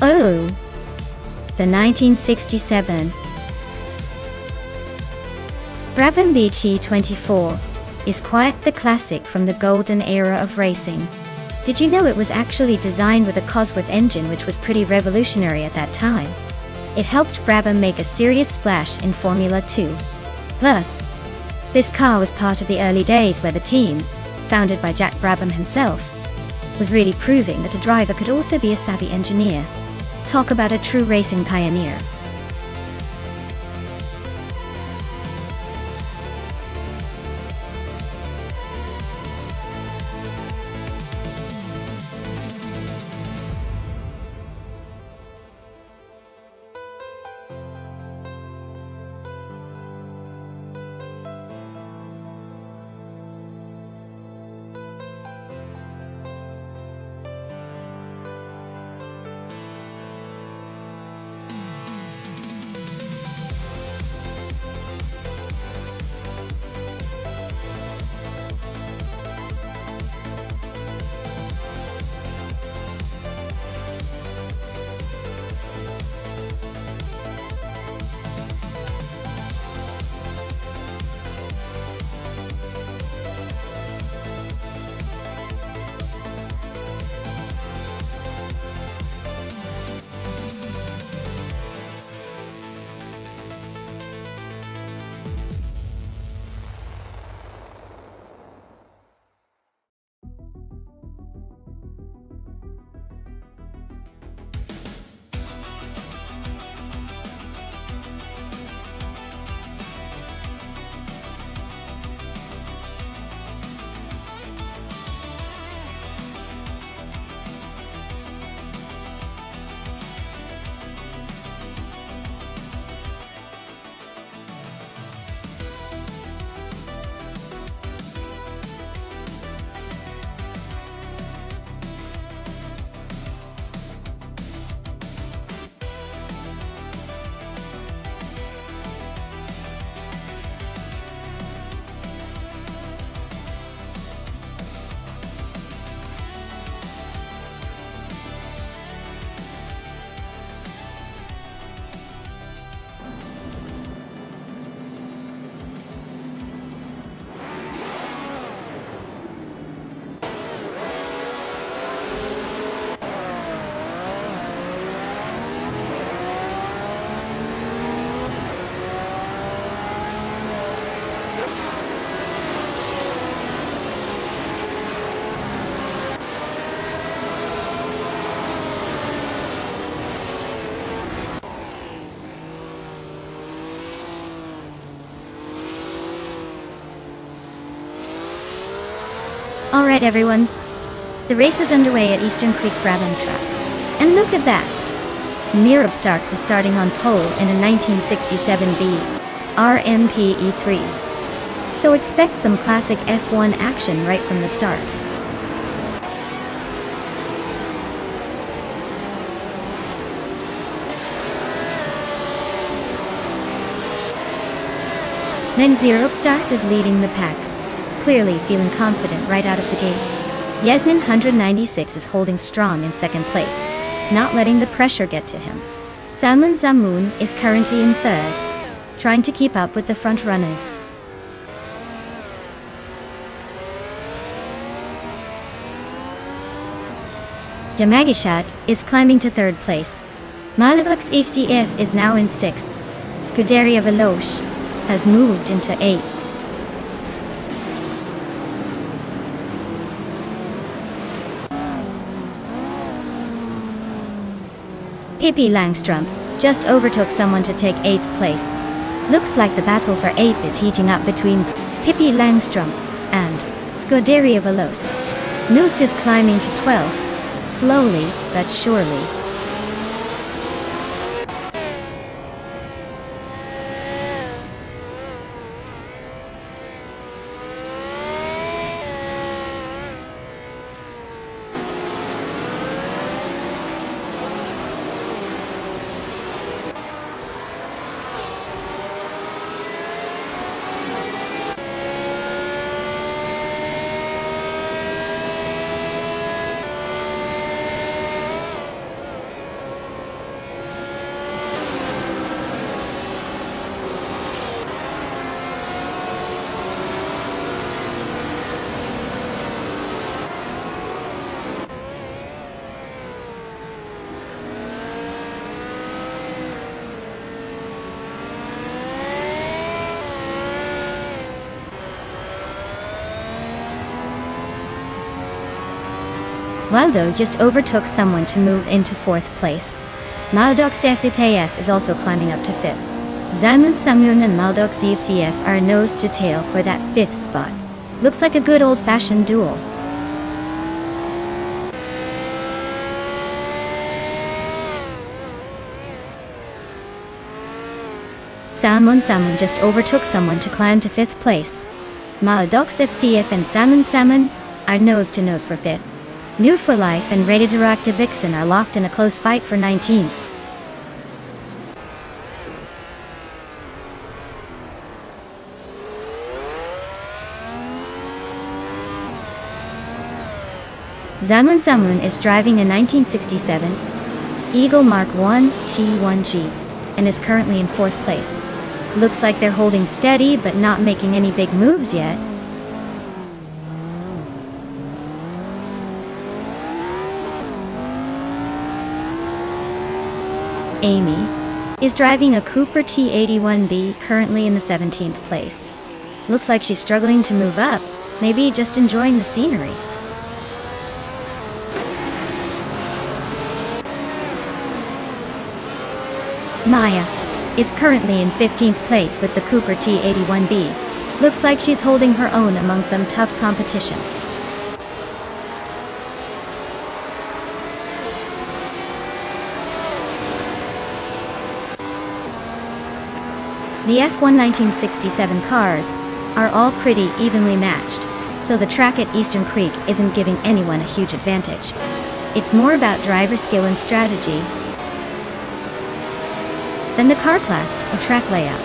Oh, the 1967 Brabham Beach E24 is quite the classic from the golden era of racing. Did you know it was actually designed with a Cosworth engine, which was pretty revolutionary at that time? It helped Brabham make a serious splash in Formula 2. Plus, this car was part of the early days where the team, founded by Jack Brabham himself, was really proving that a driver could also be a savvy engineer. Talk about a true racing pioneer. Alright everyone, the race is underway at Eastern Creek Brabham Track. And look at that! Nonstop Starks is starting on pole in a 1967B RMP E3. So expect some classic F1 action right from the start. Nonstop Starks is leading the pack, clearly feeling confident right out of the gate. Yasnin 196 is holding strong in second place, not letting the pressure get to him. Salman Zamoun is currently in third, trying to keep up with the front runners. Damagishat is climbing to third place. Malibux HCF is now in sixth. Scuderia Veloce has moved into eighth. Pippi Langstrom just overtook someone to take 8th place. Looks like the battle for 8th is heating up between Pippi Langstrom and Scuderia Veloce. Newts is climbing to 12th, slowly but surely. Waldo just overtook someone to move into 4th place. Maldok CFTF is also climbing up to 5th. Zaman Samun and Maldok CF are a nose to tail for that 5th spot. Looks like a good old-fashioned duel. Samun just overtook someone to climb to 5th place. Maldok CF and Samun are nose to nose for 5th. New for Life and Ready to Rock to Vixen are locked in a close fight for 19th. Samun is driving a 1967 Eagle Mark 1 T1G and is currently in 4th place. Looks like they're holding steady but not making any big moves yet. Amy is driving a Cooper T81B currently in the 17th place. Looks like she's struggling to move up, maybe just enjoying the scenery. Maya is currently in 15th place with the Cooper T81B. Looks like she's holding her own among some tough competition. The F1 1967 cars are all pretty evenly matched, so the track at Eastern Creek isn't giving anyone a huge advantage. It's more about driver skill and strategy than the car class or track layout.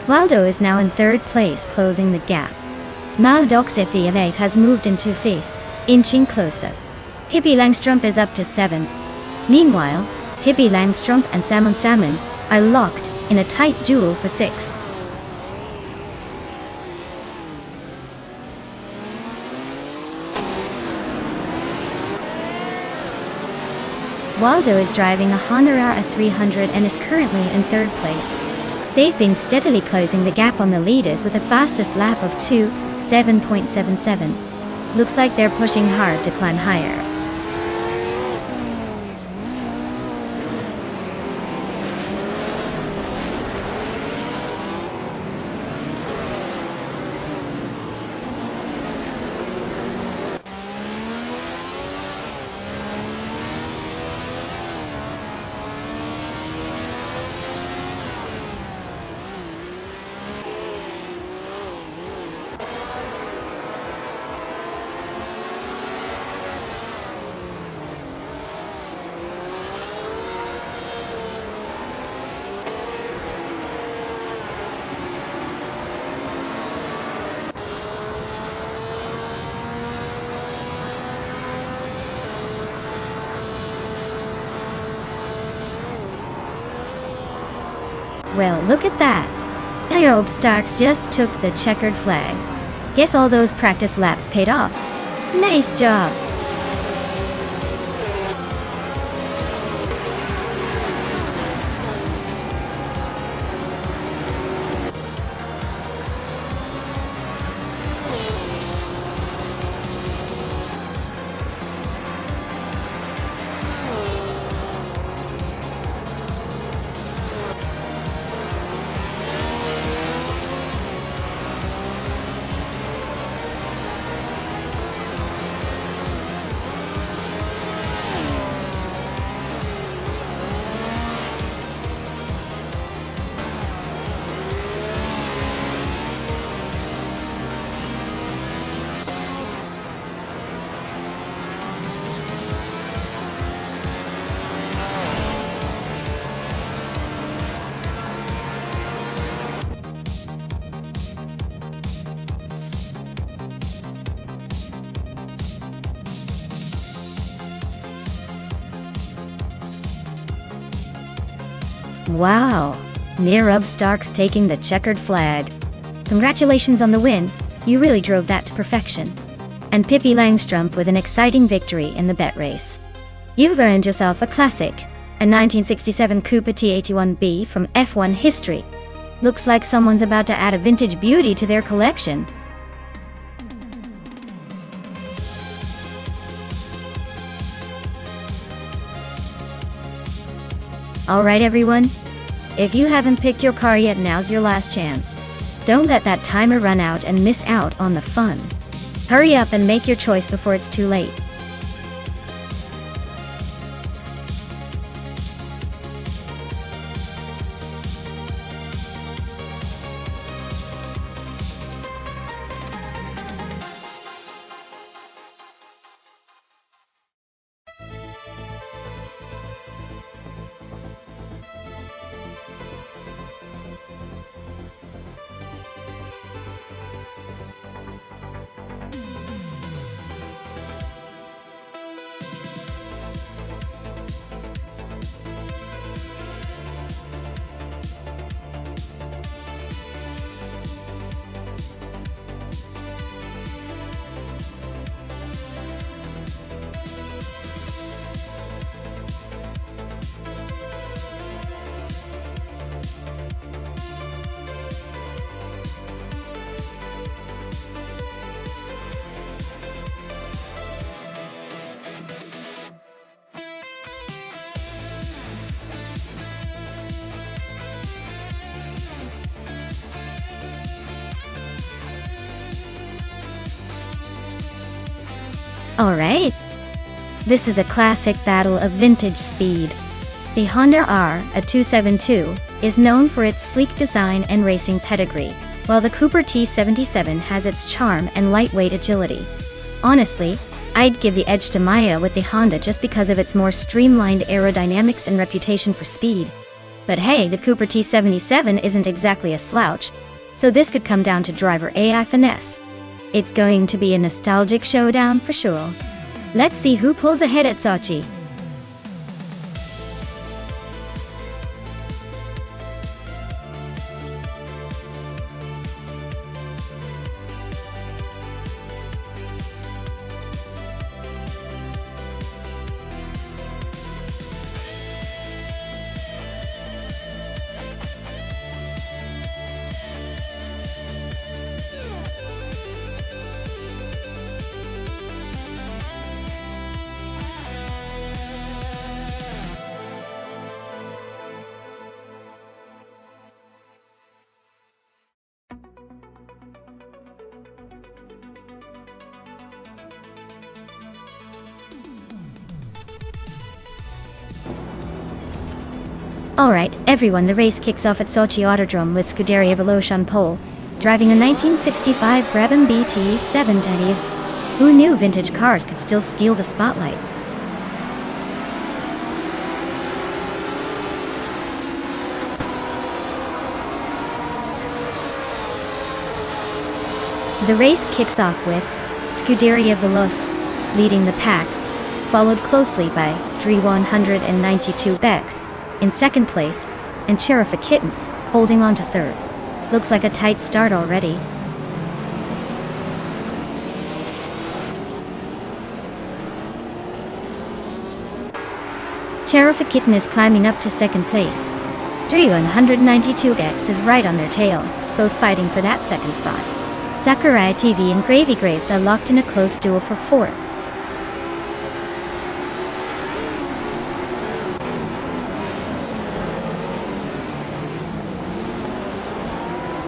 Waldo is now in 3rd place, closing the gap. Maldok CF has moved into 5th, inching closer. Pippi Langstrup is up to 7th. Meanwhile, Pippi Langstrup and Samun are locked in a tight duel for 6th. Waldo is driving a Honda 300 and is currently in 3rd place. They've been steadily closing the gap on the leaders with a fastest lap of 2:7.77. Looks like they're pushing hard to climb higher. Well, look at that. Ayob Starks just took the checkered flag. Guess all those practice laps paid off. Nice job. Wow, Neerub Starks taking the checkered flag. Congratulations on the win, you really drove that to perfection. And Pippi Langstrumpf with an exciting victory in the bet race. You've earned yourself a classic, a 1967 Cooper T81B from F1 history. Looks like someone's about to add a vintage beauty to their collection. Alright everyone, if you haven't picked your car yet, now's your last chance. Don't let that timer run out and miss out on the fun. Hurry up and make your choice before it's too late. Alright. This is a classic battle of vintage speed. The Honda R, a 272, is known for its sleek design and racing pedigree, while the Cooper T77 has its charm and lightweight agility. Honestly, I'd give the edge to Maya with the Honda just because of its more streamlined aerodynamics and reputation for speed. But hey, the Cooper T77 isn't exactly a slouch, so this could come down to driver AI finesse. It's going to be a nostalgic showdown for sure. Let's see who pulls ahead at Sochi. Alright, everyone, the race kicks off at Sochi Autodrome with Scuderia Veloce on pole, driving a 1965 Brabham BT 720. Who knew vintage cars could still steal the spotlight? The race kicks off with Scuderia Veloce leading the pack, followed closely by Dre 192 Bex in second place, and Sheriff Kitten holding on to third. Looks like a tight start already. Sheriff Kitten is climbing up to second place. Dre 192 Bex is right on their tail, both fighting for that second spot. Zachariah TV and Gravy Graves are locked in a close duel for fourth.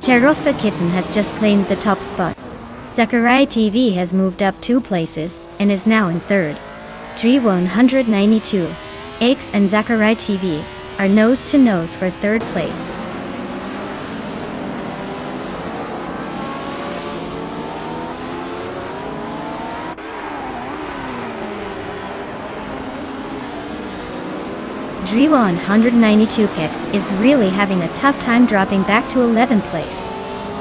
Sheriff Kitten has just claimed the top spot. Zachariah TV has moved up 2 places and is now in third. Dre 192 X and Zachariah TV are nose to nose for third place. Dre 192 Pix is really having a tough time dropping back to 11th place.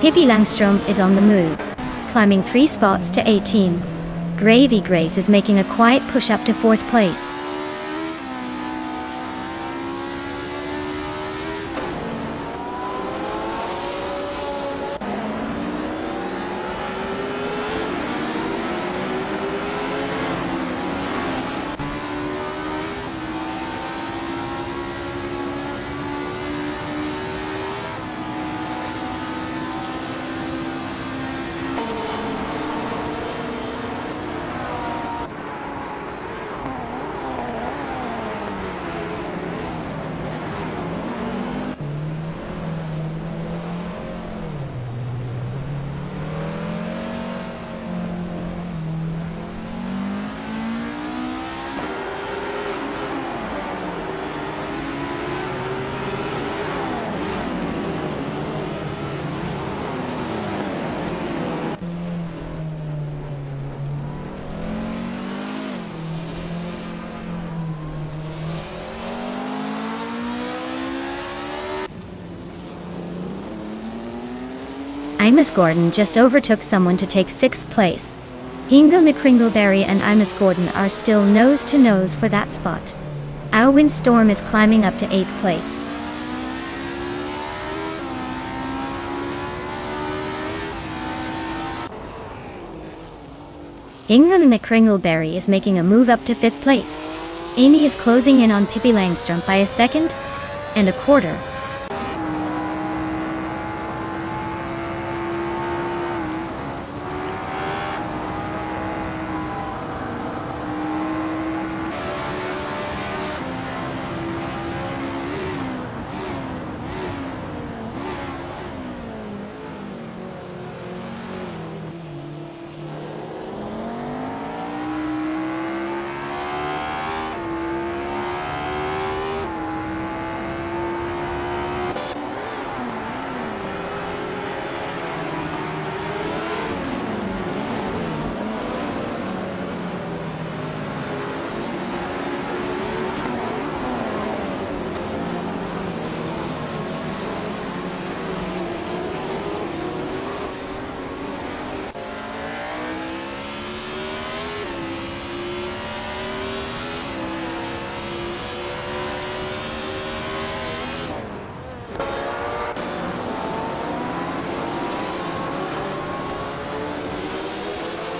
Pippi Langstrumpf is on the move, climbing 3 spots to 18. Gravy Grace is making a quiet push up to 4th place. Imus Gordon just overtook someone to take 6th place. Hingle McCringleberry and Imus Gordon are still nose to nose for that spot. Our Windstorm is climbing up to 8th place. Hingle McCringleberry is making a move up to 5th place. Amy is closing in on Pippi Langstrom by a second and a quarter.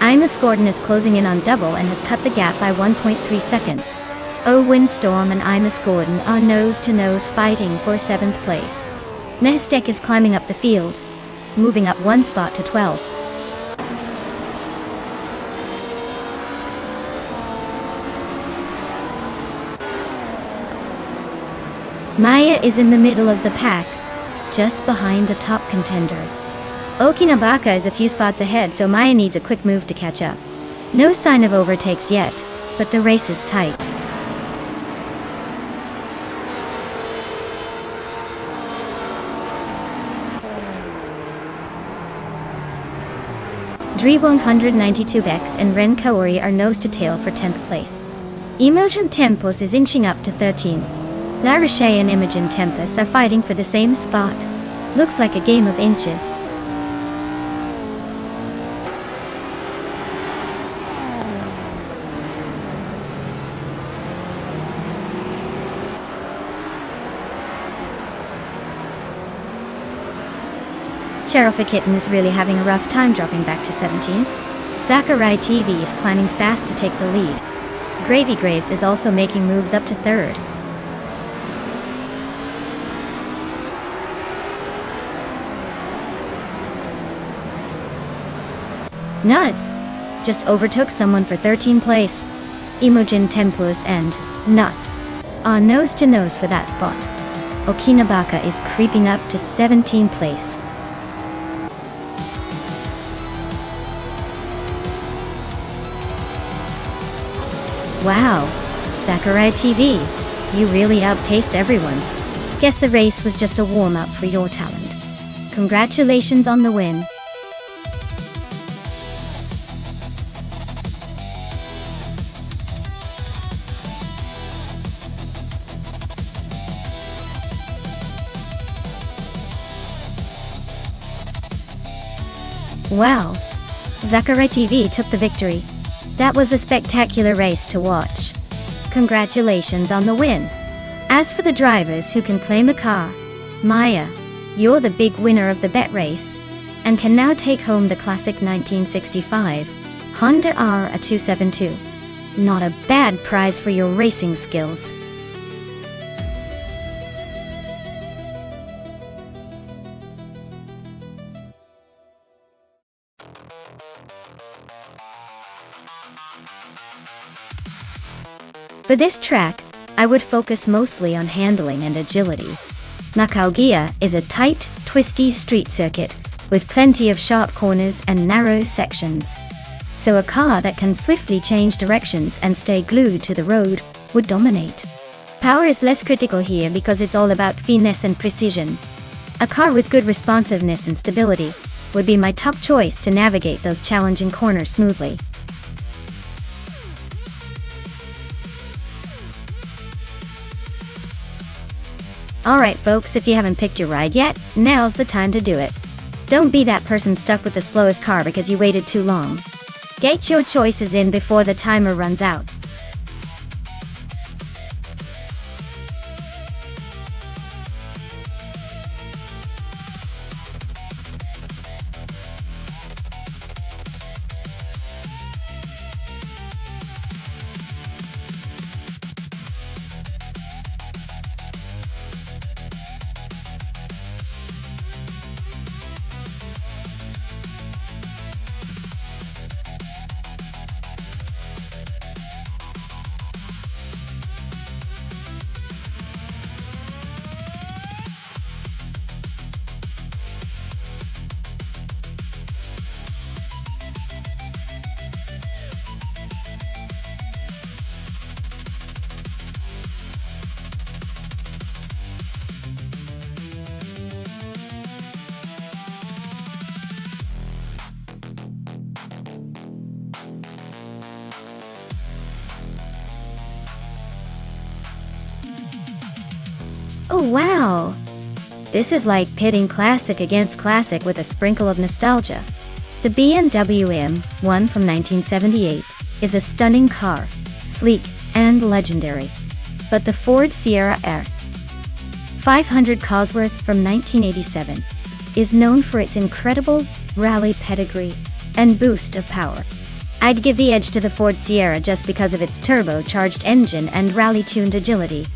Imus Gordon is closing in on double and has cut the gap by 1.3 seconds. Oh, Windstorm and Imus Gordon are nose to nose fighting for 7th place. Nonstop is climbing up the field, moving up 1 spot to 12. Maya is in the middle of the pack, just behind the top contenders. Okinabaka is a few spots ahead, so Maya needs a quick move to catch up. No sign of overtakes yet, but the race is tight. Dri 192X and Ren Kaori are nose to tail for 10th place. Imogen Tempus is inching up to 13. La Roche and Imogen Tempus are fighting for the same spot. Looks like a game of inches. Cherofa Kitten is really having a rough time dropping back to 17. Zachary TV is climbing fast to take the lead. Gravy Graves is also making moves up to 3rd. Nuts just overtook someone for 13th place. Imogen Tempus and Nuts are nose to nose for that spot. Okinabaka is creeping up to 17th place. Wow, Zachary TV, you really outpaced everyone. Guess the race was just a warm-up for your talent. Congratulations on the win. Wow, Zachary TV took the victory. That was a spectacular race to watch. Congratulations on the win. As for the drivers who can claim a car, Maya, you're the big winner of the bet race, and can now take home the classic 1965 Honda R272. Not a bad prize for your racing skills. For this track, I would focus mostly on handling and agility. Nakaugia is a tight, twisty street circuit with plenty of sharp corners and narrow sections. So a car that can swiftly change directions and stay glued to the road would dominate. Power is less critical here because it's all about finesse and precision. A car with good responsiveness and stability would be my top choice to navigate those challenging corners smoothly. Alright folks, if you haven't picked your ride yet, now's the time to do it. Don't be that person stuck with the slowest car because you waited too long. Get your choices in before the timer runs out. Oh wow! This is like pitting classic against classic with a sprinkle of nostalgia. The BMW M1 from 1978 is a stunning car, sleek and legendary. But the Ford Sierra S 500 Cosworth from 1987 is known for its incredible rally pedigree and boost of power. I'd give the edge to the Ford Sierra just because of its turbocharged engine and rally-tuned agility.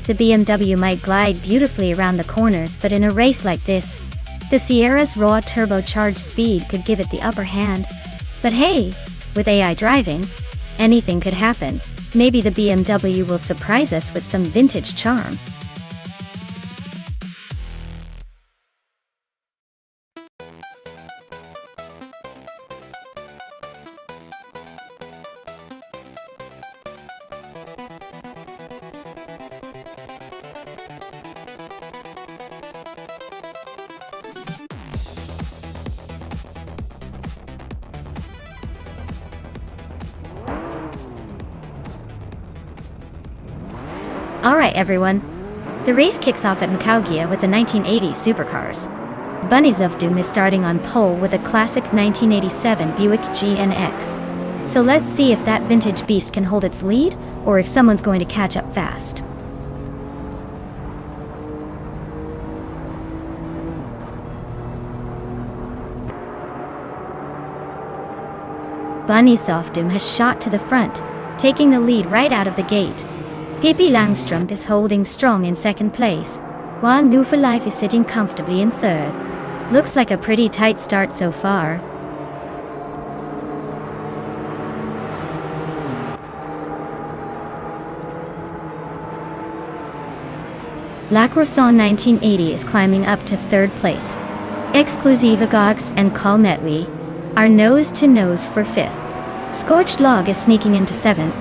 The BMW might glide beautifully around the corners, but in a race like this, the Sierra's raw turbocharged speed could give it the upper hand. But hey, with AI driving, anything could happen. Maybe the BMW will surprise us with some vintage charm. Alright everyone, the race kicks off at Macaugia with the 1980s supercars. Bunnies of Doom is starting on pole with a classic 1987 Buick GNX. So let's see if that vintage beast can hold its lead, or if someone's going to catch up fast. Bunnies of Doom has shot to the front, taking the lead right out of the gate. Pippi Langström is holding strong in second place, while New for Life is sitting comfortably in third. Looks like a pretty tight start so far. La Croissant 1980 is climbing up to third place. Exclusiva Gox and Calmetwi are nose-to-nose for fifth. Scorched Log is sneaking into seventh.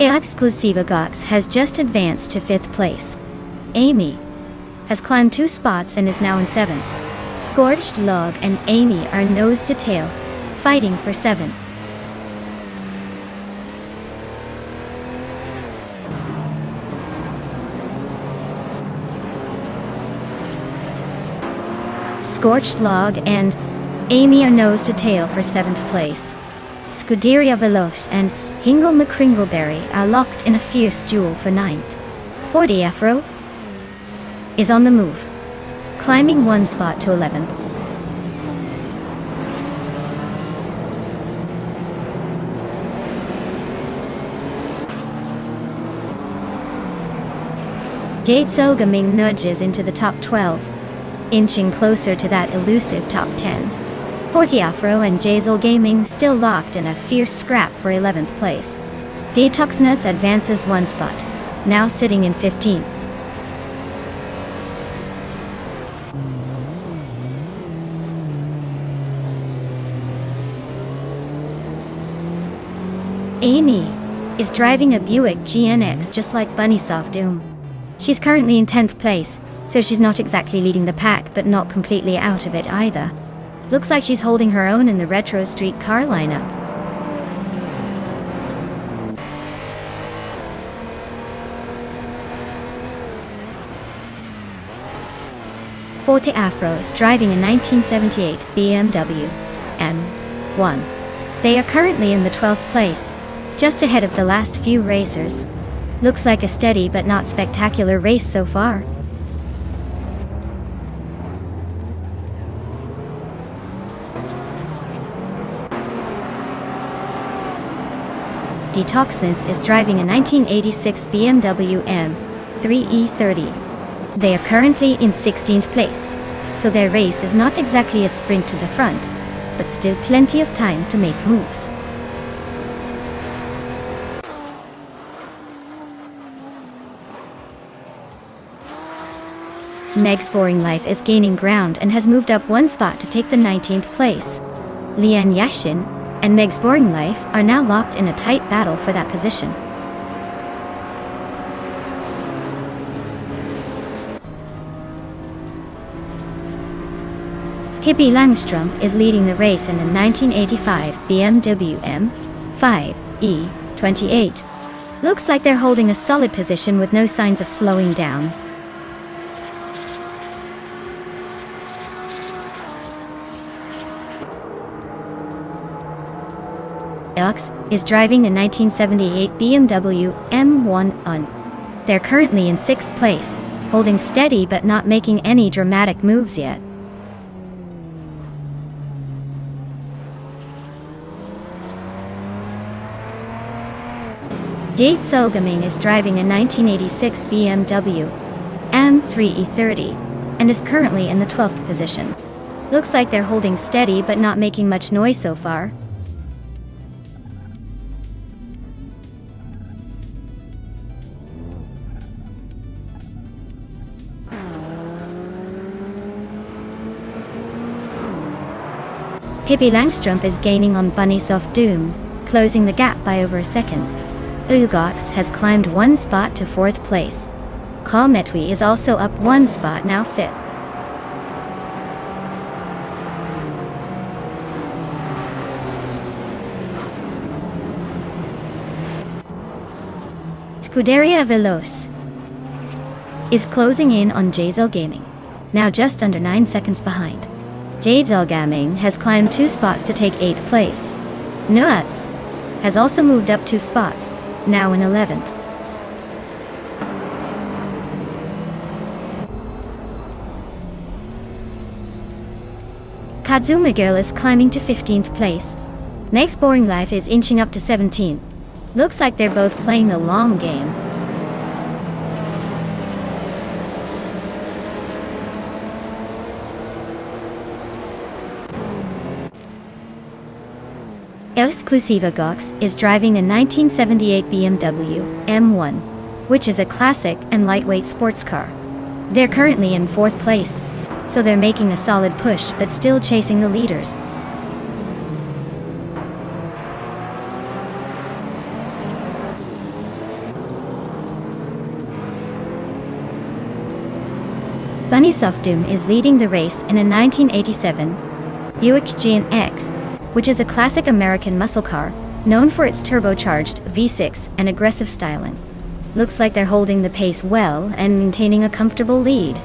Exclusiva Gox has just advanced to fifth place. Amy has climbed 2 spots and is now in seventh. Scorched Log and Amy are nose to tail, fighting for seventh. Scorched Log and Amy are nose to tail for 7th place. Scuderia Veloce and Hingle McCringleberry are locked in a fierce duel for 9th. Forty Afro is on the move, climbing 1 spot to 11th. Jade Gaming nudges into the top 12, inching closer to that elusive top 10. Forty Afro and Jazel Gaming still locked in a fierce scrap for 11th place. Detox Nuts advances 1 spot, now sitting in 15th. Amy is driving a Buick GNX just like Bunny Soft Doom. She's currently in 10th place, so she's not exactly leading the pack, but not completely out of it either. Looks like she's holding her own in the retro street car lineup. Forte Afro is driving a 1978 BMW M1. They are currently in the 12th place, just ahead of the last few racers. Looks like a steady but not spectacular race so far. Detoxness is driving a 1986 BMW M3E30. They are currently in 16th place, so their race is not exactly a sprint to the front, but still plenty of time to make moves. Meg's Boring Life is gaining ground and has moved up one spot to take the 19th place. Lian Yashin and Meg's Boring Life are now locked in a tight battle for that position. Pippi Langstrom is leading the race in a 1985 BMW M5E28. Looks like they're holding a solid position with no signs of slowing down. Alex is driving a 1978 BMW M1. They're currently in 6th place, holding steady but not making any dramatic moves yet. Jade Solgaming is driving a 1986 BMW M3E30 and is currently in the 12th position. Looks like they're holding steady but not making much noise so far. Pippi Langstrom is gaining on Bunnysoft Doom, closing the gap by over a second. Ugox has climbed one spot to 4th place. Kalmetwi is also up one spot, now 5th. Scuderia Veloz is closing in on Jazel Gaming, now just under 9 seconds behind. Jazel Gaming has climbed 2 spots to take 8th place. Nuts has also moved up 2 spots, now in 11th. Kazuma Girl is climbing to 15th place. Meg's Boring Life is inching up to 17th. Looks like they're both playing the long game. Exclusiva Gox is driving a 1978 BMW M1, which is a classic and lightweight sports car. They're currently in 4th place, so they're making a solid push but still chasing the leaders. Bunnysoft Doom is leading the race in a 1987 Buick GNX, which is a classic American muscle car, known for its turbocharged V6 and aggressive styling. Looks like they're holding the pace well and maintaining a comfortable lead.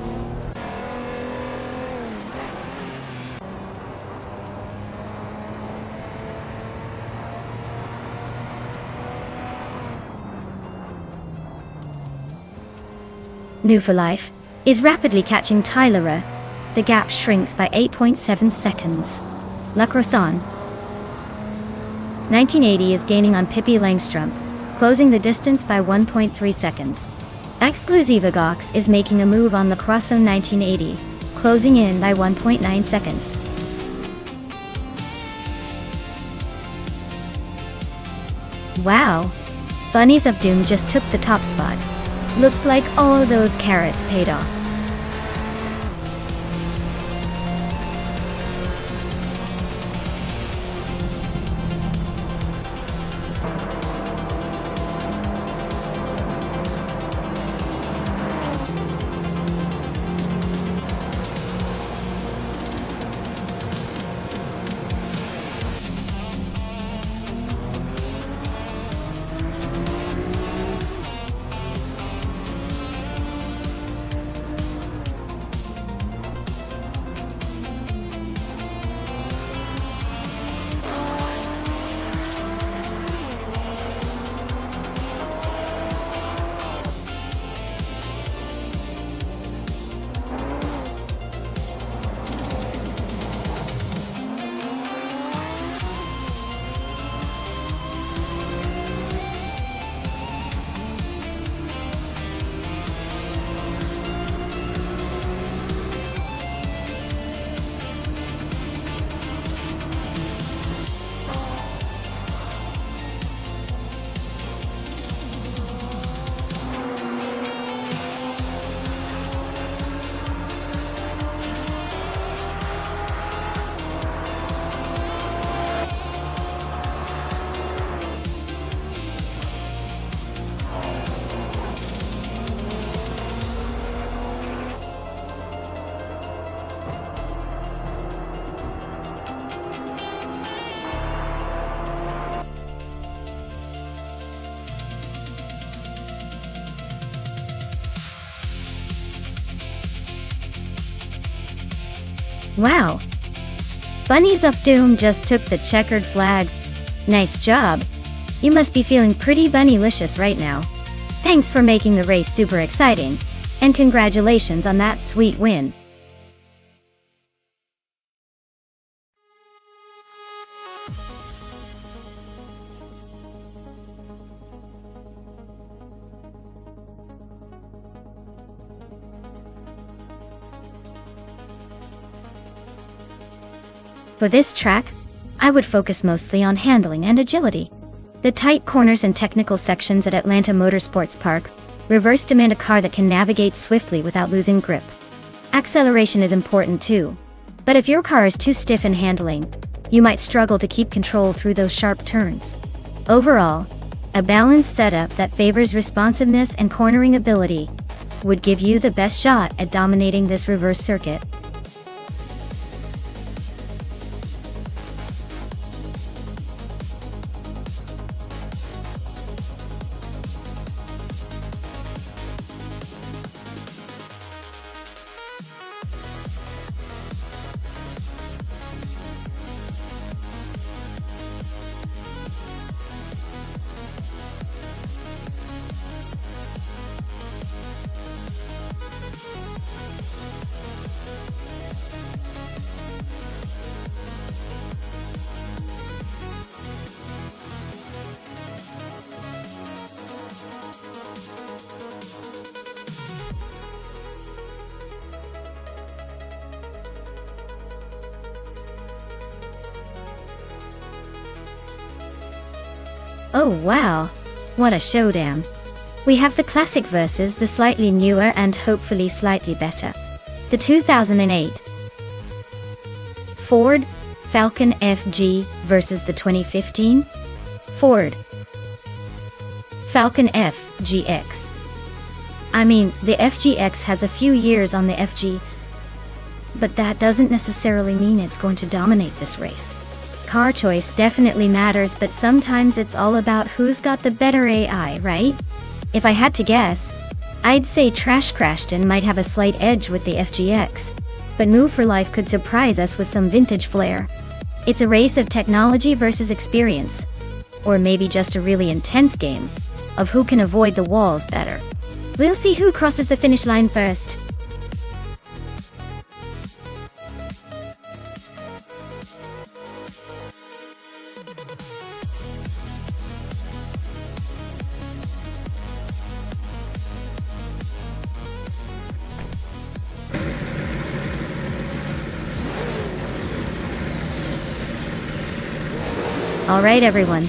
New for Life is rapidly catching Tylera. The gap shrinks by 8.7 seconds. La Croissant 1980 is gaining on Pippi Langstrom, closing the distance by 1.3 seconds. Exclusiva Gox is making a move on La Croissant 1980, closing in by 1.9 seconds. Wow! Bunnies of Doom just took the top spot. Looks like all those carrots paid off. Wow. Bunnies of Doom just took the checkered flag. Nice job. You must be feeling pretty bunnylicious right now. Thanks for making the race super exciting. And congratulations on that sweet win. For this track, I would focus mostly on handling and agility. The tight corners and technical sections at Atlanta Motorsports Park reverse demand a car that can navigate swiftly without losing grip. Acceleration is important too, but if your car is too stiff in handling, you might struggle to keep control through those sharp turns. Overall, a balanced setup that favors responsiveness and cornering ability would give you the best shot at dominating this reverse circuit. Oh wow, what a showdown. We have the classic versus the slightly newer and hopefully slightly better. The 2008 Ford Falcon FG versus the 2015 Ford Falcon FGX. I mean, the FGX has a few years on the FG, but that doesn't necessarily mean it's going to dominate this race. Car choice definitely matters, but sometimes it's all about who's got the better AI, right? If I had to guess, I'd say Trash Crashton might have a slight edge with the FGX, but Move for Life could surprise us with some vintage flair. It's a race of technology versus experience, or maybe just a really intense game of who can avoid the walls better. We'll see who crosses the finish line first. Alright everyone,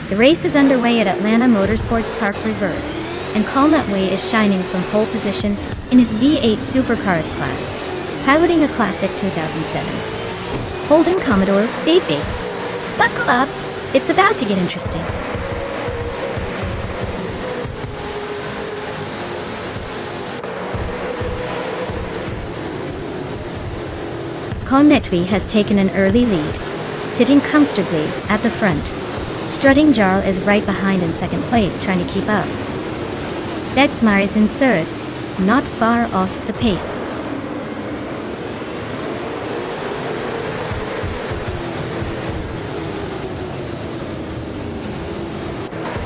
the race is underway at Atlanta Motorsports Park Reverse, and Colnut Way is shining from pole position in his V8 Supercars class, piloting a classic 2007 Holden Commodore baby. Buckle up, it's about to get interesting. Colnetwi has taken an early lead, sitting comfortably at the front. Strutting Jarl is right behind in second place, trying to keep up. Dexmar is in third, not far off the pace.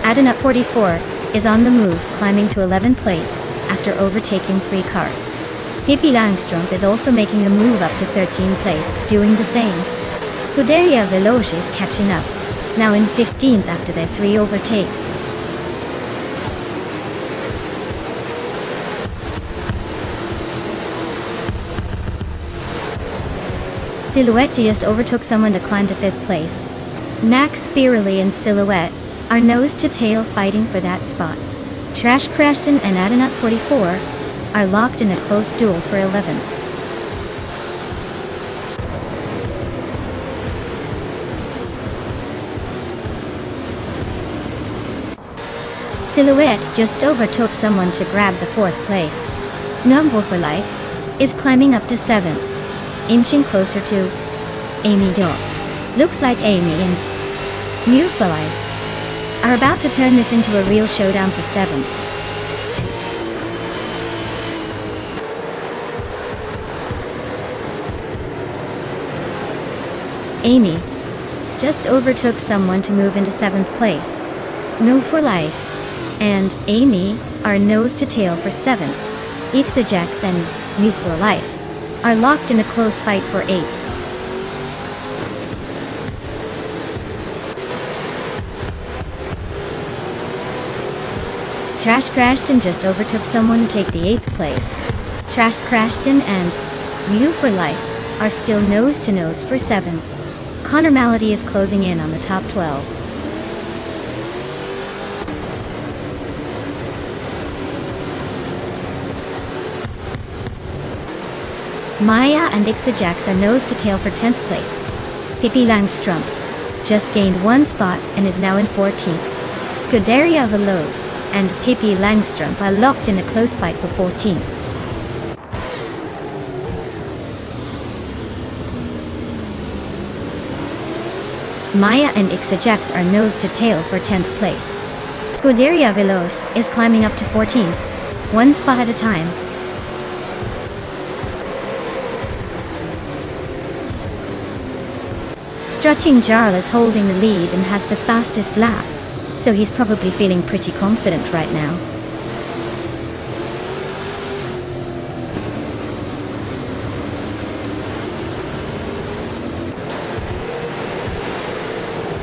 Adenut 44 is on the move, climbing to 11th place after overtaking 3 cars. Pippi Langstrumpf is also making a move up to 13th place, doing the same. Scuderia Veloce is catching up, now in 15th after their 3 overtakes. Silhouette just overtook someone to climb to 5th place. Max Spirelli and Silhouette are nose to tail fighting for that spot. Trash Crashton and Adenut 44 are locked in a close duel for 11th. Silhouette just overtook someone to grab the 4th place. Number for Life is climbing up to 7th, inching closer to Amy Doe. Looks like Amy and Move for Life are about to turn this into a real showdown for 7th. Amy just overtook someone to move into 7th place. No for life and Amy are nose to tail for 7th. Exajax and New for Life are locked in a close fight for 8th. Trash Crashton just overtook someone to take the 8th place. Trash Crashton and New for Life are still nose to nose for 7th. Connor Malady is closing in on the top 12. Maya and Exajax are nose to tail for 10th place. Pippi Langstrump just gained 1 spot and is now in 14th. Scuderia Veloz and Pippi Langstrump are locked in a close fight for 14th. Maya and Exajax are nose to tail for 10th place. Scuderia Veloz is climbing up to 14th, 1 spot at a time. Strutting Jarl is holding the lead and has the fastest lap, so he's probably feeling pretty confident right now.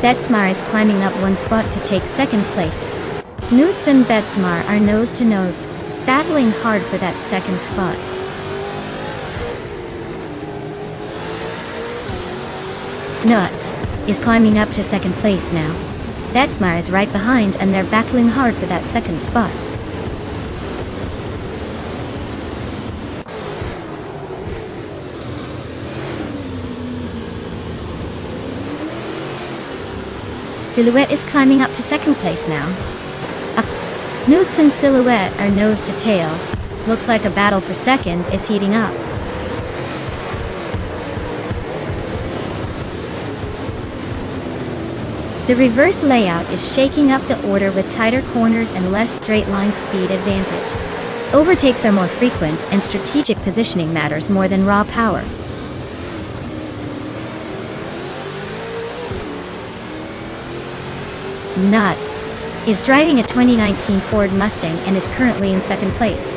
Betsmar is climbing up 1 spot to take 2nd place. Newts and Betsmar are nose to nose, battling hard for that 2nd spot. Nuts is climbing up to 2nd place now. Betsmar is right behind and they're battling hard for that 2nd spot. Silhouette is climbing up to 2nd place now. Newts and Silhouette are nose to tail. Looks like a battle for 2nd is heating up. The reverse layout is shaking up the order with tighter corners and less straight line speed advantage. Overtakes are more frequent and strategic positioning matters more than raw power. Nuts is driving a 2019 Ford Mustang and is currently in 2nd place.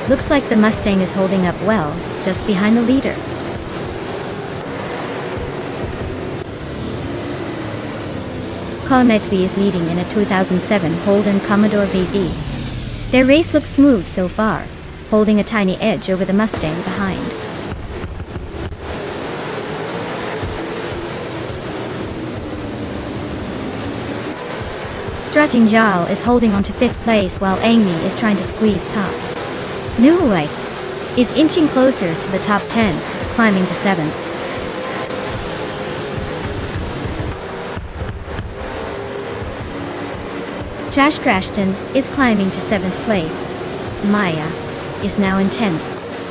Looks like the Mustang is holding up well, just behind the leader. Comet V is leading in a 2007 Holden Commodore VB. Their race looks smooth so far, holding a tiny edge over the Mustang behind. Strutting Jarl is holding on to 5th place while Amy is trying to squeeze past. New Life is inching closer to the top 10, climbing to 7th. Trash Crashton is climbing to 7th place. Maya is now in 10th.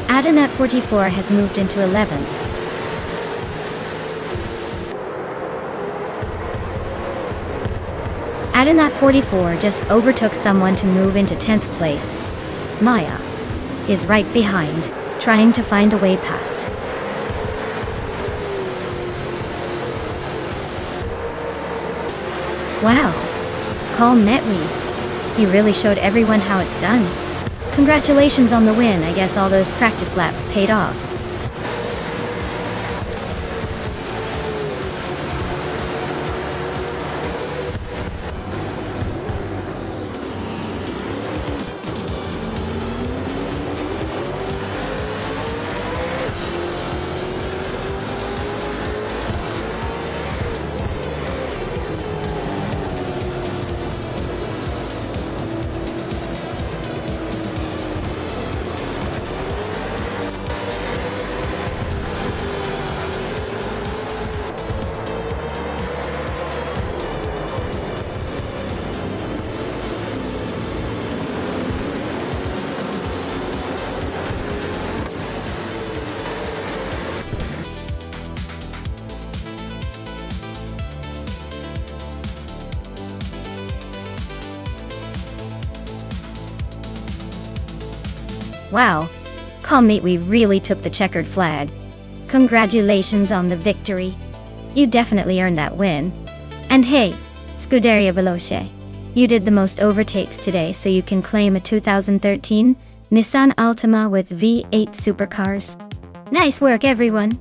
Adanat 44 has moved into 11th. Adanat 44 just overtook someone to move into 10th place. Maya is right behind, trying to find a way past. Wow. Calm Netweave. He really showed everyone how it's done. Congratulations on the win. I guess all those practice laps paid off. Wow. Calm Netweave really took the checkered flag. Congratulations on the victory. You definitely earned that win. And hey, Scuderia Veloce, you did the most overtakes today, so you can claim a 2013 Nissan Altima with V8 supercars. Nice work, everyone!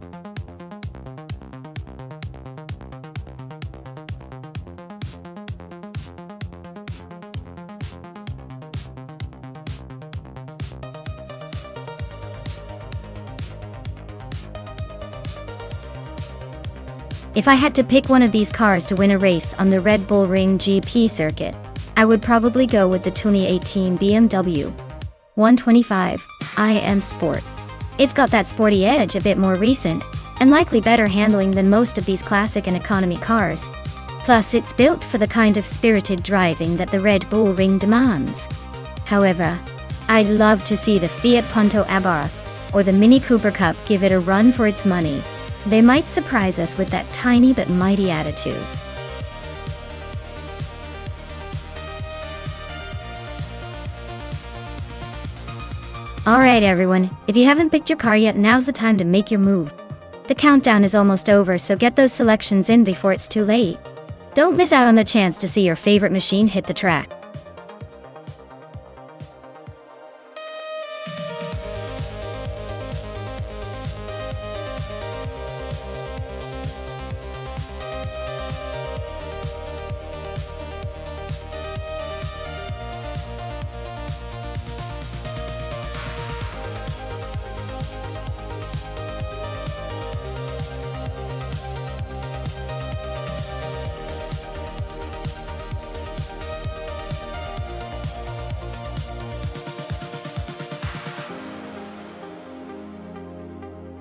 If I had to pick one of these cars to win a race on the Red Bull Ring GP circuit, I would probably go with the 2018 BMW 125 iM Sport. It's got that sporty edge, a bit more recent, and likely better handling than most of these classic and economy cars. Plus, it's built for the kind of spirited driving that the Red Bull Ring demands. However, I'd love to see the Fiat Punto Abarth or the Mini Cooper Cup give it a run for its money. They might surprise us with that tiny but mighty attitude. Alright everyone, if you haven't picked your car yet, now's the time to make your move. The countdown is almost over, so get those selections in before it's too late. Don't miss out on the chance to see your favorite machine hit the track.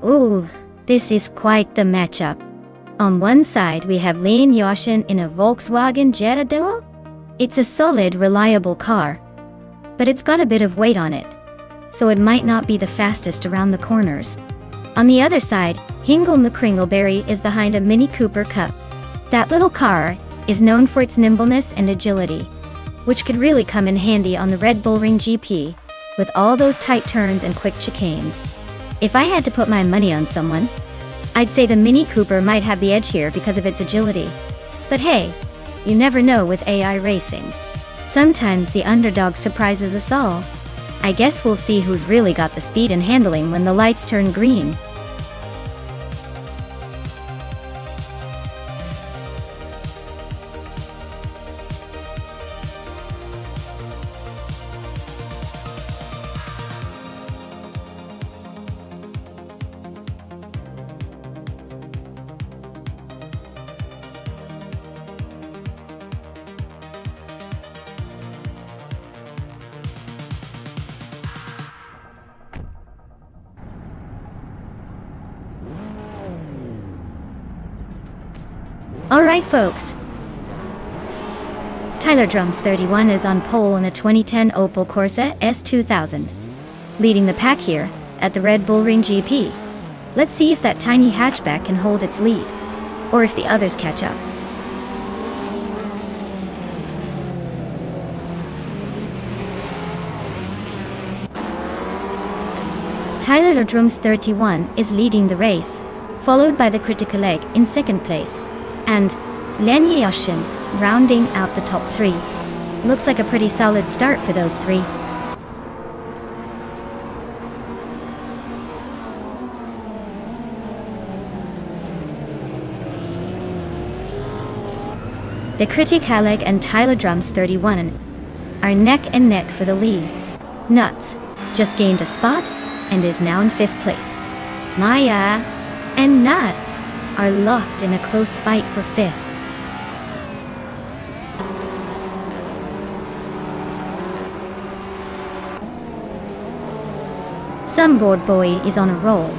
Ooh, this is quite the matchup. On one side we have Lane Yoshin in a Volkswagen Jetta Duo. It's a solid, reliable car, but it's got a bit of weight on it, so it might not be the fastest around the corners. On the other side, Hingle McCringleberry is behind a Mini Cooper Cup. That little car is known for its nimbleness and agility, which could really come in handy on the Red Bull Ring GP, with all those tight turns and quick chicanes. If I had to put my money on someone, I'd say the Mini Cooper might have the edge here because of its agility. But hey, you never know with AI racing. Sometimes the underdog surprises us all. I guess we'll see who's really got the speed and handling when the lights turn green. Alright folks, Tyler Drums 31 is on pole in a 2010 Opel Corsa S2000, leading the pack here at the Red Bull Ring GP. Let's see if that tiny hatchback can hold its lead, or if the others catch up. Tyler Drums 31 is leading the race, followed by the Critical Egg in second place, and Len Yoshin rounding out the top three. Looks like a pretty solid start for those three. The Critical Egg and Tyler Drums 31 are neck and neck for the lead. Nuts just gained a spot and is now in fifth place. Maya and Nuts are locked in a close fight for fifth. Some board boy is on a roll,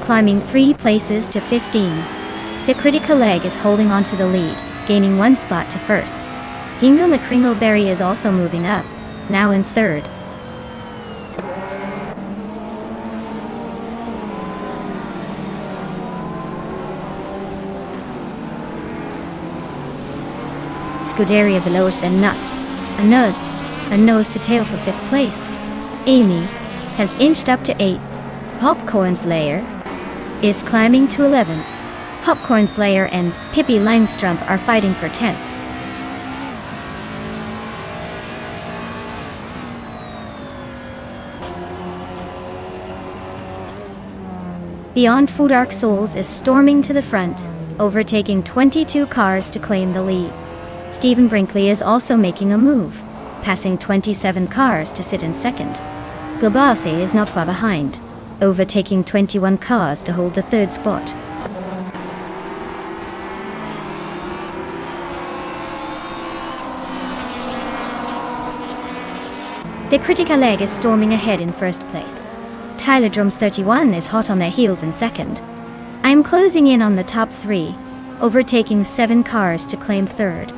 climbing 3 places to 15. The Critical Egg is holding on to the lead, gaining 1 spot to first. Hingle McCringleberry is also moving up, now in third. Scuderia Veloce and Nuts are nose to tail for 5th place. Amy has inched up to 8. Popcorn's Lair is climbing to 11. Popcorn Slayer and Pippi Langstrump are fighting for 10th. Beyond Food Arc Souls is storming to the front, overtaking 22 cars to claim the lead. Stephen Brinkley is also making a move, passing 27 cars to sit in second. Gabasi is not far behind, overtaking 21 cars to hold the third spot. The Critical Leg is storming ahead in first place. Tyler Drums 31 is hot on their heels in second. I'm closing in on the top 3, overtaking 7 cars to claim third.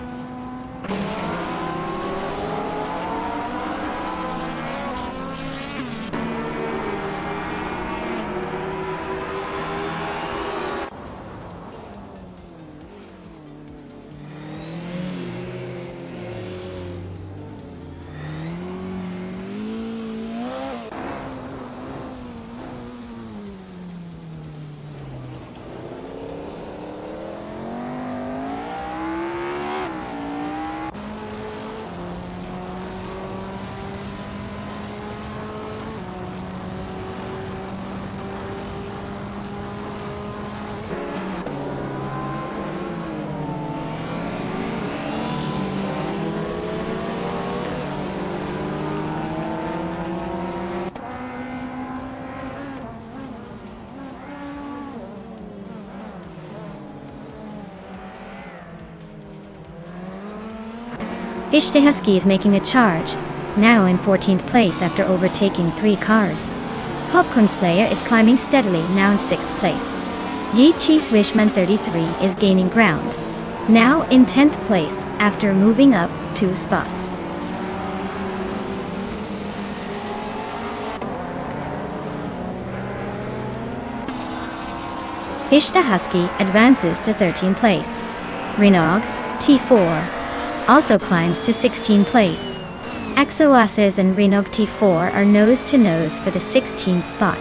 Fish the Husky is making a charge, now in 14th place after overtaking 3 cars. Popcorn Slayer is climbing steadily, now in 6th place. Yi Chi Swishman 33 is gaining ground, now in 10th place after moving up 2 spots. Fish the Husky advances to 13th place. Renog, T4, also climbs to 16th place. Axoases and Renog T4 are nose to nose for the 16th spot.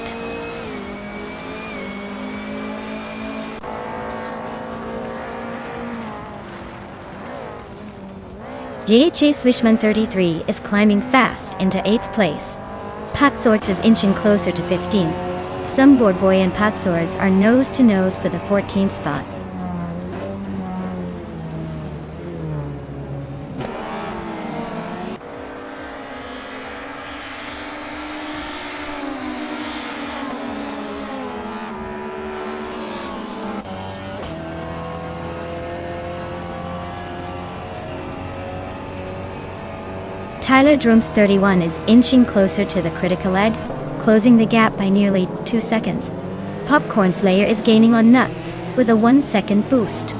JHA Swishman 33 is climbing fast into 8th place. Pat Sorts is inching closer to 15th. Zumboard Boy and Pat Swords are nose to nose for the 14th spot. Tyler Drums 31 is inching closer to the Critical Leg, closing the gap by nearly 2 seconds. Popcorn Slayer is gaining on Nuts with a 1-second boost.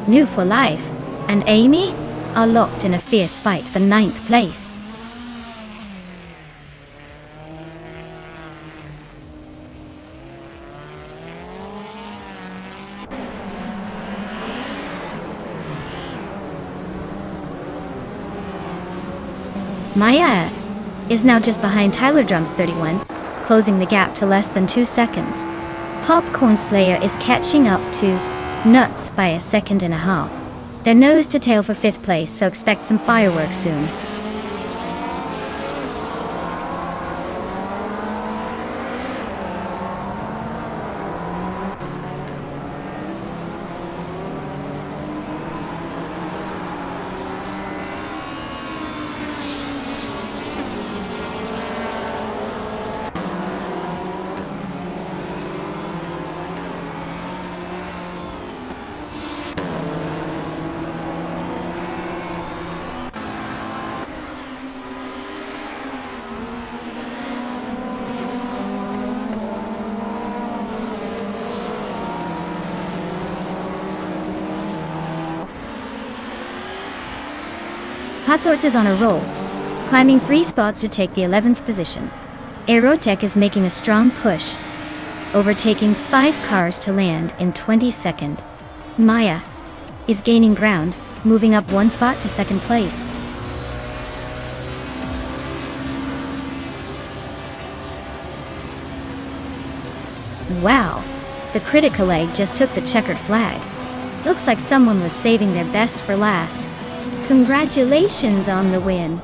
New for Life and Amy are locked in a fierce fight for 9th place. Maya is now just behind Tyler Drums 31, closing the gap to less than 2 seconds. Popcorn Slayer is catching up to Nuts by 1.5 seconds. They're nose to tail for 5th place, so expect some fireworks soon. Hot Sorts is on a roll, climbing 3 spots to take the 11th position. Aerotech is making a strong push, overtaking 5 cars to land in 22nd. Maya is gaining ground, moving up 1 spot to 2nd place. Wow, The critical egg just took the checkered flag. Looks like someone was saving their best for last. Congratulations on the win.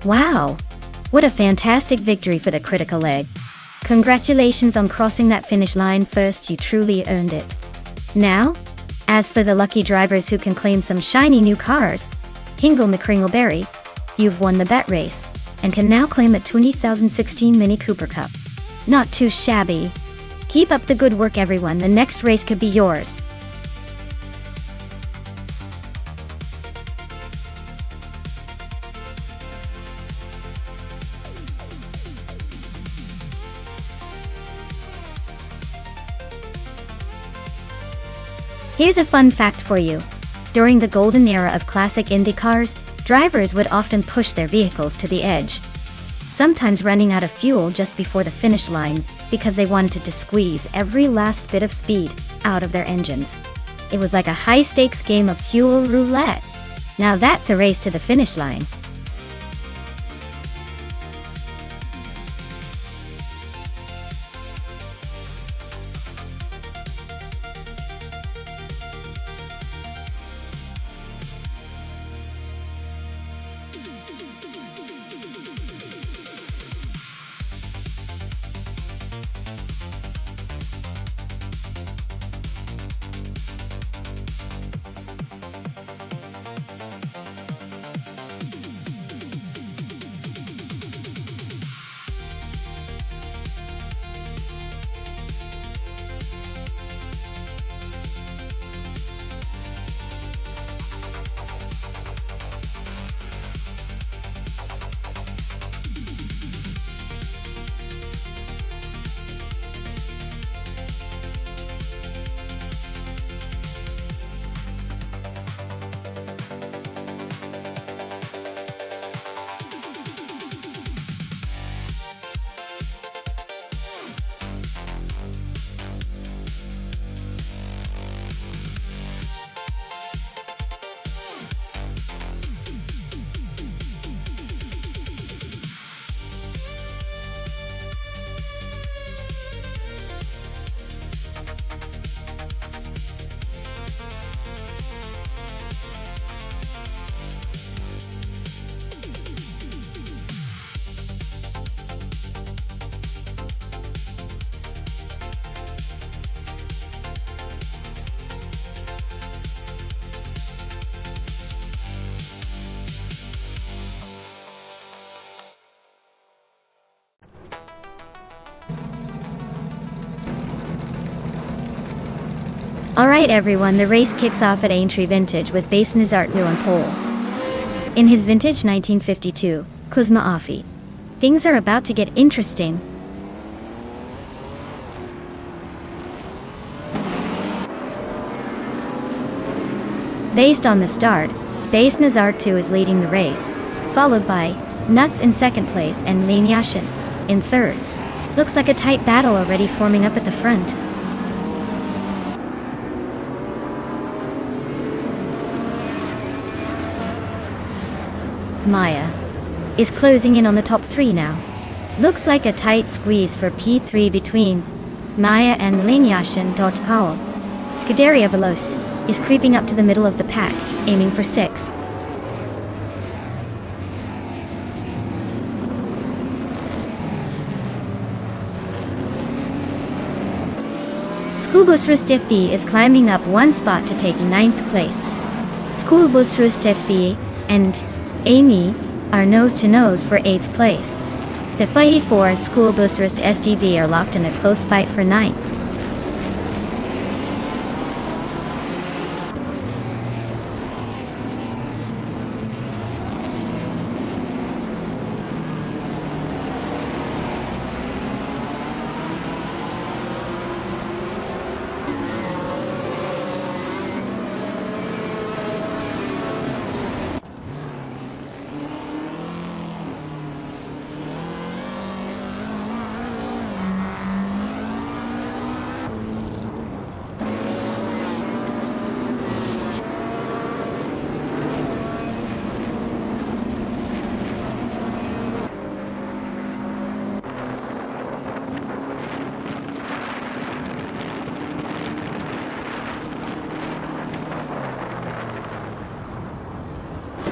Wow! What a fantastic victory for the critical egg. Congratulations on crossing that finish line first, you truly earned it. Now, as for the lucky drivers who can claim some shiny new cars, Hingle McCringleberry, you've won the bet race, and can now claim a 2016 Mini Cooper Cup. Not too shabby. Keep up the good work, everyone, the next race could be yours. Here's a fun fact for you. During the golden era of classic Indy cars, drivers would often push their vehicles to the edge, sometimes running out of fuel just before the finish line, because they wanted to squeeze every last bit of speed out of their engines. It was like a high-stakes game of fuel roulette. Now that's a race to the finish line. Alright everyone, the race kicks off at Aintree Vintage with Base Nizartlu on pole. In his vintage 1952 Kuzma Afi. Things are about to get interesting. Based on the start, Base Nazar 2 is leading the race, followed by Nuts in second place and Lin Yashin in third. Looks like a tight battle already forming up at the front. Maya is closing in on the top 3 now. Looks like a tight squeeze for P3 between Maya and Lin Yashin. Powell. Scuderia Veloce is creeping up to the middle of the pack, aiming for 6. Schoolbus Rustefi is climbing up 1 spot to take 9th place. Schoolbus Rustefi and Amy are nose to nose for 8th place. The 54 Schoolbus Rust STV are locked in a close fight for 9th.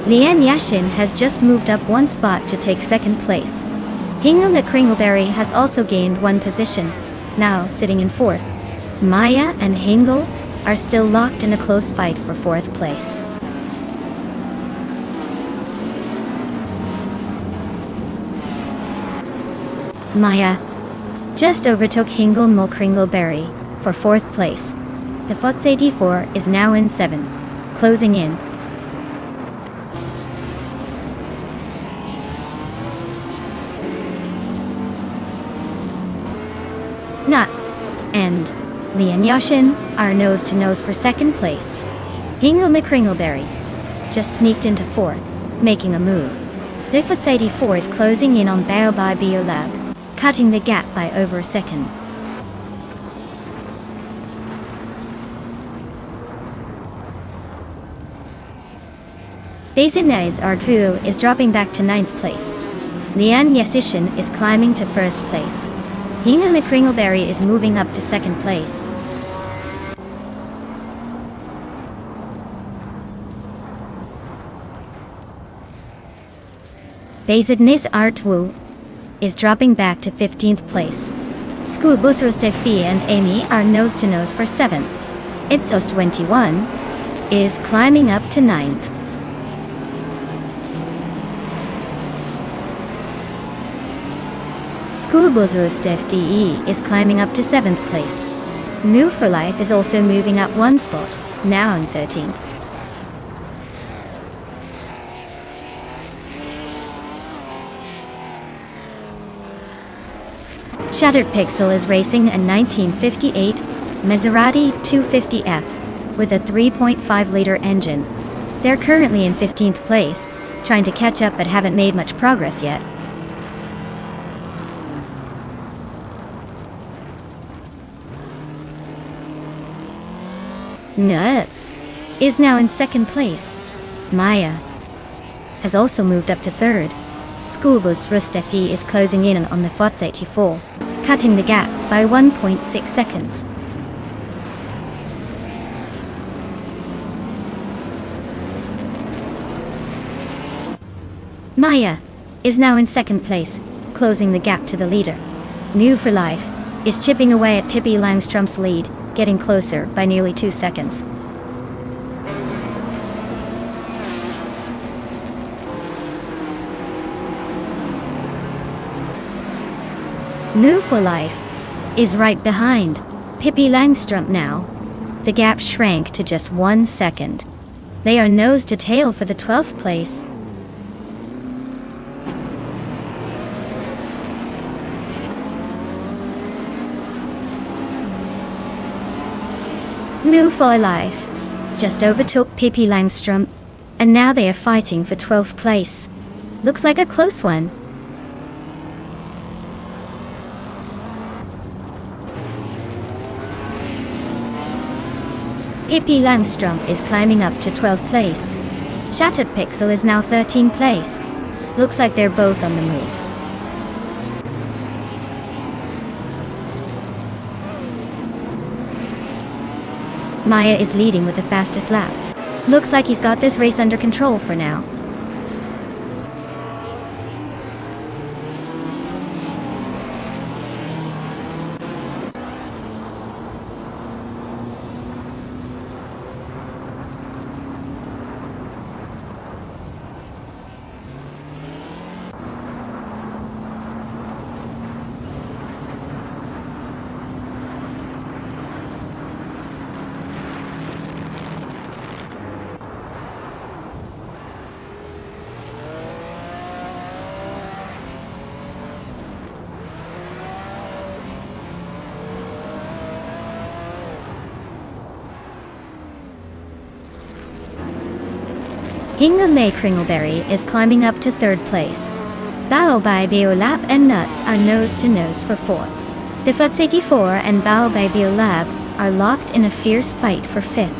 Lian Yashin has just moved up 1 spot to take 2nd place. Hingle McCringleberry has also gained 1 position, now sitting in 4th. Maya and Hingle are still locked in a close fight for 4th place. Maya just overtook Hingle McCringleberry for 4th place. The Fots 84 is now in 7, closing in. Nuts and Lian Yashin are nose to nose for 2nd place. Hingle McCringleberry just sneaked into 4th, making a move. The Fots 84 is closing in on Baobab Biolab, cutting the gap by over a second. Desinez Ardvu is dropping back to 9th place. Lian Yasishin is climbing to 1st place. Hingle McCringleberry is moving up to 2nd place. Desinez Ardvu is dropping back to 15th place. Schoolbus Rustefi and Amy are nose to nose for 7th. Itzos 21 is climbing up to 9th. Schoolbus FDE is climbing up to 7th place. New for Life is also moving up 1 spot, now in 13th. Shattered Pixel is racing a 1958 Maserati 250F with a 3.5-liter engine. They're currently in 15th place, trying to catch up but haven't made much progress yet. Nuts is now in 2nd place. Maya has also moved up to 3rd. Schoolbus Rustefi is closing in on the Fots 84, cutting the gap by 1.6 seconds. Maya is now in 2nd place, closing the gap to the leader. New for Life is chipping away at Pippi Langström's lead, getting closer by nearly 2 seconds. New for Life is right behind Pippi Langström now. The gap shrank to just 1 second. They are nose to tail for the 12th place. New for Life just overtook Pippi Langstrom, and now they are fighting for 12th place. Looks like a close one. Pippi Langstrom is climbing up to 12th place. Shattered Pixel is now 13th place. Looks like they're both on the move. Maya is leading with the fastest lap. Looks like he's got this race under control for now. Hingle Kringleberry is climbing up to 3rd place. Bao Bai Biolab and Nuts are nose to nose for 4th. The Futs 84 and Bao Bai Biolab are locked in a fierce fight for 5th.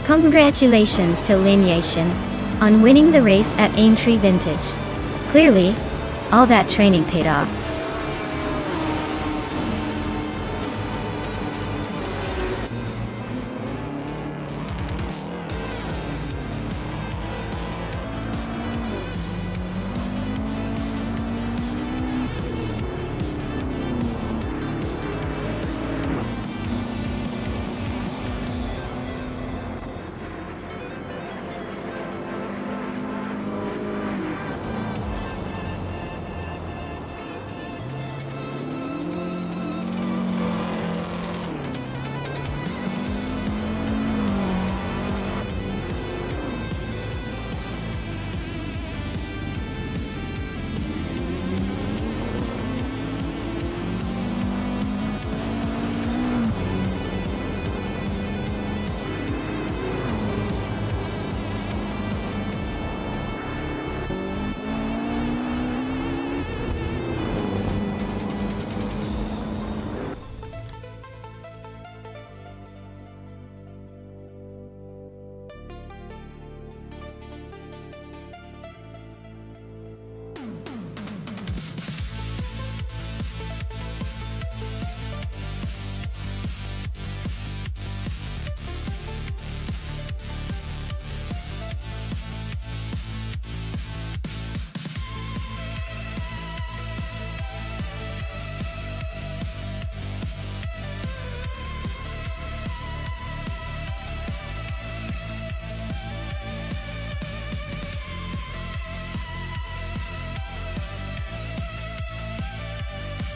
Congratulations to Lineation on winning the race at Aintree Vintage. Clearly, all that training paid off.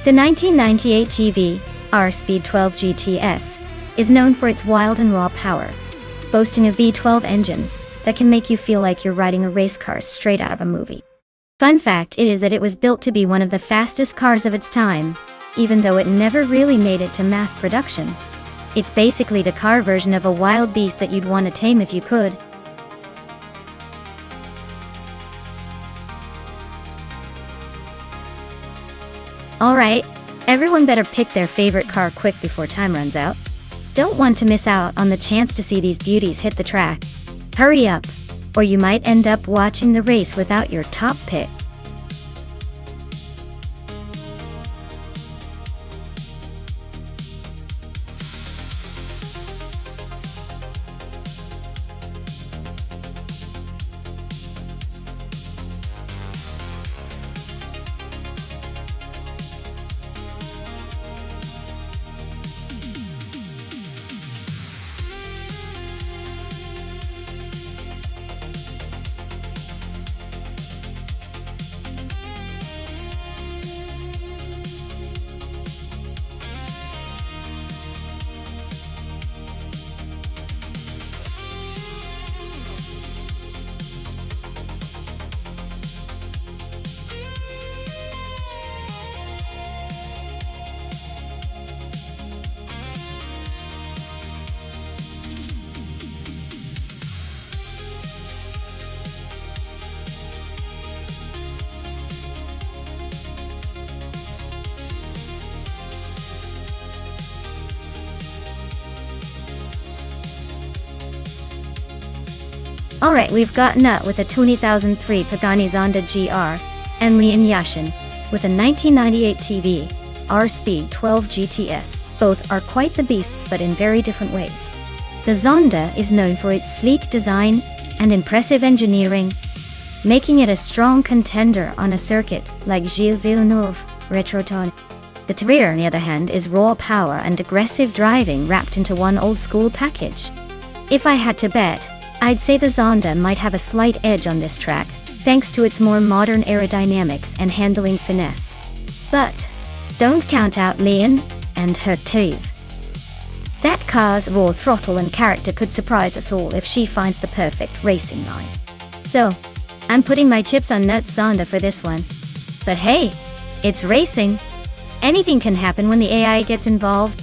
The 1998 TV R-Speed 12 GTS is known for its wild and raw power, boasting a V12 engine that can make you feel like you're riding a race car straight out of a movie. Fun fact is that it was built to be one of the fastest cars of its time, even though it never really made it to mass production. It's basically the car version of a wild beast that you'd want to tame if you could. Alright, everyone better pick their favorite car quick before time runs out. Don't want to miss out on the chance to see these beauties hit the track. Hurry up, or you might end up watching the race without your top pick. Alright, we've got Nut with a 2003 Pagani Zonda GR, and Leon Yashin with a 1998 TB R-Speed 12 GTS. Both are quite the beasts, but in very different ways. The Zonda is known for its sleek design and impressive engineering, making it a strong contender on a circuit like Gilles Villeneuve Retroton. The Terrier, on the other hand, is raw power and aggressive driving wrapped into one old-school package. If I had to bet, I'd say the Zonda might have a slight edge on this track, thanks to its more modern aerodynamics and handling finesse. But don't count out Leon and her teeth. That car's raw throttle and character could surprise us all if she finds the perfect racing line. So, I'm putting my chips on Nut's Zonda for this one. But hey, it's racing. Anything can happen when the AI gets involved.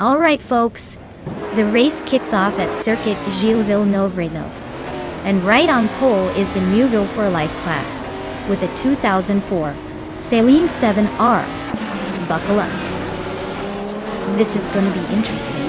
Alright folks, the race kicks off at Circuit Gilles Villeneuve. And right on pole is the new Real for Life class, with a 2004 Saleen 7R. Buckle up. This is gonna be interesting.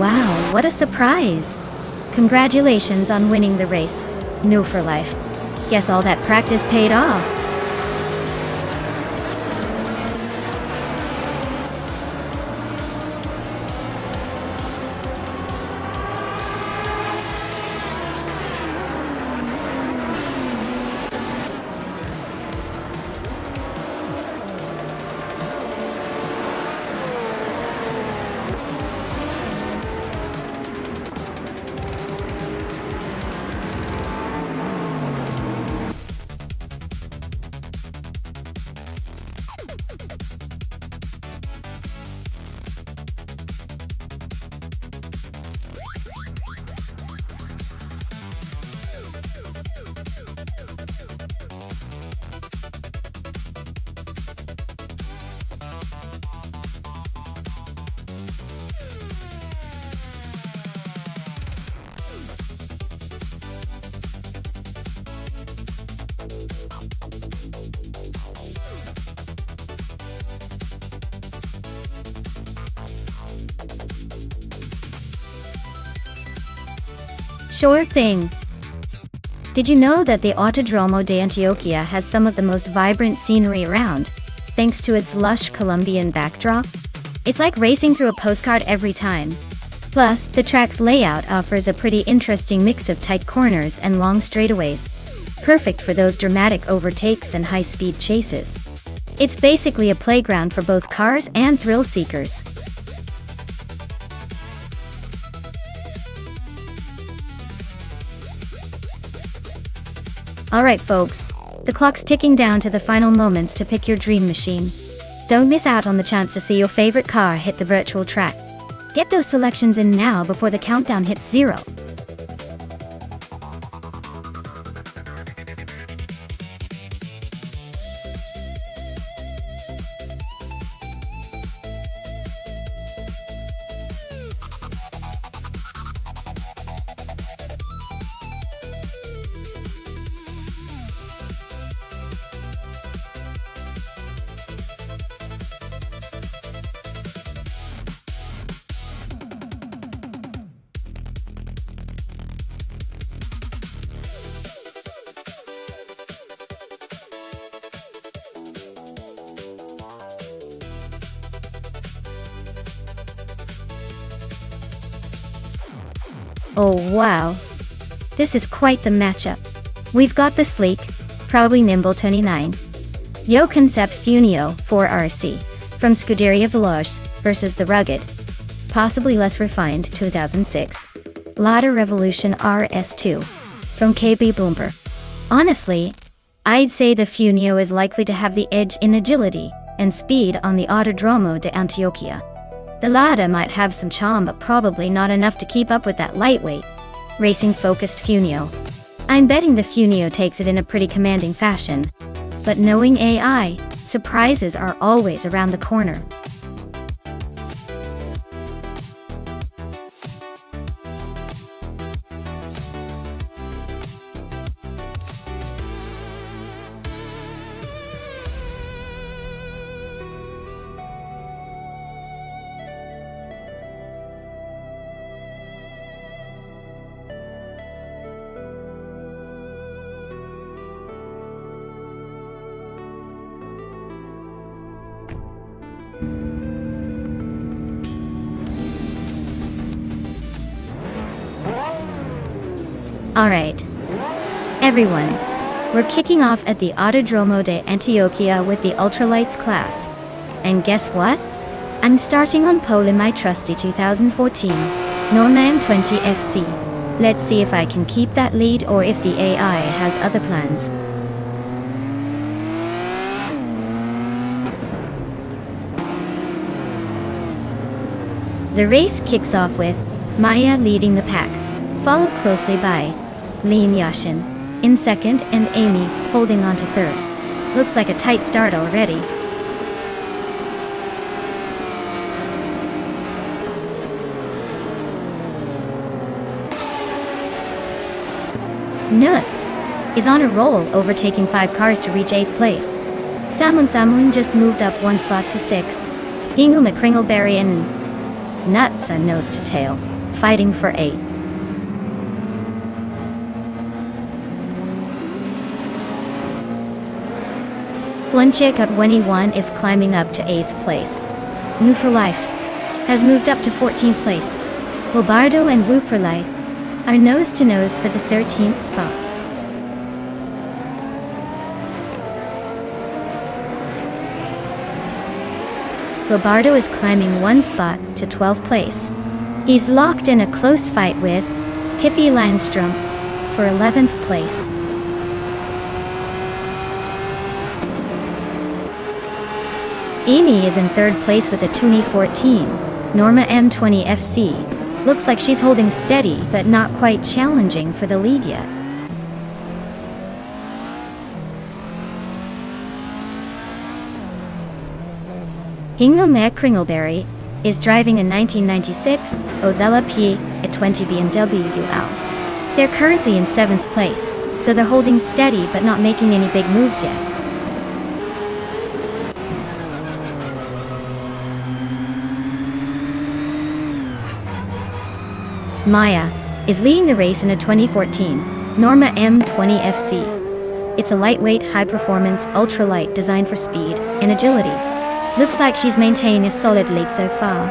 Wow, what a surprise! Congratulations on winning the race. New for life. Guess all that practice paid off. Sure thing. Did you know that the Autodromo de Antioquia has some of the most vibrant scenery around, thanks to its lush Colombian backdrop? It's like racing through a postcard every time. Plus, the track's layout offers a pretty interesting mix of tight corners and long straightaways, perfect for those dramatic overtakes and high-speed chases. It's basically a playground for both cars and thrill seekers. Alright folks, the clock's ticking down to the final moments to pick your dream machine. Don't miss out on the chance to see your favorite car hit the virtual track. Get those selections in now before the countdown hits 0. Oh wow, this is quite the matchup. We've got the sleek, probably nimble 29 Yo Concept Funio 4RC from Scuderia Veloce versus the rugged, possibly less refined 2006 Lada Revolution RS2 from KB Boomber. Honestly, I'd say the Funio is likely to have the edge in agility and speed on the Autodromo de Antioquia. The Lada might have some charm, but probably not enough to keep up with that lightweight, racing-focused Funio. I'm betting the Funio takes it in a pretty commanding fashion. But knowing AI, surprises are always around the corner. Alright, everyone, we're kicking off at the Autodromo de Antioquia with the Ultralights class. And guess what? I'm starting on pole in my trusty 2014 Norman 20 FC. Let's see if I can keep that lead or if the AI has other plans. The race kicks off with Maya leading the pack, followed closely by Lean Yashin in second and Amy holding on to third. Looks like a tight start already. Nuts is on a roll, overtaking 5 cars to reach 8th place. Samun just moved up 1 spot to 6th. Ingle McCringleberry and Nuts are nose to tail. fighting for 8th. Flinchik at 21 is climbing up to 8th place. New for Life has moved up to 14th place. Bobardo and Woo for Life are nose to nose for the 13th spot. Bobardo is climbing 1 spot to 12th place. He's locked in a close fight with Pippi Langstrom for 11th place. Amy is in 3rd place with a 2014 Norma M20 FC. Looks like she's holding steady but not quite challenging for the lead yet. Hingame Kringleberry is driving a 1996 Ozella P at 20 BMW UL. They're currently in 7th place, so they're holding steady but not making any big moves yet. Maya is leading the race in a 2014 Norma M20 FC. It's a lightweight, high-performance, ultralight designed for speed and agility. Looks like she's maintaining a solid lead so far.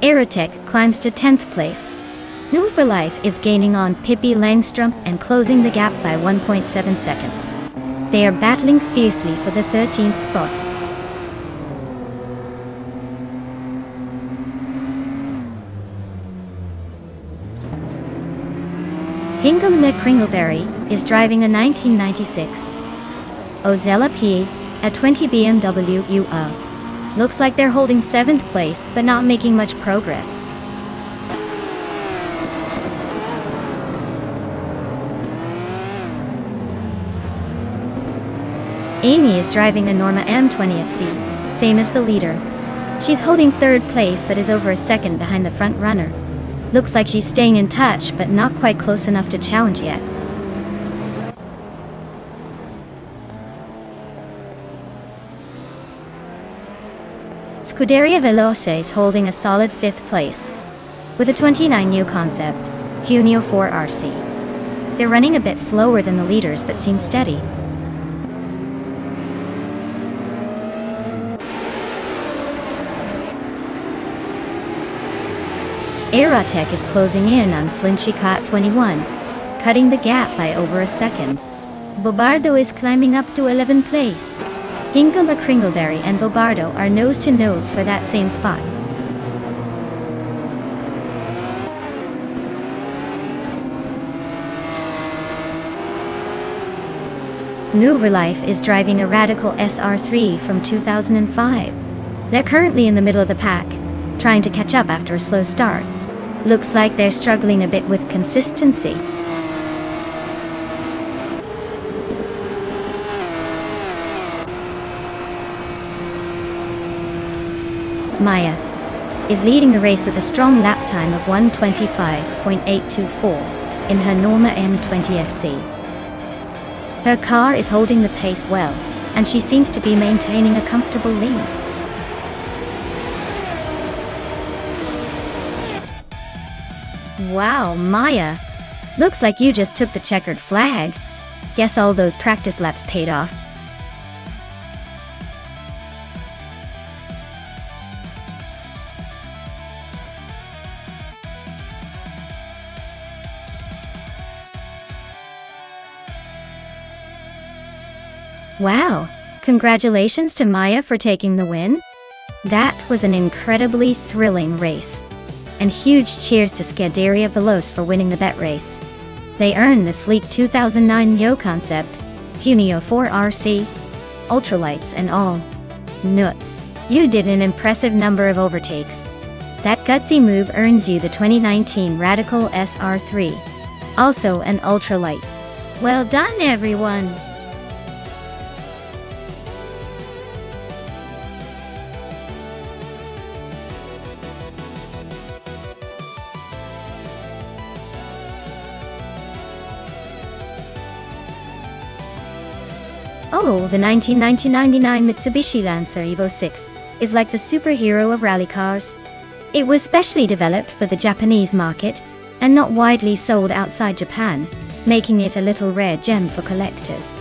Aerotech climbs to 10th place. New for Life is gaining on Pippi Langstrom and closing the gap by 1.7 seconds. They are battling fiercely for the 13th spot. Hingame Kringleberry is driving a 1996 Ozella P at 20 BMW UL. Looks like they're holding 7th place but not making much progress. Amy is driving a Norma M20 FC, same as the leader. She's holding 3rd place but is over a second behind the front runner. Looks like she's staying in touch but not quite close enough to challenge yet. Scuderia Veloce is holding a solid 5th place with a 29 new concept, Cuneo 4RC. They're running a bit slower than the leaders but seem steady. Aerotech is closing in on Flinchik 21, cutting the gap by over a second. Bobardo is climbing up to 11th place. Hingame Kringleberry and Bobardo are nose to nose for that same spot. New for Life is driving a Radical SR3 from 2005. They're currently in the middle of the pack, trying to catch up after a slow start. Looks like they're struggling a bit with consistency. Maya is leading the race with a strong lap time of 1:25.824 in her Norma M20 FC. Her car is holding the pace well, and she seems to be maintaining a comfortable lead. Wow, Maya! Looks like you just took the checkered flag. Guess all those practice laps paid off. Wow! Congratulations to Maya for taking the win. That was an incredibly thrilling race. And huge cheers to Scuderia Veloce for winning the bet race. They earned the sleek 2009 Yo concept, Cuneo 4RC, ultralights and all. Nuts. You did an impressive number of overtakes. That gutsy move earns you the 2019 Radical SR3, also an ultralight. Well done, everyone! Oh, the 1999 Mitsubishi Lancer Evo 6 is like the superhero of rally cars. It was specially developed for the Japanese market and not widely sold outside Japan, making it a little rare gem for collectors.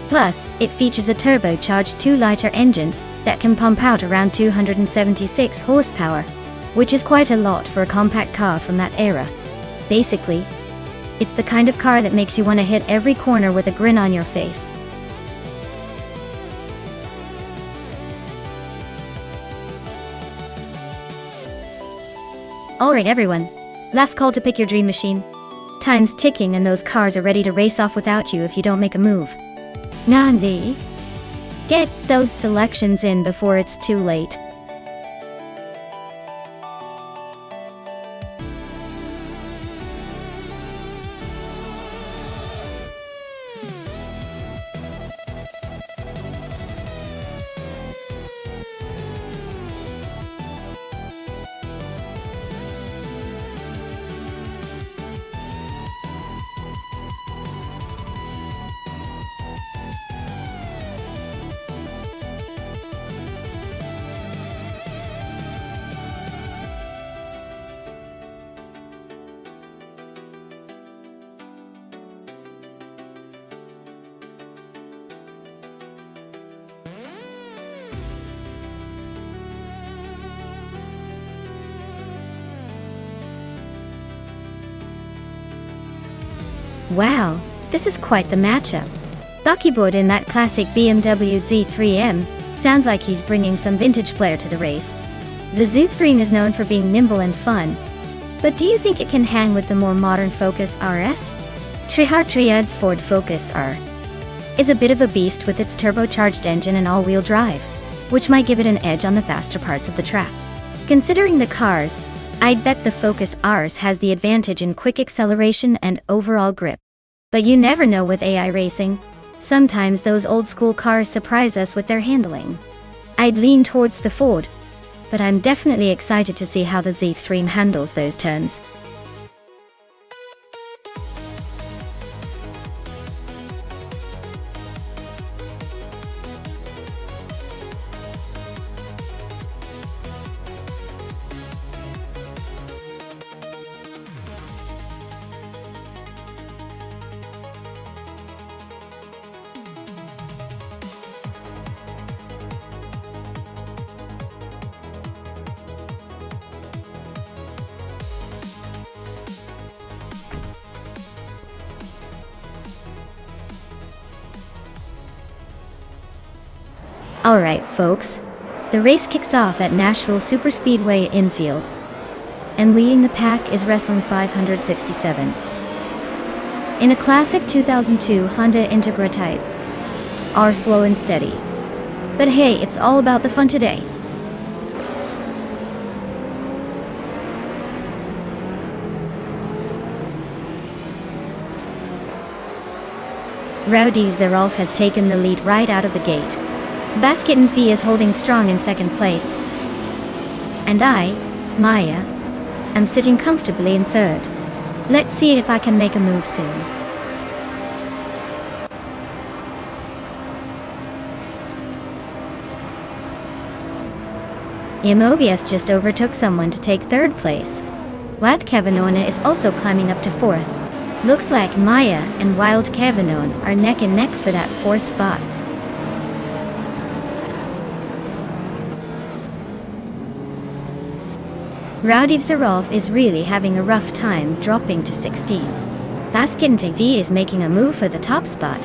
Plus, it features a turbocharged 2-liter engine that can pump out around 276 horsepower, which is quite a lot for a compact car from that era. Basically, it's the kind of car that makes you want to hit every corner with a grin on your face. Alright everyone, last call to pick your dream machine. Time's ticking and those cars are ready to race off without you if you don't make a move. Nandi? Get those selections in before it's too late. Wow, this is quite the matchup. Buckyboard in that classic BMW Z3M sounds like he's bringing some vintage flair to the race. The Z3 is known for being nimble and fun, but do you think it can hang with the more modern Focus RS? Triad's Ford Focus R is a bit of a beast with its turbocharged engine and all-wheel drive, which might give it an edge on the faster parts of the track. Considering the cars, I'd bet the Focus Rs has the advantage in quick acceleration and overall grip. But you never know with AI racing. Sometimes those old-school cars surprise us with their handling. I'd lean towards the Ford, but I'm definitely excited to see how the Z3 handles those turns. Alright folks, the race kicks off at Nashville Superspeedway infield, and leading the pack is Wrestling 567. In a classic 2002 Honda Integra Type R, slow and steady. But hey, it's all about the fun today. Rowdy Zerolf has taken the lead right out of the gate. Basket and Fee is holding strong in second place. And I, Maya, am sitting comfortably in third. Let's see if I can make a move soon. Imobius just overtook someone to take third place. Wild Kevinona is also climbing up to fourth. Looks like Maya and Wild Kevinon are neck and neck for that fourth spot. Rowdy Zerolf is really having a rough time dropping to 16. Baskin TV is making a move for the top spot.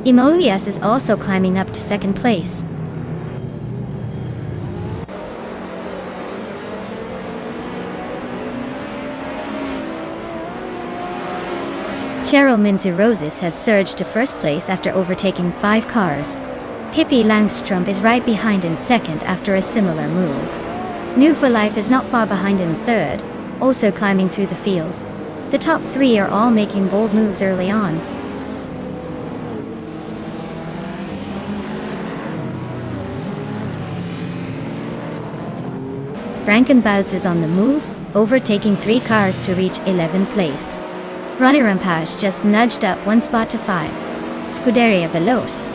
Imobius is also climbing up to second place. Cheryl Minzy-Roses has surged to first place after overtaking 5 cars. Pippi Langstrom is right behind in second after a similar move. New for Life is not far behind in third, also climbing through the field. The top 3 are all making bold moves early on. Frankenbauz is on the move, overtaking 3 cars to reach 11th place. Ronnie Rampage just nudged up 1 spot to 5. Scuderia Veloce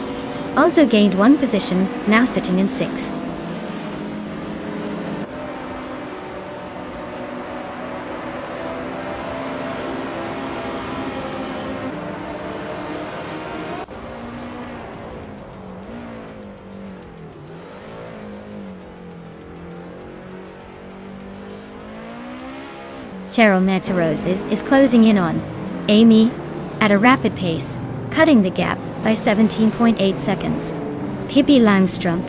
Also gained 1 position, now sitting in 6th. Cheryl Metzerosis is closing in on Amy at a rapid pace, cutting the gap by 17.8 seconds. Pippi Langstrup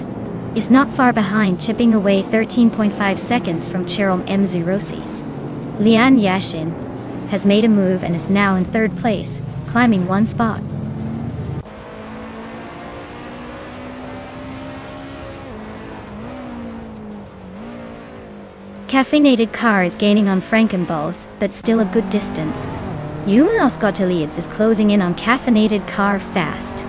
is not far behind, chipping away 13.5 seconds from Cheryl Metzerosis. Lian Yashin has made a move and is now in 3rd place, climbing 1 spot. Caffeinated Car is gaining on Frankenballs, but still a good distance. Jonas Gottliebs is closing in on Caffeinated Car fast.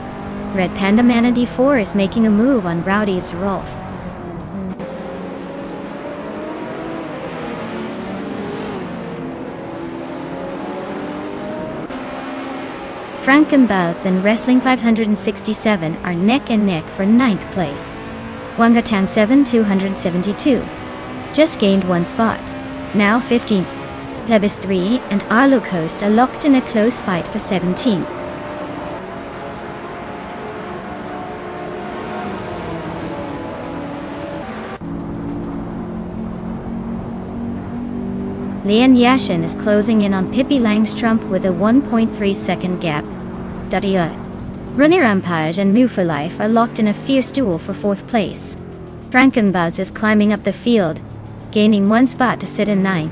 Red Panda Mana D4 is making a move on Rowdy's Rolf. Frankenballs and Wrestling 567 are neck and neck for 9th place. Wangatan 7 272. Just gained 1 spot. Now 15. Lebis 3 and Arlo Coast are locked in a close fight for 17. Lian Yashin is closing in on Pippi Langstrup with a 1.3 second gap. Runner Rampage and New for Life are locked in a fierce duel for 4th place. Frankenballs is climbing up the field, gaining 1 spot to sit in 9th.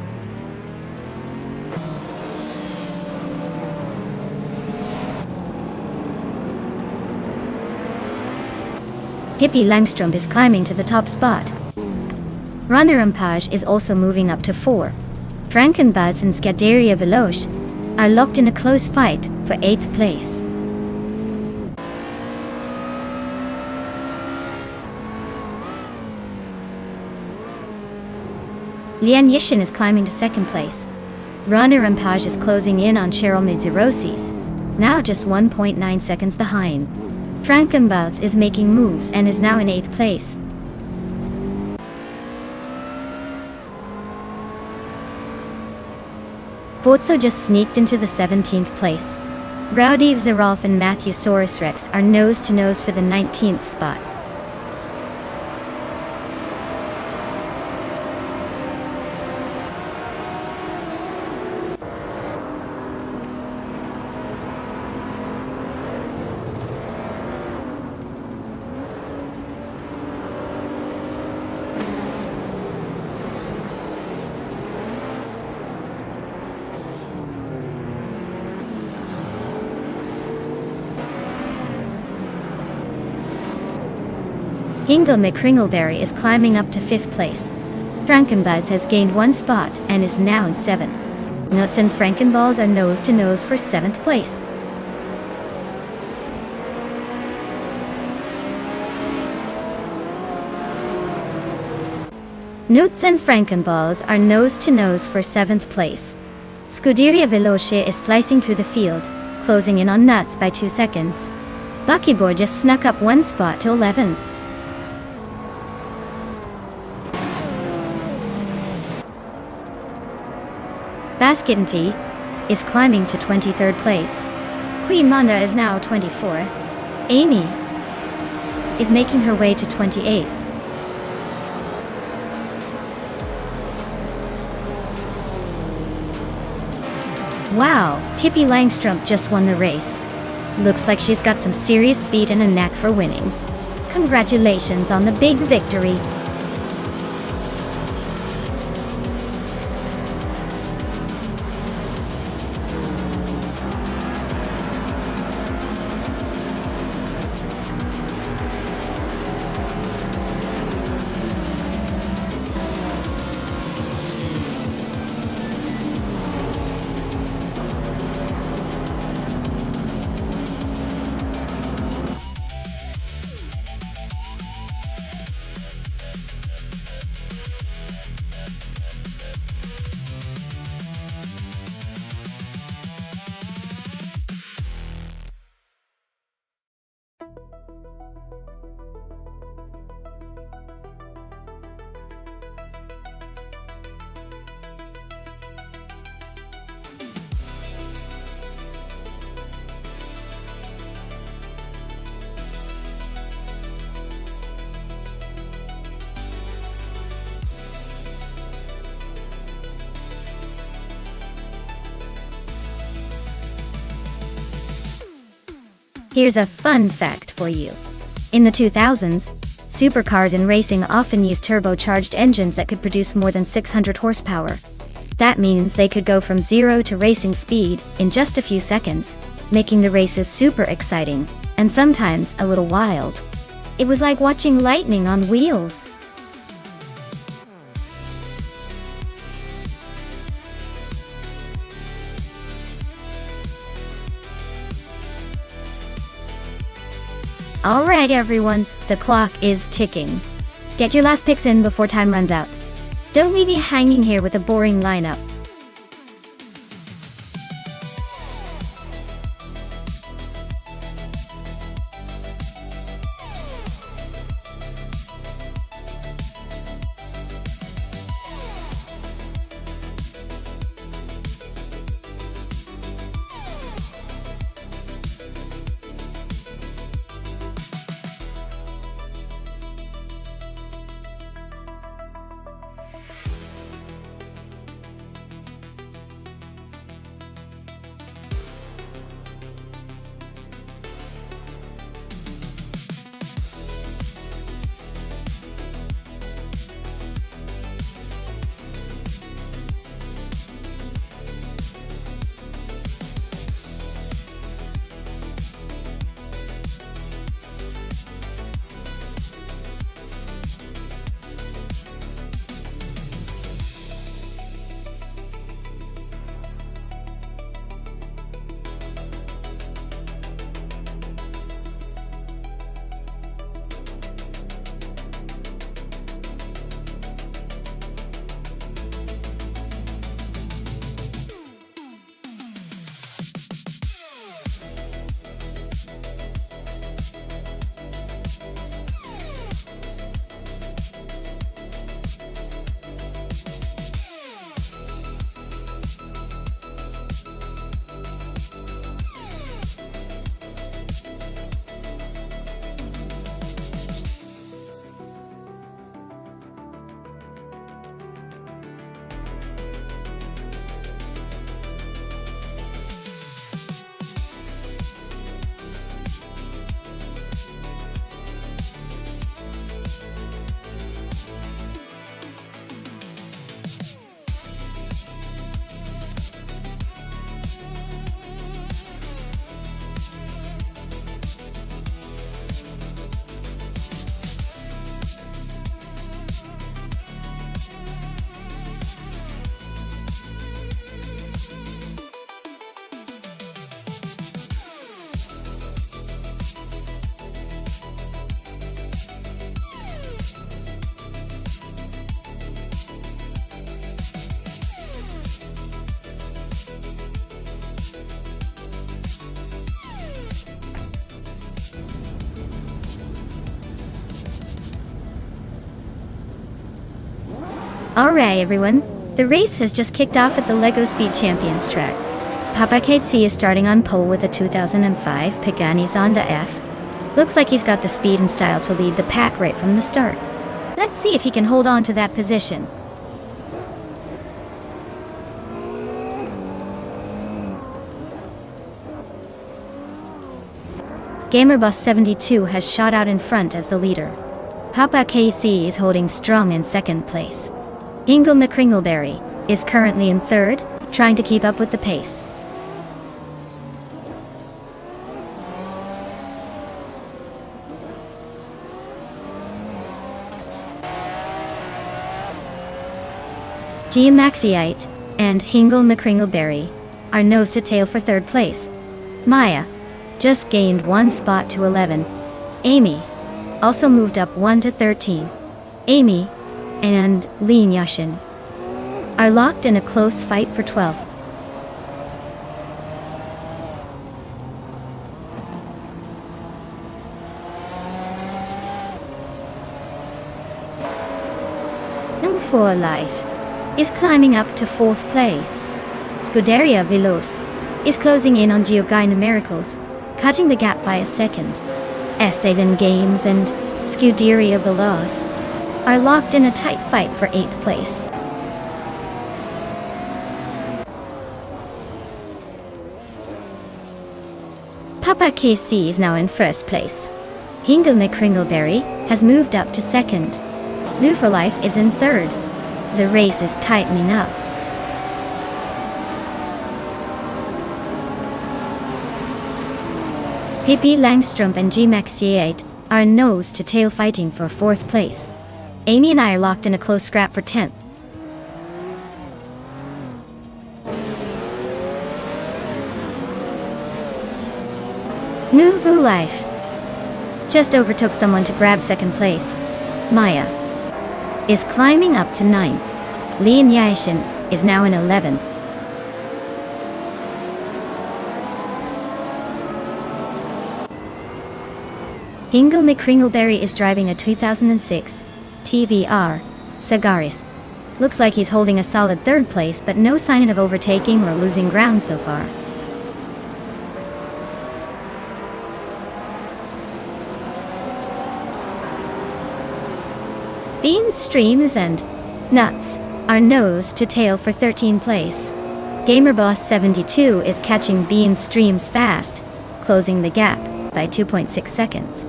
Pippi Langstrup is climbing to the top spot. Runner Rampage is also moving up to 4. Frankenballs and Scuderia Veloce are locked in a close fight for 8th place. Lian Yashin is climbing to 2nd place. Runner Rampage is closing in on Cheryl Metzerosis, now just 1.9 seconds behind. Frankenballs is making moves and is now in 8th place. Botso just sneaked into the 17th place. Rowdy Zerolf and Matthew Saurus Rex are nose to nose for the 19th spot. Hingle McCringleberry is climbing up to 5th place. Frankenballs has gained 1 spot and is now in 7th. Nuts and Frankenballs are nose to nose for 7th place. Nuts and Frankenballs are nose to nose for 7th place. Scuderia Veloce is slicing through the field, closing in on Nuts by 2 seconds. Lucky Boy just snuck up 1 spot to 11th. Basket and Fee is climbing to 23rd place. Queen Manda is now 24th. Amy is making her way to 28th. Wow, Pippi Langstrup just won the race. Looks like she's got some serious speed and a knack for winning. Congratulations on the big victory. Here's a fun fact for you. In the 2000s, supercars in racing often used turbocharged engines that could produce more than 600 horsepower. That means they could go from zero to racing speed in just a few seconds, making the races super exciting, and sometimes a little wild. It was like watching lightning on wheels. Alright everyone, the clock is ticking. Get your last picks in before time runs out. Don't leave me hanging here with a boring lineup. Alright everyone, the race has just kicked off at the LEGO Speed Champions track. Papa KC is starting on pole with a 2005 Pagani Zonda F. Looks like he's got the speed and style to lead the pack right from the start. Let's see if he can hold on to that position. GamerBoss72 has shot out in front as the leader. Papa KC is holding strong in second place. Hingle McCringleberry is currently in third, trying to keep up with the pace. Giamaxiite and Hingle McCringleberry are nose to tail for third place. Maya just gained one spot to 11. Amy also moved up 1 to 13. Amy and Lean Yashin are locked in a close fight for 12. Number 4 Life is climbing up to 4th place. Scuderia Veloz is closing in on Geogina Miracles, cutting the gap by a second. Estevan Games and Scuderia Veloz are locked in a tight fight for 8th place. Papa KC is now in first place. Hingle McCringleberry has moved up to second. New for Life is in third. The race is tightening up. Pippi Langstrumpf and G Max 8 are nose to tail fighting for fourth place. Amy and I are locked in a close scrap for 10th. New for Life just overtook someone to grab second place. Maya is climbing up to 9. Lian Yaishin is now in 11. Hingle McCringleberry is driving a 2006 TVR Sagaris. Looks like he's holding a solid third place, but no sign of overtaking or losing ground so far. Beans, Streams, and Nuts are nose to tail for 13th place. GamerBoss72 is catching Beans, Streams fast, closing the gap by 2.6 seconds.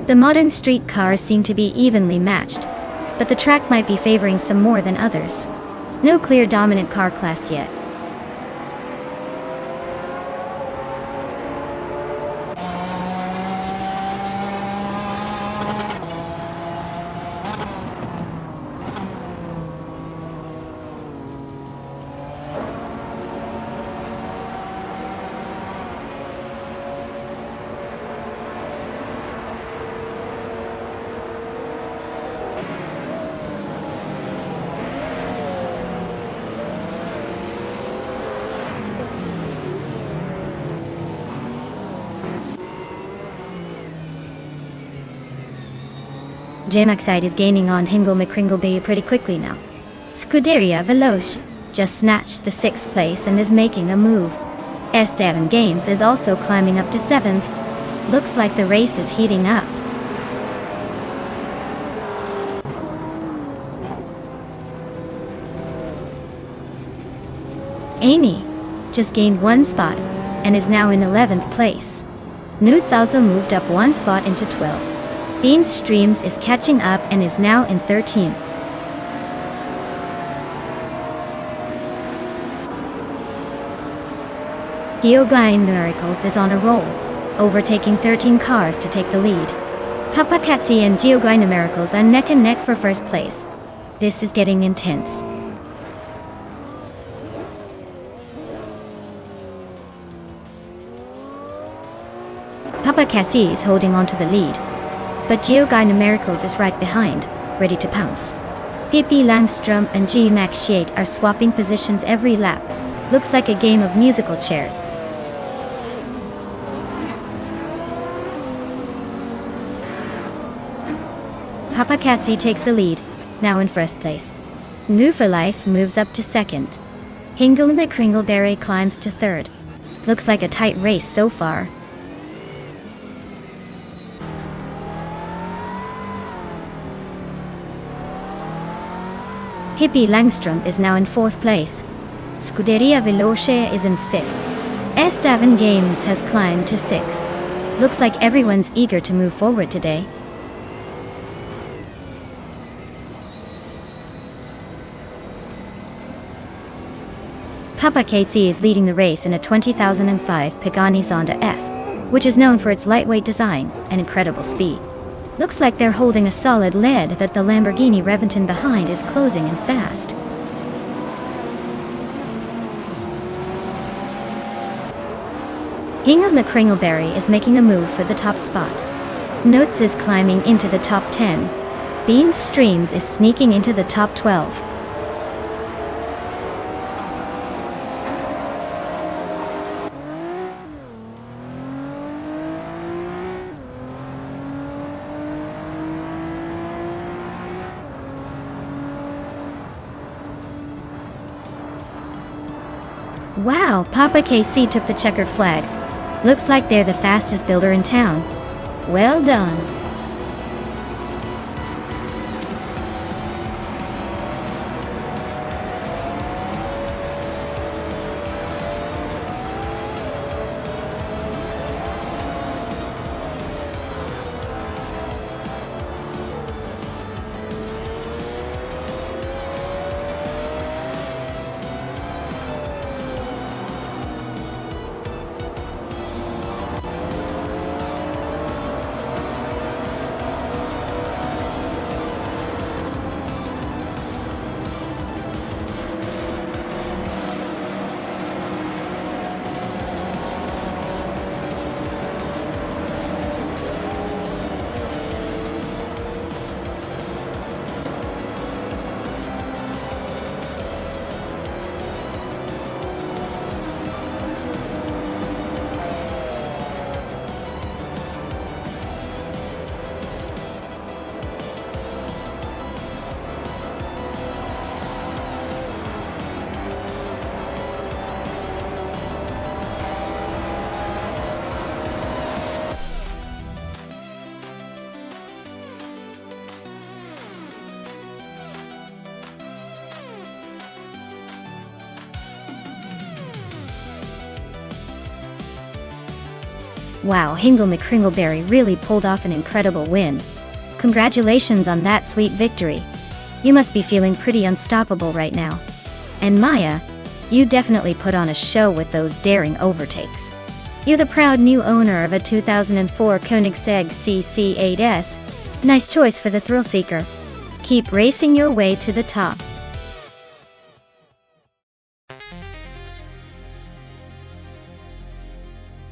The modern street cars seem to be evenly matched, but the track might be favoring some more than others. No clear dominant car class yet. J-Maxide is gaining on Hingle McCringleberry pretty quickly now. Scuderia Veloce just snatched the 6th place and is making a move. S7 Games is also climbing up to 7th. Looks like the race is heating up. Amy just gained 1 spot and is now in 11th place. Newts also moved up 1 spot into 12th. Beans Streams is catching up and is now in 13th. Geogine Miracles is on a roll, overtaking 13 cars to take the lead. Papa Katsi and Geogine Miracles are neck and neck for first place. This is getting intense. Papa Cassie is holding on to the lead, but Geogine Miracles is right behind, ready to pounce. Pippi Langstrumpf and G Max 8 are swapping positions every lap. Looks like a game of musical chairs. Papa Katsi takes the lead, now in first place. New for Life moves up to second. Hingle McCringleberry climbs to third. Looks like a tight race so far. Pippi Langstrumpf is now in 4th place. Scuderia Veloce is in 5th. S7 Games has climbed to 6th. Looks like everyone's eager to move forward today. Papa KC is leading the race in a 2005 Pagani Zonda F, which is known for its lightweight design and incredible speed. Looks like they're holding a solid lead that the Lamborghini Reventon behind is closing in fast. Hingle McCringleberry is making a move for the top spot. Notes is climbing into the top 10. Beans Streams is sneaking into the top 12. Wow, Papa KC took the checkered flag. Looks like they're the fastest builder in town. Well done. Wow, Hingle McCringleberry really pulled off an incredible win. Congratulations on that sweet victory. You must be feeling pretty unstoppable right now. And Maya, you definitely put on a show with those daring overtakes. You're the proud new owner of a 2004 Koenigsegg CC8S. Nice choice for the thrill seeker. Keep racing your way to the top.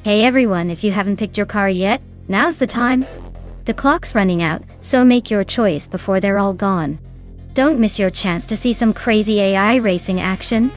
Hey everyone, if you haven't picked your car yet, now's the time. The clock's running out, so make your choice before they're all gone. Don't miss your chance to see some crazy AI racing action.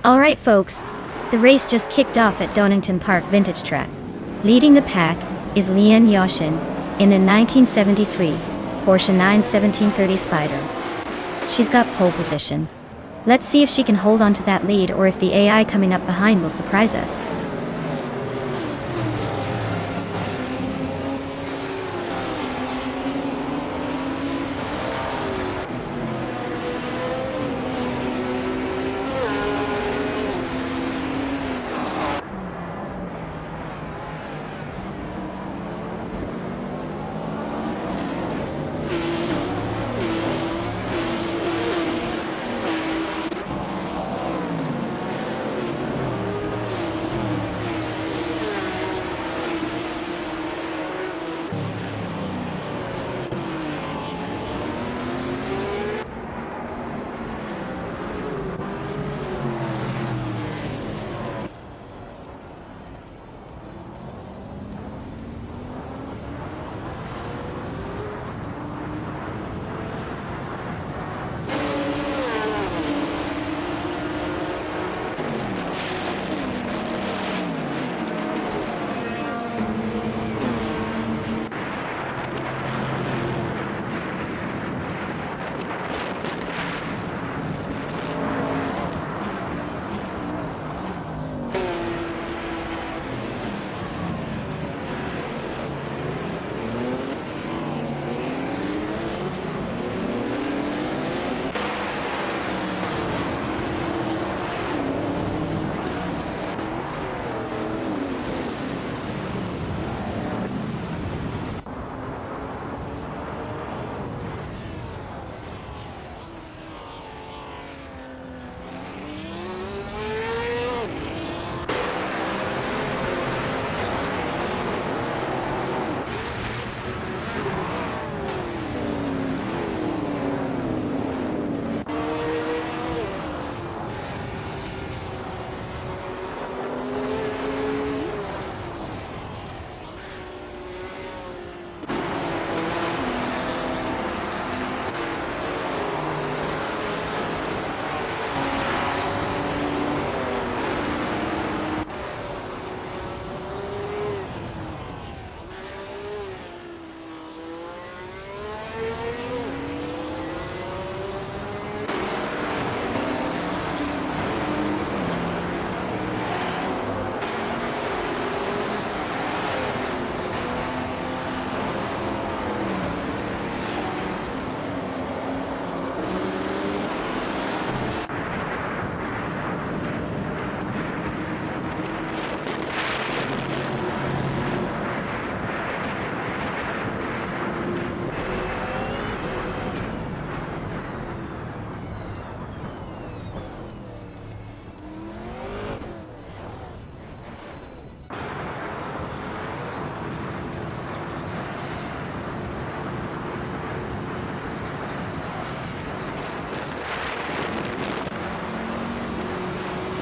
Alright folks, the race just kicked off at Donington Park Vintage Track. Leading the pack is Lian Yoshin in a 1973 Porsche 91730 Spyder. She's got pole position. Let's see if she can hold on to that lead or if the AI coming up behind will surprise us.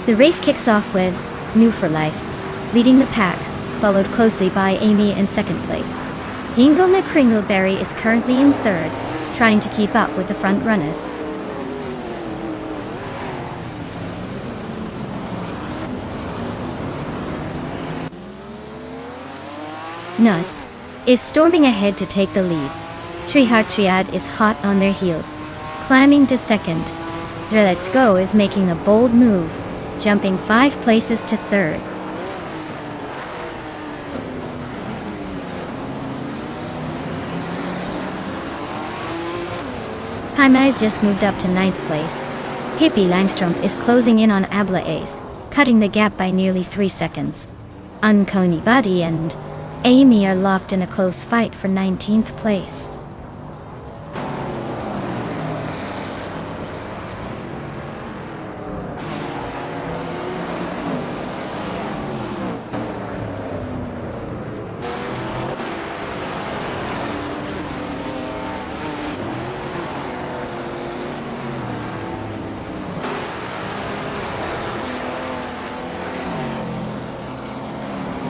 The race kicks off with New for Life leading the pack, followed closely by Amy in second place. Ingle McCringleberry is currently in third, trying to keep up with the front runners. Nuts is storming ahead to take the lead. Treeheart Triad is hot on their heels, climbing to second. Let's Go is making a bold move, jumping 5 places to third. Hyma's just moved up to 9th place. Hippie Langstrom is closing in on Abla Ace, cutting the gap by nearly 3 seconds. Unconey Buddy and Amy are locked in a close fight for 19th place.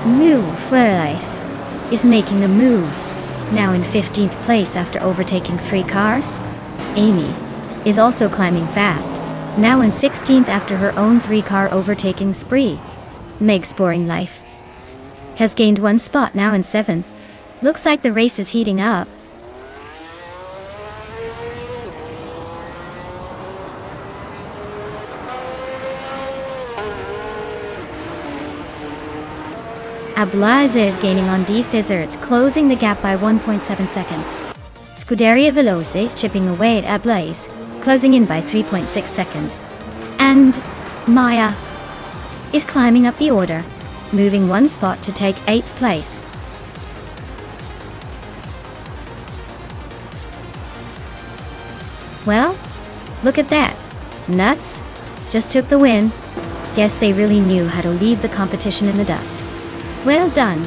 New for Life is making a move, now in 15th place after overtaking 3 cars. Amy is also climbing fast, now in 16th after her own 3-car overtaking spree. Meg's Boring Life has gained 1 spot, now in 7th. Looks like the race is heating up. Ablaze is gaining on D Fizzer, it's closing the gap by 1.7 seconds. Scuderia Veloce is chipping away at Ablaze, closing in by 3.6 seconds. And Maya is climbing up the order, moving 1 spot to take 8th place. Well, look at that. Nuts just took the win. Guess they really knew how to leave the competition in the dust. Well done.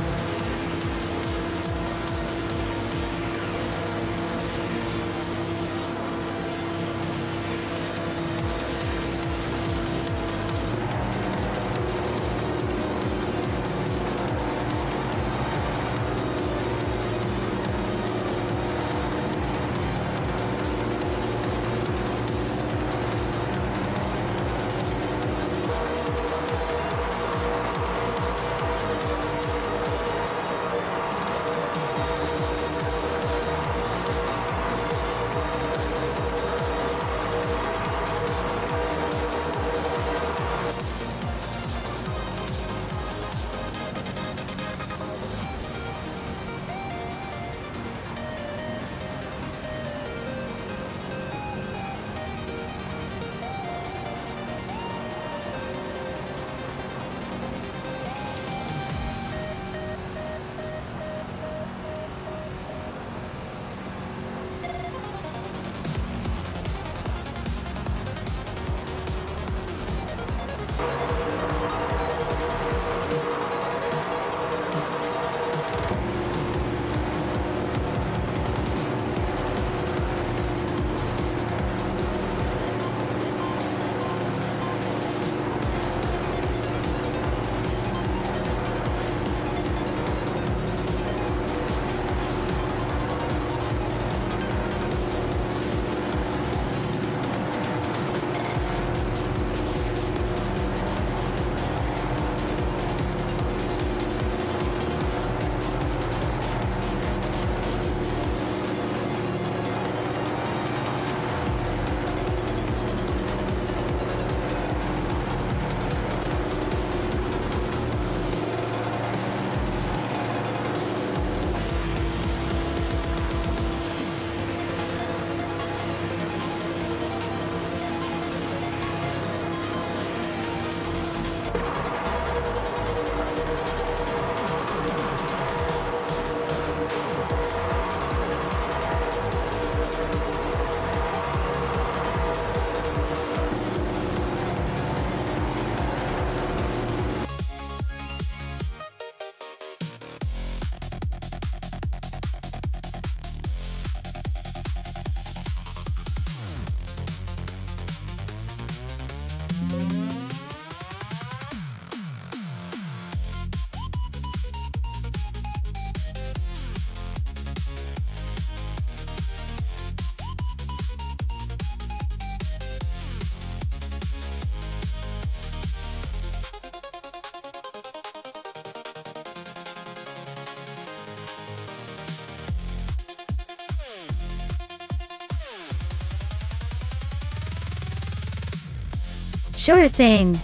Sure thing.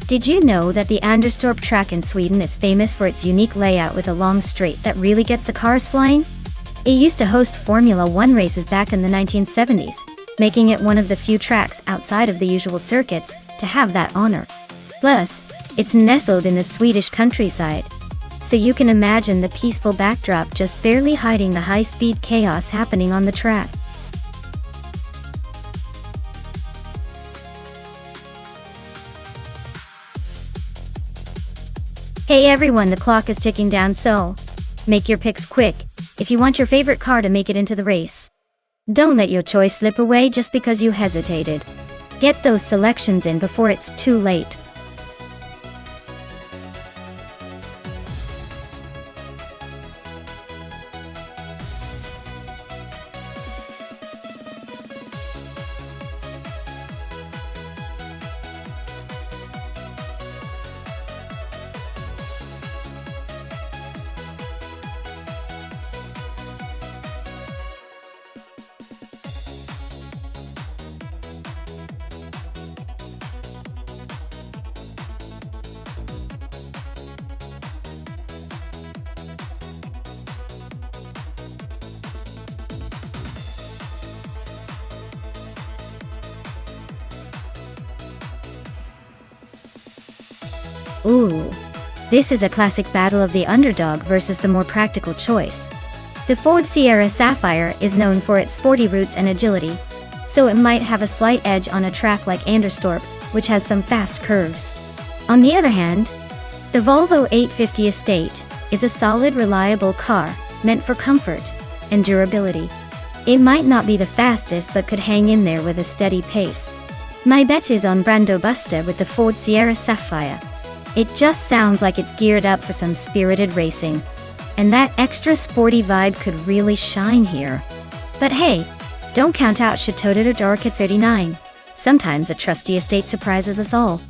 Did you know that the Anderstorp track in Sweden is famous for its unique layout with a long straight that really gets the cars flying? It used to host Formula One races back in the 1970s, making it one of the few tracks outside of the usual circuits to have that honor. Plus, it's nestled in the Swedish countryside, so you can imagine the peaceful backdrop just barely hiding the high-speed chaos happening on the track. Hey everyone, the clock is ticking down, so make your picks quick if you want your favorite car to make it into the race. Don't let your choice slip away just because you hesitated. Get those selections in before it's too late. Ooh, this is a classic battle of the underdog versus the more practical choice. The Ford Sierra Sapphire is known for its sporty roots and agility, so it might have a slight edge on a track like Anderstorp, which has some fast curves. On the other hand, the Volvo 850 Estate is a solid, reliable car meant for comfort and durability. It might not be the fastest but could hang in there with a steady pace. My bet is on Brando Buster with the Ford Sierra Sapphire. It just sounds like it's geared up for some spirited racing, and that extra sporty vibe could really shine here. But hey, don't count out Chateau de Dorca 39. Sometimes a trusty estate surprises us all.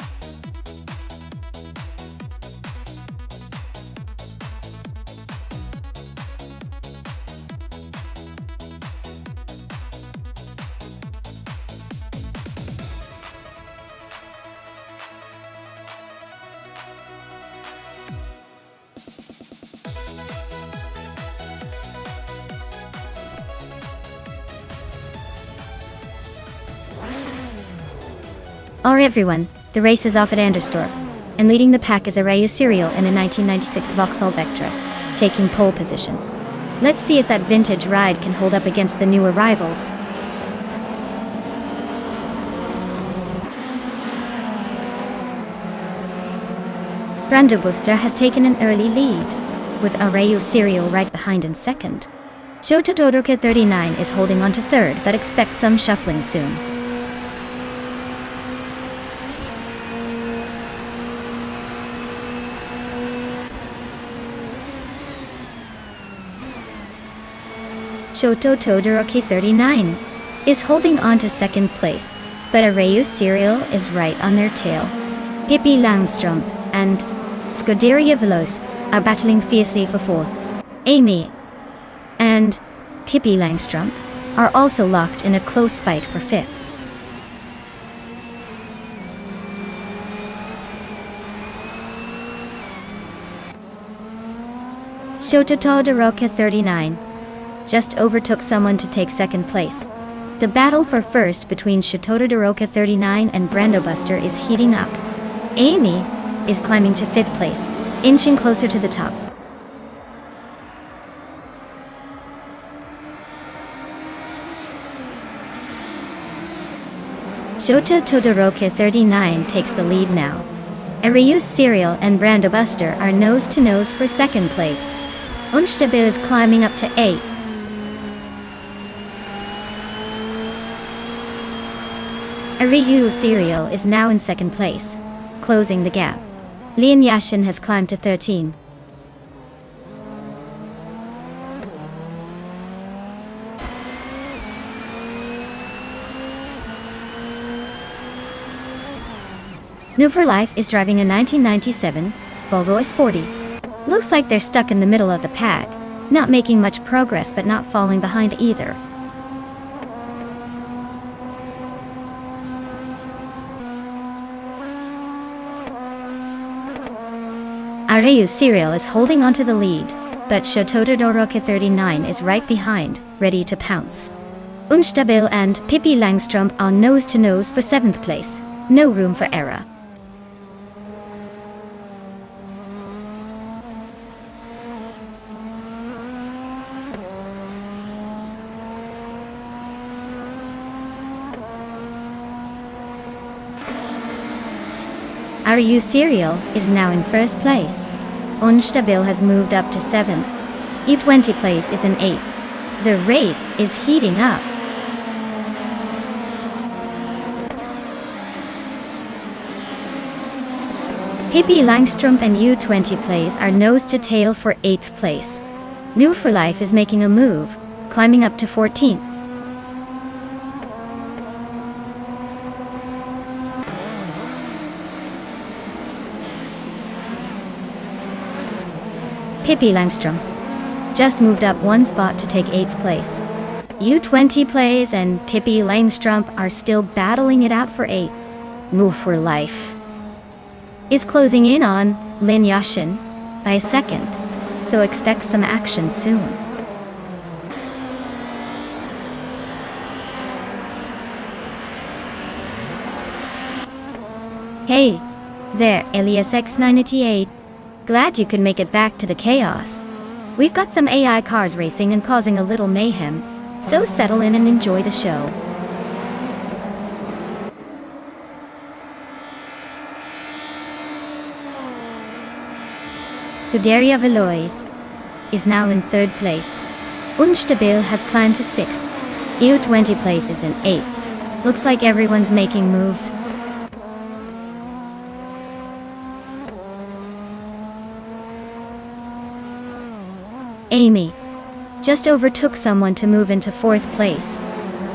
Alright everyone, the race is off at Anderstorp, and leading the pack is Arayu Serial in a 1996 Vauxhall Vectra, taking pole position. Let's see if that vintage ride can hold up against the new arrivals. Brando Buster has taken an early lead, with Arayu Serial right behind in second. Chateau de Dorca 39 is holding on to third, but expect some shuffling soon. Chateau de Dorca 39 is holding on to second place, but Arayu Serial is right on their tail. Pippi Langström and Scuderia Veloce are battling fiercely for fourth. Amy and Pippi Langström are also locked in a close fight for fifth. Chateau de Dorca 39 just overtook someone to take second place. The battle for first between Chateau de Dorca 39 and Brando Buster is heating up. Amy is climbing to fifth place, inching closer to the top. Chateau de Dorca 39 takes the lead now. Arayu Serial and Brando Buster are nose to nose for second place. Unstabil is climbing up to 8th. Arayu Serial is now in second place, closing the gap. Leon Yashin has climbed to 13. New for Life is driving a 1997 Volvo S40. Looks like they're stuck in the middle of the pack, not making much progress but not falling behind either. Areyu Serial is holding onto the lead, but Shototodoroke 39 is right behind, ready to pounce. Unstabil and Pippi Langstrumpf are nose-to-nose for 7th place. No room for error. Areyu Serial is now in 1st place. Unstabil has moved up to 7th. U20 place is in 8th. The race is heating up. Pippi Langstrumpf and U20 plays are nose-to-tail for 8th place. New for Life is making a move, climbing up to 14th. Pippi Langstrumpf just moved up 1 spot to take 8th place. U20 plays and Pippi Langstrumpf are still battling it out for 8th. New for Life is closing in on Lin Yashin by a second, so expect some action soon. Hey there, Elias X988. Glad you could make it back to the chaos. We've got some AI cars racing and causing a little mayhem, so settle in and enjoy the show. Guderia Velois is now in 3rd place. Unstabil has climbed to 6th. U20 place is in 8th. Looks like everyone's making moves. Amy just overtook someone to move into 4th place.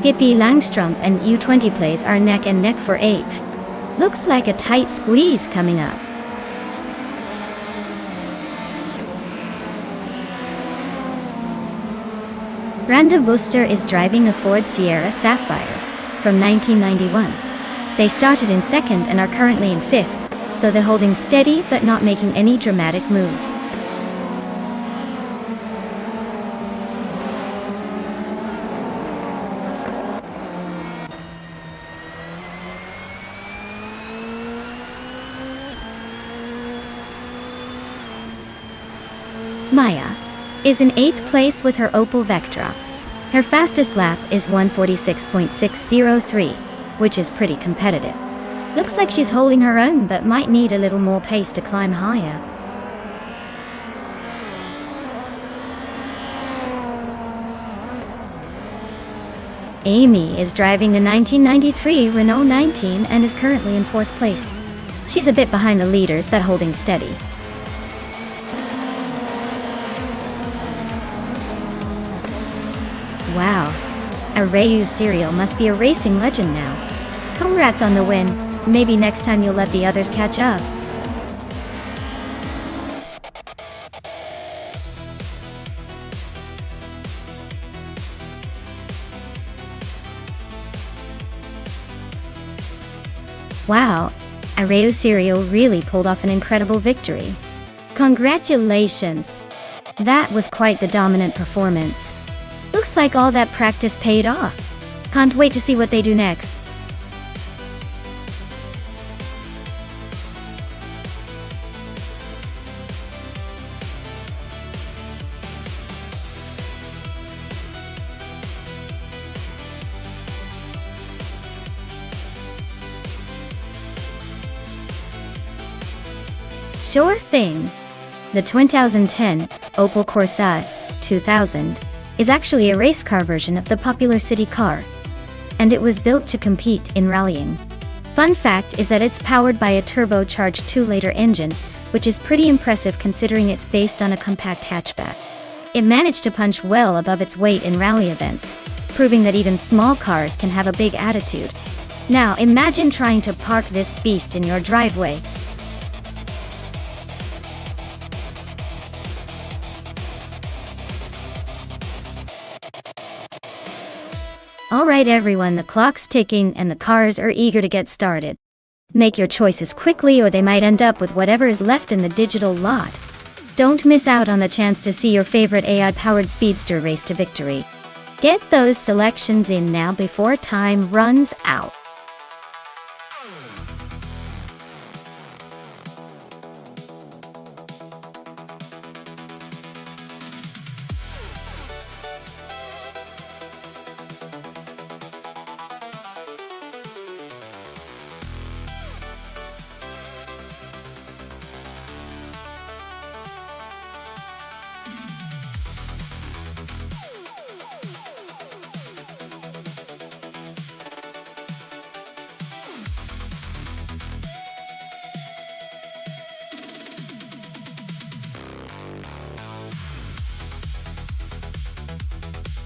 Pippi Langstrumpf and U20 plays are neck and neck for 8th. Looks like a tight squeeze coming up. Randa Buster is driving a Ford Sierra Sapphire from 1991. They started in 2nd and are currently in 5th, so they're holding steady but not making any dramatic moves. Maya is in 8th place with her Opel Vectra. Her fastest lap is 1:46.603, which is pretty competitive. Looks like she's holding her own but might need a little more pace to climb higher. Amy is driving a 1993 Renault 19 and is currently in 4th place. She's a bit behind the leaders but holding steady. Wow, Areyu Serial must be a racing legend now. Congrats on the win. Maybe next time you'll let the others catch up. Wow, Areyu Serial really pulled off an incredible victory. Congratulations! That was quite the dominant performance. Looks like all that practice paid off. Can't wait to see what they do next. Sure thing. The 2010 Opel Corsa 2000 is actually a race car version of the popular city car, and it was built to compete in rallying. Fun fact is that it's powered by a turbocharged 2-liter engine, which is pretty impressive considering it's based on a compact hatchback. It managed to punch well above its weight in rally events, proving that even small cars can have a big attitude. Now imagine trying to park this beast in your driveway. Alright everyone, the clock's ticking and the cars are eager to get started. Make your choices quickly or they might end up with whatever is left in the digital lot. Don't miss out on the chance to see your favorite AI-powered speedster race to victory. Get those selections in now before time runs out.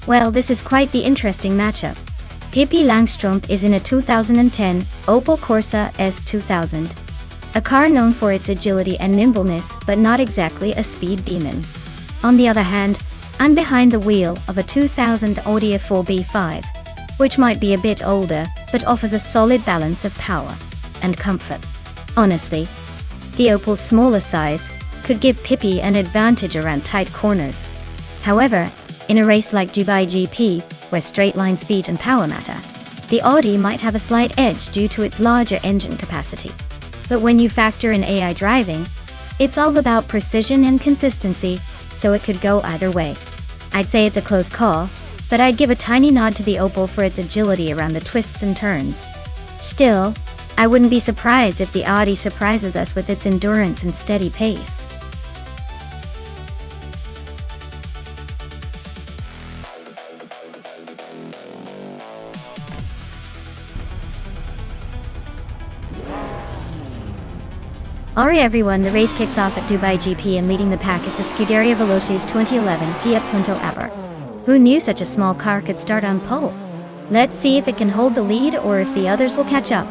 Well, this is quite the interesting matchup. Pippi Langstrumpf is in a 2010 Opel Corsa S2000, a car known for its agility and nimbleness, but not exactly a speed demon. On the other hand, I'm behind the wheel of a 2000 Audi A4 B5, which might be a bit older, but offers a solid balance of power and comfort. Honestly, the Opel's smaller size could give Pippi an advantage around tight corners. However, in a race like Dubai GP, where straight-line speed and power matter, the Audi might have a slight edge due to its larger engine capacity. But when you factor in AI driving, it's all about precision and consistency, so it could go either way. I'd say it's a close call, but I'd give a tiny nod to the Opel for its agility around the twists and turns. Still, I wouldn't be surprised if the Audi surprises us with its endurance and steady pace. Alright everyone, the race kicks off at Dubai GP and leading the pack is the Scuderia Veloci's 2011 Fiat Punto Aber. Who knew such a small car could start on pole? Let's see if it can hold the lead or if the others will catch up.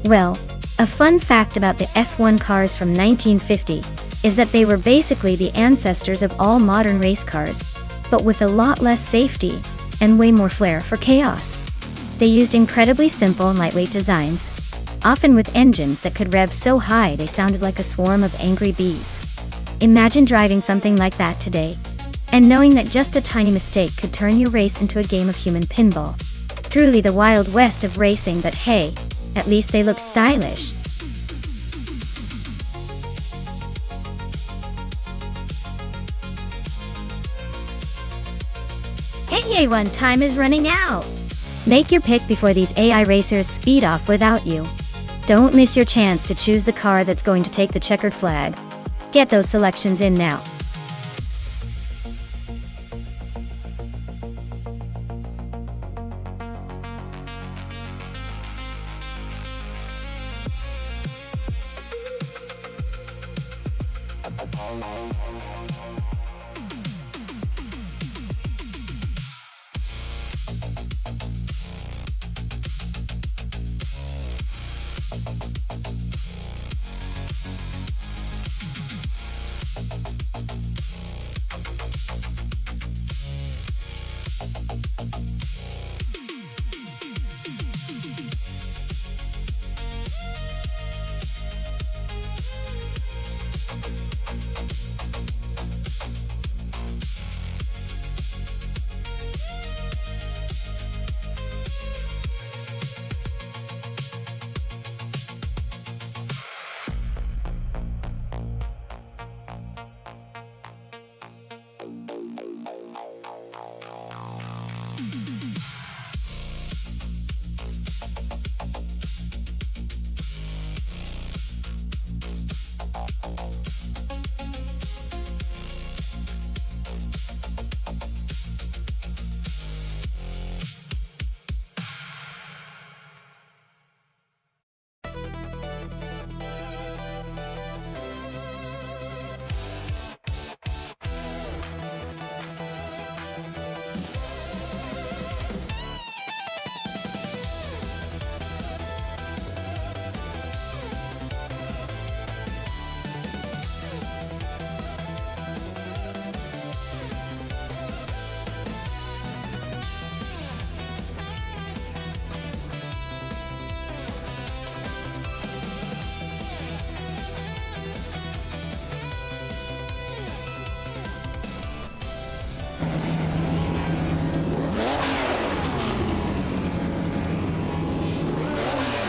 Well, a fun fact about the F1 cars from 1950 is that they were basically the ancestors of all modern race cars, but with a lot less safety and way more flair for chaos. They used incredibly simple and lightweight designs, often with engines that could rev so high they sounded like a swarm of angry bees. Imagine driving something like that today, and knowing that just a tiny mistake could turn your race into a game of human pinball. Truly the Wild West of racing, but hey, at least they look stylish. Hey A1, time is running out! Make your pick before these AI racers speed off without you. Don't miss your chance to choose the car that's going to take the checkered flag. Get those selections in now.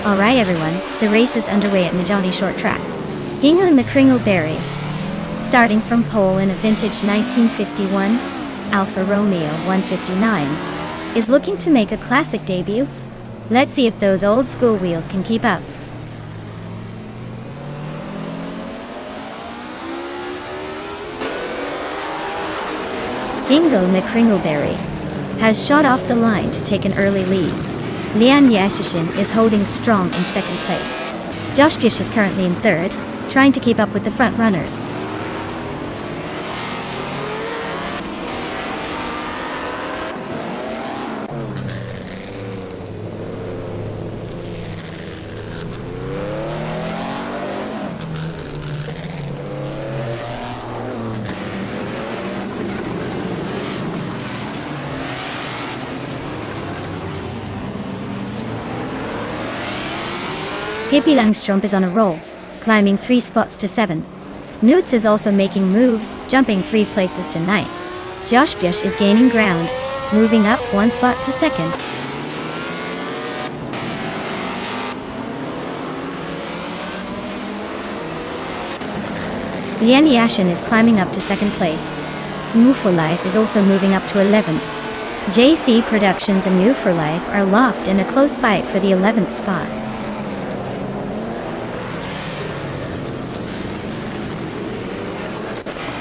Alright everyone, the race is underway at Najani Short Track. England McCringleberry. Starting from pole in a vintage 1951 Alfa Romeo 159, is looking to make a classic debut. Let's see if those old school wheels can keep up. Ingo McCringleberry has shot off the line to take an early lead. Lian Yashishin is holding strong in second place. Josh Gish is currently in third, trying to keep up with the front runners. Pippi Langstrom is on a roll, climbing 3 spots to 7th. Newts is also making moves, jumping 3 places to 9th. Josh Bush is gaining ground, moving up 1 spot to 2nd. Lian Yashin is climbing up to 2nd place. Move for Life is also moving up to 11th. JC Productions and Move for Life are locked in a close fight for the 11th spot.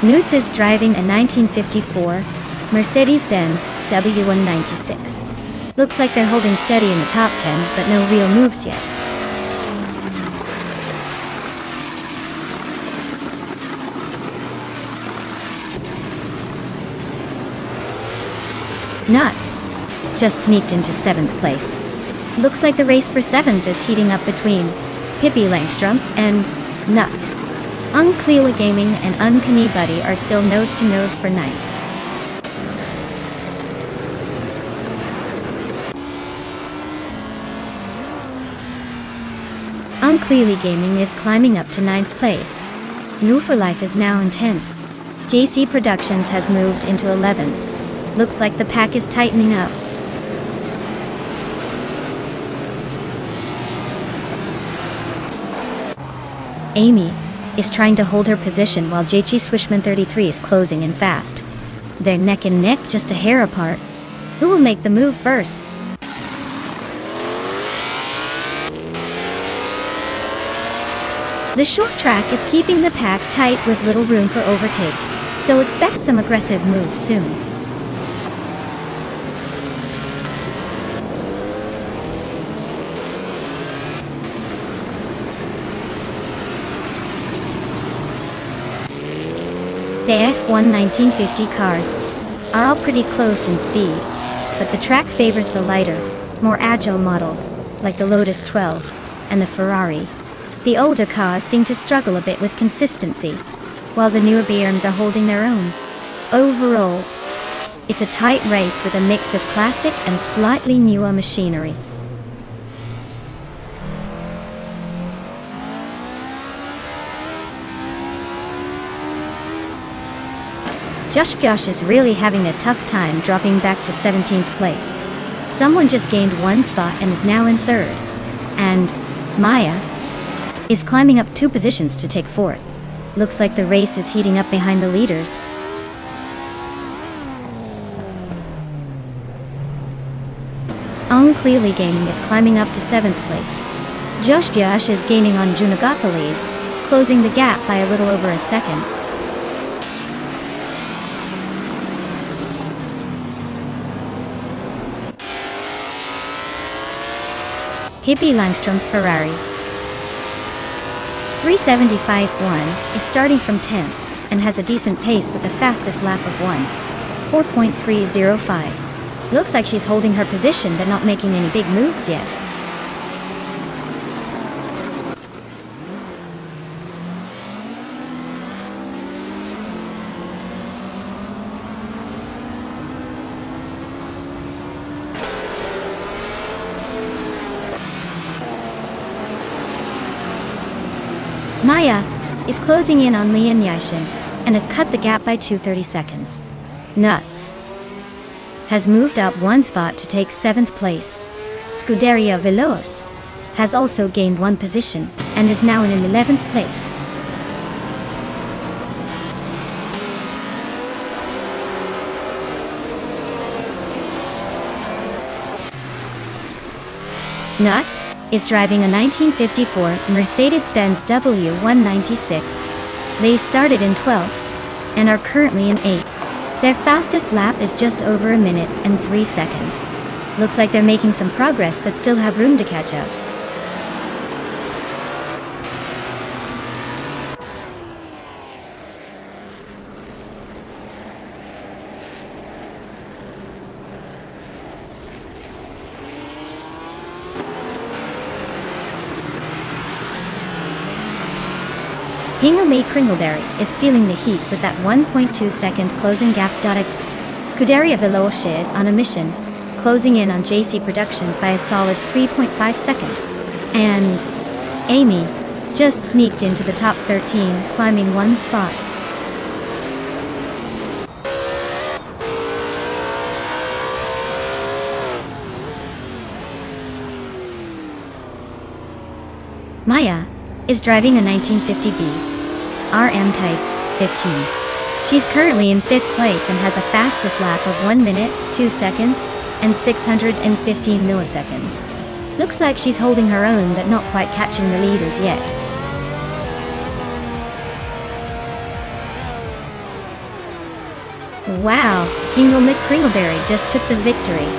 Newts is driving a 1954 Mercedes-Benz W196. Looks like they're holding steady in the top 10, but no real moves yet. Nuts. Just sneaked into 7th place. Looks like the race for 7th is heating up between Pippi Langstrom and Nuts. Unclearly Gaming and Uncanny Buddy are still nose to nose for 9th. Unclearly Gaming is climbing up to 9th place. New for Life is now in 10th. JC Productions has moved into 11th. Looks like the pack is tightening up. Amy is trying to hold her position while JC Swishman 33 is closing in fast. They're neck and neck, just a hair apart. Who will make the move first? The short track is keeping the pack tight with little room for overtakes, so expect some aggressive moves soon. The F1 1950 cars are all pretty close in speed, but the track favors the lighter, more agile models, like the Lotus 12 and the Ferrari. The older cars seem to struggle a bit with consistency, while the newer BMs are holding their own. Overall, it's a tight race with a mix of classic and slightly newer machinery. Josh is really having a tough time dropping back to 17th place. Someone just gained 1 spot and is now in 3rd. And Maya is climbing up 2 positions to take 4th. Looks like the race is heating up behind the leaders. Unclearly Gaming is climbing up to 7th place. Josh is gaining on Junagata leads, closing the gap by a little over a second. Pippi Langstrom's Ferrari 375-1 is starting from 10th and has a decent pace with the fastest lap of 4.305. Looks like she's holding her position but not making any big moves yet. Maya is closing in on Lian Yashin and has cut the gap by 2:30 seconds. Nuts has moved up 1 spot to take 7th place. Scuderia Veloz has also gained 1 position and is now in 11th place. Nuts is driving a 1954 Mercedes-Benz W196. They started in 12th and are currently in 8th. Their fastest lap is just over a minute and 3 seconds. Looks like they're making some progress but still have room to catch up. Hingley Kringleberry is feeling the heat with that 1.2 second closing gap. Scuderia Veloce is on a mission, closing in on JC Productions by a solid 3.5 seconds. And Amy just sneaked into the top 13, climbing 1 spot. Maya is driving a 1950B RM Type 15. She's currently in 5th place and has a fastest lap of 1 minute, 2 seconds, and 615 milliseconds. Looks like she's holding her own but not quite catching the leaders yet. Wow, Hingle McCringleberry just took the victory.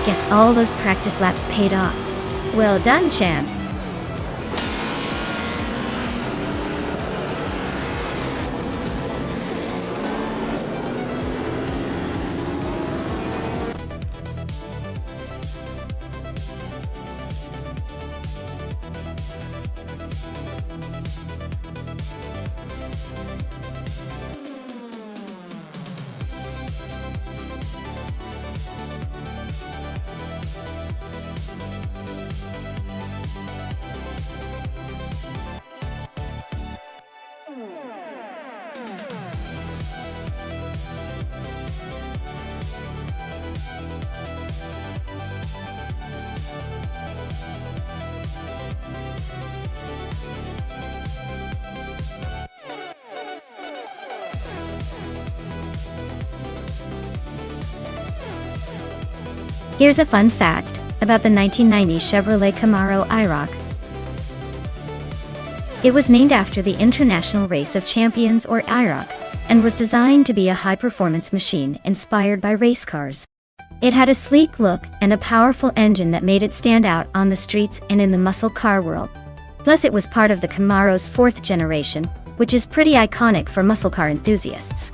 Guess all those practice laps paid off. Well done, champ. Here's a fun fact about the 1990 Chevrolet Camaro IROC. It was named after the International Race of Champions, or IROC, and was designed to be a high-performance machine inspired by race cars. It had a sleek look and a powerful engine that made it stand out on the streets and in the muscle car world. Plus, it was part of the Camaro's fourth generation, which is pretty iconic for muscle car enthusiasts.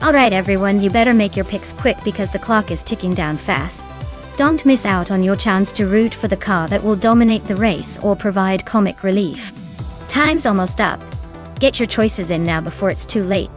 Alright everyone, you better make your picks quick because the clock is ticking down fast. Don't miss out on your chance to root for the car that will dominate the race or provide comic relief. Time's almost up. Get your choices in now before it's too late.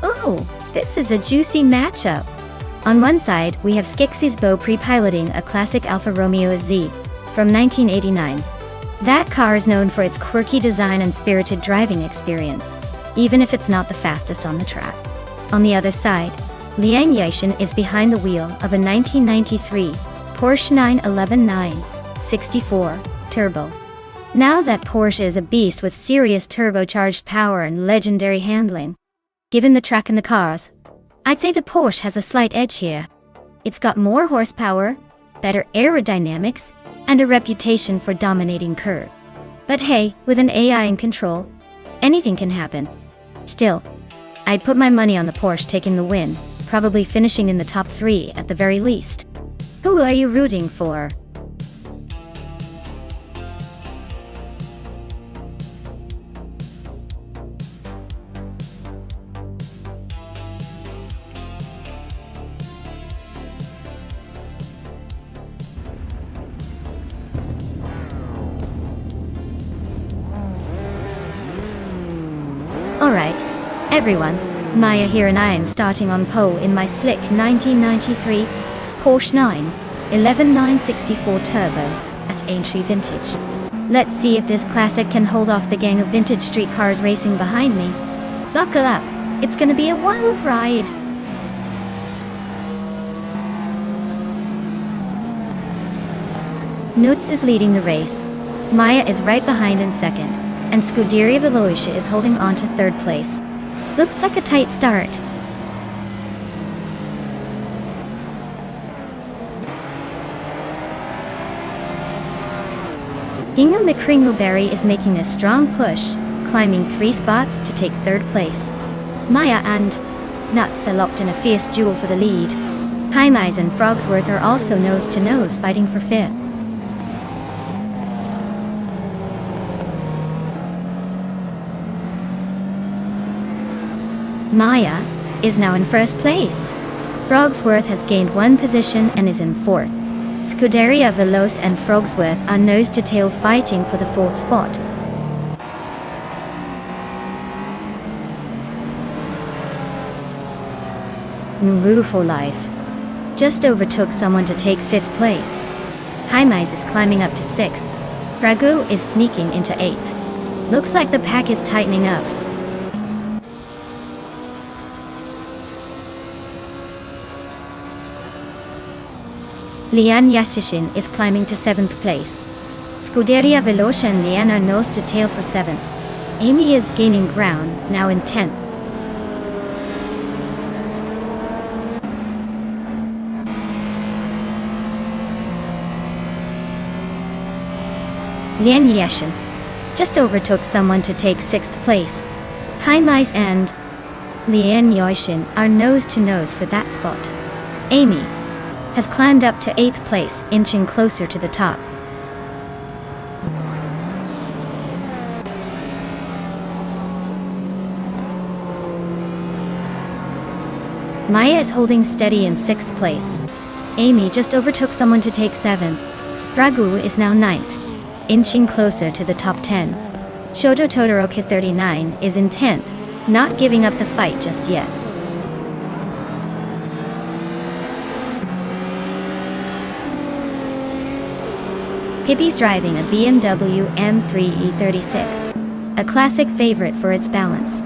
Oh, this is a juicy matchup. On one side, we have Skixy's Beau pre-piloting a classic Alfa Romeo Z from 1989. That car is known for its quirky design and spirited driving experience, even if it's not the fastest on the track. On the other side, Liang Yixin is behind the wheel of a 1993 Porsche 911 964 Turbo. Now that Porsche is a beast with serious turbocharged power and legendary handling. Given the track and the cars, I'd say the Porsche has a slight edge here. It's got more horsepower, better aerodynamics, and a reputation for dominating curve. But hey, with an AI in control, anything can happen. Still, I'd put my money on the Porsche taking the win, probably finishing in the top 3 at the very least. Who are you rooting for? Alright, everyone, Maya here and I am starting on pole in my slick 1993 Porsche 911 964 Turbo at Aintree Vintage. Let's see if this classic can hold off the gang of vintage street cars racing behind me. Buckle up, it's gonna be a wild ride. Nutz is leading the race. Maya is right behind in second, and Scuderia Veloce is holding on to third place. Looks like a tight start. Ingo McCringleberry is making a strong push, climbing 3 spots to take third place. Maya and Nutz are locked in a fierce duel for the lead. Hymies and Frogsworth are also nose-to-nose fighting for fifth. Maya is now in first place. Frogsworth has gained 1 position and is in fourth. Scuderia Veloce and Frogsworth are nose-to-tail fighting for the 4th spot. Nuru for life just overtook someone to take 5th place. Hymies is climbing up to 6th. Ragu is sneaking into 8th. Looks like the pack is tightening up. Liang Yixin is climbing to 7th place. Scuderia Veloce and Lian are nose to tail for 7th. Amy is gaining ground, now in 10th. Lian Yeshin just overtook someone to take 6th place. Haimais and Lian Yeshin are nose to nose for that spot. Amy has climbed up to 8th place, inching closer to the top. Maya is holding steady in 6th place. Amy just overtook someone to take 7th. Dragu is now 9th, inching closer to the top 10. Shoto Todoroki 39 is in 10th, not giving up the fight just yet. Pippi's driving a BMW M3 E36, a classic favorite for its balance.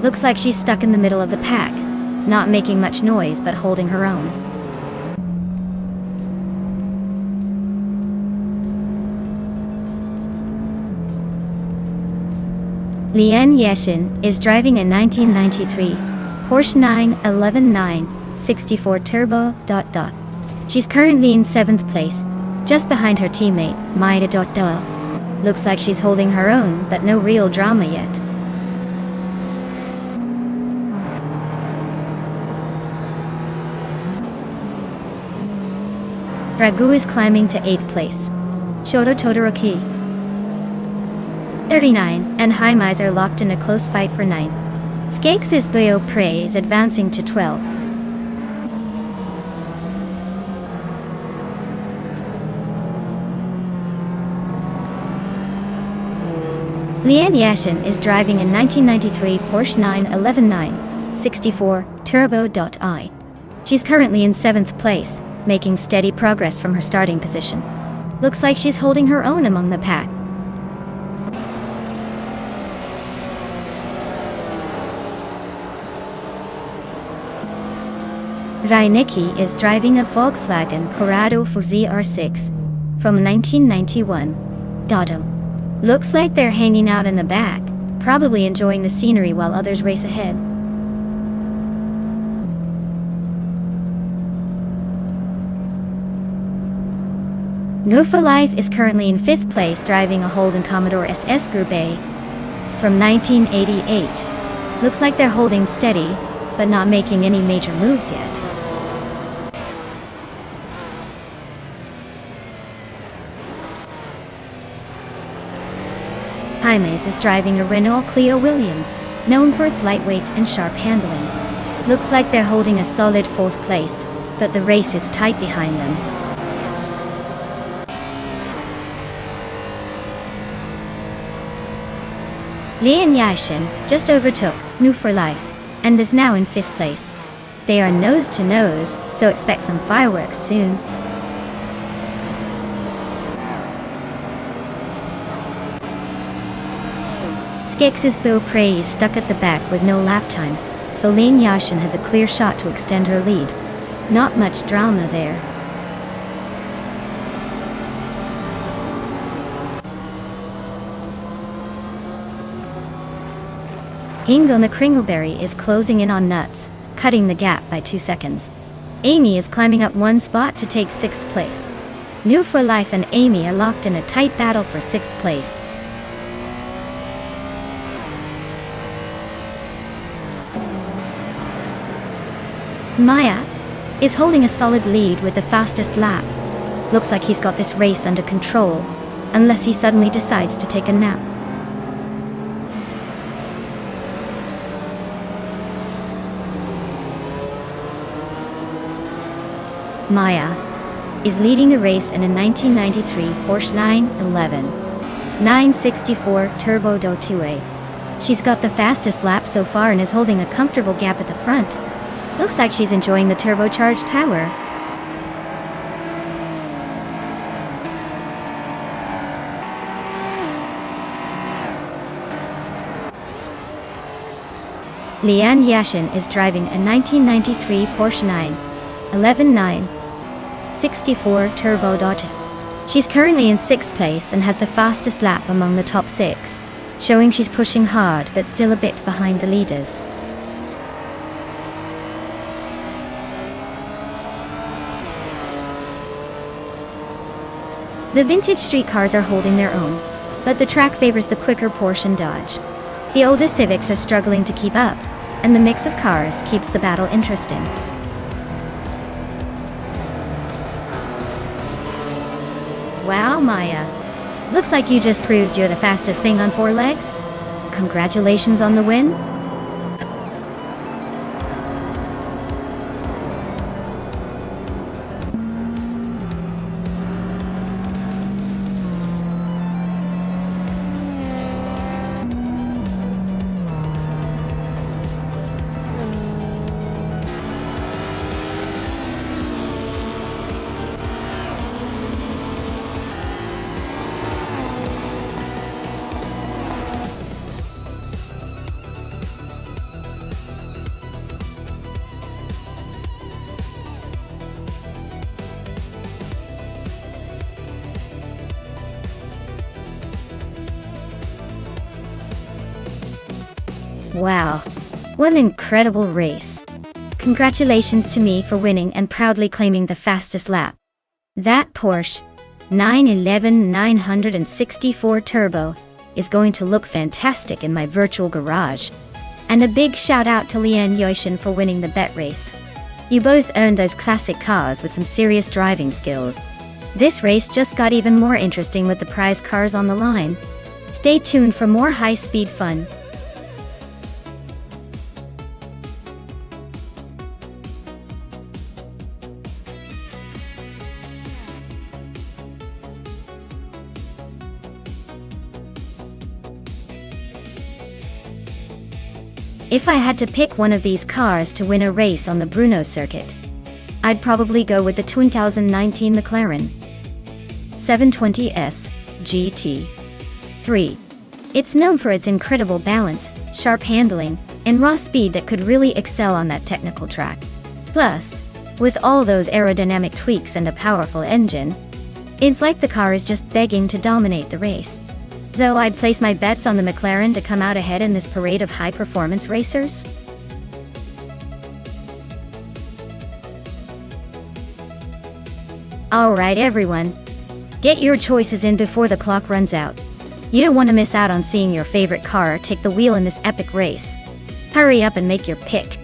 Looks like she's stuck in the middle of the pack, not making much noise but holding her own. Lian Yeshin is driving a 1993 Porsche 911 64 Turbo. She's currently in 7th place, just behind her teammate, Maida. Looks like she's holding her own, but no real drama yet. Dragu is climbing to 8th place. Shoto Todoroki 39 and Haimais are locked in a close fight for 9th. Skakes' Boyo Prey is advancing to 12th. Lian Yashin is driving a 1993 Porsche 911 64 Turbo.I. She's currently in 7th place, making steady progress from her starting position. Looks like she's holding her own among the pack. Reinecke is driving a Volkswagen Corrado Fuzi R6 from 1991. Dotto. Looks like they're hanging out in the back, probably enjoying the scenery while others race ahead. No for Life is currently in 5th place driving a Holden Commodore SS Group A from 1988. Looks like they're holding steady, but not making any major moves yet. Jaimes is driving a Renault Clio Williams, known for its lightweight and sharp handling. Looks like they're holding a solid 4th place, but the race is tight behind them. Lian Yashin just overtook New for Life and is now in 5th place. They are nose to nose, so expect some fireworks soon. Skakes' Beau Prey is stuck at the back with no lap time, so Lian Yashin has a clear shot to extend her lead. Not much drama there. Ingo McCringleberry is closing in on Nuts, cutting the gap by 2 seconds. Amy is climbing up 1 spot to take 6th place. New for Life and Amy are locked in a tight battle for 6th place. Maya is holding a solid lead with the fastest lap. Looks like he's got this race under control, unless he suddenly decides to take a nap. Maya is leading the race in a 1993 Porsche 911 964 Turbo 2A. She's got the fastest lap so far and is holding a comfortable gap at the front. Looks like she's enjoying the turbocharged power. Lian Yashin is driving a 1993 Porsche 911 64 Turbo. She's currently in 6th place and has the fastest lap among the top 6, showing she's pushing hard but still a bit behind the leaders. The vintage street cars are holding their own, but the track favors the quicker Porsche and Dodge. The older Civics are struggling to keep up, and the mix of cars keeps the battle interesting. Wow, Maya. Looks like you just proved you're the fastest thing on 4 legs. Congratulations on the win. Wow, what an incredible race. Congratulations to me for winning and proudly claiming the fastest lap. That Porsche 911 964 Turbo is going to look fantastic in my virtual garage. And a big shout out to Lian Yoshin for winning the bet race. You both earned those classic cars with some serious driving skills. This race just got even more interesting with the prize cars on the line. Stay tuned for more high-speed fun. If I had to pick one of these cars to win a race on the Brno circuit, I'd probably go with the 2019 McLaren 720S GT3. It's known for its incredible balance, sharp handling, and raw speed that could really excel on that technical track. Plus, with all those aerodynamic tweaks and a powerful engine, it's like the car is just begging to dominate the race. So I'd place my bets on the McLaren to come out ahead in this parade of high-performance racers. Alright everyone, get your choices in before the clock runs out. You don't want to miss out on seeing your favorite car take the wheel in this epic race. Hurry up and make your pick.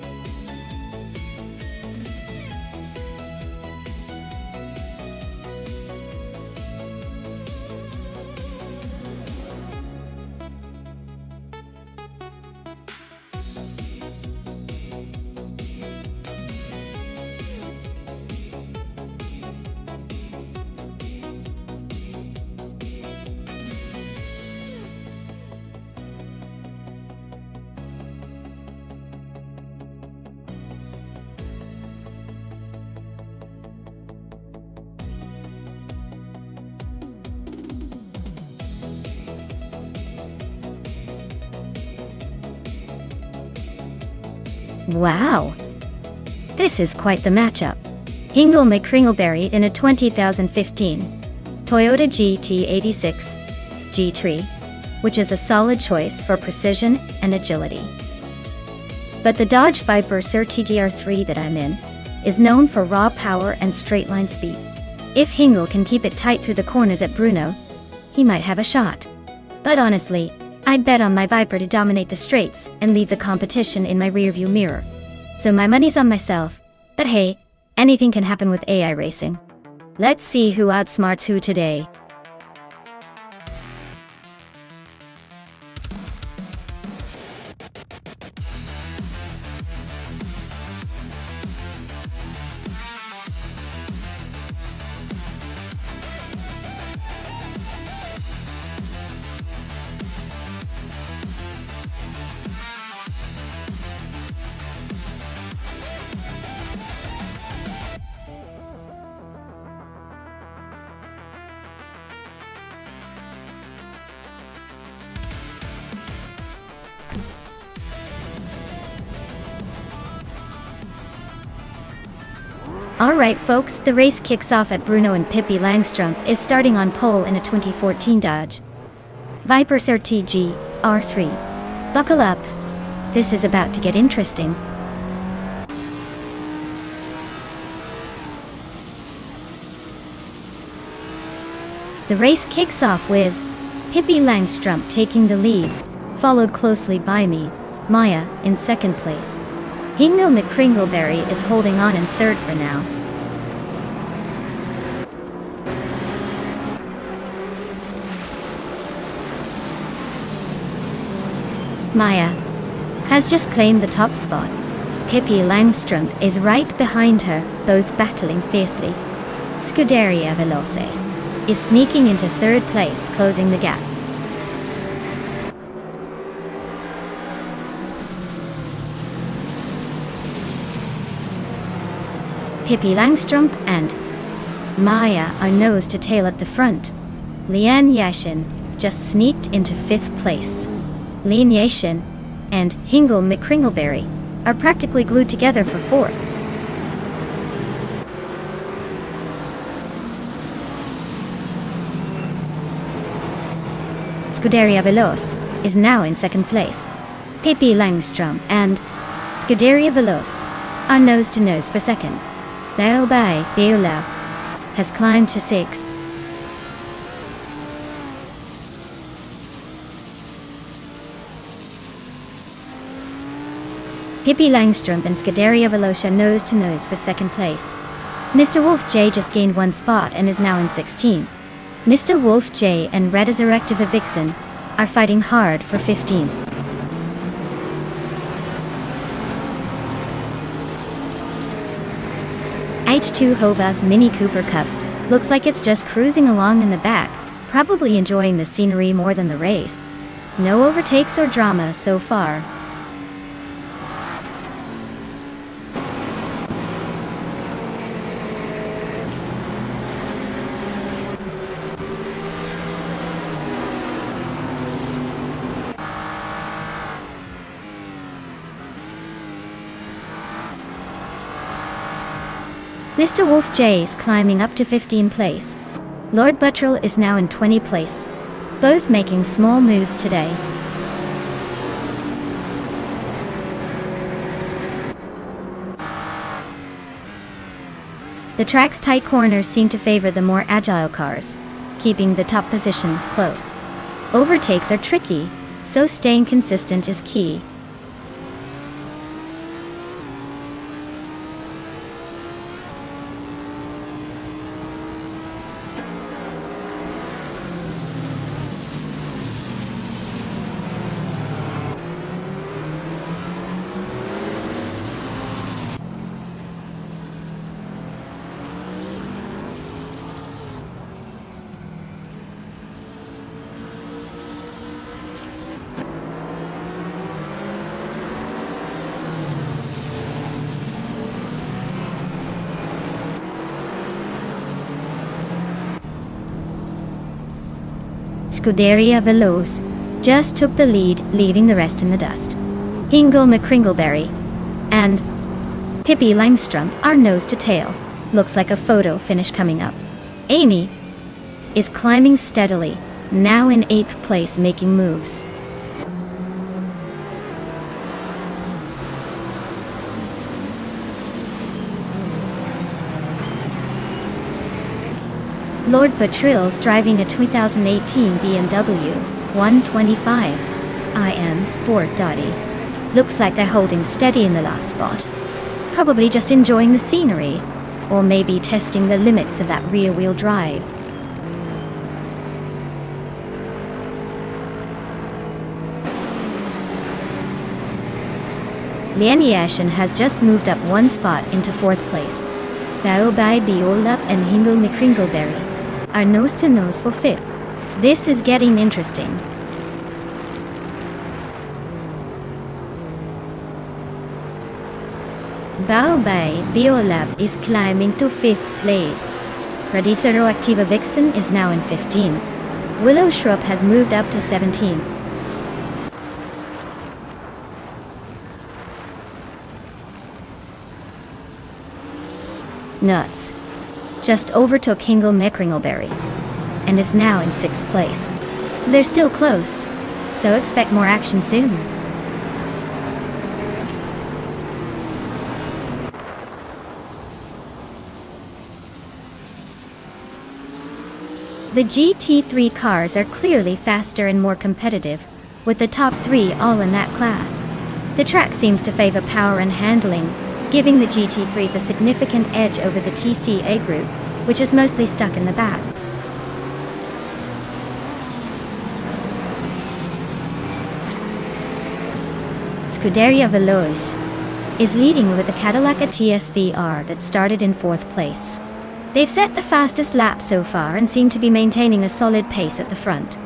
Wow! This is quite the matchup. Hingle McCringleberry in a 2015 Toyota GT86 G3, which is a solid choice for precision and agility. But the Dodge Viper Sur TGR3 that I'm in is known for raw power and straight-line speed. If Hingle can keep it tight through the corners at Brno, he might have a shot. But honestly, I'd bet on my Viper to dominate the straights and leave the competition in my rearview mirror. So my money's on myself. But hey, anything can happen with AI racing. Let's see who outsmarts who today. Alright folks, the race kicks off at Bruno and Pippi Langstrumpf is starting on pole in a 2014 Dodge Viper RTG R3. Buckle up. This is about to get interesting. The race kicks off with Pippi Langstrumpf taking the lead, followed closely by me, Maya, in second place. Hingle McCringleberry is holding on in third for now. Maya has just claimed the top spot. Pippi Langstrumpf is right behind her, both battling fiercely. Scuderia Veloce is sneaking into third place, closing the gap. Pippi Langstrumpf and Maya are nose to tail at the front. Lian Yashin just sneaked into fifth place. Lian Yashin and Hingle McCringleberry are practically glued together for fourth. Scuderia Veloce is now in second place. Pippi Langstrumpf and Scuderia Veloce are nose to nose for second. Thereby, Viola has climbed to sixth. Pippi Langstrumpf and Scuderia Veloce are nose to nose for second place. Mr. Wolf J just gained one spot and is now in 16. Mr. Wolf J and Red Resurrective Vixen are fighting hard for 15. H2 Hova's Mini Cooper Cup looks like it's just cruising along in the back, probably enjoying the scenery more than the race. No overtakes or drama so far. Mr. Wolf J is climbing up to 15th place. Lord Buttrell is now in 20th place, both making small moves today. The track's tight corners seem to favor the more agile cars, keeping the top positions close. Overtakes are tricky, so staying consistent is key. Scuderia Veloce just took the lead, leaving the rest in the dust. Hingle McCringleberry and Pippi Langstrumpf are nose to tail. Looks like a photo finish coming up. Amy is climbing steadily, now in 8th place, making moves. Lord Buttrell's driving a 2018 BMW 125 IM Sport Dotty. Looks like they're holding steady in the last spot. Probably just enjoying the scenery, or maybe testing the limits of that rear-wheel drive. Lian Yashin has just moved up one spot into 4th place. Baobai Biolap and Hingle McCringleberry are nose to nose for 5th. This is getting interesting. Baobai Biolab is climbing to 5th place. Radicero Activa Vixen is now in 15. Willow Shrub has moved up to 17. Nuts. Just overtook Hingle Meckringleberry and is now in 6th place. They're still close, so expect more action soon. The GT3 cars are clearly faster and more competitive, with the top 3 all in that class. The track seems to favor power and handling, giving the GT3s a significant edge over the TCA group, which is mostly stuck in the back. Scuderia Veloz is leading with a Cadillac TSVR that started in 4th place. They've set the fastest lap so far and seem to be maintaining a solid pace at the front.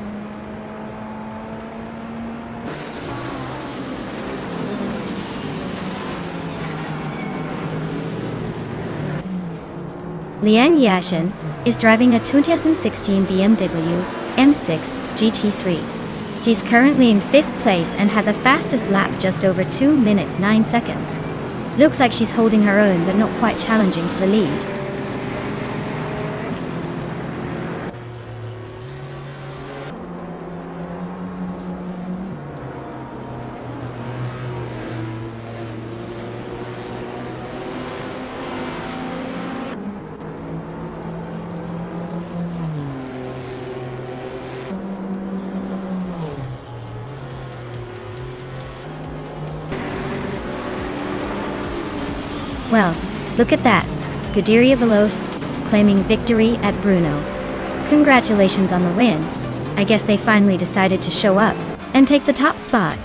Liang Yashin is driving a 2016 BMW M6 GT3. She's currently in 5th place and has a fastest lap just over 2 minutes 9 seconds. Looks like she's holding her own but not quite challenging for the lead. Well, look at that, Scuderia Veloz claiming victory at Brno. Congratulations on the win. I guess they finally decided to show up and take the top spot.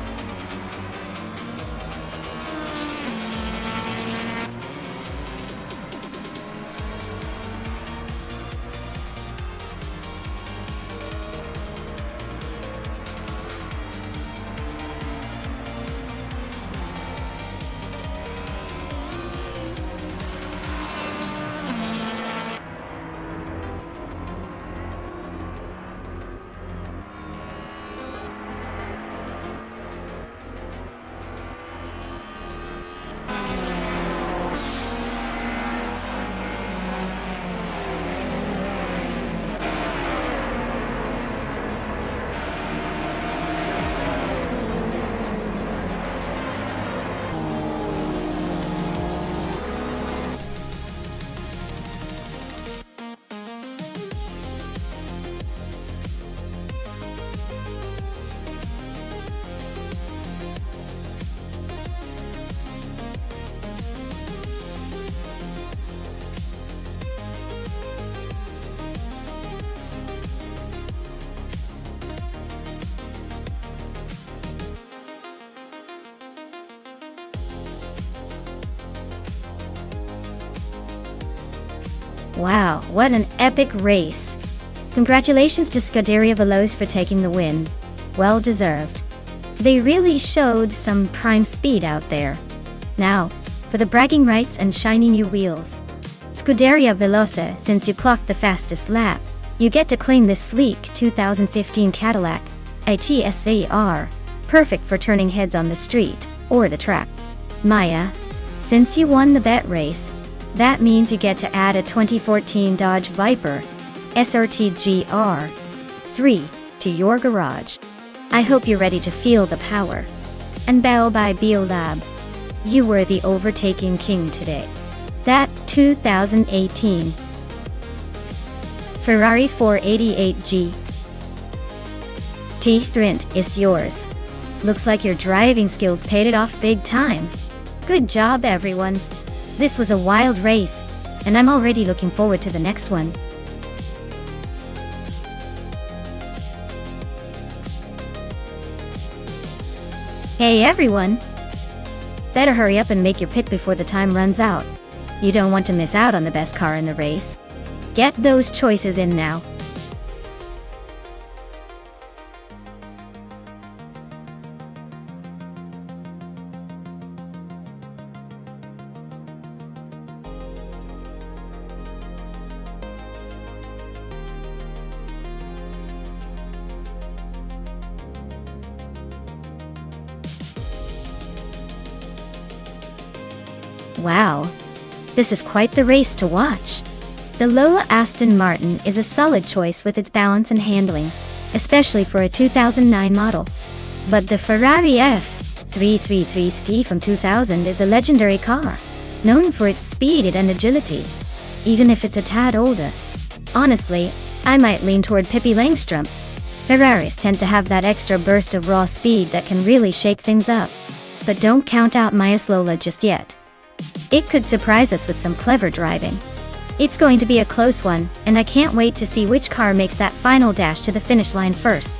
Wow, what an epic race. Congratulations to Scuderia Veloz for taking the win. Well deserved. They really showed some prime speed out there. Now, for the bragging rights and shiny new wheels. Scuderia Veloz, since you clocked the fastest lap, you get to claim this sleek 2015 Cadillac TSVR, perfect for turning heads on the street or the track. Maya, since you won the bet race, that means you get to add a 2014 Dodge Viper SRT GR3 to your garage. I hope you're ready to feel the power. And bow by Biolab. You were the overtaking king today. That 2018 Ferrari 488 GT3 is yours. Looks like your driving skills paid it off big time. Good job, everyone. This was a wild race, and I'm already looking forward to the next one. Hey everyone! Better hurry up and make your pick before the time runs out. You don't want to miss out on the best car in the race. Get those choices in now. Wow, This is quite the race to watch. The Lola Aston Martin is a solid choice with its balance and handling, especially for a 2009 model. But the Ferrari F333 SPI from 2000 is a legendary car, known for its speed and agility, even if it's a tad older. Honestly, I might lean toward Pippi Langstrom. Ferraris tend to have that extra burst of raw speed that can really shake things up. But don't count out Maya's Lola just yet. It could surprise us with some clever driving. It's going to be a close one, and I can't wait to see which car makes that final dash to the finish line first.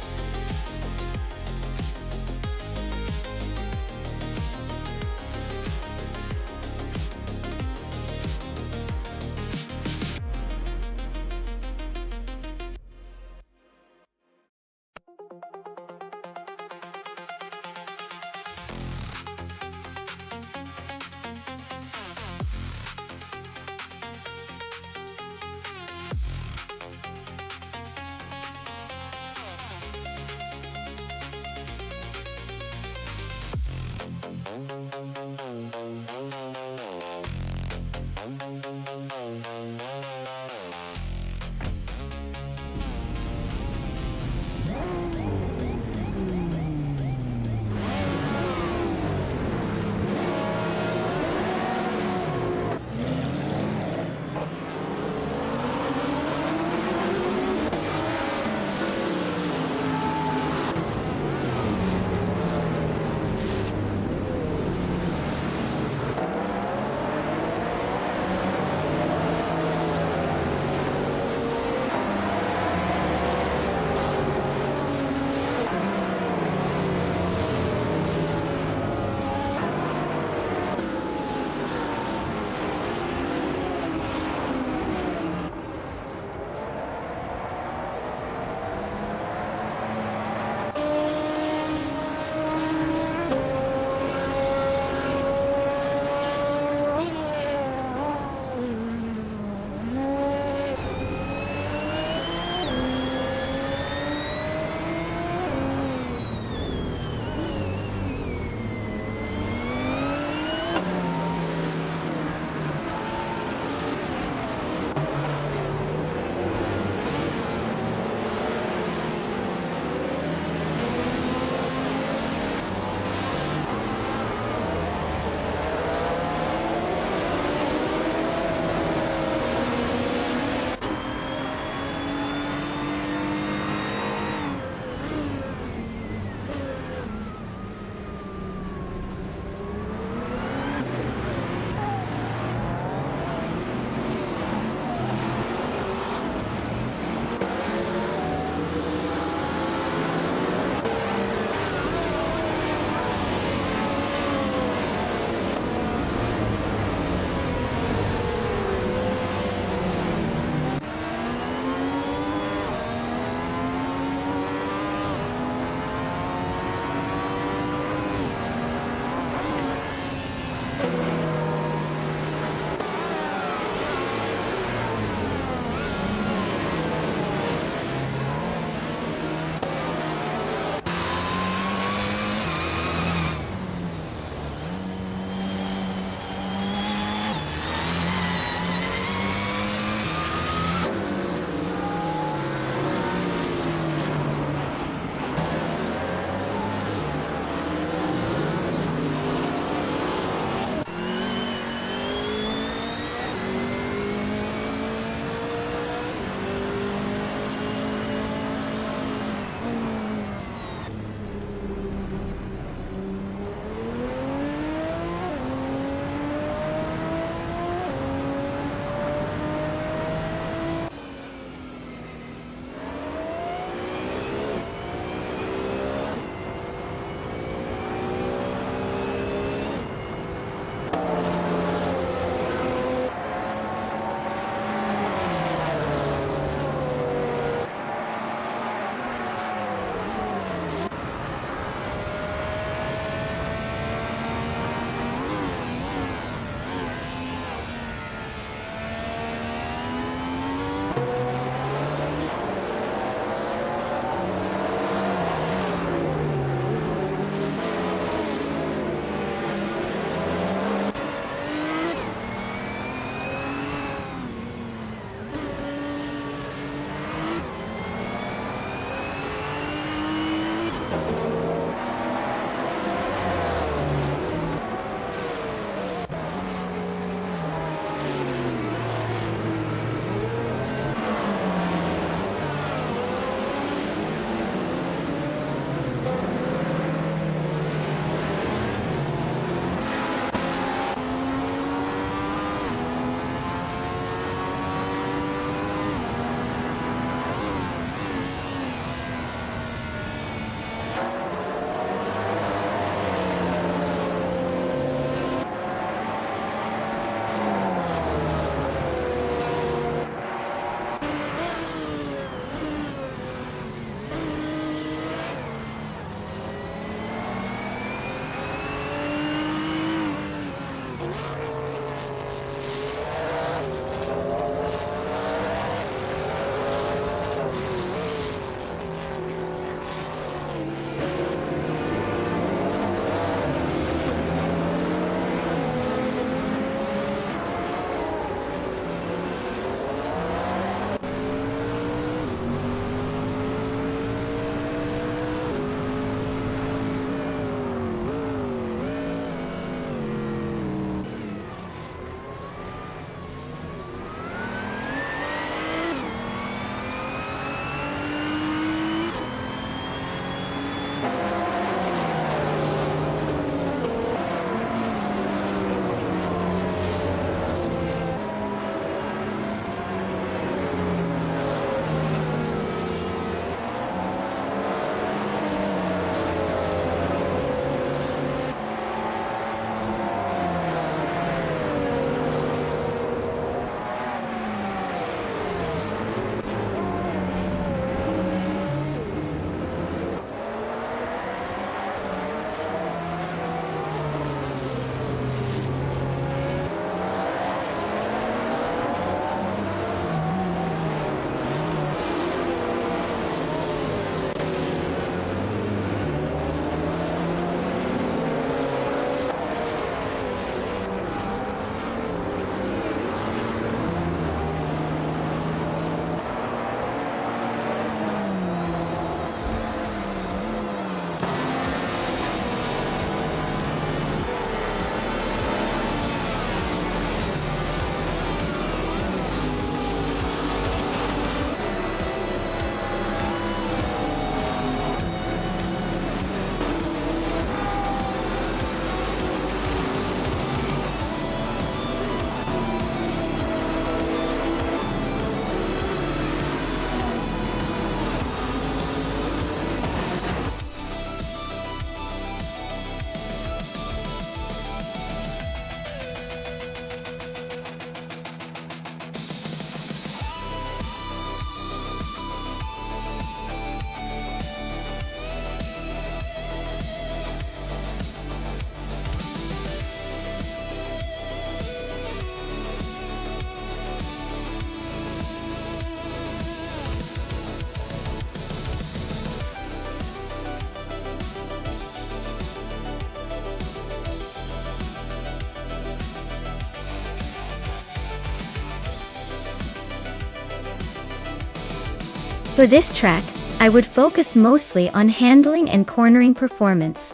For this track, I would focus mostly on handling and cornering performance.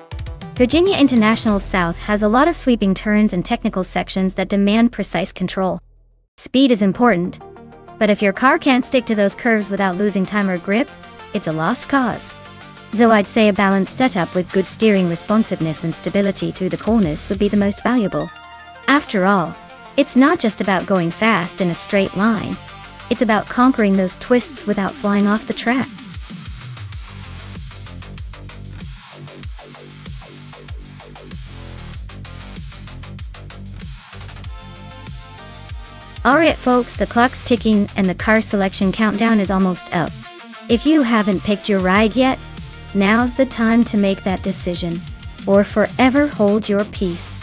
Virginia International South has a lot of sweeping turns and technical sections that demand precise control. Speed is important, but if your car can't stick to those curves without losing time or grip, it's a lost cause. So I'd say a balanced setup with good steering responsiveness and stability through the corners would be the most valuable. After all, it's not just about going fast in a straight line. It's about conquering those twists without flying off the track. Alright folks, the clock's ticking and the car selection countdown is almost up. If you haven't picked your ride yet, now's the time to make that decision, or forever hold your peace.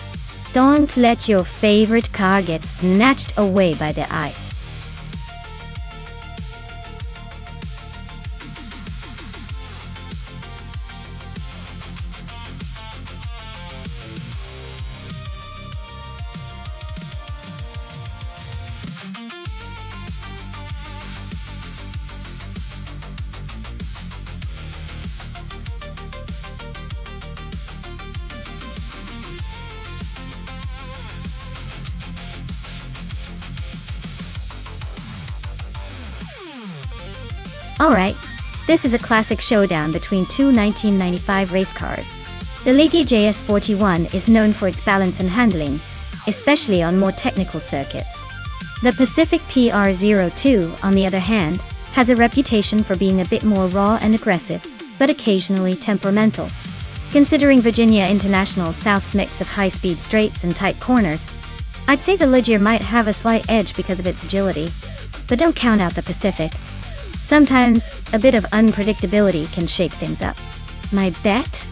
Don't let your favorite car get snatched away by the eye. Alright, this is a classic showdown between two 1995 race cars. The Leaky JS41 is known for its balance and handling, especially on more technical circuits. The Pacific PR02, on the other hand, has a reputation for being a bit more raw and aggressive, but occasionally temperamental. Considering Virginia International South's mix of high-speed straights and tight corners, I'd say the Ligier might have a slight edge because of its agility. But don't count out the Pacific. Sometimes, a bit of unpredictability can shake things up. My bet?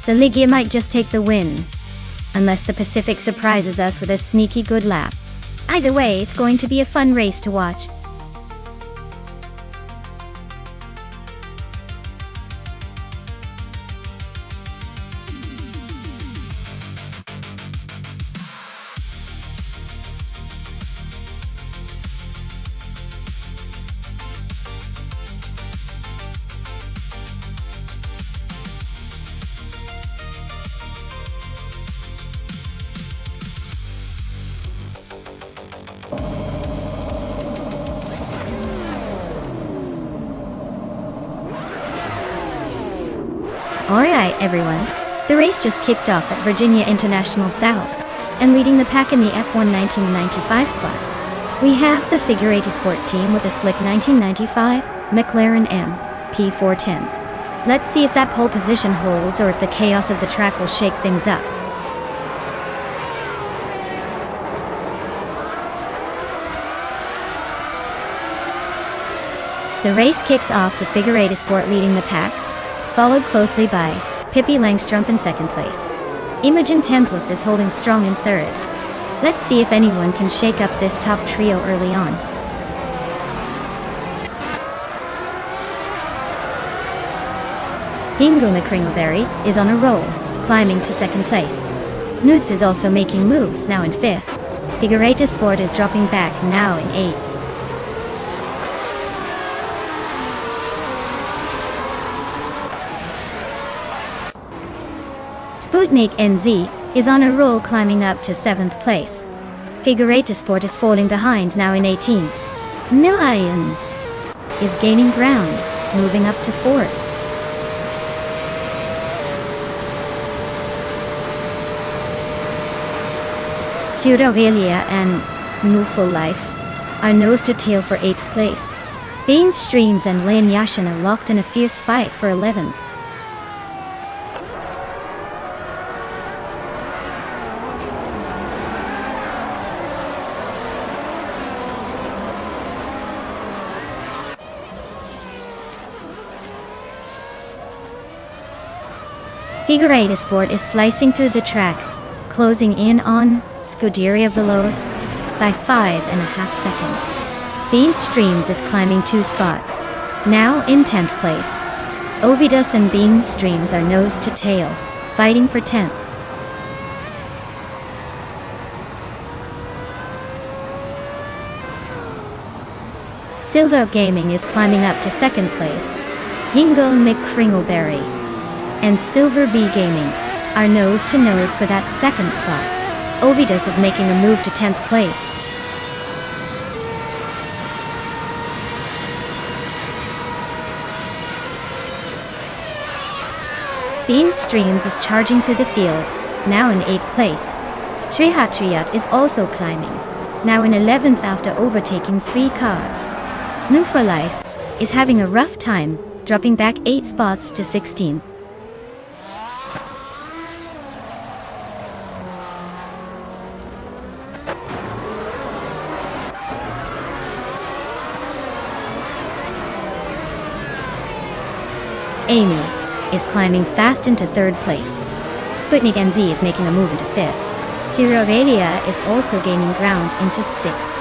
The Ligier might just take the win. Unless the Pacific surprises us with a sneaky good lap. Either way, it's going to be a fun race to watch. Alright everyone, the race just kicked off at Virginia International South, and leading the pack in the F1 1995 class, we have the Figure 8 Sport team with a slick 1995 McLaren MP410. Let's see if that pole position holds or if the chaos of the track will shake things up. The race kicks off with Figure 8 Sport leading the pack, followed closely by Pippi Langstrup in second place. Imogen Templis is holding strong in third. Let's see if anyone can shake up this top trio early on. Inguna Kringleberry is on a roll, climbing to second place. Nutz is also making moves, now in fifth. Figure 8 Sport is dropping back, now in eighth. Sputnik NZ is on a roll, climbing up to 7th place. Figure 8 Sport is falling behind, now in 18th. Nguyen is gaining ground, moving up to 4th. Aurelia and Newful Life are nose to tail for 8th place. Bain Streams and Leon Yashin are locked in a fierce fight for 11th. Figure 8 Sport is slicing through the track, closing in on Scuderia Veloz by 5.5 seconds. Bean Streams is climbing 2 spots, now in 10th place. Ovidus and Bean Streams are nose to tail, fighting for 10th. Silver Gaming is climbing up to second place. Yingle McCringleberry and Silver B Gaming are nose to nose for that second spot. Ovidus is making a move to 10th place. Bean Streams is charging through the field, now in 8th place. Trihatriat is also climbing, now in 11th after overtaking 3 cars. New for Life is having a rough time, dropping back 8 spots to 16. Amy is climbing fast into 3rd place. Sputnik NZ is making a move into 5th. Zero Radia is also gaining ground into 6th.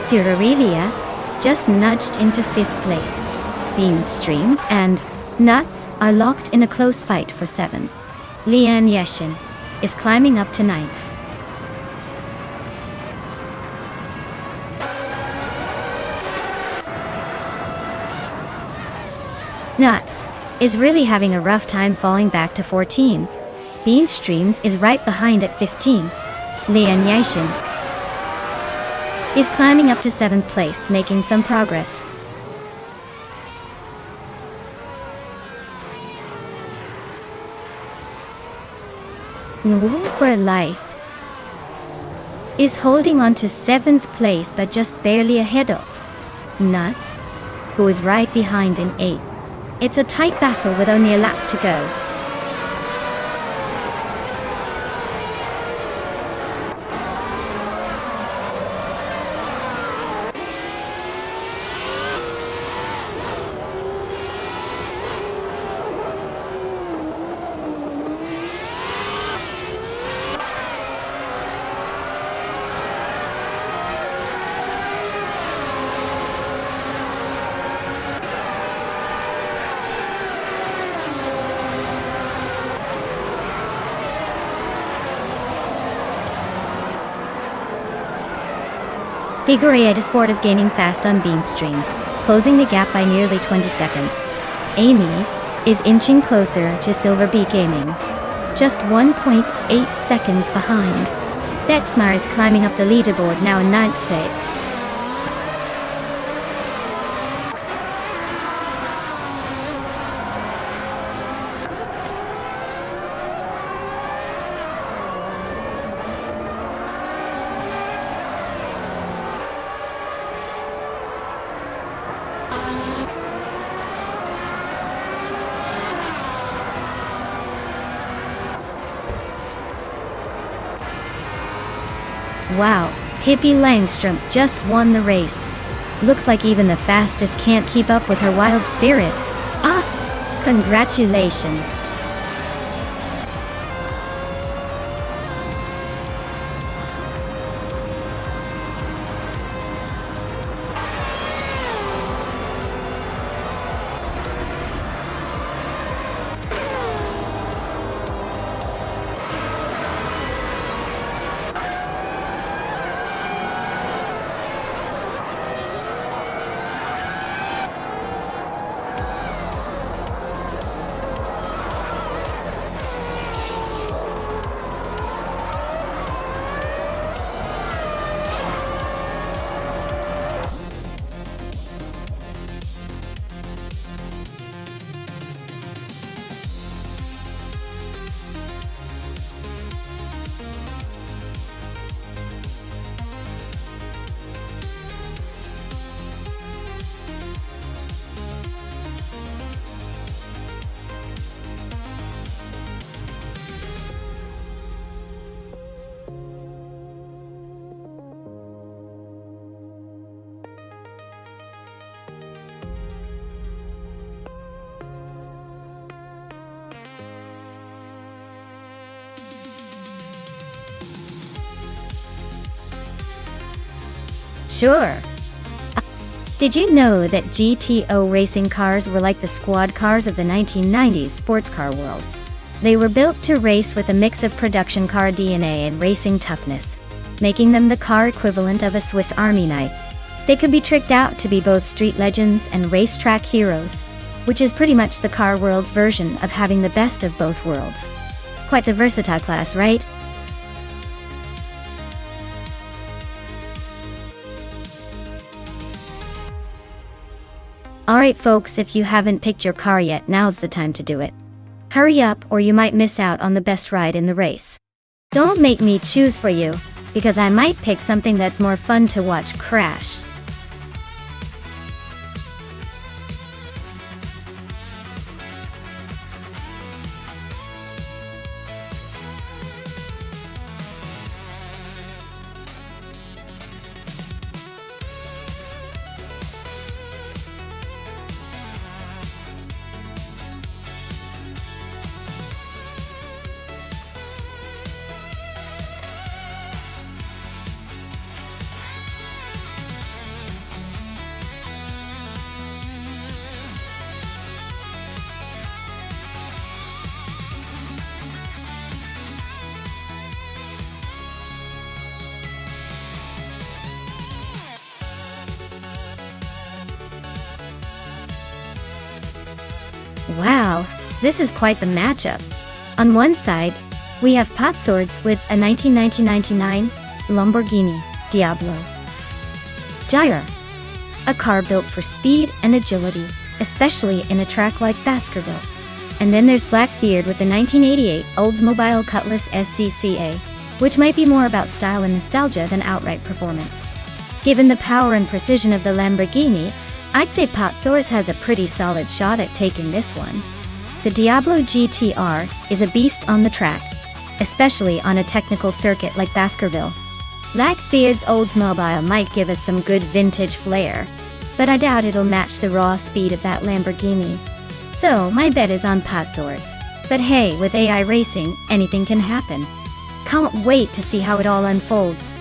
Zero Radia just nudged into 5th place. Bean Streams and Nuts are locked in a close fight for 7. Lian Yeshin is climbing up to 9th. Nuts is really having a rough time falling back to 14. Bean Streams is right behind at 15. Lian Yashin is climbing up to 7th place, making some progress. New for Life is holding on to 7th place but just barely ahead of Nuts, who is right behind in 8th. It's a tight battle with only a lap to go. Figure Sport is gaining fast on Bean Streams, closing the gap by nearly 20 seconds. Amy is inching closer to Silver B Gaming, just 1.8 seconds behind. Dexmar is climbing up the leaderboard, now in 9th place. Wow, Hippie Langstrom just won the race. Looks like even the fastest can't keep up with her wild spirit. Ah, congratulations. Sure. Did you know that GTO racing cars were like the squad cars of the 1990s sports car world? They were built to race with a mix of production car DNA and racing toughness, making them the car equivalent of a Swiss Army knife. They could be tricked out to be both street legends and racetrack heroes, which is pretty much the car world's version of having the best of both worlds. Quite the versatile class, right? Alright folks, if you haven't picked your car yet, now's the time to do it. Hurry up or you might miss out on the best ride in the race. Don't make me choose for you, because I might pick something that's more fun to watch crash. Wow, this is quite the matchup. On one side, we have pot swords with a 1999 Lamborghini Diablo Gyre, a car built for speed and agility, especially in a track like Baskerville. And then there's Blackbeard with the 1988 Oldsmobile Cutlass SCCA, which might be more about style and nostalgia than outright performance. Given the power and precision of the Lamborghini, I'd say Pot Swords has a pretty solid shot at taking this one. The Diablo GTR is a beast on the track, especially on a technical circuit like Baskerville. Blackbeard's Oldsmobile might give us some good vintage flair, but I doubt it'll match the raw speed of that Lamborghini. So my bet is on Pot Swords. But hey, with AI racing, anything can happen. Can't wait to see how it all unfolds.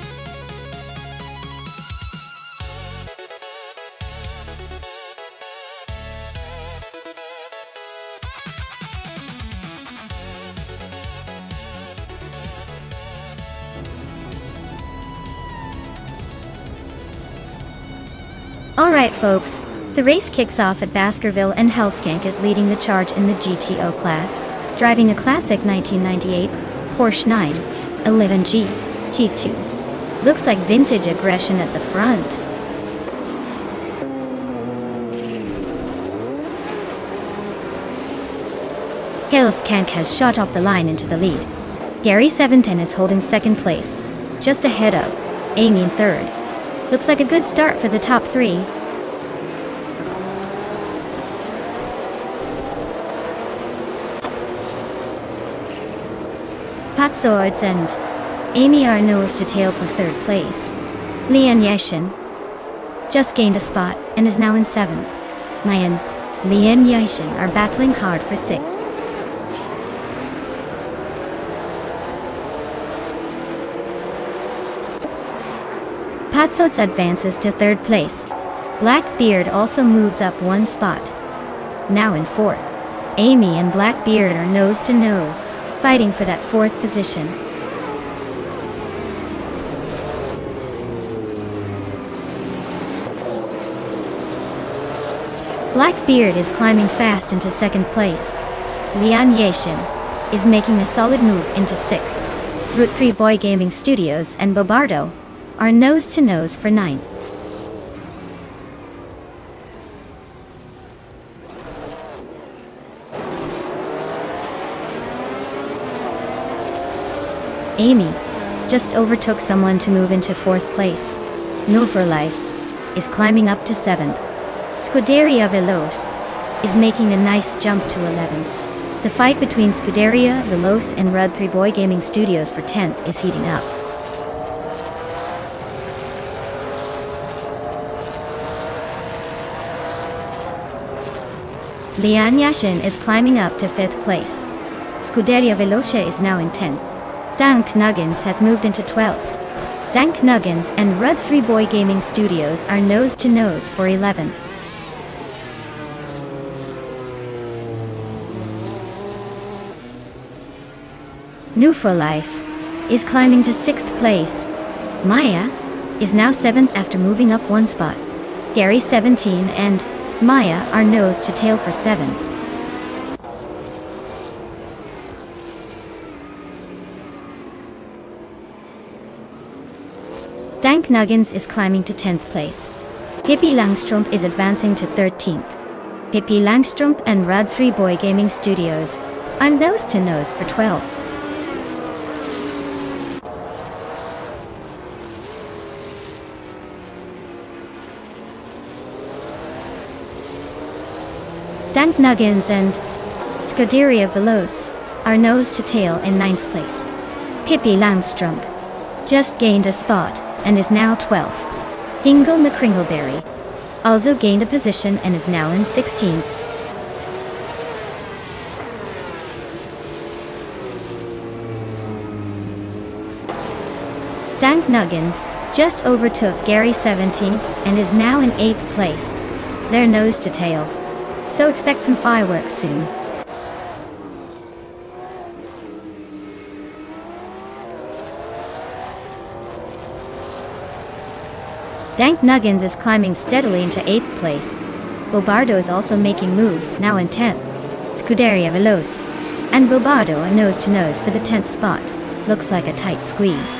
Alright folks, the race kicks off at Baskerville and Hellskank is leading the charge in the GTO class, driving a classic 1998 Porsche 911 GT2. Looks like vintage aggression at the front. Hellskank has shot off the line into the lead. Gary 710 is holding second place, just ahead of Amy in third. Looks like a good start for the top three. Pot Swords and Amy are nose to tail for third place. Lian Yashin just gained a spot and is now in seventh. Mai and Lian Yashin are battling hard for sixth. Pot Swords advances to third place. Blackbeard also moves up one spot, now in fourth. Amy and Blackbeard are nose to nose, fighting for that fourth position. Blackbeard is climbing fast into second place. Lian Yashin is making a solid move into sixth. Route 3 Boy Gaming Studios and Bobardo are nose to nose for ninth. Amy just overtook someone to move into fourth place. No for Life is climbing up to seventh. Scuderia Veloce is making a nice jump to 11th. The fight between Scuderia Veloce and Route 3 Boy Gaming Studios for 10th is heating up. Lian Yashin is climbing up to 5th place. Scuderia Veloce is now in 10th. Dank Nuggins has moved into 12th. Dank Nuggins and Route 3 Boy Gaming Studios are nose to nose for 11th. New for Life is climbing to 6th place. Maya is now 7th after moving up one spot. Gary 17 and Maya are nose to tail for 7. Dank Nuggins is climbing to 10th place. Pippi Langstrump is advancing to 13th. Pippi Langstrump and Rad 3 Boy Gaming Studios are nose to nose for 12. Dank Nuggins and Scuderia Veloce are nose to tail in 9th place. Pippi Langstrump just gained a spot and is now 12th. Hingle McCringleberry also gained a position and is now in 16th. Dank Nuggins just overtook Gary 17 and is now in 8th place. They're nose to tail, so expect some fireworks soon. Dank Nuggins is climbing steadily into 8th place. Bobardo is also making moves, now in 10th. Scuderia Veloce and Bobardo are nose to nose for the 10th spot. Looks like a tight squeeze.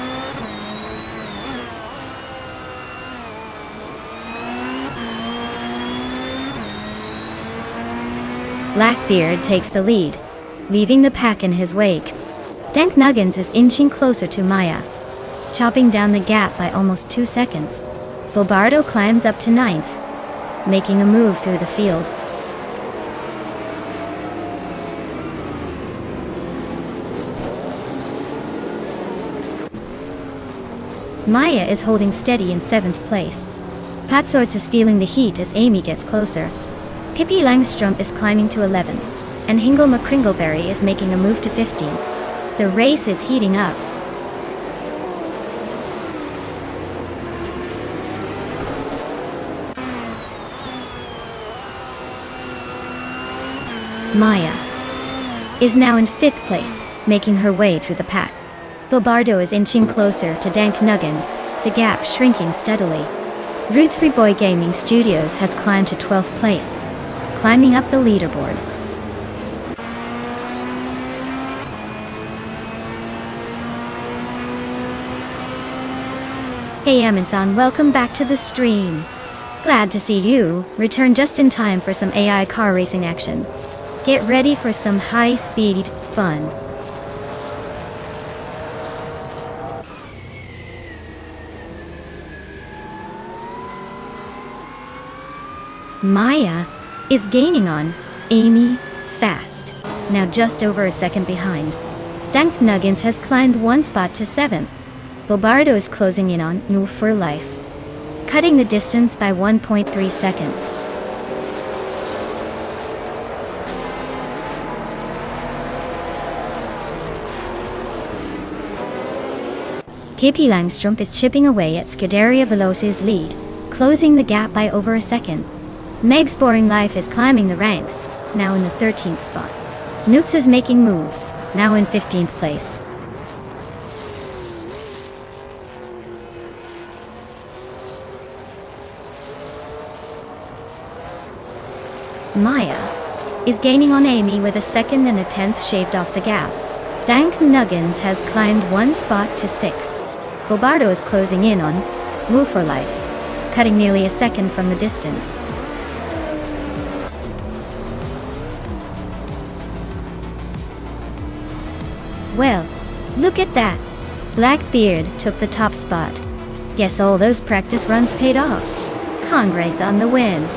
Blackbeard takes the lead, leaving the pack in his wake. Dank Nuggins is inching closer to Maya, chopping down the gap by almost 2 seconds. Bobardo climbs up to 9th, making a move through the field. Maya is holding steady in 7th place. Pat Sorts is feeling the heat as Amy gets closer. Pippi Langstrump is climbing to 11th, and Hingle McCringleberry is making a move to 15. The race is heating up. Maya is now in 5th place, making her way through the pack. Bobardo is inching closer to Dank Nuggins, the gap shrinking steadily. Root 3 Boy Gaming Studios has climbed to 12th place, climbing up the leaderboard. Hey Amazon, welcome back to the stream. Glad to see you return just in time for some AI car racing action. Get ready for some high-speed fun. Maya is gaining on Amy fast, now just over a second behind. Dank Nuggins has climbed one spot to 7th. Bobardo is closing in on New for Life, cutting the distance by 1.3 seconds. Pippi Langstrump is chipping away at Scuderia Veloce's lead, closing the gap by over a second. Meg's Boring Life is climbing the ranks, now in the 13th spot. Newts is making moves, now in 15th place. Maya is gaining on Amy with a 2nd and a 10th shaved off the gap. Dank Nuggins has climbed one spot to 6th. Bobardo is closing in on Move for Life, cutting nearly a second from the distance. Well, look at that. Blackbeard took the top spot. Guess all those practice runs paid off. Congrats on the win.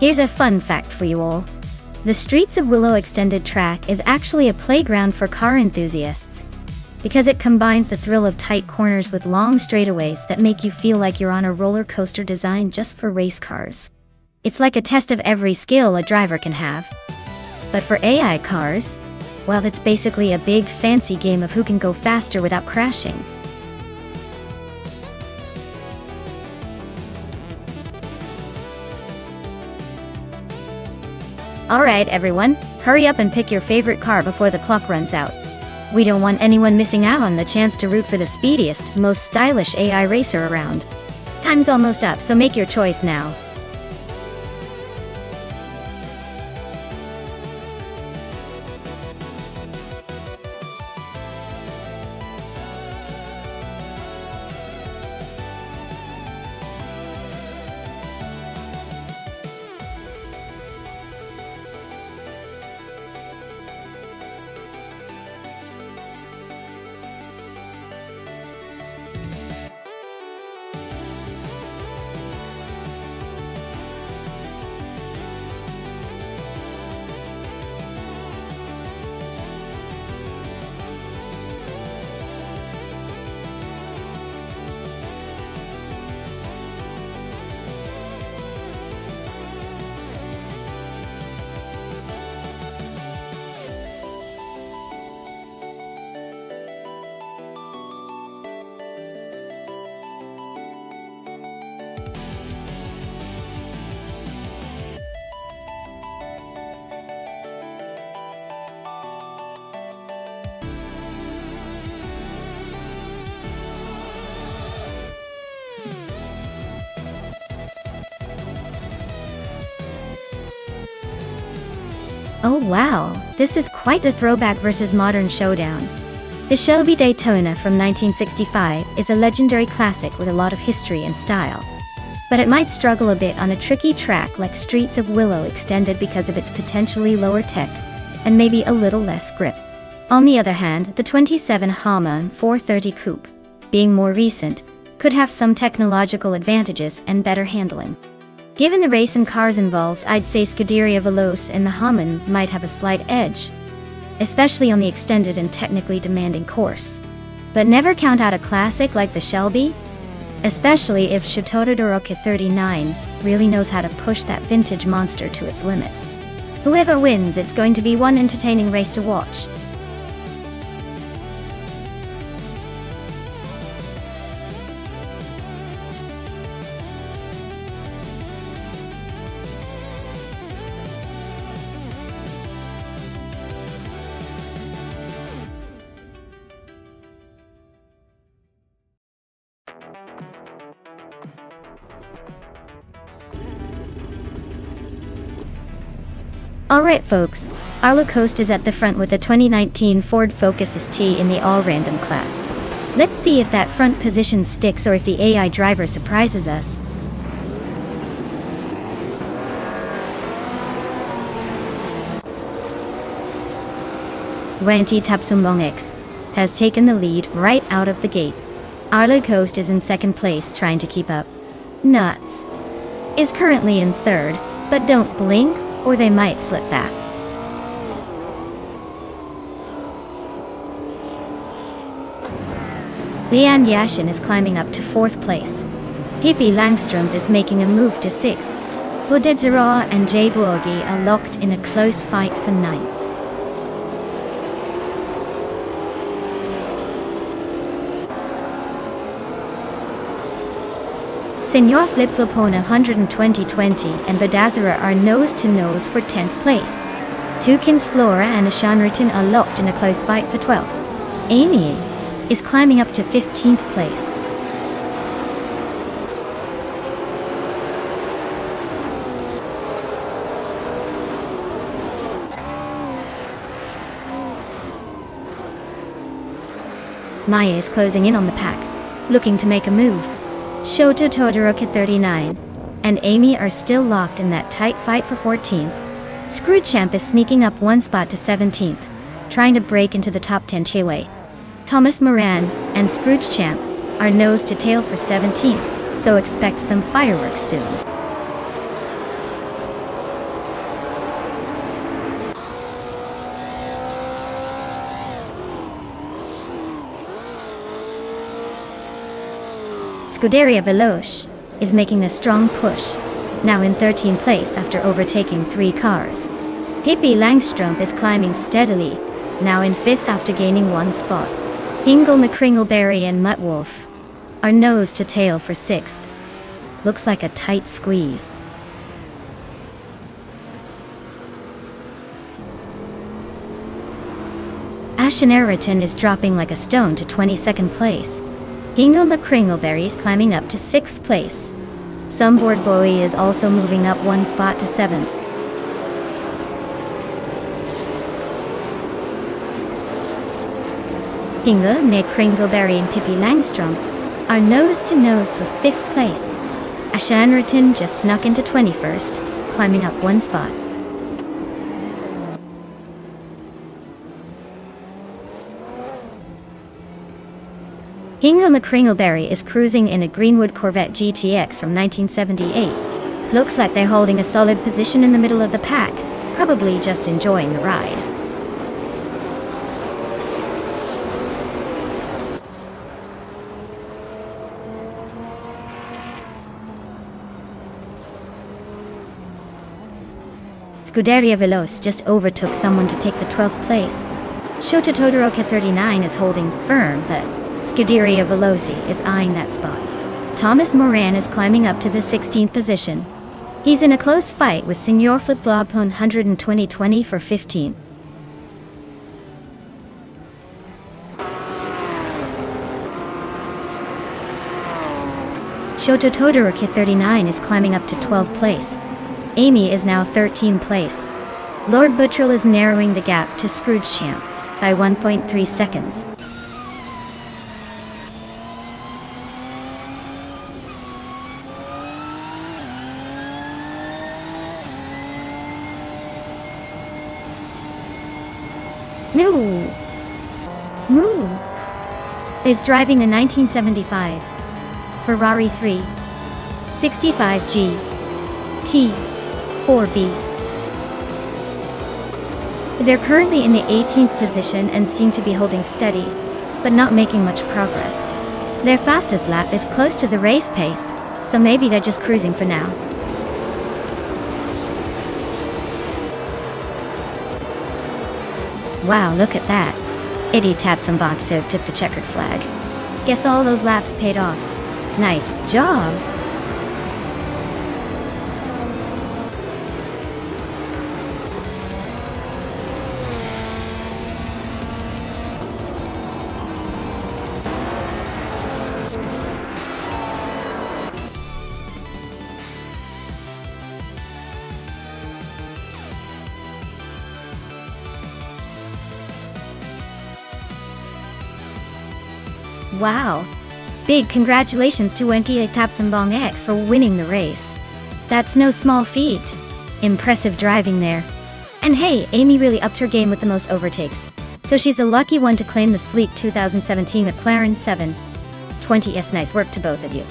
Here's a fun fact for you all. The Streets of Willow extended track is actually a playground for car enthusiasts, because it combines the thrill of tight corners with long straightaways that make you feel like you're on a roller coaster designed just for race cars. It's like a test of every skill a driver can have. But for AI cars, well, it's basically a big fancy game of who can go faster without crashing. Alright everyone, hurry up and pick your favorite car before the clock runs out. We don't want anyone missing out on the chance to root for the speediest, most stylish AI racer around. Time's almost up, so make your choice now. Oh wow, this is quite the throwback versus modern showdown. The Shelby Daytona from 1965 is a legendary classic with a lot of history and style. But it might struggle a bit on a tricky track like Streets of Willow Extended because of its potentially lower tech, and maybe a little less grip. On the other hand, the 27 Harman 430 Coupe, being more recent, could have some technological advantages and better handling. Given the race and cars involved, I'd say Scuderia Veloce and the Harman might have a slight edge, especially on the extended and technically demanding course. But never count out a classic like the Shelby, especially if Chateau de Roca 39 really knows how to push that vintage monster to its limits. Whoever wins, it's going to be one entertaining race to watch. Alright folks, Arlo Coast is at the front with the 2019 Ford Focus ST in the all-random class. Let's see if that front position sticks or if the AI driver surprises us. Wanty Tapsumbong X has taken the lead right out of the gate. Arlo Coast is in second place trying to keep up. Nuts is currently in third, but don't blink or they might slip back. Leanne Yashin is climbing up to fourth place. Pippi Langstrom is making a move to sixth. Bodedzera and Jay Borgi are locked in a close fight for ninth. Senor Flip-Flopona 120-20 and Badazara are nose-to-nose for 10th place. Tukins Flora and Ashanritan are locked in a close fight for 12th. Amy is climbing up to 15th place. Maya is closing in on the pack, looking to make a move. Shota Todoroka 39 and Amy are still locked in that tight fight for 14th. Screwchamp is sneaking up one spot to 17th, trying to break into the top 10 Chewe. Thomas Moran and Scroogechamp are nose to tail for 17th, so expect some fireworks soon. Scuderia Veloce is making a strong push, now in 13th place after overtaking 3 cars. Pippi Langstrumpf is climbing steadily, now in 5th after gaining 1 spot. Ingle McCringleberry and Muttwolf are nose to tail for 6th. Looks like a tight squeeze. Ashen Ayrton is dropping like a stone to 22nd place. Ingle McCringleberry is climbing up to 6th place. Sumboard Bowie is also moving up 1 spot to 7th. Ingle McCringleberry and Pippi Langstrumpf are nose to nose for 5th place. Ashen Ayrton just snuck into 21st, climbing up 1 spot. Ingle McCringleberry is cruising in a Greenwood Corvette GTX from 1978. Looks like they're holding a solid position in the middle of the pack, probably just enjoying the ride. Scuderia Veloce just overtook someone to take the 12th place. Shota Todoroki 39 is holding firm, but Scuderia Veloce is eyeing that spot. Thomas Moran is climbing up to the 16th position. He's in a close fight with Senor Flip Flop 120 for 15th. Shota Todoroki 39 is climbing up to 12th place. Amy is now 13th place. Lord Buttrell is narrowing the gap to Scrooge Champ by 1.3 seconds. Moo is driving a 1975 Ferrari 365G T4B. They're currently in the 18th position and seem to be holding steady, but not making much progress. Their fastest lap is close to the race pace, so maybe they're just cruising for now. Wow, look at that. Eddie Tapsambakso took the checkered flag. Guess all those laps paid off. Nice job! Wow! Big congratulations to Wendy Tapsambong X for winning the race. That's no small feat. Impressive driving there. And hey, Amy really upped her game with the most overtakes. So she's the lucky one to claim the sleek 2017 McLaren 720S. Nice work to both of you.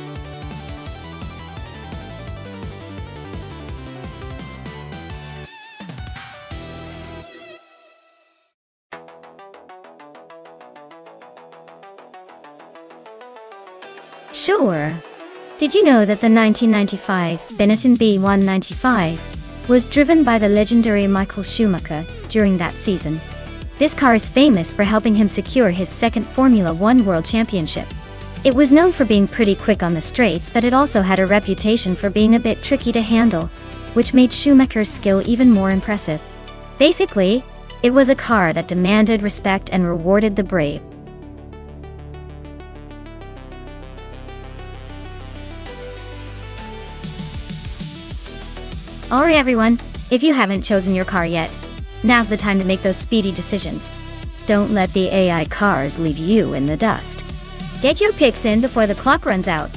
Sure. Did you know that the 1995 Benetton B195 was driven by the legendary Michael Schumacher during that season? This car is famous for helping him secure his second Formula One World Championship. It was known for being pretty quick on the straights, but it also had a reputation for being a bit tricky to handle, which made Schumacher's skill even more impressive. Basically, it was a car that demanded respect and rewarded the brave. Alright everyone, if you haven't chosen your car yet, now's the time to make those speedy decisions. Don't let the AI cars leave you in the dust. Get your picks in before the clock runs out.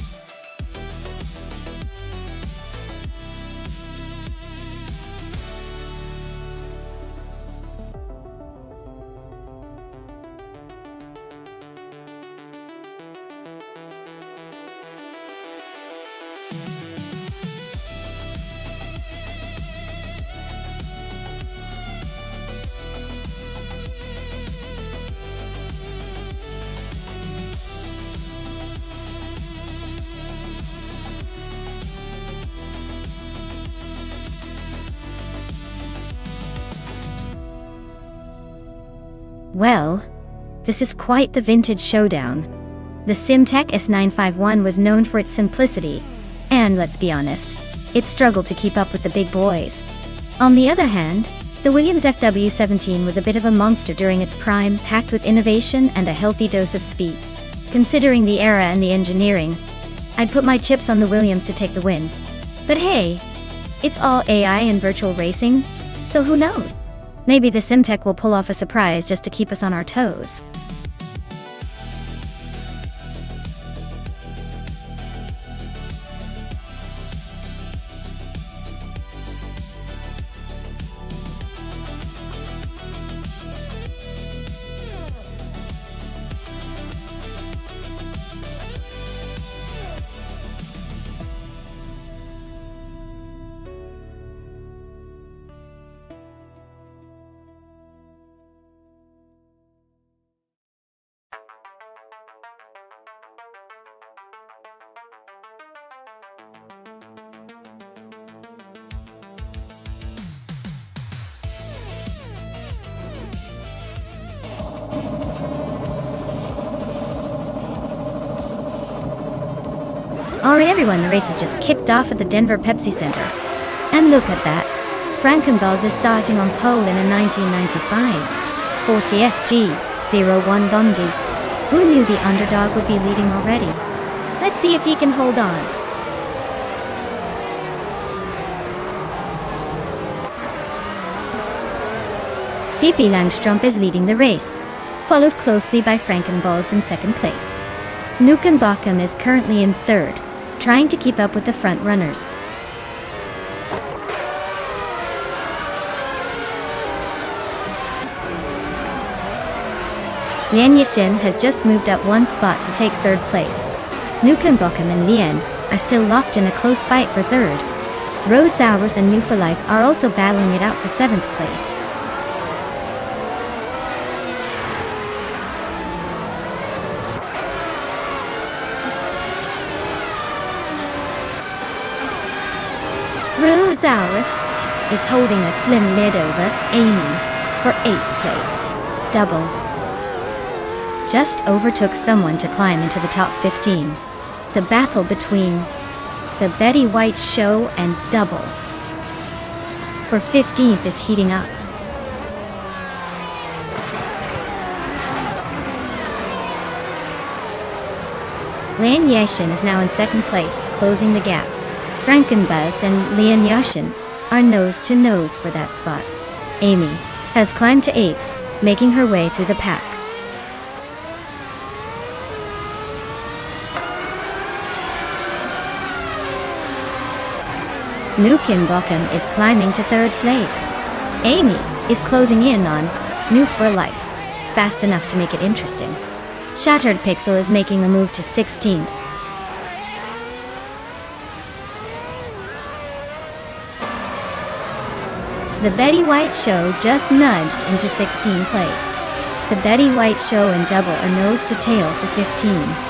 Well, this is quite the vintage showdown. The Simtek S951 was known for its simplicity, and let's be honest, it struggled to keep up with the big boys. On the other hand, the Williams FW17 was a bit of a monster during its prime, packed with innovation and a healthy dose of speed. Considering the era and the engineering, I'd put my chips on the Williams to take the win. But hey, it's all AI and virtual racing, so who knows? Maybe the Simtek will pull off a surprise just to keep us on our toes. Alright everyone, the race has just kicked off at the Denver Pepsi Center. And look at that. Frankenbuzz is starting on pole in a 1995 40 FG01 Dondi. Who knew the underdog would be leading already? Let's see if he can hold on. Pippi Langstrumpf is leading the race, followed closely by Frankenbuzz in second place. Nukenbochem is currently in third, trying to keep up with the front runners. Lian Yixin has just moved up one spot to take third place. Nukenbochem and Lian are still locked in a close fight for third. Rosaurus and New for Life are also battling it out for seventh place. Rosaurus is holding a slim lead over Amy for 8th place. Double just overtook someone to climb into the top 15. The battle between the Betty White Show and Double for 15th is heating up. Lian Yixin is now in second place, closing the gap. Frankenbuzz and Lian Yixin are nose to nose for that spot. Amy has climbed to 8th, making her way through the pack. Nukenbochem is climbing to third place. Amy is closing in on New for Life, fast enough to make it interesting. Shattered Pixel is making a move to 16th. The Betty White Show just nudged into 16th place. The Betty White Show and Double are nose to tail for 15.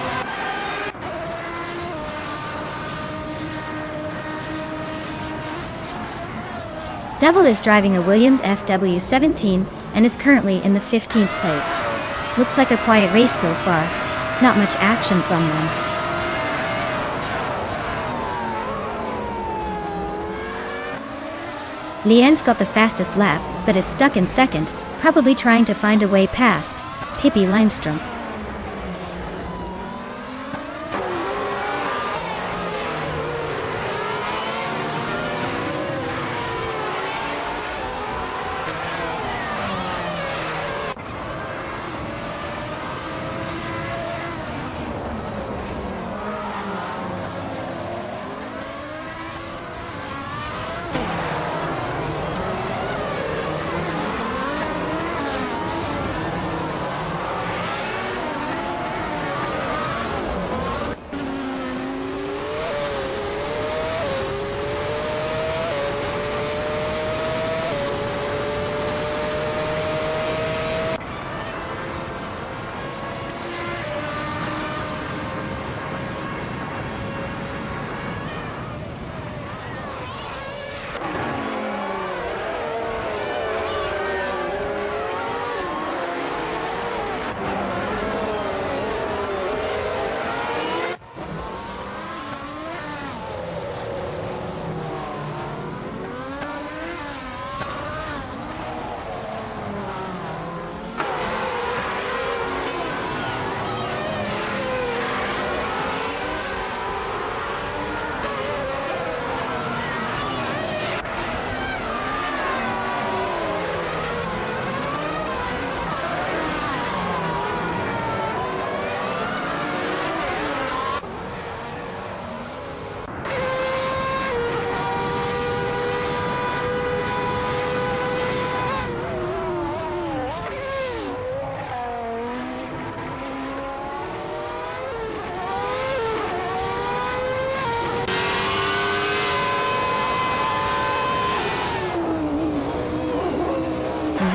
Double is driving a Williams FW17 and is currently in the 15th place. Looks like a quiet race so far. Not much action from them. Lian's got the fastest lap, but is stuck in second, probably trying to find a way past Pippi Langstrumpf.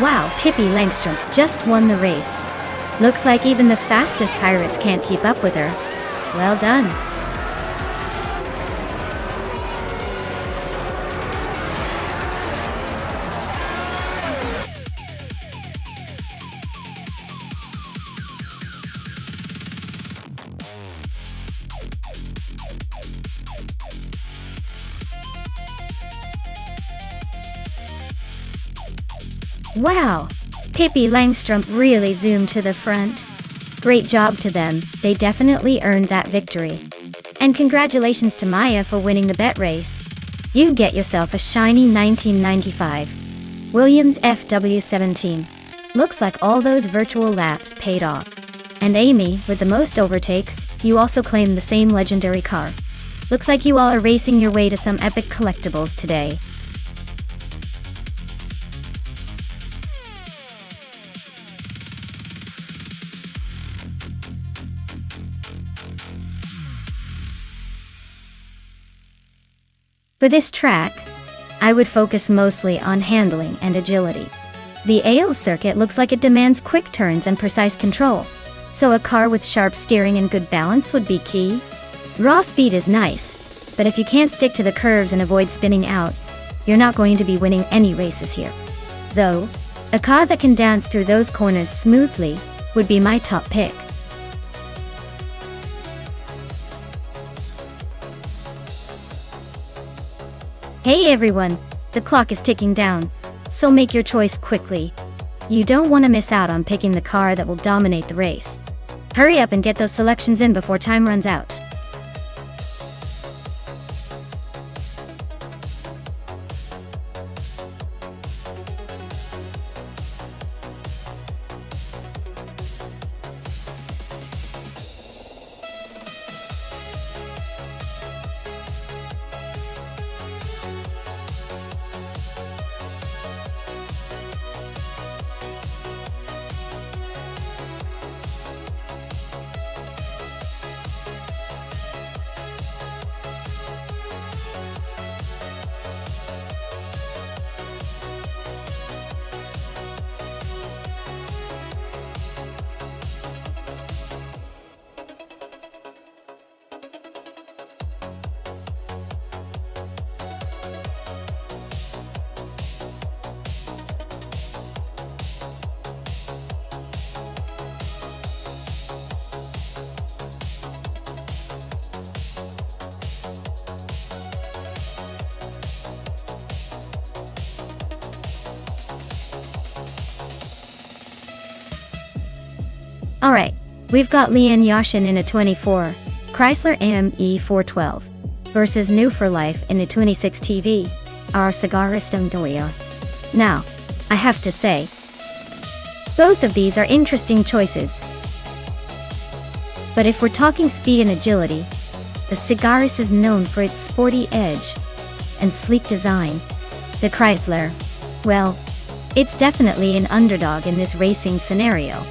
Wow, Pippi Langstrom just won the race. Looks like even the fastest pirates can't keep up with her. Well done. Wow! Pippi Langstrom really zoomed to the front. Great job to them, they definitely earned that victory. And congratulations to Maya for winning the bet race. You get yourself a shiny 1995 Williams FW17. Looks like all those virtual laps paid off. And Amy, with the most overtakes, you also claim the same legendary car. Looks like you all are racing your way to some epic collectibles today. For this track, I would focus mostly on handling and agility. The Ale circuit looks like it demands quick turns and precise control, so a car with sharp steering and good balance would be key. Raw speed is nice, but if you can't stick to the curves and avoid spinning out, you're not going to be winning any races here. So, a car that can dance through those corners smoothly would be my top pick. Hey everyone, the clock is ticking down, so make your choice quickly. You don't want to miss out on picking the car that will dominate the race. Hurry up and get those selections in before time runs out. Alright, we've got Leanne Yashin in a 24 Chrysler AME 412 versus New for Life in a 26 TV our Cigarista Goya. Now, I have to say, both of these are interesting choices. But if we're talking speed and agility, the Cigaris is known for its sporty edge and sleek design. The Chrysler, well, it's definitely an underdog in this racing scenario.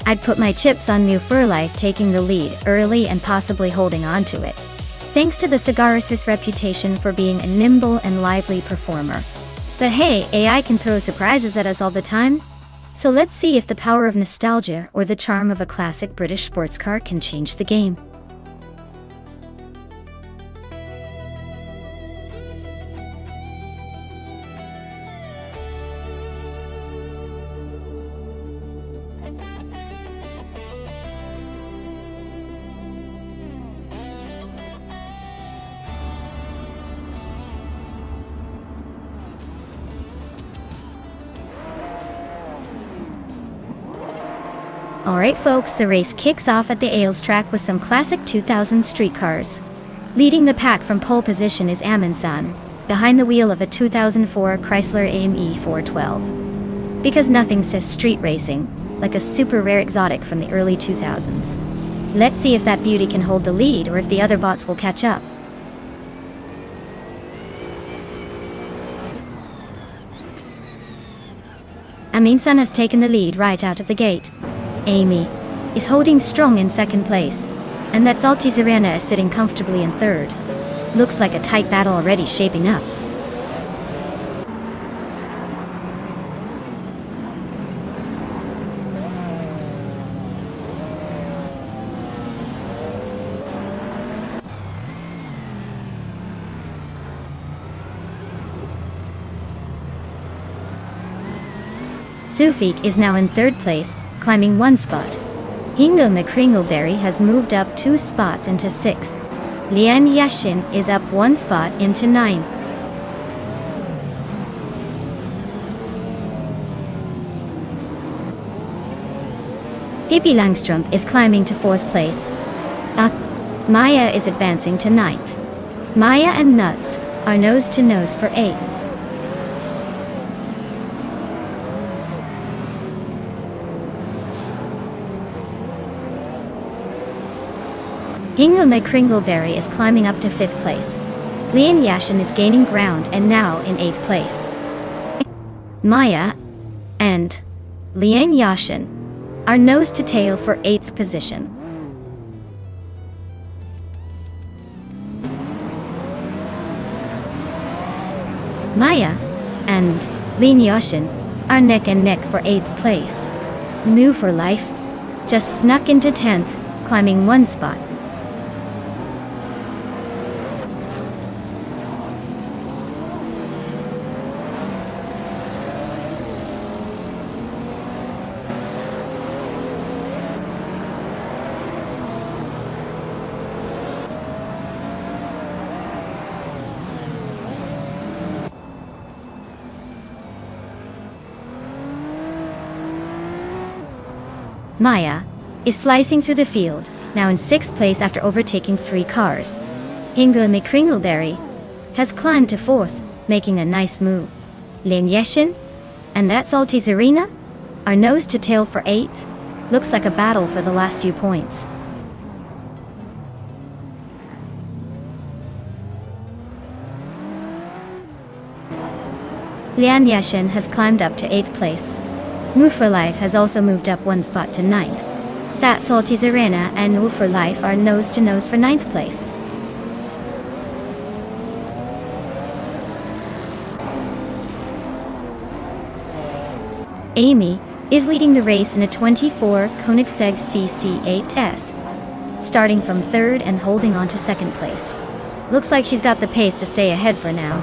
I'd put my chips on New for Life taking the lead early and possibly holding on to it, thanks to the Cigaris' reputation for being a nimble and lively performer. But hey, AI can throw surprises at us all the time, so let's see if the power of nostalgia or the charm of a classic British sports car can change the game. Alright folks, the race kicks off at the Ailes track with some classic 2000 street cars. Leading the pack from pole position is Amin-san, behind the wheel of a 2004 Chrysler AME 412. Because nothing says street racing like a super rare exotic from the early 2000s. Let's see if that beauty can hold the lead or if the other bots will catch up. Amin-san has taken the lead right out of the gate. Amy is holding strong in second place, and that's Altizarana is sitting comfortably in third. Looks like a tight battle already shaping up. Sufik is now in third place, climbing 1 spot. Hingle McCringleberry has moved up 2 spots into 6th. Lian Yashin is up 1 spot into 9th. Pippi Langstrumpf is climbing to 4th place. Maya is advancing to 9th. Maya and Nuts are nose to nose for 8th. Hingle McCringleberry is climbing up to 5th place. Lian Yashin is gaining ground and now in 8th place. Maya and Lian Yashin are nose to tail for 8th position. Maya and Lian Yashin are neck and neck for 8th place. New for Life just snuck into 10th, climbing 1 spot. Maya is slicing through the field, now in 6th place after overtaking 3 cars. Hingle McCringleberry has climbed to 4th, making a nice move. Lian Yashin and That's Altis Arena are nose to tail for 8th. Looks like a battle for the last few points. Lian Yashin has climbed up to 8th place. Move for Life has also moved up 1 spot to 9th. That's Altis Arena and Move for Life are nose to nose for 9th place. Amy is leading the race in a 24 Koenigsegg CC8S, starting from 3rd and holding on to 2nd place. Looks like she's got the pace to stay ahead for now.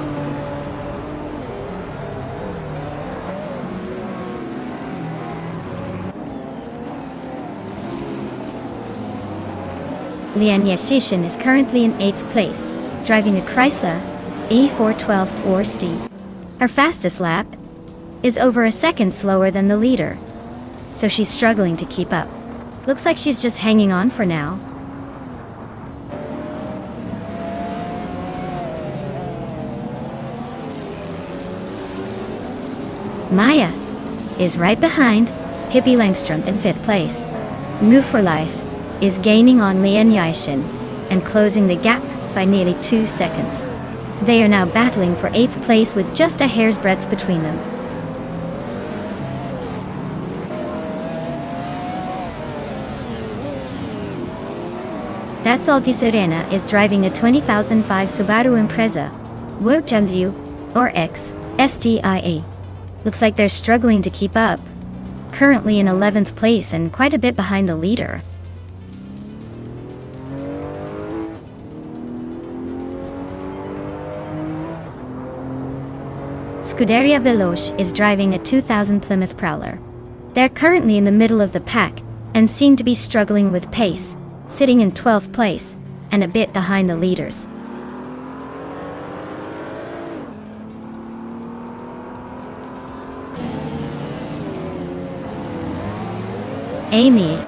Lian Yashin is currently in 8th place, driving a Chrysler E412 Orsti. Her fastest lap is over a second slower than the leader, so she's struggling to keep up. Looks like she's just hanging on for now. Maya is right behind Pippi Langstrumpf in 5th place. Move for Life is gaining on Lian Yashin and closing the gap by nearly 2 seconds. They are now battling for 8th place with just a hair's breadth between them. That's Altis Arena is driving a 2005 Subaru Impreza, WRX or X STIA. Looks like they're struggling to keep up. Currently in 11th place and quite a bit behind the leader. Scuderia Veloce is driving a 2000 Plymouth Prowler. They're currently in the middle of the pack and seem to be struggling with pace, sitting in 12th place and a bit behind the leaders. Amy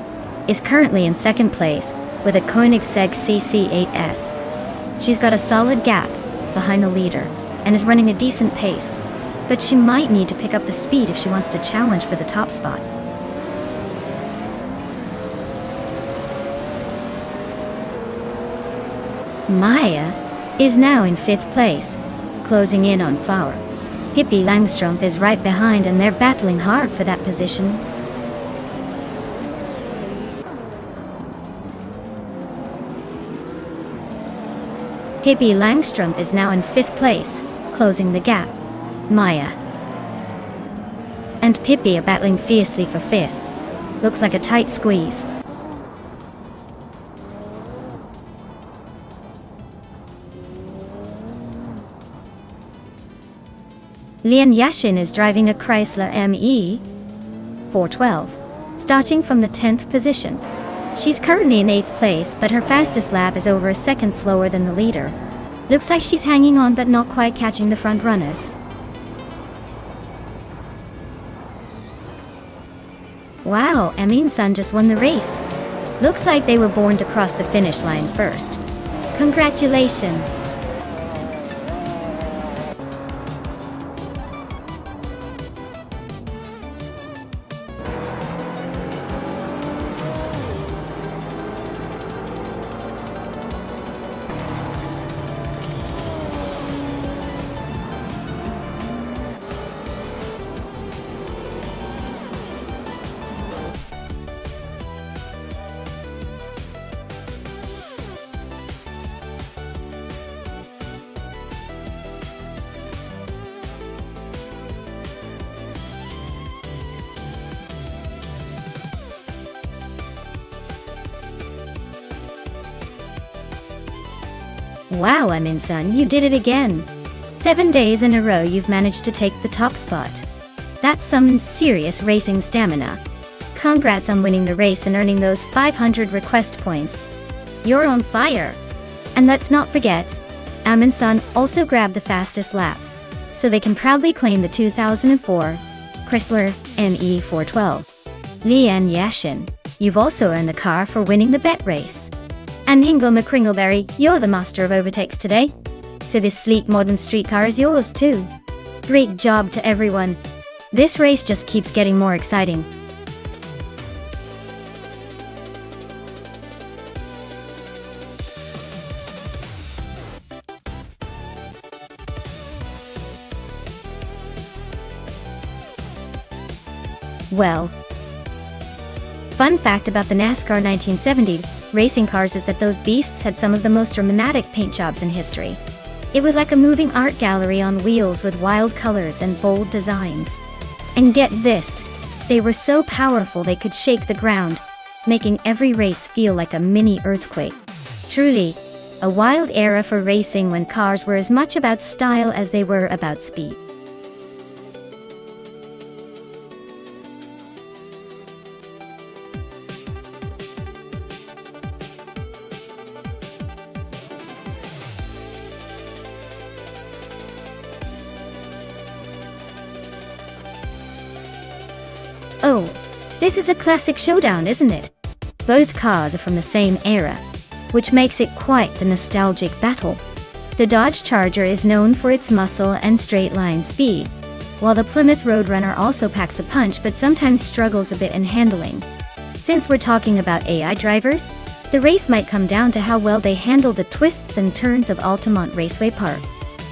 is currently in 2nd place with a Koenigsegg CC8S. She's got a solid gap behind the leader and is running a decent pace, but she might need to pick up the speed if she wants to challenge for the top spot. Maya is now in 5th place, closing in on Flower. Pippi Langstrumpf is right behind and they're battling hard for that position. Pippi Langstrumpf is now in 5th place, closing the gap. Maya and Pippi are battling fiercely for 5th. Looks like a tight squeeze. Lian Yashin is driving a Chrysler ME 4:12, starting from the 10th position. She's currently in 8th place, but her fastest lap is over a second slower than the leader. Looks like she's hanging on but not quite catching the front runners. Wow, Amin's son just won the race. Looks like they were born to cross the finish line first. Congratulations! Wow, Amin son, you did it again. 7 days in a row you've managed to take the top spot. That's some serious racing stamina. Congrats on winning the race and earning those 500 request points. You're on fire. And let's not forget, Amin son also grabbed the fastest lap, so they can proudly claim the 2004 Chrysler NE 412. Lian Yashin, you've also earned the car for winning the bet race. And Hingle McCringleberry, you're the master of overtakes today. So this sleek modern street car is yours too. Great job to everyone. This race just keeps getting more exciting. Well, fun fact about the NASCAR 1970 racing cars is that those beasts had some of the most dramatic paint jobs in history. It was like a moving art gallery on wheels with wild colors and bold designs. And get this, they were so powerful they could shake the ground, making every race feel like a mini earthquake. Truly, a wild era for racing when cars were as much about style as they were about speed. Oh, this is a classic showdown, isn't it? Both cars are from the same era, which makes it quite the nostalgic battle. The Dodge Charger is known for its muscle and straight-line speed, while the Plymouth Roadrunner also packs a punch but sometimes struggles a bit in handling. Since we're talking about AI drivers, the race might come down to how well they handle the twists and turns of Altamont Raceway Park.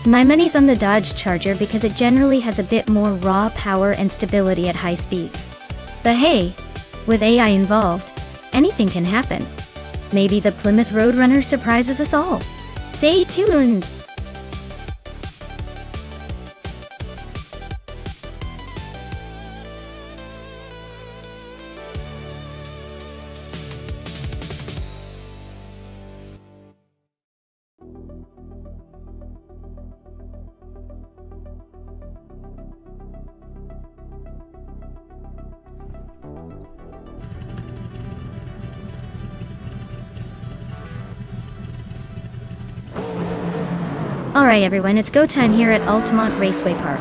My money's on the Dodge Charger because it generally has a bit more raw power and stability at high speeds. But hey, with AI involved, anything can happen. Maybe the Plymouth Roadrunner surprises us all. Stay tuned! Alright everyone, it's go time here at Altamont Raceway Park.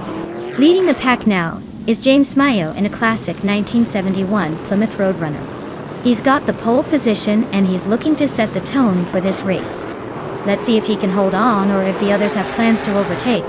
Leading the pack now is James Mayo in a classic 1971 Plymouth Roadrunner. He's got the pole position and he's looking to set the tone for this race. Let's see if he can hold on or if the others have plans to overtake.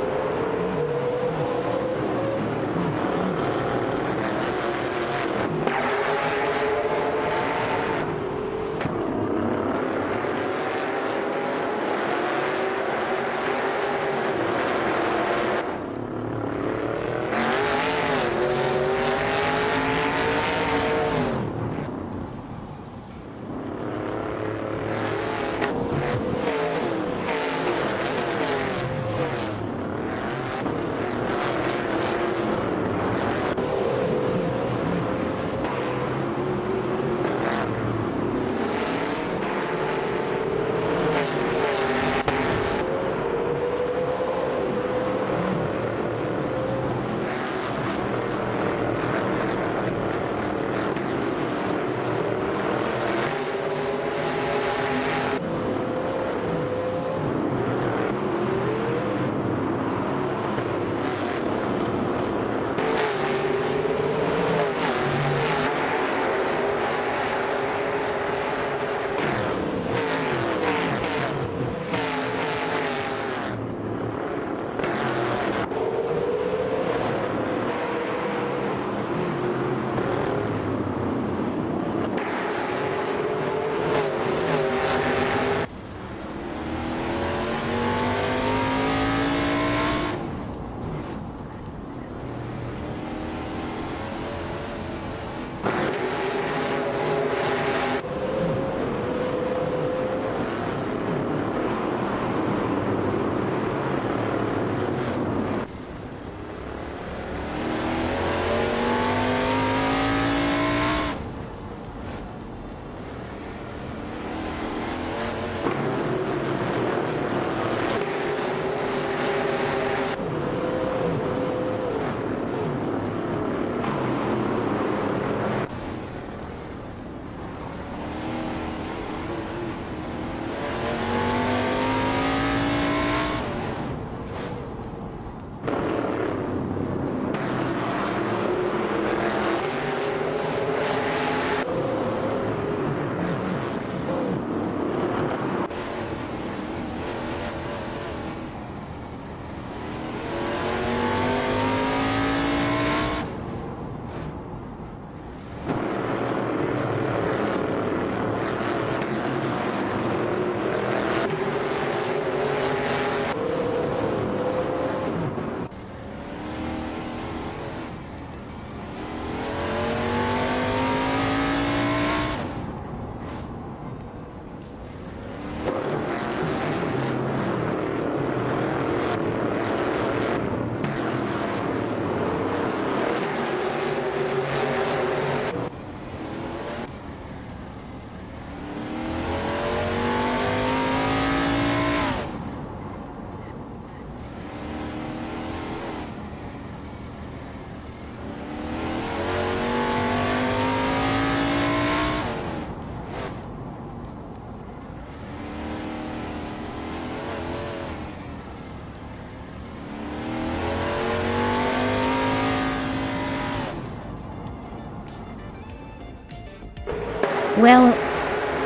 Well,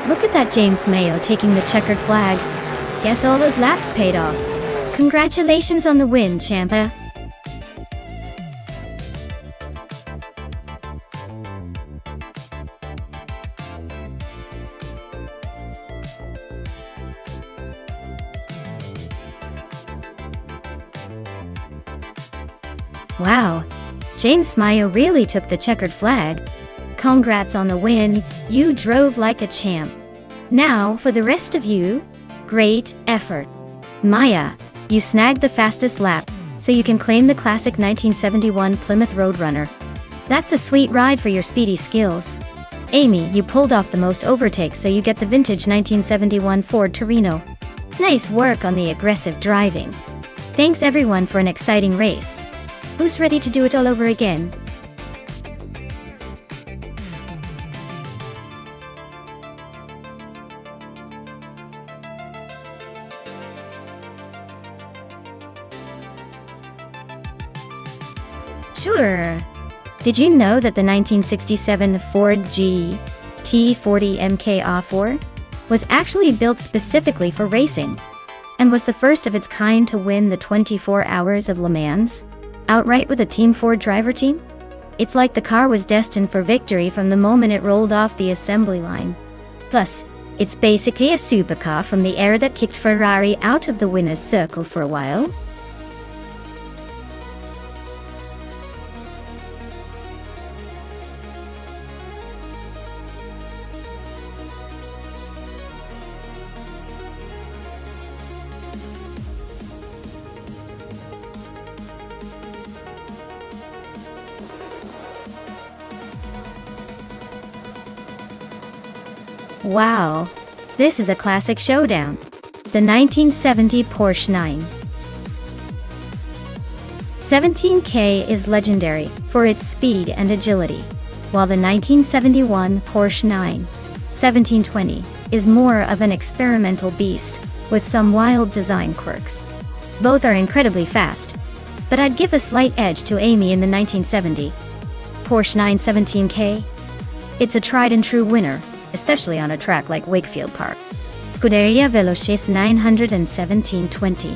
look at that James Mayo taking the checkered flag. Guess all those laps paid off. Congratulations on the win, Champa. Wow, James Mayo really took the checkered flag. Congrats on the win, you drove like a champ. Now, for the rest of you, great effort. Maya, you snagged the fastest lap, so you can claim the classic 1971 Plymouth Roadrunner. That's a sweet ride for your speedy skills. Amy, you pulled off the most overtakes, so you get the vintage 1971 Ford Torino. Nice work on the aggressive driving. Thanks everyone for an exciting race. Who's ready to do it all over again? Sure. Did you know that the 1967 Ford GT40 MKA4 was actually built specifically for racing and was the first of its kind to win the 24 Hours of Le Mans outright with a Team Ford driver team? It's like the car was destined for victory from the moment it rolled off the assembly line. Plus, it's basically a supercar from the era that kicked Ferrari out of the winner's circle for a while. Wow, this is a classic showdown. The 1970 Porsche 917K is legendary for its speed and agility, while the 1971 Porsche 91720 is more of an experimental beast with some wild design quirks. Both are incredibly fast, but I'd give a slight edge to Amy in the 1970 Porsche 917K. It's a tried and true winner, especially on a track like Wakefield Park. Scuderia Velocis 91720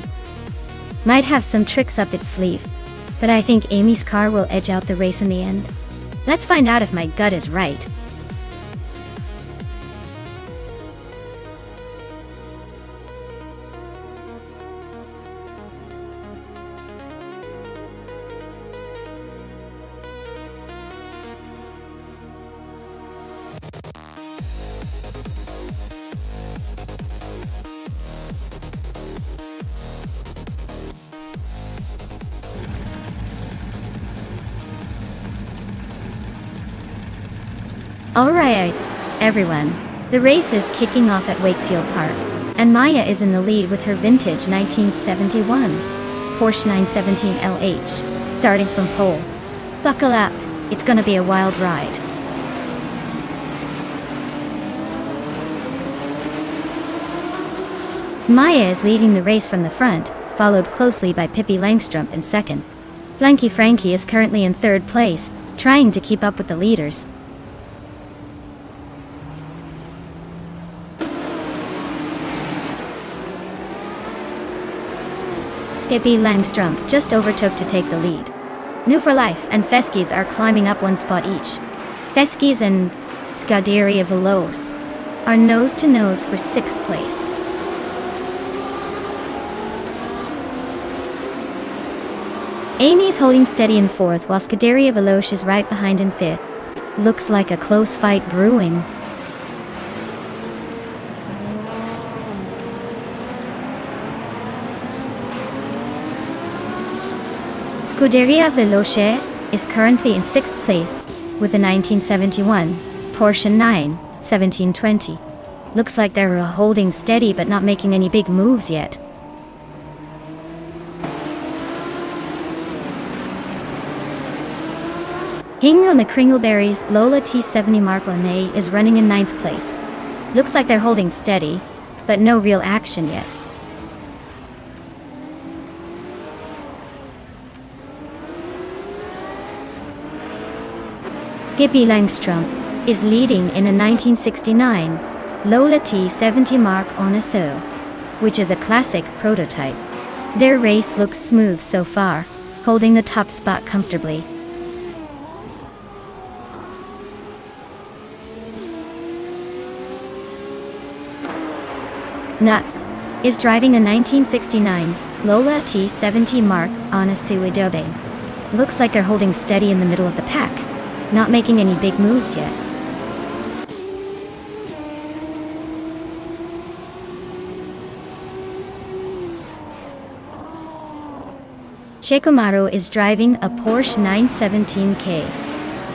might have some tricks up its sleeve, but I think Amy's car will edge out the race in the end. Let's find out if my gut is right. Alright, everyone. The race is kicking off at Wakefield Park, and Maya is in the lead with her vintage 1971 Porsche 917 LH, starting from pole. Buckle up, it's gonna be a wild ride. Maya is leading the race from the front, followed closely by Pippi Langstrup in second. Blanky Frankie is currently in third place, trying to keep up with the leaders. Pippi Langstrup just overtook to take the lead. New for Life and Feskis are climbing up one spot each. Feskis and Scuderia Veloce are nose to nose for 6th place. Amy's holding steady in 4th, while Scuderia Veloce is right behind in 5th. Looks like a close fight brewing. Scuderia Veloce is currently in 6th place with a 1971 Porsche 91720. Looks like they're holding steady but not making any big moves yet. King on the Kringleberries, Lola T70 Marcone is running in 9th place. Looks like they're holding steady, but no real action yet. Pippi Langstrup is leading in a 1969 Lola T70 Mark on a Sew, which is a classic prototype. Their race looks smooth so far, holding the top spot comfortably. Nuts is driving a 1969 Lola T70 Mark on a Sew Adobe. Looks like they're holding steady in the middle of the pack, not making any big moves yet. Shikomaru is driving a Porsche 917K,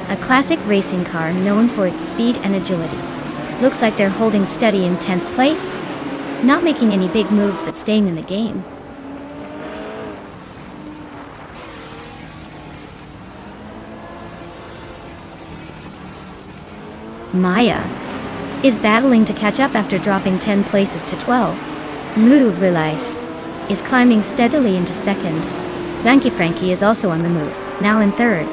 a classic racing car known for its speed and agility. Looks like they're holding steady in 10th place, not making any big moves but staying in the game. Maya is battling to catch up after dropping 10 places to 12. Move Life is climbing steadily into second. Lanky Frankie is also on the move, now in third.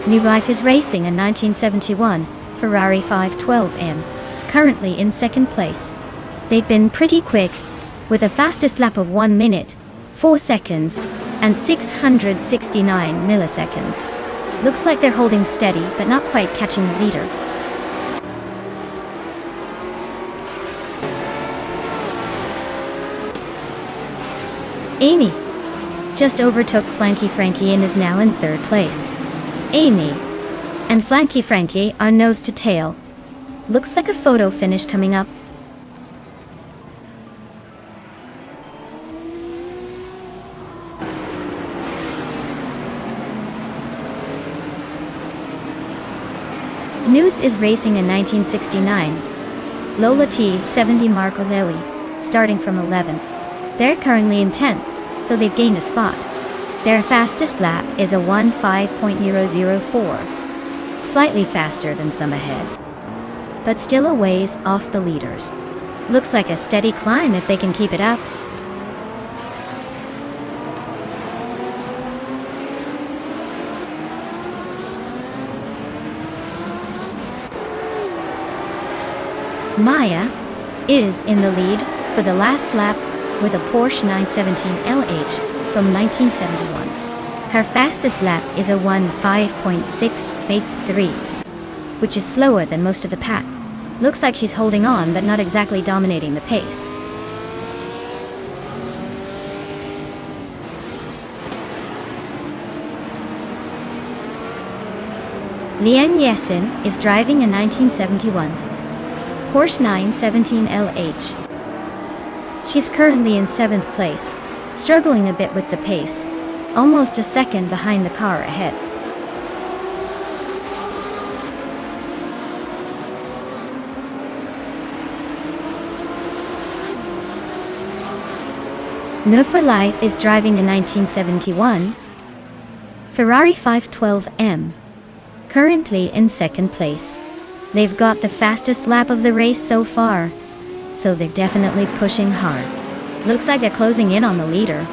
New Life is racing a 1971 Ferrari 512M, currently in second place. They've been pretty quick, with a fastest lap of 1 minute, 4 seconds, and 669 milliseconds. Looks like they're holding steady, but not quite catching the leader. Amy just overtook Flanky Frankie and is now in third place. Amy and Flanky Frankie are nose to tail. Looks like a photo finish coming up. Nudes is racing a 1969 Lola T70 Mark Olewi, starting from 11th. They're currently in 10th, so they've gained a spot. Their fastest lap is a 1:5.004, slightly faster than some ahead, but still a ways off the leaders. Looks like a steady climb if they can keep it up. Maya is in the lead for the last lap with a Porsche 917 LH from 1971. Her fastest lap is a 1:5.653, which is slower than most of the pack. Looks like she's holding on but not exactly dominating the pace. Lian Yesen is driving a 1971 Porsche 917 LH. She's currently in 7th place, struggling a bit with the pace, almost a second behind the car ahead. No for Life is driving a 1971 Ferrari 512M, currently in 2nd place. They've got the fastest lap of the race so far, so they're definitely pushing hard. Looks like they're closing in on the leader.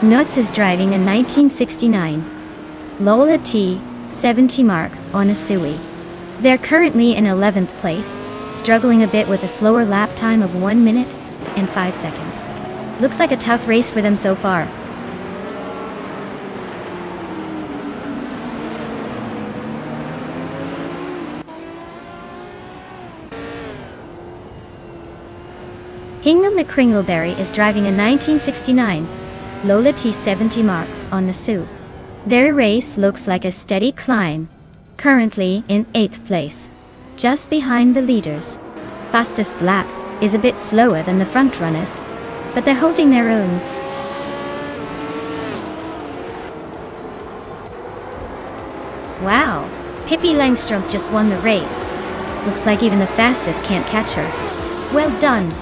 Nuts is driving a 1969 Lola T70 Mark on a Sui. They're currently in 11th place, struggling a bit with a slower lap time of 1 minute and 5 seconds. Looks like a tough race for them so far. Hingham McCringleberry is driving a 1969 Lola T70 Mark on the Sue. Their race looks like a steady climb, currently in 8th place, just behind the leaders. Fastest lap is a bit slower than the front runners, but they're holding their own. Wow, Pippi Langstrup just won the race. Looks like even the fastest can't catch her. Well done.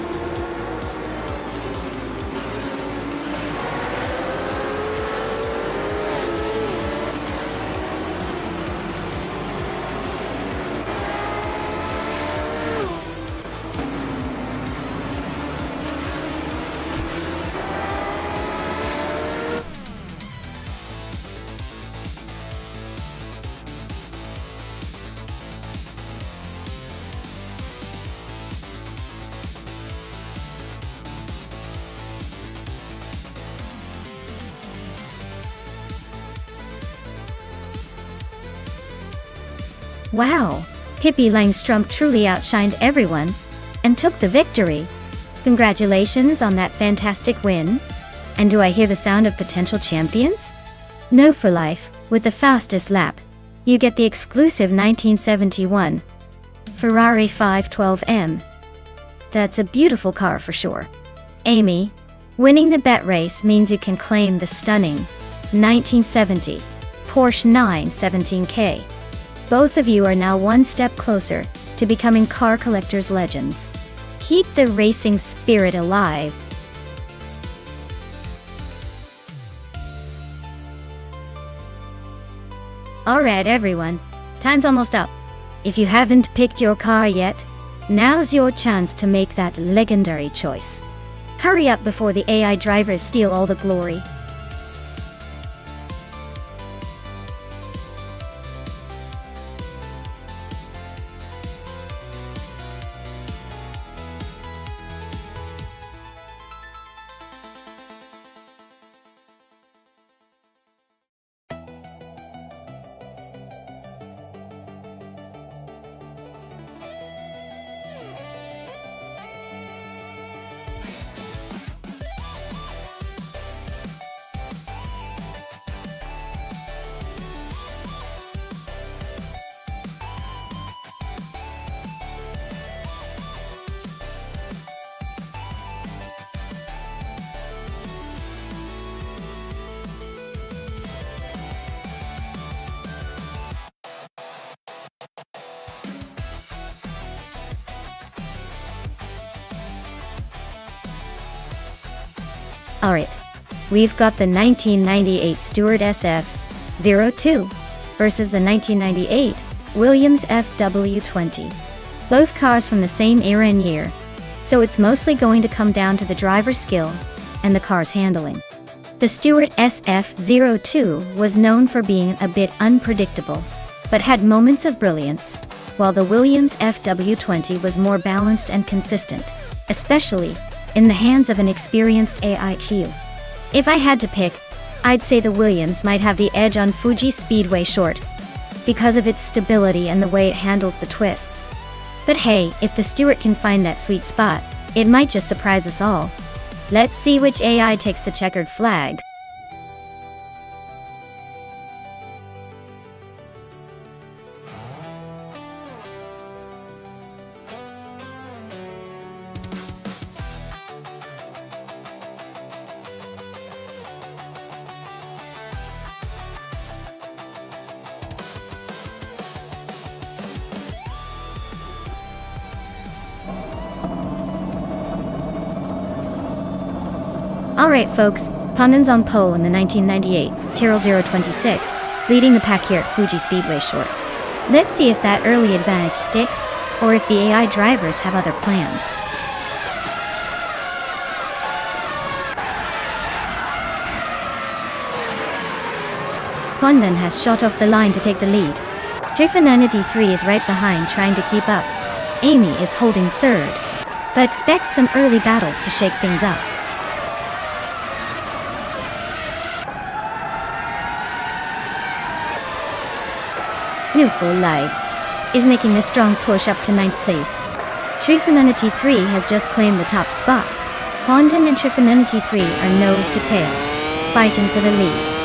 Wow, Pippi Langstrom truly outshined everyone and took the victory. Congratulations on that fantastic win. And do I hear the sound of potential champions? No, for life, with the fastest lap, you get the exclusive 1971 Ferrari 512M. That's a beautiful car for sure. Amy, winning the bet race means you can claim the stunning 1970 Porsche 917K. Both of you are now one step closer to becoming car collectors' legends. Keep the racing spirit alive. Alright everyone, time's almost up. If you haven't picked your car yet, now's your chance to make that legendary choice. Hurry up before the AI drivers steal all the glory. Alright, we've got the 1998 Stewart SF02 versus the 1998 Williams FW20. Both cars from the same era and year, so it's mostly going to come down to the driver's skill and the car's handling. The Stewart SF02 was known for being a bit unpredictable, but had moments of brilliance, while the Williams FW20 was more balanced and consistent, especially in the hands of an experienced AITU. If I had to pick, I'd say the Williams might have the edge on Fuji Speedway Short, because of its stability and the way it handles the twists. But hey, if the Stewart can find that sweet spot, it might just surprise us all. Let's see which AI takes the checkered flag. Alright folks, Pundin's on pole in the 1998 Tyrrell 026, leading the pack here at Fuji Speedway Short. Let's see if that early advantage sticks, or if the AI drivers have other plans. Pundin has shot off the line to take the lead. Trifananity 3 is right behind trying to keep up. Amy is holding third, but expects some early battles to shake things up. New for Life is making a strong push up to 9th place. Trifananity 3 has just claimed the top spot. Pundin and Trifananity 3 are nose to tail, fighting for the lead.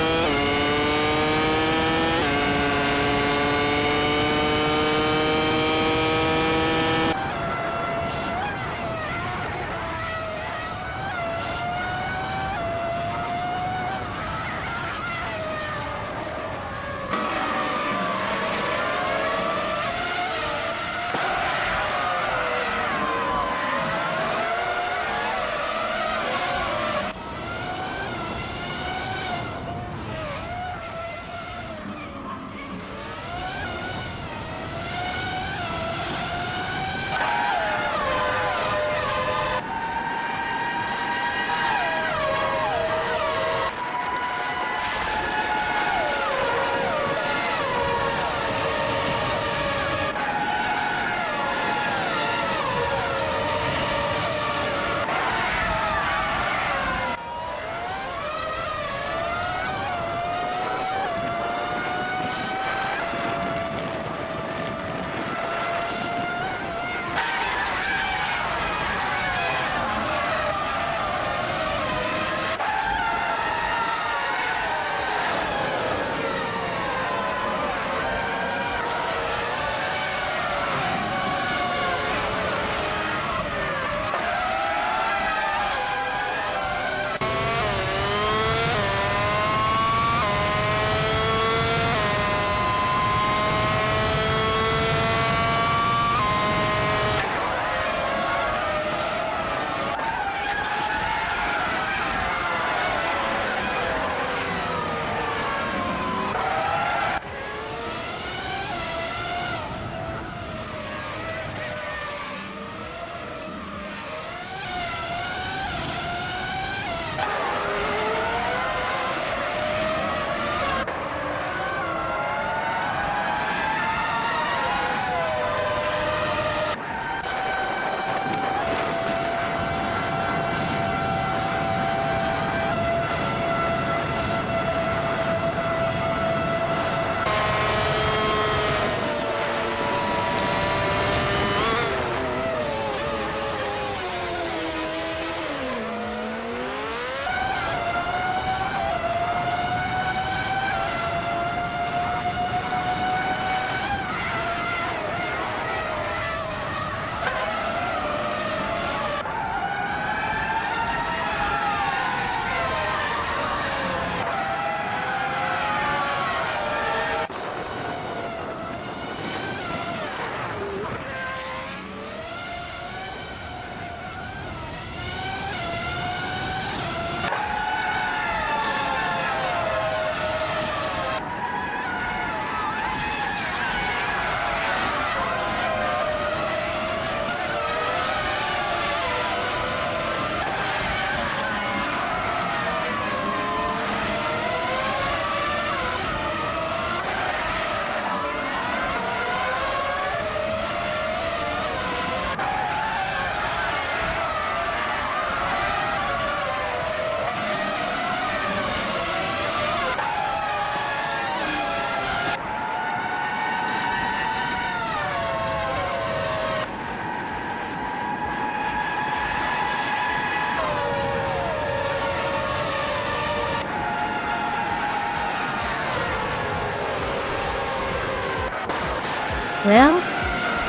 Well,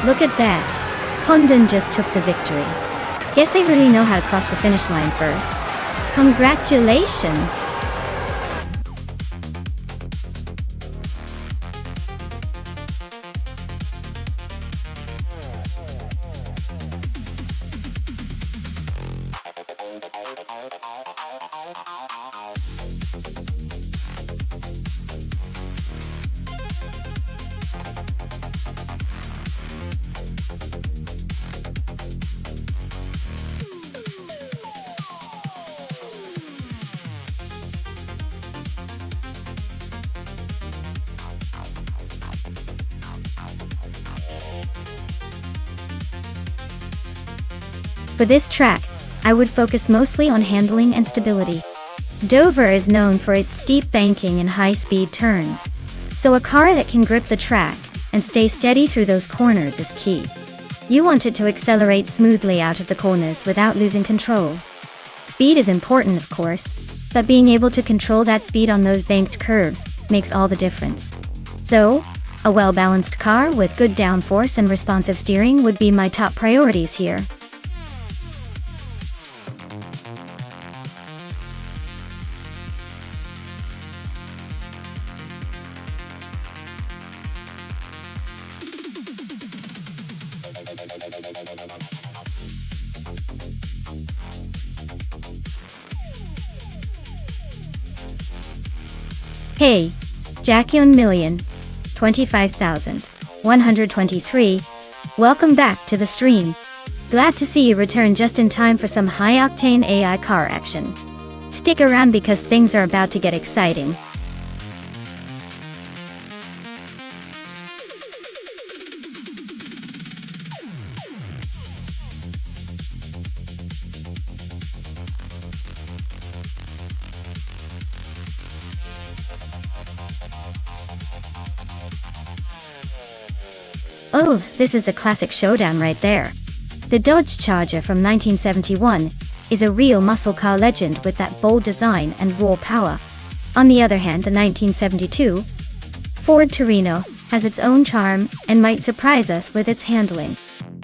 look at that. Condon just took the victory. Guess they really know how to cross the finish line first. Congratulations! For this track, I would focus mostly on handling and stability. Dover is known for its steep banking and high-speed turns, so a car that can grip the track and stay steady through those corners is key. You want it to accelerate smoothly out of the corners without losing control. Speed is important, of course, but being able to control that speed on those banked curves makes all the difference. So, a well-balanced car with good downforce and responsive steering would be my top priorities here. Hey, Jackion Million, 25,123, welcome back to the stream. Glad to see you return just in time for some high-octane AI car action. Stick around because things are about to get exciting. Oh, this is a classic showdown right there. The Dodge Charger from 1971 is a real muscle car legend with that bold design and raw power. On the other hand, the 1972 Ford Torino has its own charm and might surprise us with its handling.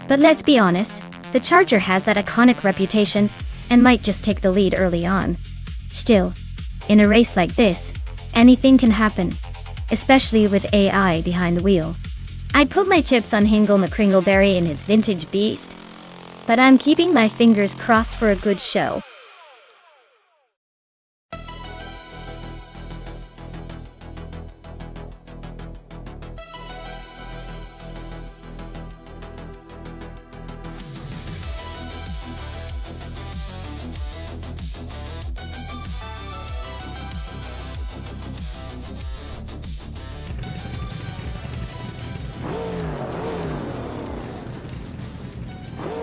But let's be honest, the Charger has that iconic reputation and might just take the lead early on. Still, in a race like this, anything can happen, especially with AI behind the wheel. I'd put my chips on Hingle McCringleberry in his vintage beast, but I'm keeping my fingers crossed for a good show.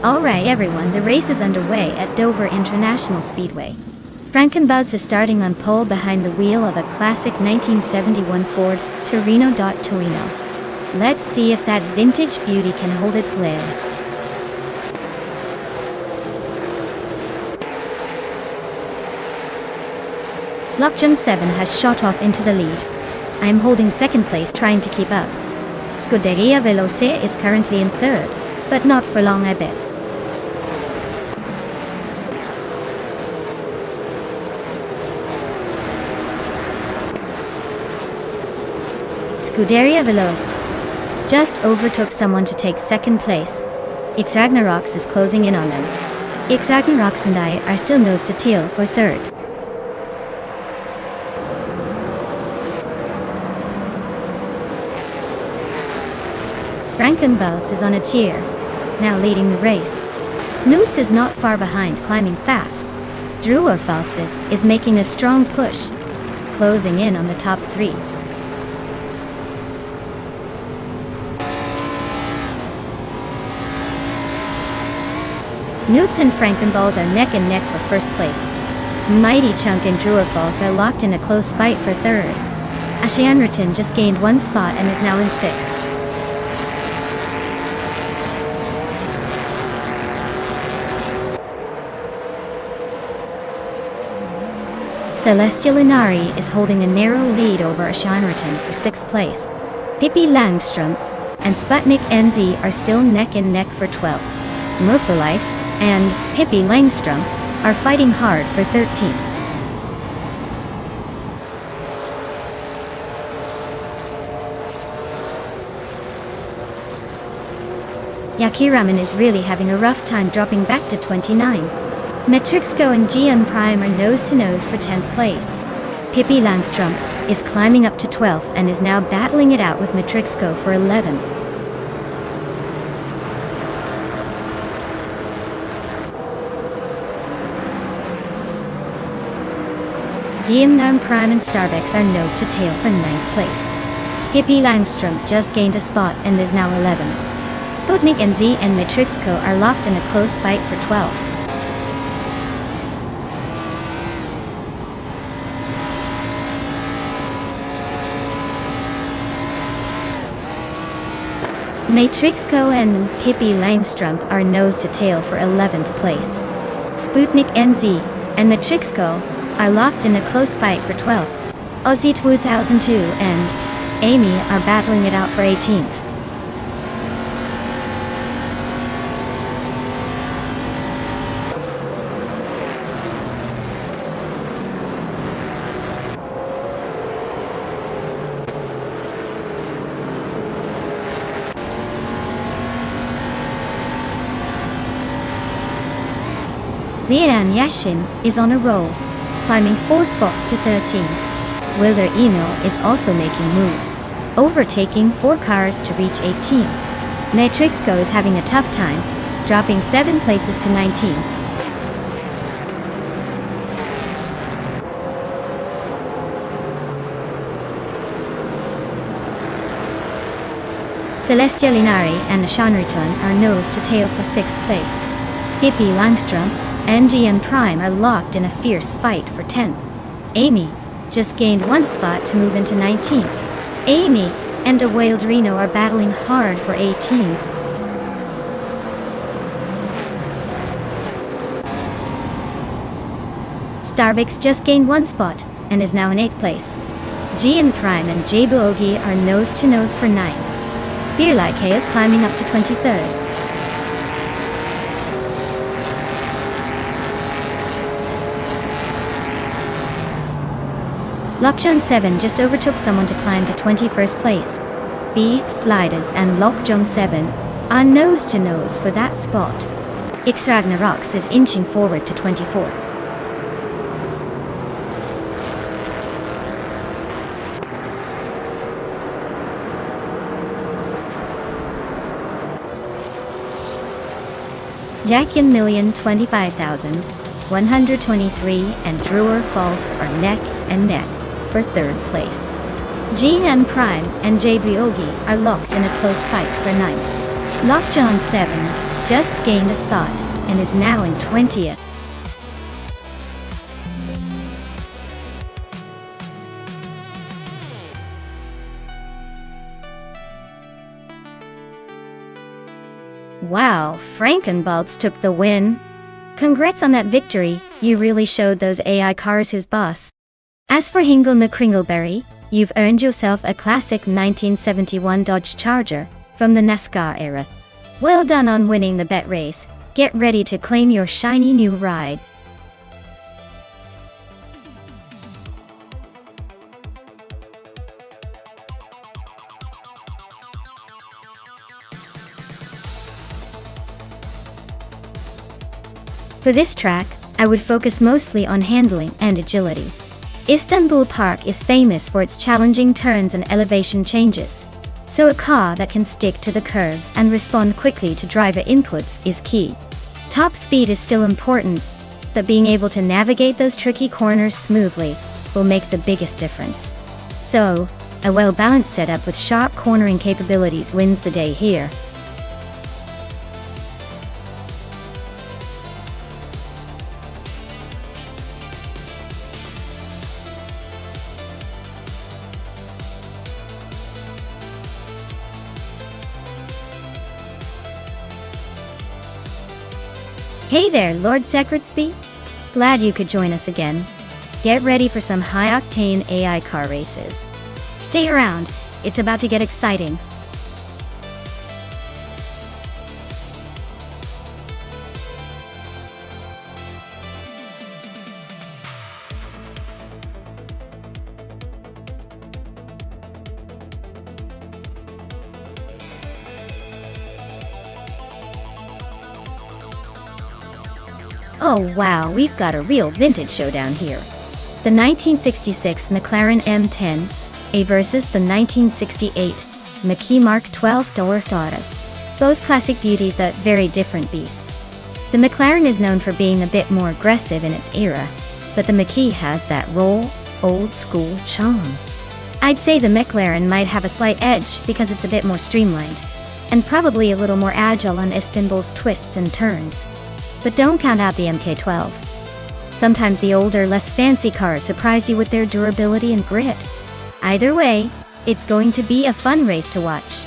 Alright everyone, the race is underway at Dover International Speedway. Frankenbuds is starting on pole behind the wheel of a classic 1971 Ford Torino. Let's see if that vintage beauty can hold its lid. Lockjam 7 has shot off into the lead. I am holding second place trying to keep up. Scuderia Veloce is currently in third, but not for long I bet. Scuderia Veloce just overtook someone to take second place. X Ragnaroks is closing in on them. X Ragnaroks and I are still nose to tail for third. Frankenbuds is on a tear, now leading the race. Newts is not far behind, climbing fast. Drew Falsis is making a strong push, closing in on the top three. Newts and Frankenballs are neck and neck for first place. Mighty Chunk and Drewerfalls are locked in a close fight for third. Ashianraton just gained one spot and is now in sixth. Celestial Inari is holding a narrow lead over Ashianraton for sixth place. Pippi Langstrom and Sputnik NZ are still neck and neck for 12th. Murphylife and Pippi Langstrom are fighting hard for 13th. Yakiraman is really having a rough time dropping back to 29. Metrixco and Gian Prime are nose-to-nose for 10th place. Pippi Langstrom is climbing up to 12th and is now battling it out with Metrixco for 11th. Gian Prime and Starbucks are nose-to-tail for 9th place. Pippi Langstrom just gained a spot and is now 11th. Sputnik NZ and Metrixco are locked in a close fight for 12th. Metrixco and Pippi Langstrom are nose-to-tail for 11th place. Sputnik NZ and Metrixco are locked in a close fight for 12th. Aussie 2002 and Amy are battling it out for 18th. Lian Yashin is on a roll, climbing 4 spots to 13. Willer Eno is also making moves, overtaking 4 cars to reach 18. Metrixco is having a tough time, dropping 7 places to 19. Celestia Linari and Shanriton are nose-to-tail for 6th place. Pippi Langstrom and GM Prime are locked in a fierce fight for 10th. Amy just gained 1 spot to move into 19th. Amy and a Wild Reno are battling hard for 18th. Starbucks just gained 1 spot and is now in 8th place. GM Prime and J-Boogie are nose-to-nose for 9th. Spearlight K is climbing up to 23rd. Lockjaw 7 just overtook someone to climb to 21st place. Beef Sliders and Lockjaw 7 are nose-to-nose for that spot. X Ragnaroks is inching forward to 24th. Jackin Million 25,000, 123 and Drewer Falls are neck and neck for 3rd place. GN Prime and JBOgi are locked in a close fight for 9th. Lockjaw 7 just gained a spot and is now in 20th. Wow, Frankenbalds took the win. Congrats on that victory, you really showed those AI cars who's boss. As for Hingle McCringleberry, you've earned yourself a classic 1971 Dodge Charger from the NASCAR era. Well done on winning the bet race. Get ready to claim your shiny new ride. For this track, I would focus mostly on handling and agility. Istanbul Park is famous for its challenging turns and elevation changes, so a car that can stick to the curves and respond quickly to driver inputs is key. Top speed is still important, but being able to navigate those tricky corners smoothly will make the biggest difference. So, a well-balanced setup with sharp cornering capabilities wins the day here. Hey there, Lord Secretsby. Glad you could join us again. Get ready for some high-octane AI car races. Stay around, it's about to get exciting. Oh wow, we've got a real vintage showdown here. The 1966 McLaren M10A versus the 1968 McKee Mark 12 Dorfdata. Both classic beauties but very different beasts. The McLaren is known for being a bit more aggressive in its era, but the McKee has that raw, old-school charm. I'd say the McLaren might have a slight edge because it's a bit more streamlined, and probably a little more agile on Istanbul's twists and turns. But don't count out the MK12. Sometimes the older, less fancy cars surprise you with their durability and grit. Either way, it's going to be a fun race to watch.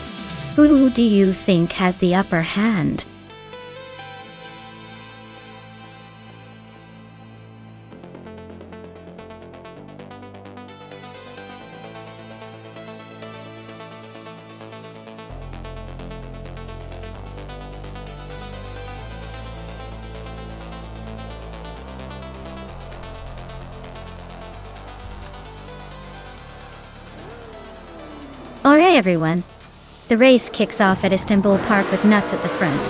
Who do you think has the upper hand? Alright everyone. The race kicks off at Istanbul Park with Nuts at the front,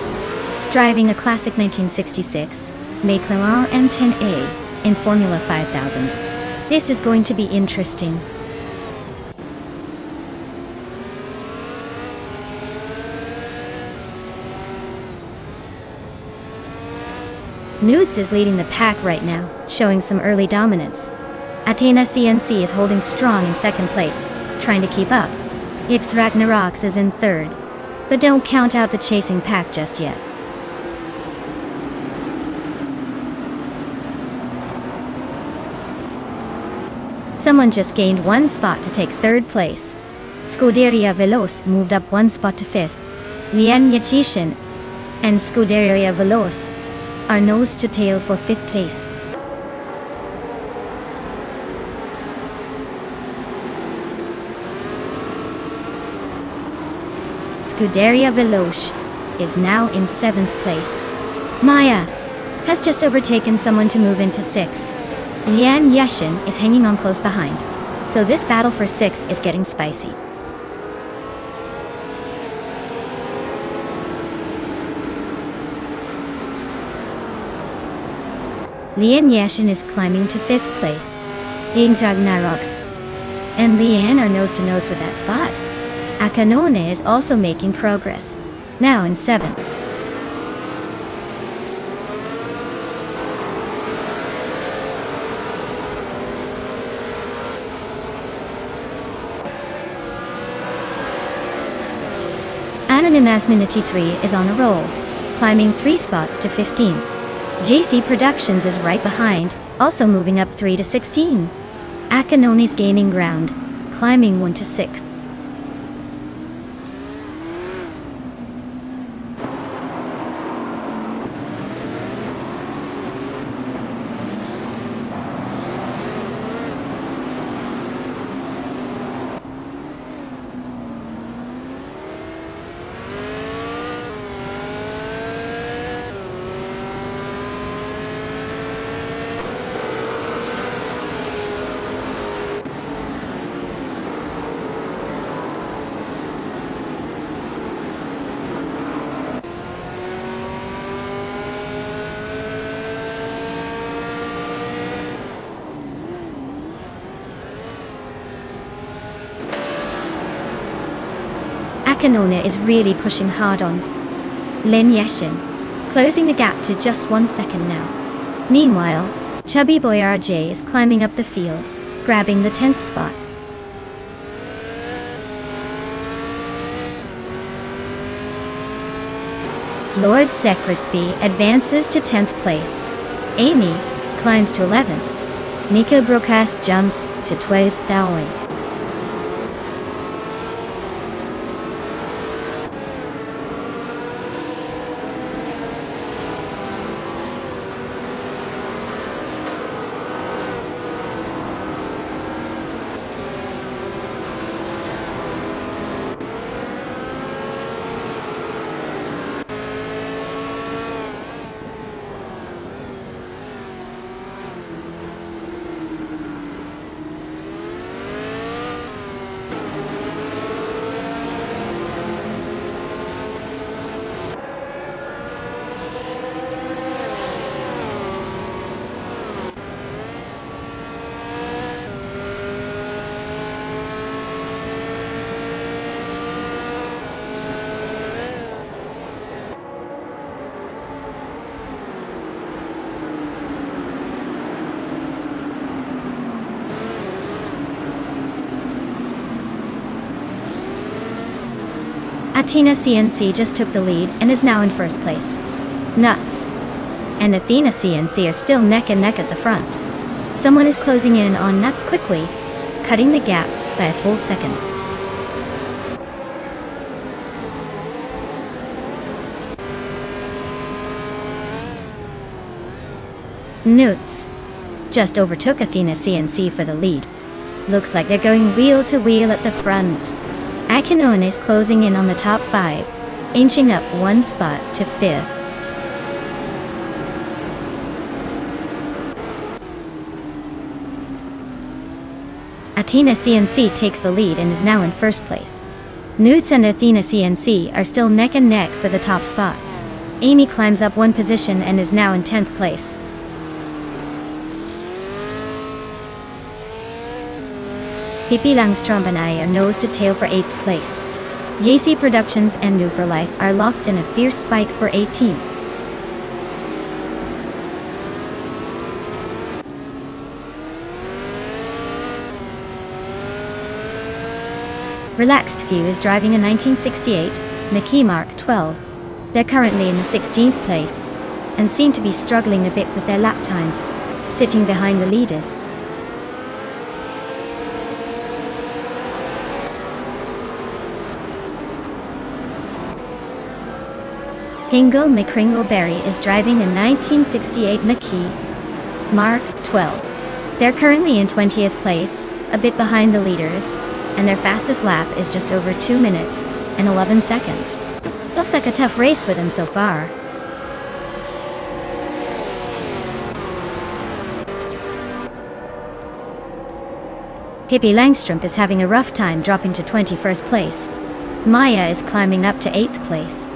driving a classic 1966 McLaren M10A in Formula 5000. This is going to be interesting. Nudes is leading the pack right now, showing some early dominance. Athena CNC is holding strong in second place, trying to keep up. X Ragnaroks is in third, but don't count out the chasing pack just yet. Someone just gained one spot to take third place. Scuderia Veloce moved up one spot to fifth. Lien Yachishin and Scuderia Veloce are nose to tail for fifth place. Scuderia Veloce is now in 7th place. Maya has just overtaken someone to move into 6th. Lian Yashin is hanging on close behind, so this battle for 6th is getting spicy. Lian Yashin is climbing to 5th place. Ying's Ragnaroks and Lian are nose to nose for that spot. Akanone is also making progress, now in 7th. Anonymous Minity 3 is on a roll, climbing 3 spots to 15. JC Productions is right behind, also moving up 3 to 16. Akanone's gaining ground, climbing 1 to 6th. Akanone is really pushing hard on Lin Yashin, closing the gap to just 1 second now. Meanwhile, Chubby Boy RJ is climbing up the field, grabbing the 10th spot. Lord Sekritsby advances to 10th place. Amy climbs to 11th. Mika Broadcast jumps to 12th Dowling. Athena CNC just took the lead and is now in first place. Nuts. And Athena CNC are still neck and neck at the front. Someone is closing in on Nuts quickly, cutting the gap by a full second. Nuts just overtook Athena CNC for the lead. Looks like they're going wheel to wheel at the front. Akanon is closing in on the top 5, inching up one spot to 5th. Athena CNC takes the lead and is now in first place. Nuts and Athena CNC are still neck and neck for the top spot. Amy climbs up one position and is now in 10th place. Pippi Langstrom and I are nose to tail for 8th place. JC Productions and New for Life are locked in a fierce fight for 18th. Relaxed Few is driving a 1968 Mackie Mark 12. They're currently in the 16th place and seem to be struggling a bit with their lap times, sitting behind the leaders. Hingle McCringleberry is driving a 1968 Mackie Mark 12. They're currently in 20th place, a bit behind the leaders, and their fastest lap is just over 2 minutes and 11 seconds. Looks like a tough race for them so far. Pippi Langstrom is having a rough time dropping to 21st place. Maya is climbing up to 8th place.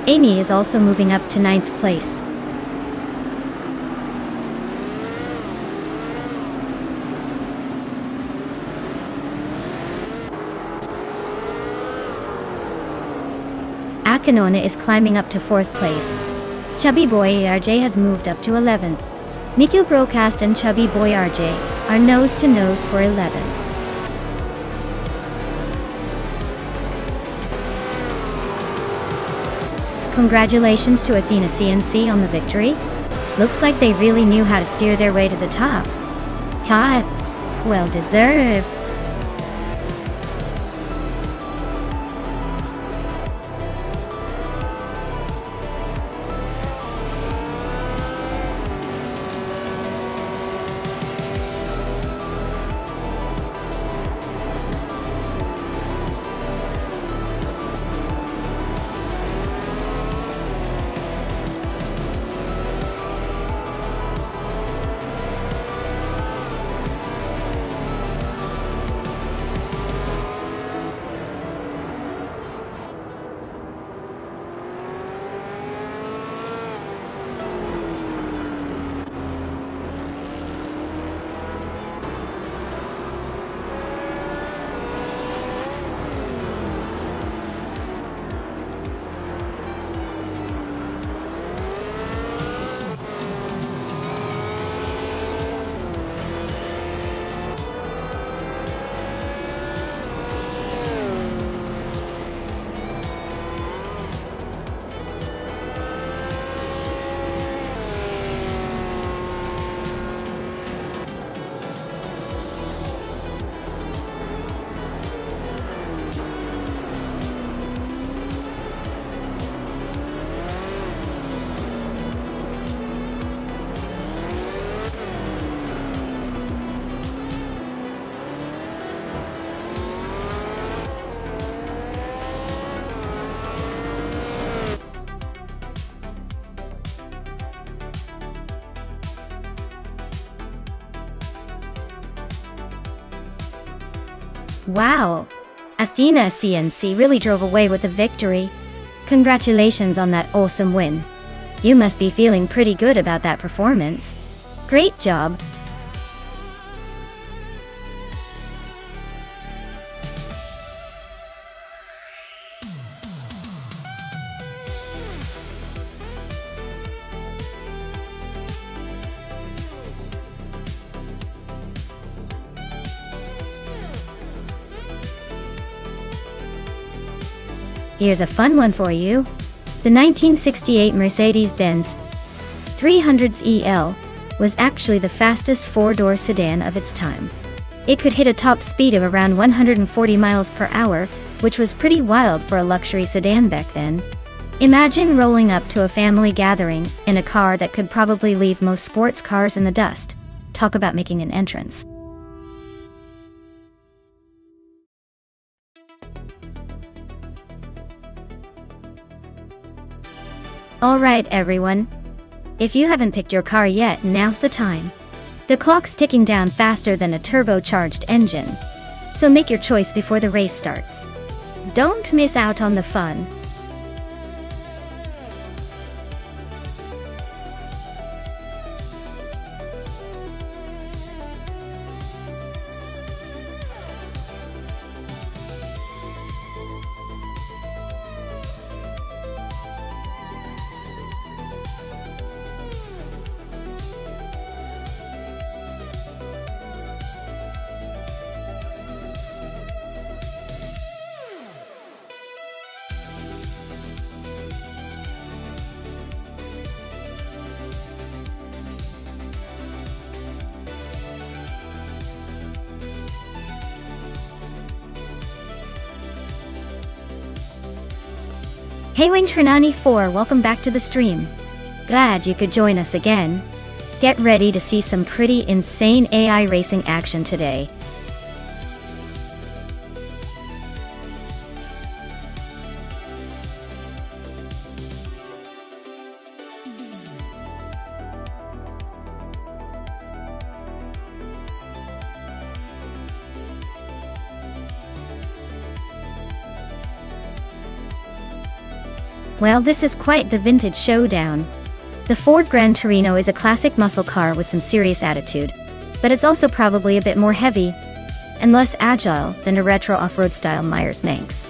Amy is also moving up to 9th place. Akanona is climbing up to 4th place. Chubby Boy RJ has moved up to 11th. Nikhil Broadcast and Chubby Boy RJ are nose to nose for 11th. Congratulations to Athena CNC on the victory. Looks like they really knew how to steer their way to the top. God, well deserved. Wow! Athena CNC really drove away with the victory. Congratulations on that awesome win. You must be feeling pretty good about that performance. Great job! Here's a fun one for you. The 1968 Mercedes-Benz 300s EL was actually the fastest four-door sedan of its time. It could hit a top speed of around 140 miles per hour, which was pretty wild for a luxury sedan back then. Imagine rolling up to a family gathering in a car that could probably leave most sports cars in the dust. Talk about making an entrance. Alright everyone. If you haven't picked your car yet, now's the time. The clock's ticking down faster than a turbocharged engine. So make your choice before the race starts. Don't miss out on the fun. Hey Winter94, welcome back to the stream. Glad you could join us again. Get ready to see some pretty insane AI racing action today. Well, this is quite the vintage showdown. The Ford Gran Torino is a classic muscle car with some serious attitude, but it's also probably a bit more heavy and less agile than a retro off-road style Myers Manx.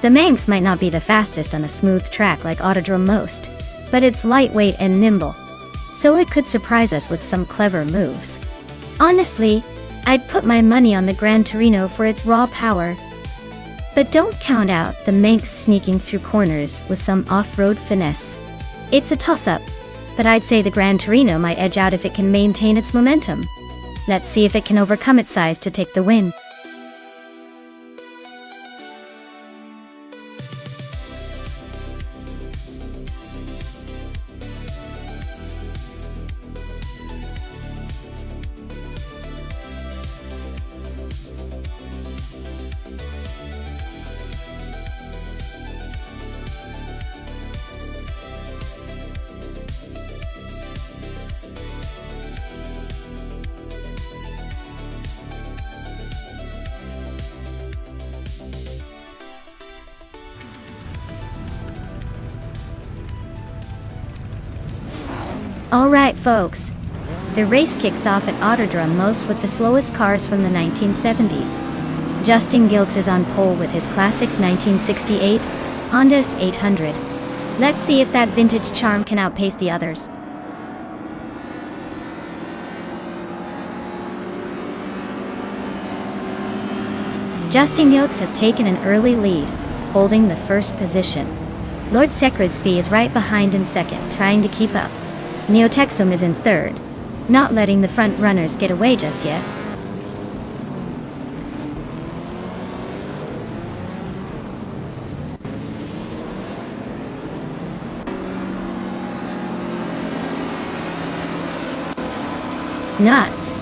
The Manx might not be the fastest on a smooth track like Autodrome Most, but it's lightweight and nimble, so it could surprise us with some clever moves. Honestly, I'd put my money on the Gran Torino for its raw power. But don't count out the Manx sneaking through corners with some off-road finesse. It's a toss-up, but I'd say the Gran Torino might edge out if it can maintain its momentum. Let's see if it can overcome its size to take the win. Alright folks, the race kicks off at Autodrome Most with the slowest cars from the 1970s. Justin Giltz is on pole with his classic 1968 Honda S800. Let's see if that vintage charm can outpace the others. Justin Giltz has taken an early lead, holding the first position. Lord Secretsby is right behind in second, trying to keep up. Neotexum is in third, not letting the front runners get away just yet. Nuts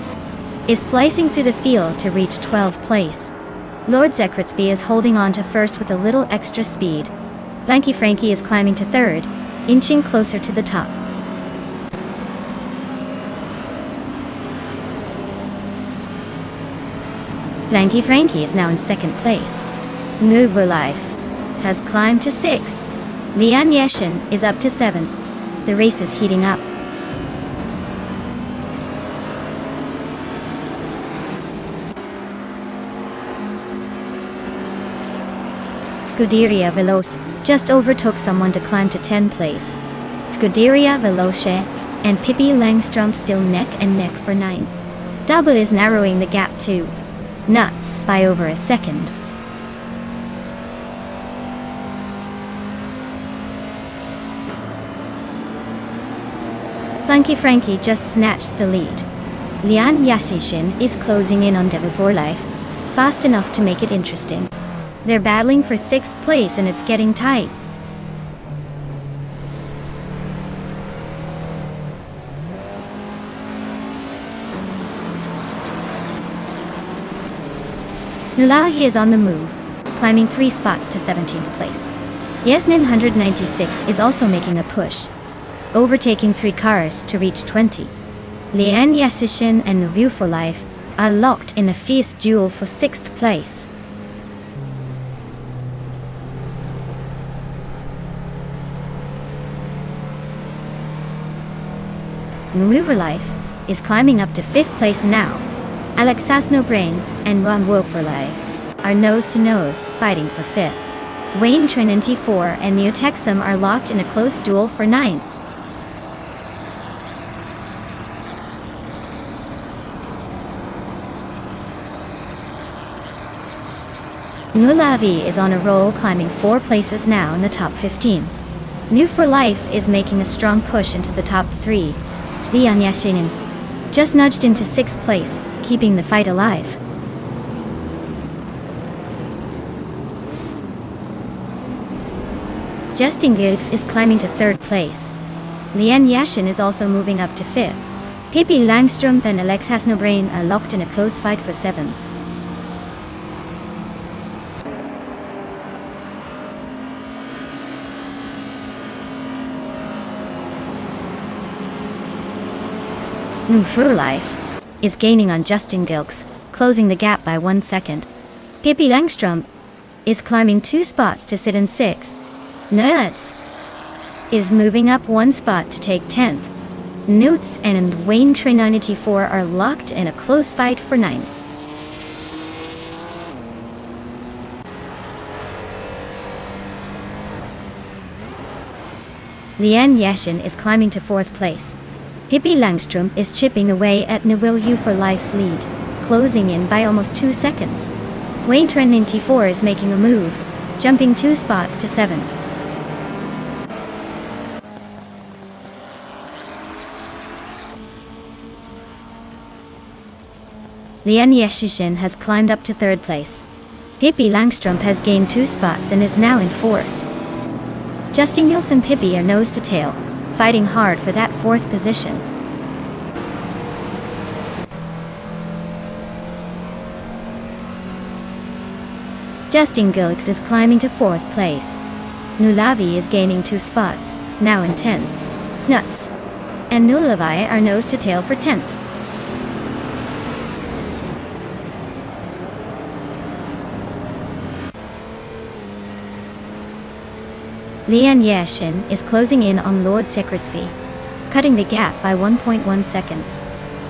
is slicing through the field to reach 12th place. Lord Secretsby is holding on to first with a little extra speed. Blanky Frankie is climbing to third, inching closer to the top. Blanky Frankie is now in second place. Nouveau Life has climbed to sixth. Lian Yeshin is up to seventh. The race is heating up. Scuderia Veloce just overtook someone to climb to 10th place. Scuderia Veloce and Pippi Langstrom still neck and neck for 9th. Double is narrowing the gap too. Nuts by over a second. Flanky Frankie just snatched the lead. Lian Yashishin is closing in on Devapur Life, fast enough to make it interesting. They're battling for 6th place and it's getting tight. Nulahi is on the move, climbing 3 spots to 17th place. Yasnin 196 is also making a push, overtaking 3 cars to reach 20. Lian Yasishin and Nuvu for Life are locked in a fierce duel for 6th place. Nuvu for Life is climbing up to 5th place now. Alexas No Brain and Ron Woke for Life are nose-to-nose fighting for 5th. Wayne Trinity 4 and Neotexum are locked in a close duel for 9th. Nulavi is on a roll, climbing 4 places now in the top 15. New for Life is making a strong push into the top 3. Lian Yashinin just nudged into 6th place, keeping the fight alive. Justin Giggs is climbing to 3rd place. Lian Yashin is also moving up to 5th. Pippi Langstrom and Alex Hasnobrain are locked in a close fight for 7th. New for Life is gaining on Justin Gilks, closing the gap by 1 second. Pippi Langstrom is climbing 2 spots to sit in 6th. Nuts is moving up 1 spot to take 10th. Newts and Wayne Train 94 are locked in a close fight for 9th. Lian Yashin is climbing to 4th place. Pippi Langstrom is chipping away at Nuvu for Life's lead, closing in by almost 2 seconds. Wayne Train 94 is making a move, jumping 2 spots to 7. Lian Yashishin has climbed up to 3rd place. Pippi Langstrom has gained 2 spots and is now in 4th. Justin Gilks and Pippi are nose to tail, fighting hard for that 4th position. Justin Gilks is climbing to 4th place. Nulavi is gaining 2 spots, now in 10th. Nuts and Nulavi are nose to tail for 10th. Lian Yashin is closing in on Lord Secretsby, cutting the gap by 1.1 seconds.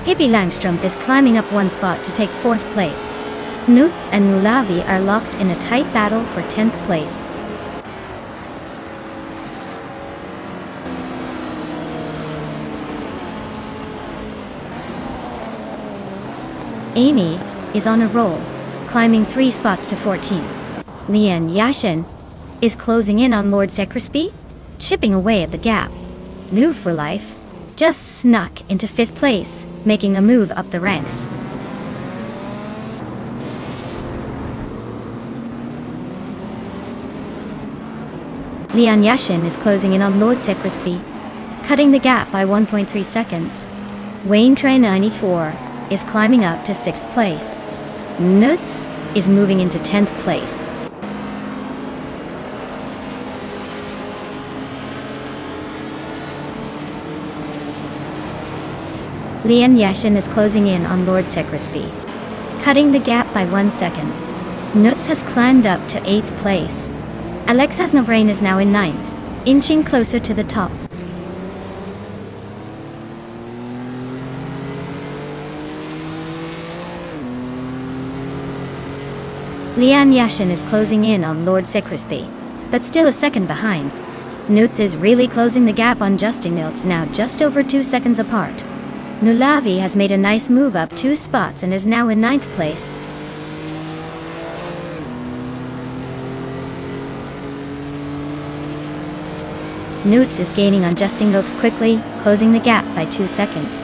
Pippi Langstrom is climbing up 1 spot to take 4th place. Newts and Nulavi are locked in a tight battle for 10th place. Amy is on a roll, climbing 3 spots to 14. Lian Yashin is closing in on Lord Secretsby, chipping away at the gap. New for Life just snuck into 5th place, making a move up the ranks. Lian Yashin is closing in on Lord Secretsby, cutting the gap by 1.3 seconds. Wayne Train 94 is climbing up to 6th place. Nuts is moving into 10th place. Lian Yashin is closing in on Lord Secretsby, cutting the gap by 1 second. Nuts has climbed up to 8th place. Alexas No Brain is now in 9th, inching closer to the top. Lian Yashin is closing in on Lord Secretsby, but still a second behind. Nuts is really closing the gap on Justin Milks, now just over 2 seconds apart. Nulavi has made a nice move up 2 spots and is now in 9th place. Newts is gaining on Justin Wilkes quickly, closing the gap by 2 seconds.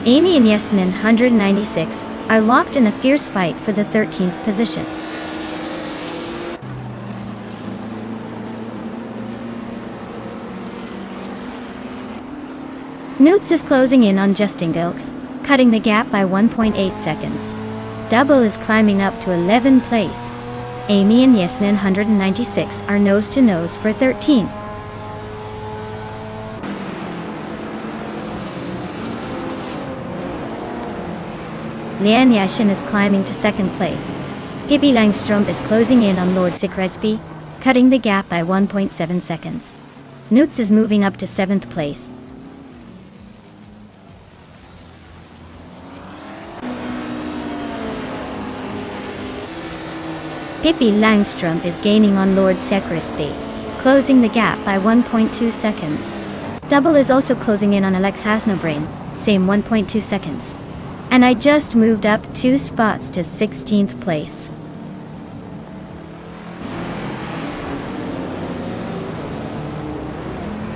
Amy and Yesnin 196 are locked in a fierce fight for the 13th position. Newts is closing in on Justin Wilkes, cutting the gap by 1.8 seconds. Double is climbing up to 11th place. Amy and Yesnin 196 are nose to nose for 13th. Leanne Yashin is climbing to 2nd place. Gibby Langstrom is closing in on Lord Sikresby, cutting the gap by 1.7 seconds. Newts is moving up to 7th place. Pippi Langstrom is gaining on Lord Sikresby, closing the gap by 1.2 seconds. Double is also closing in on Alex Hasnobrain, same 1.2 seconds. And I just moved up 2 spots to 16th place.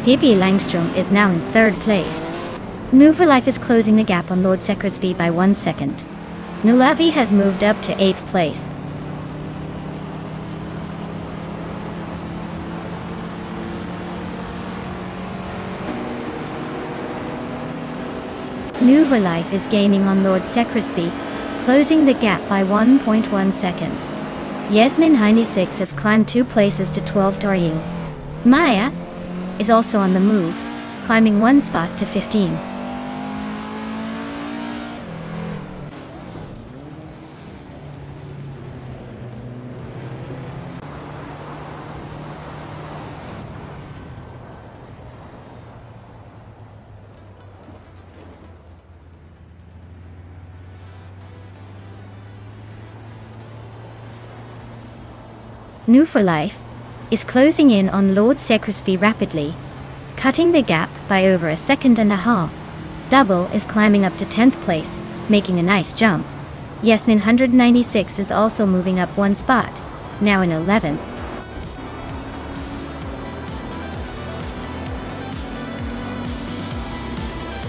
Pippi Langstrom is now in 3rd place. New for Life is closing the gap on Lord Sikresby by 1 second. Nulavi has moved up to 8th place. New for Life is gaining on Lord Sikresby, closing the gap by 1.1 seconds. Yasmin 96 has climbed 2 places to 12th Daryl. Maya is also on the move, climbing 1 spot to 15. New for Life is closing in on Lord Sikresby rapidly, cutting the gap by over 1.5 seconds. Double is climbing up to 10th place, making a nice jump. Yesnin 196 is also moving up 1 spot, now in 11th.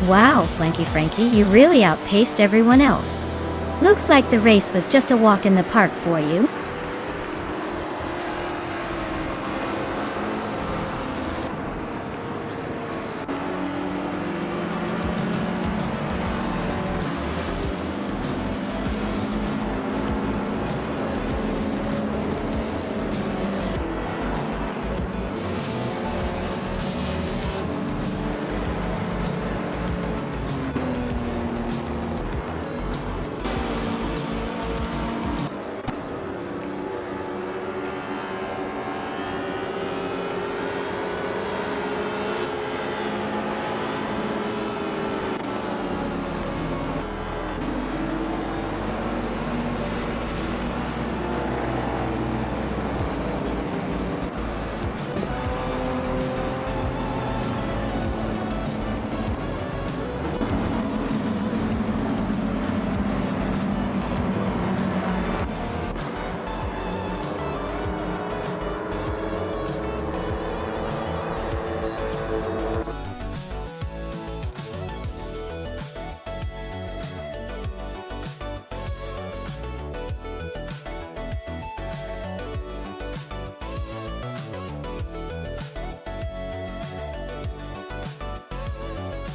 Wow, Flanky Frankie, you really outpaced everyone else. Looks like the race was just a walk in the park for you.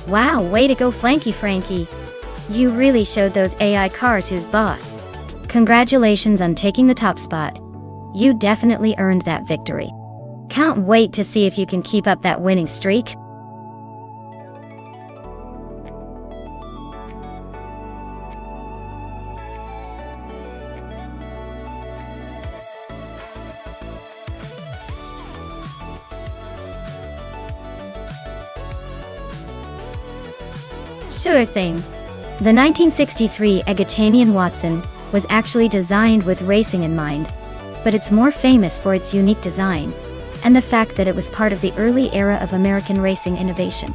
Wow, way to go Flanky Frankie. You really showed those AI cars who's boss. Congratulations on taking the top spot. You definitely earned that victory. Can't wait to see if you can keep up that winning streak. Sure thing. The 1963 Egatanian Watson was actually designed with racing in mind, but it's more famous for its unique design, and the fact that it was part of the early era of American racing innovation.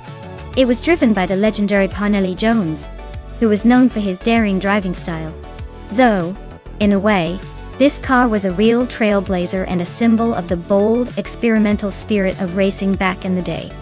It was driven by the legendary Parnelli Jones, who was known for his daring driving style. Though, in a way, This car was a real trailblazer and a symbol of the bold, experimental spirit of racing back in the day.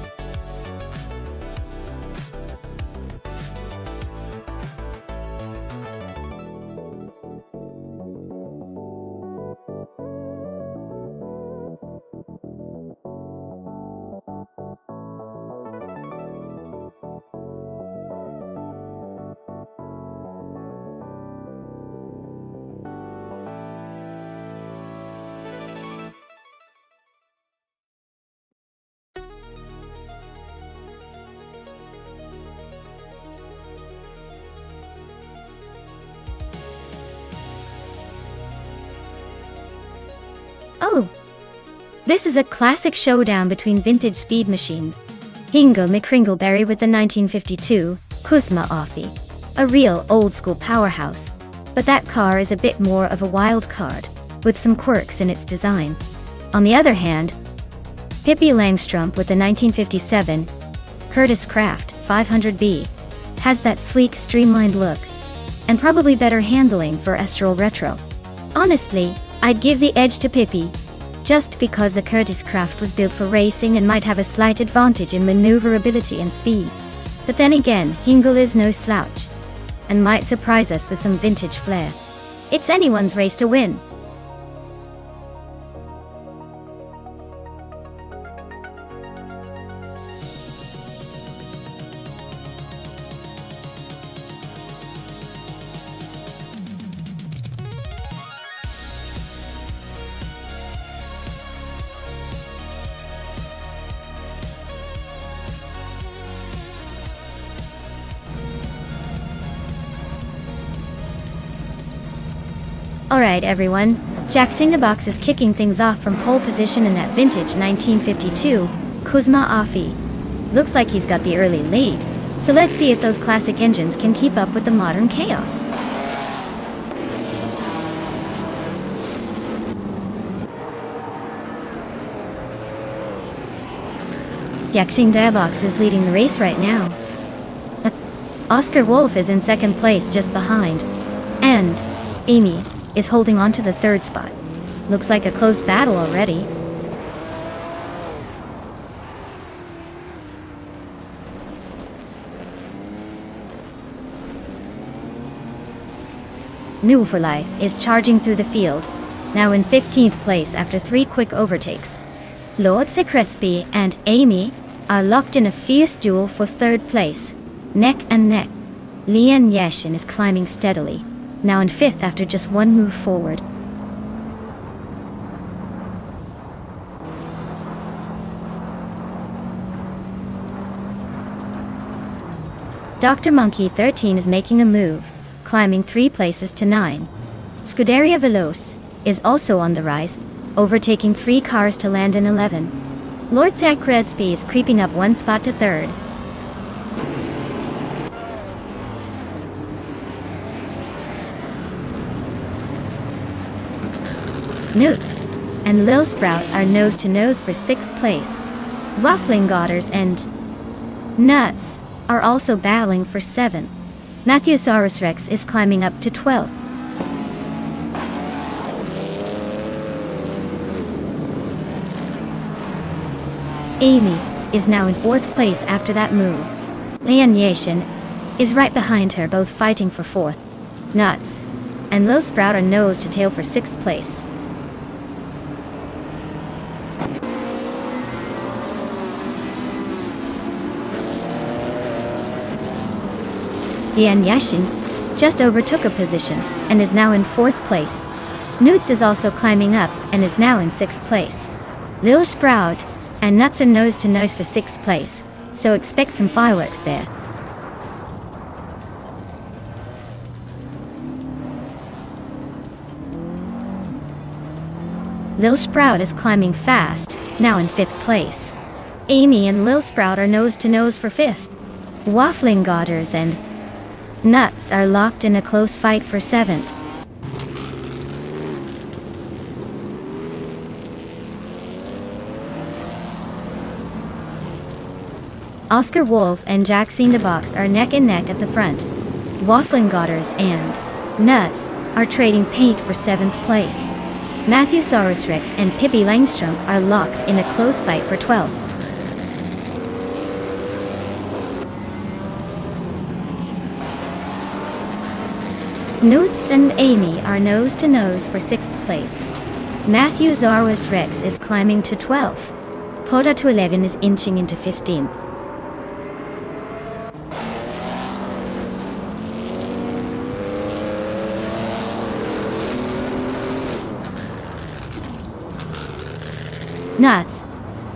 Oh! This is a classic showdown between vintage speed machines. Hingle McCringleberry with the 1952 Kuzma Offie. A real old-school powerhouse. But that car is a bit more of a wild card, with some quirks in its design. On the other hand, Pippi Langstrumpf with the 1957 Curtis Craft 500B has that sleek, streamlined look, and probably better handling for Astral Retro. Honestly, I'd give the edge to Pippi, just because the Curtis Craft was built for racing and might have a slight advantage in maneuverability and speed. But then again, Hingle is no slouch, and might surprise us with some vintage flair. It's anyone's race to win. Alright everyone, Jax in the Box is kicking things off from pole position in that vintage 1952 Kuzma Offie. Looks like he's got the early lead, so let's see if those classic engines can keep up with the modern chaos. Jax in the Box is leading the race right now. Oscar Wolf is in second place just behind, and Amy is holding on to the third spot. Looks like a close battle already. New for Life is charging through the field, now in 15th place after 3 quick overtakes. Lord Secresby and Amy are locked in a fierce duel for third place, neck and neck. Lian Yashin is climbing steadily, now in 5th after just 1 move forward. Dr. Monkey 13 is making a move, climbing 3 places to 9. Scuderia Veloce is also on the rise, overtaking 3 cars to land in 11. Lord Secresby is creeping up 1 spot to 3rd. Newts and Lil Sprout are nose-to-nose for 6th place. Waffling Godders and Nuts are also battling for 7th. Matthewsaurus Rex is climbing up to 12th. Amy is now in 4th place after that move. Lian Yashin is right behind her, both fighting for 4th. Nuts and Lil Sprout are nose to tail for 6th place. Lian Yashin just overtook a position and is now in 4th place. Newts is also climbing up and is now in 6th place. Lil Sprout and Nuts are nose to nose for 6th place, so expect some fireworks there. Lil Sprout is climbing fast, now in 5th place. Amy and Lil Sprout are nose to nose for 5th. Waffling Godders and Nuts are locked in a close fight for 7th. Oscar Wolf and Jax in the Box are neck and neck at the front. Waffling Godders and Nuts are trading paint for 7th place. Matthew-saurus Rex and Pippi Langstrom are locked in a close fight for 12th. Newts and Amy are nose-to-nose for 6th place. Matthew-saurus Rex is climbing to 12th. Poda to 11 is inching into 15th. Nuts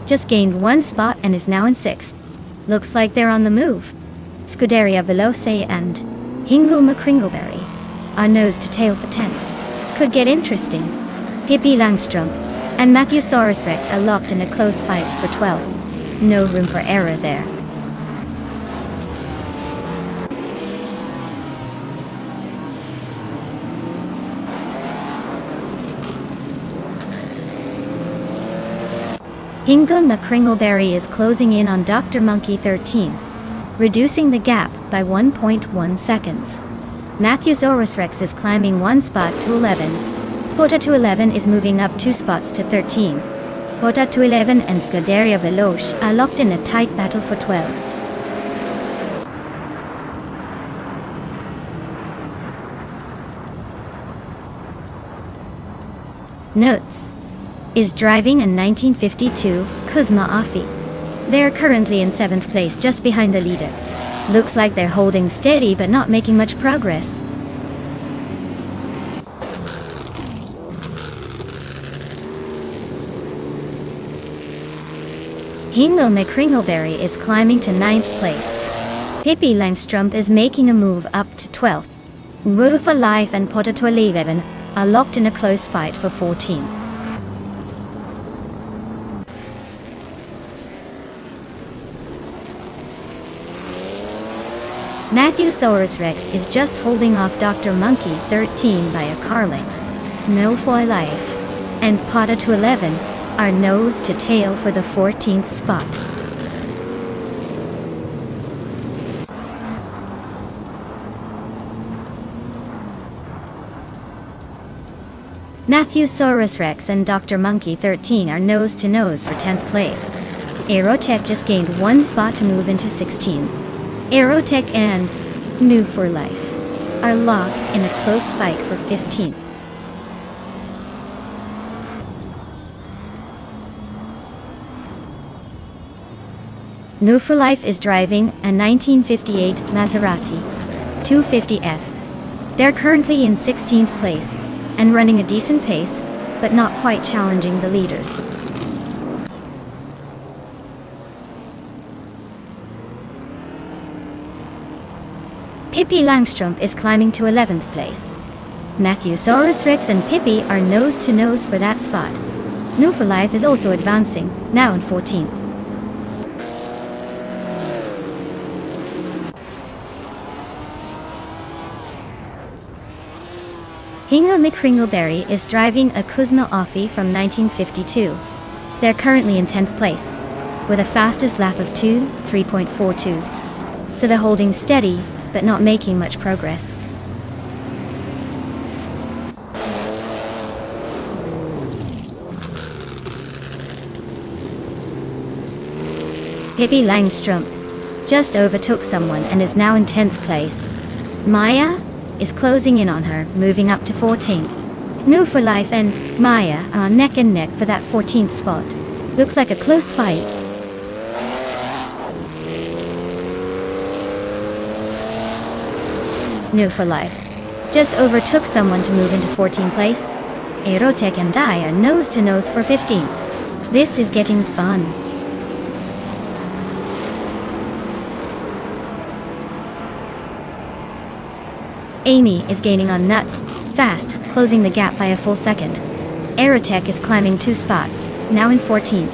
just gained 1 spot and is now in 6th. Looks like they're on the move. Scuderia Veloce and Hingle McCringleberry are nose to tail for 10. Could get interesting. Pippi Langstrom and Matthew-saurus Rex are locked in a close fight for 12. No room for error there. Hingle McCringleberry is closing in on Dr. Monkey 13, reducing the gap by 1.1 seconds. Matthew-saurus Rex is climbing 1 spot to 11. Poda to 11 is moving up 2 spots to 13. Poda to 11 and Scuderia Veloce are locked in a tight battle for 12. Notes is driving a 1952 Kuzma Afi. They are currently in 7th place just behind the leader. Looks like they're holding steady but not making much progress. Hingle McCringleberry is climbing to 9th place. Pippi Langstrom is making a move up to 12th. Wolf Alive and Poda to 11 are locked in a close fight for 14. Matthew-saurus Rex is just holding off Dr. Monkey 13 by a car length. No Foy Life and Poda to 11 are nose to tail for the 14th spot. Matthew-saurus Rex and Dr. Monkey 13 are nose to nose for 10th place. Aerotech just gained 1 spot to move into 16th. Aerotech and New for Life are locked in a close fight for 15th. New for Life is driving a 1958 Maserati 250F. They're currently in 16th place and running a decent pace, but not quite challenging the leaders. Pippi Langstrom is climbing to 11th place. Matthew-saurus Rex and Pippi are nose to nose for that spot. New for Life is also advancing, now in 14th. Hingle McCringleberry is driving a Kuzma Afi from 1952. They're currently in 10th place, with a fastest lap of 3.42. So they're holding steady, but not making much progress. Pippi Langstrom just overtook someone and is now in 10th place. Maya is closing in on her, moving up to 14th. New for Life and Maya are neck and neck for that 14th spot. Looks like a close fight. New for Life just overtook someone to move into 14th place. Aerotech and I are nose to nose for 15. This is getting fun. Amy is gaining on Nuts, fast, closing the gap by a full second. Aerotech is climbing 2 spots, now in 14th.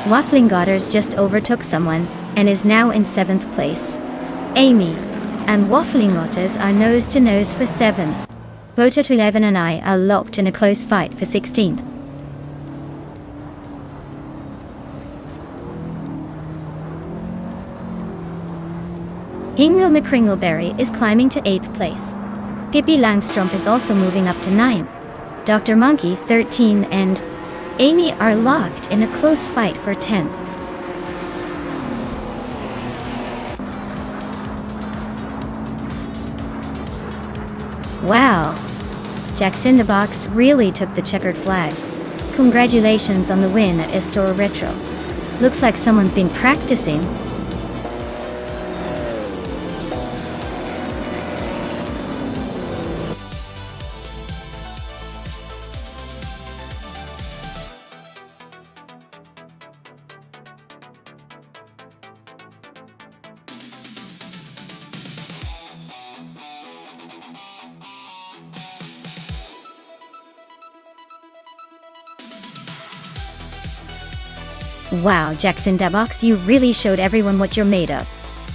Waffling Godders just overtook someone and is now in 7th place. Amy and Waffling Otters are nose to nose for 7. Bota to 11 and I are locked in a close fight for 16th. Hingle McCringleberry is climbing to 8th place. Pippi Langstrump is also moving up to 9. Dr. Monkey 13 and Amy are locked in a close fight for 10th. Wow! Jax in the Box really took the checkered flag. Congratulations on the win at Estor Retro. Looks like someone's been practicing. Wow, Jackson Dabox, you really showed everyone what you're made of.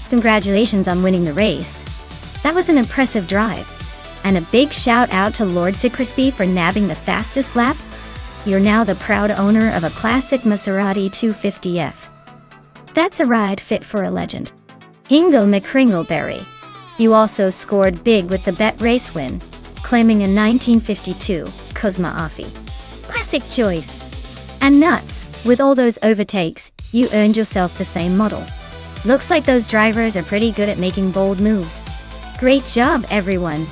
Congratulations on winning the race. That was an impressive drive. And a big shout out to Lord Crispy for nabbing the fastest lap. You're now the proud owner of a classic Maserati 250F. That's a ride fit for a legend. Hingle McCringleberry. You also scored big with the bet race win, claiming a 1952 Cosma Affi. Classic choice. And nuts. With all those overtakes, you earned yourself the same model. Looks like those drivers are pretty good at making bold moves. Great job, everyone!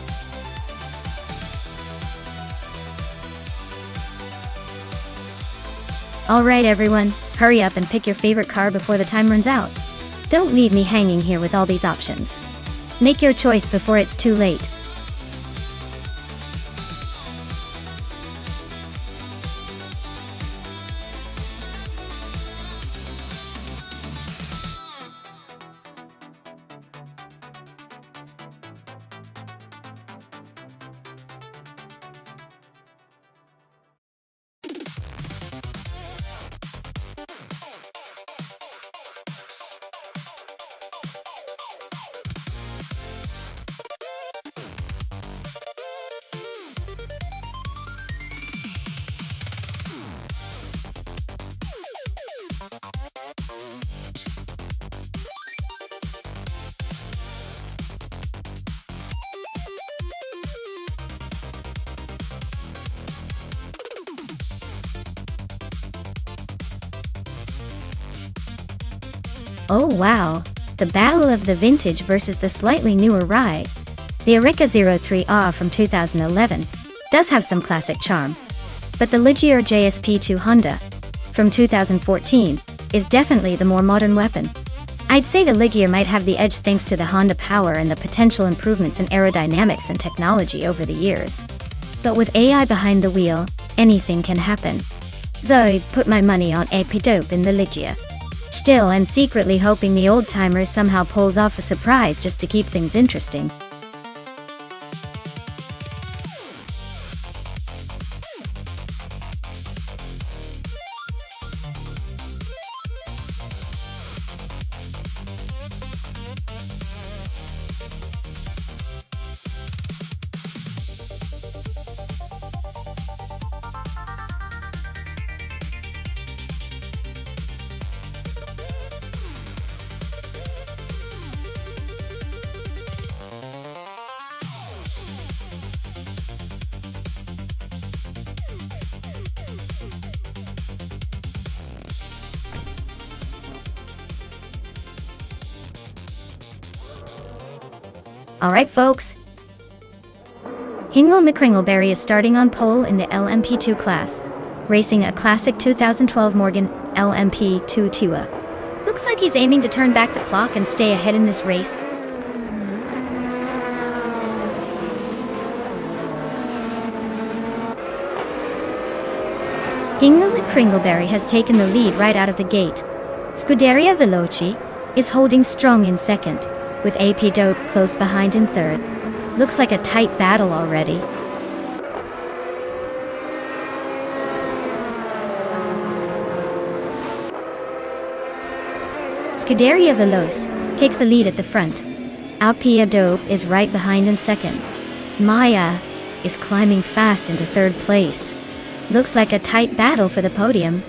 Alright everyone, hurry up and pick your favorite car before the time runs out. Don't leave me hanging here with all these options. Make your choice before it's too late. Oh wow! The battle of the vintage versus the slightly newer ride. The Areca 03R from 2011 does have some classic charm, but the Ligier JSP2 Honda from 2014 is definitely the more modern weapon. I'd say the Ligier might have the edge thanks to the Honda power and the potential improvements in aerodynamics and technology over the years. But with AI behind the wheel, anything can happen. Zoe put my money on Epidope in the Ligier. Still, I'm secretly hoping the old-timer somehow pulls off a surprise just to keep things interesting. Alright folks, Hingle McCringleberry is starting on pole in the LMP2 class, racing a classic 2012 Morgan LMP2 Tua. Looks like he's aiming to turn back the clock and stay ahead in this race. Hingle McCringleberry has taken the lead right out of the gate. Scuderia Veloci is holding strong in second, with AP Dope close behind in third. Looks like a tight battle already. Scuderia Veloce takes the lead at the front. AP Dope is right behind in second. Maya is climbing fast into third place. Looks like a tight battle for the podium.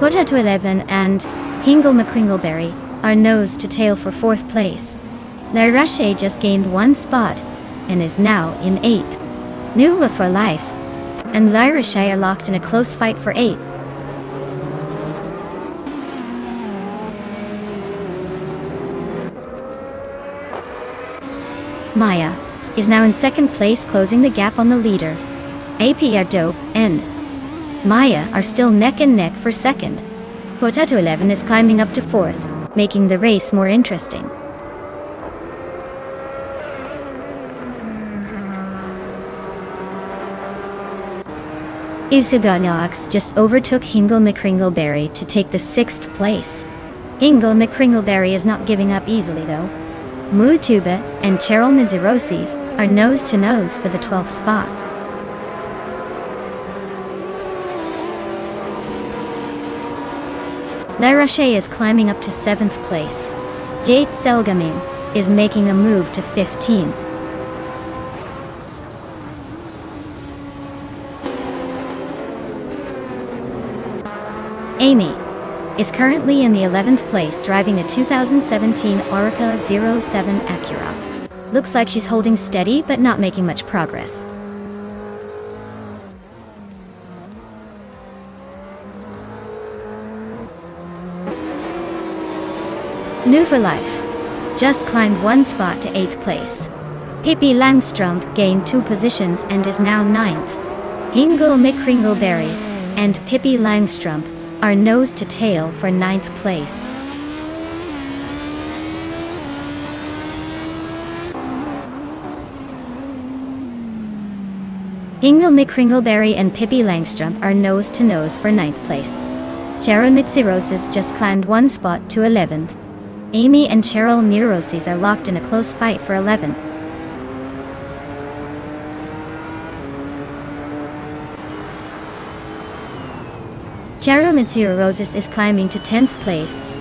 Potato 11 and Hingle McCringleberry are nose to tail for 4th place. La Roche just gained 1 spot and is now in 8th. Nuva for life and La Roche are locked in a close fight for 8th. Maya is now in 2nd place, closing the gap on the leader. AP are Dope and Maya are still neck and neck for 2nd. Potato 11 is climbing up to 4th, making the race more interesting. Isuganox just overtook Hingle McCringleberry to take the 6th place. Hingle McCringleberry is not giving up easily though. Mutuba and Cheryl Mizurosis are nose to nose for the 12th spot. La Roche is climbing up to 7th place. Jade Selgaming is making a move to 15. Amy is currently in the 11th place, driving a 2017 Orica 07 Acura. Looks like she's holding steady but not making much progress. New for Life just climbed 1 spot to 8th place. Pippi Langstrump gained 2 positions and is now 9th. Hingle McCringleberry and Pippi Langstrump are nose to tail for 9th place. Hingle McCringleberry and Pippi Langstrump are nose to nose for 9th place. Cheryl Mitsirosis just climbed 1 spot to 11th. Amy and Cheryl Neurosis are locked in a close fight for 11th. Cheryl Mitsirosis is climbing to 10th place.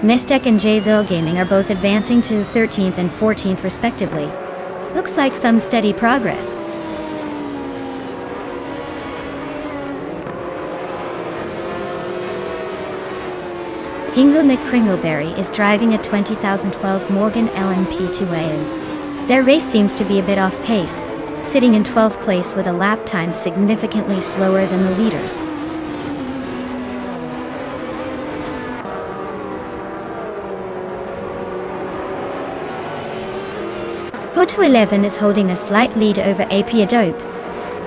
Mestek and Jazil Gaming are both advancing to 13th and 14th respectively. Looks like some steady progress. Hingle McCringleberry is driving a 2012 Morgan LMP2A. Their race seems to be a bit off pace, sitting in 12th place with a lap time significantly slower than the leaders. Potato 11 is holding a slight lead over AP Dope,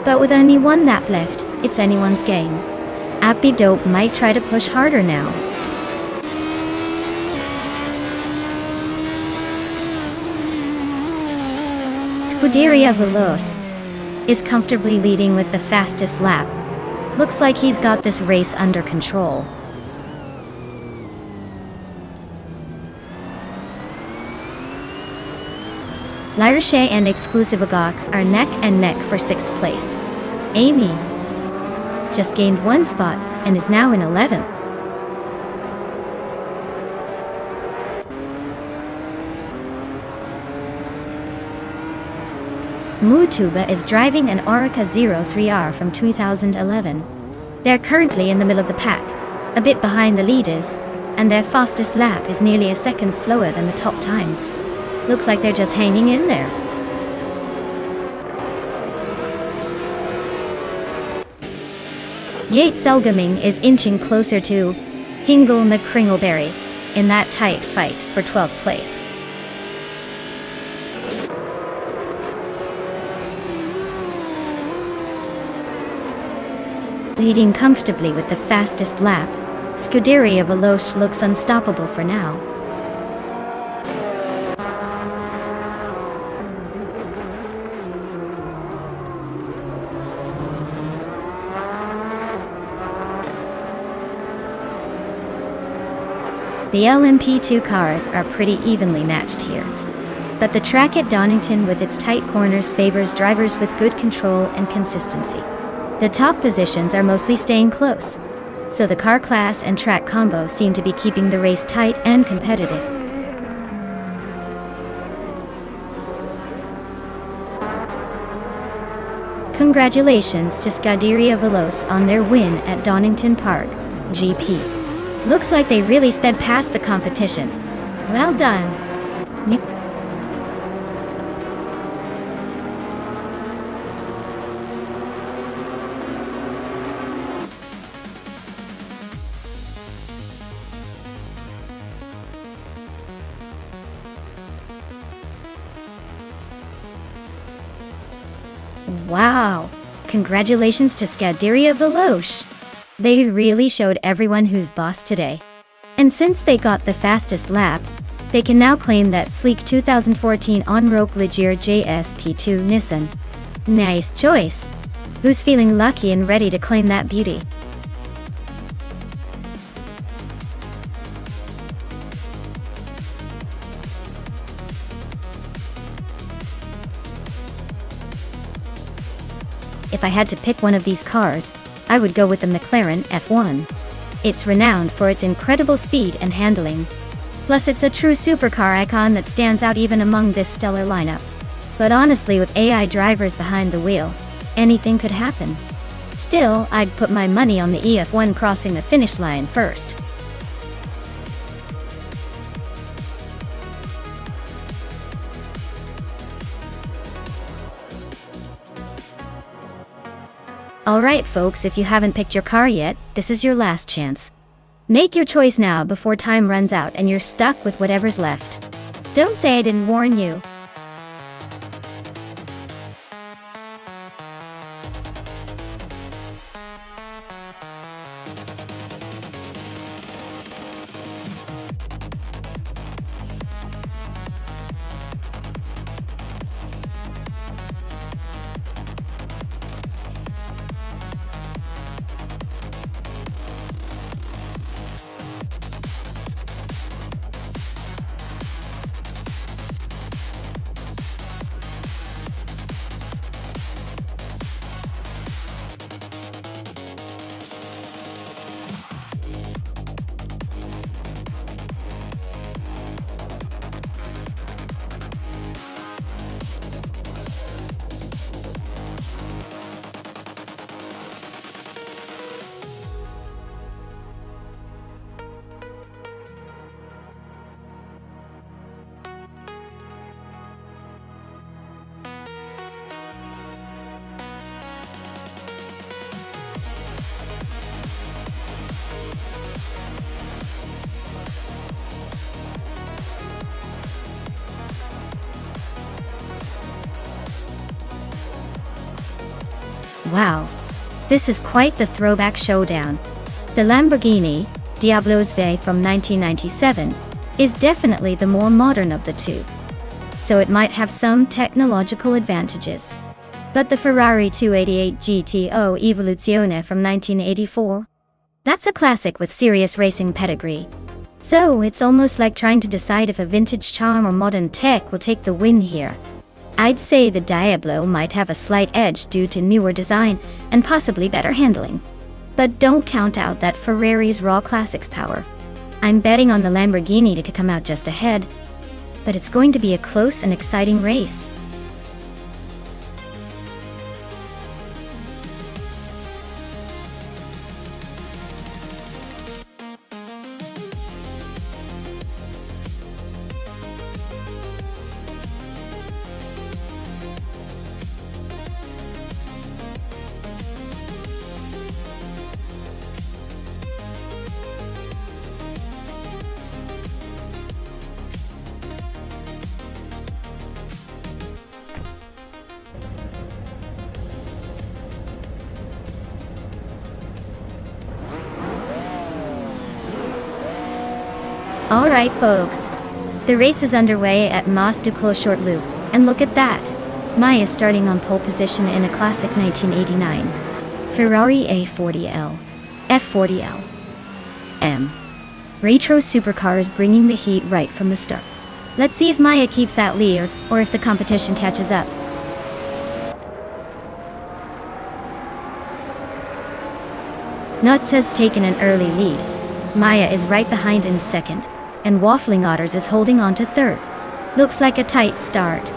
but with only 1 lap left, it's anyone's game. AP Dope might try to push harder now. Scuderia Veloz is comfortably leading with the fastest lap. Looks like he's got this race under control. La Roche and Exclusive Agox are neck and neck for 6th place. Amy just gained 1 spot and is now in 11th. Mutuba is driving an Orica 03R from 2011. They're currently in the middle of the pack, a bit behind the leaders, and their fastest lap is nearly a second slower than the top times. Looks like they're just hanging in there. Yates Selgaming is inching closer to Hingle McCringleberry in that tight fight for 12th place. Leading comfortably with the fastest lap, Scuderia Veloz looks unstoppable for now. The LMP2 cars are pretty evenly matched here. But the track at Donington with its tight corners favors drivers with good control and consistency. The top positions are mostly staying close, so the car class and track combo seem to be keeping the race tight and competitive. Congratulations to Scuderia Veloz on their win at Donington Park, GP. Looks like they really sped past the competition. Well done. Wow! Congratulations to Scuderia Veloce! They really showed everyone who's boss today. And since they got the fastest lap, they can now claim that sleek 2014 on-road Ligier JSP2 Nissan. Nice choice! Who's feeling lucky and ready to claim that beauty? If I had to pick one of these cars, I would go with the McLaren F1. It's renowned for its incredible speed and handling. Plus it's a true supercar icon that stands out even among this stellar lineup. But honestly, with AI drivers behind the wheel, anything could happen. Still, I'd put my money on the EF1 crossing the finish line first. Alright folks, if you haven't picked your car yet, this is your last chance. Make your choice now before time runs out and you're stuck with whatever's left. Don't say I didn't warn you. Wow, this is quite the throwback showdown. The Lamborghini Diablos V from 1997 is definitely the more modern of the two, so it might have some technological advantages. But the Ferrari 288 GTO Evoluzione from 1984, that's a classic with serious racing pedigree. So it's almost like trying to decide if a vintage charm or modern tech will take the win here. I'd say the Diablo might have a slight edge due to newer design and possibly better handling. But don't count out that Ferrari's raw classics power. I'm betting on the Lamborghini to come out just ahead, but it's going to be a close and exciting race. Alright folks, the race is underway at Mas du Clos Short Loop, and look at that! Maya starting on pole position in a classic 1989 Ferrari A40L, F40L M. Retro supercars bringing the heat right from the start. Let's see if Maya keeps that lead or if the competition catches up. Nuts has taken an early lead. Maya is right behind in second, and Waffling Otters is holding on to third. Looks like a tight start.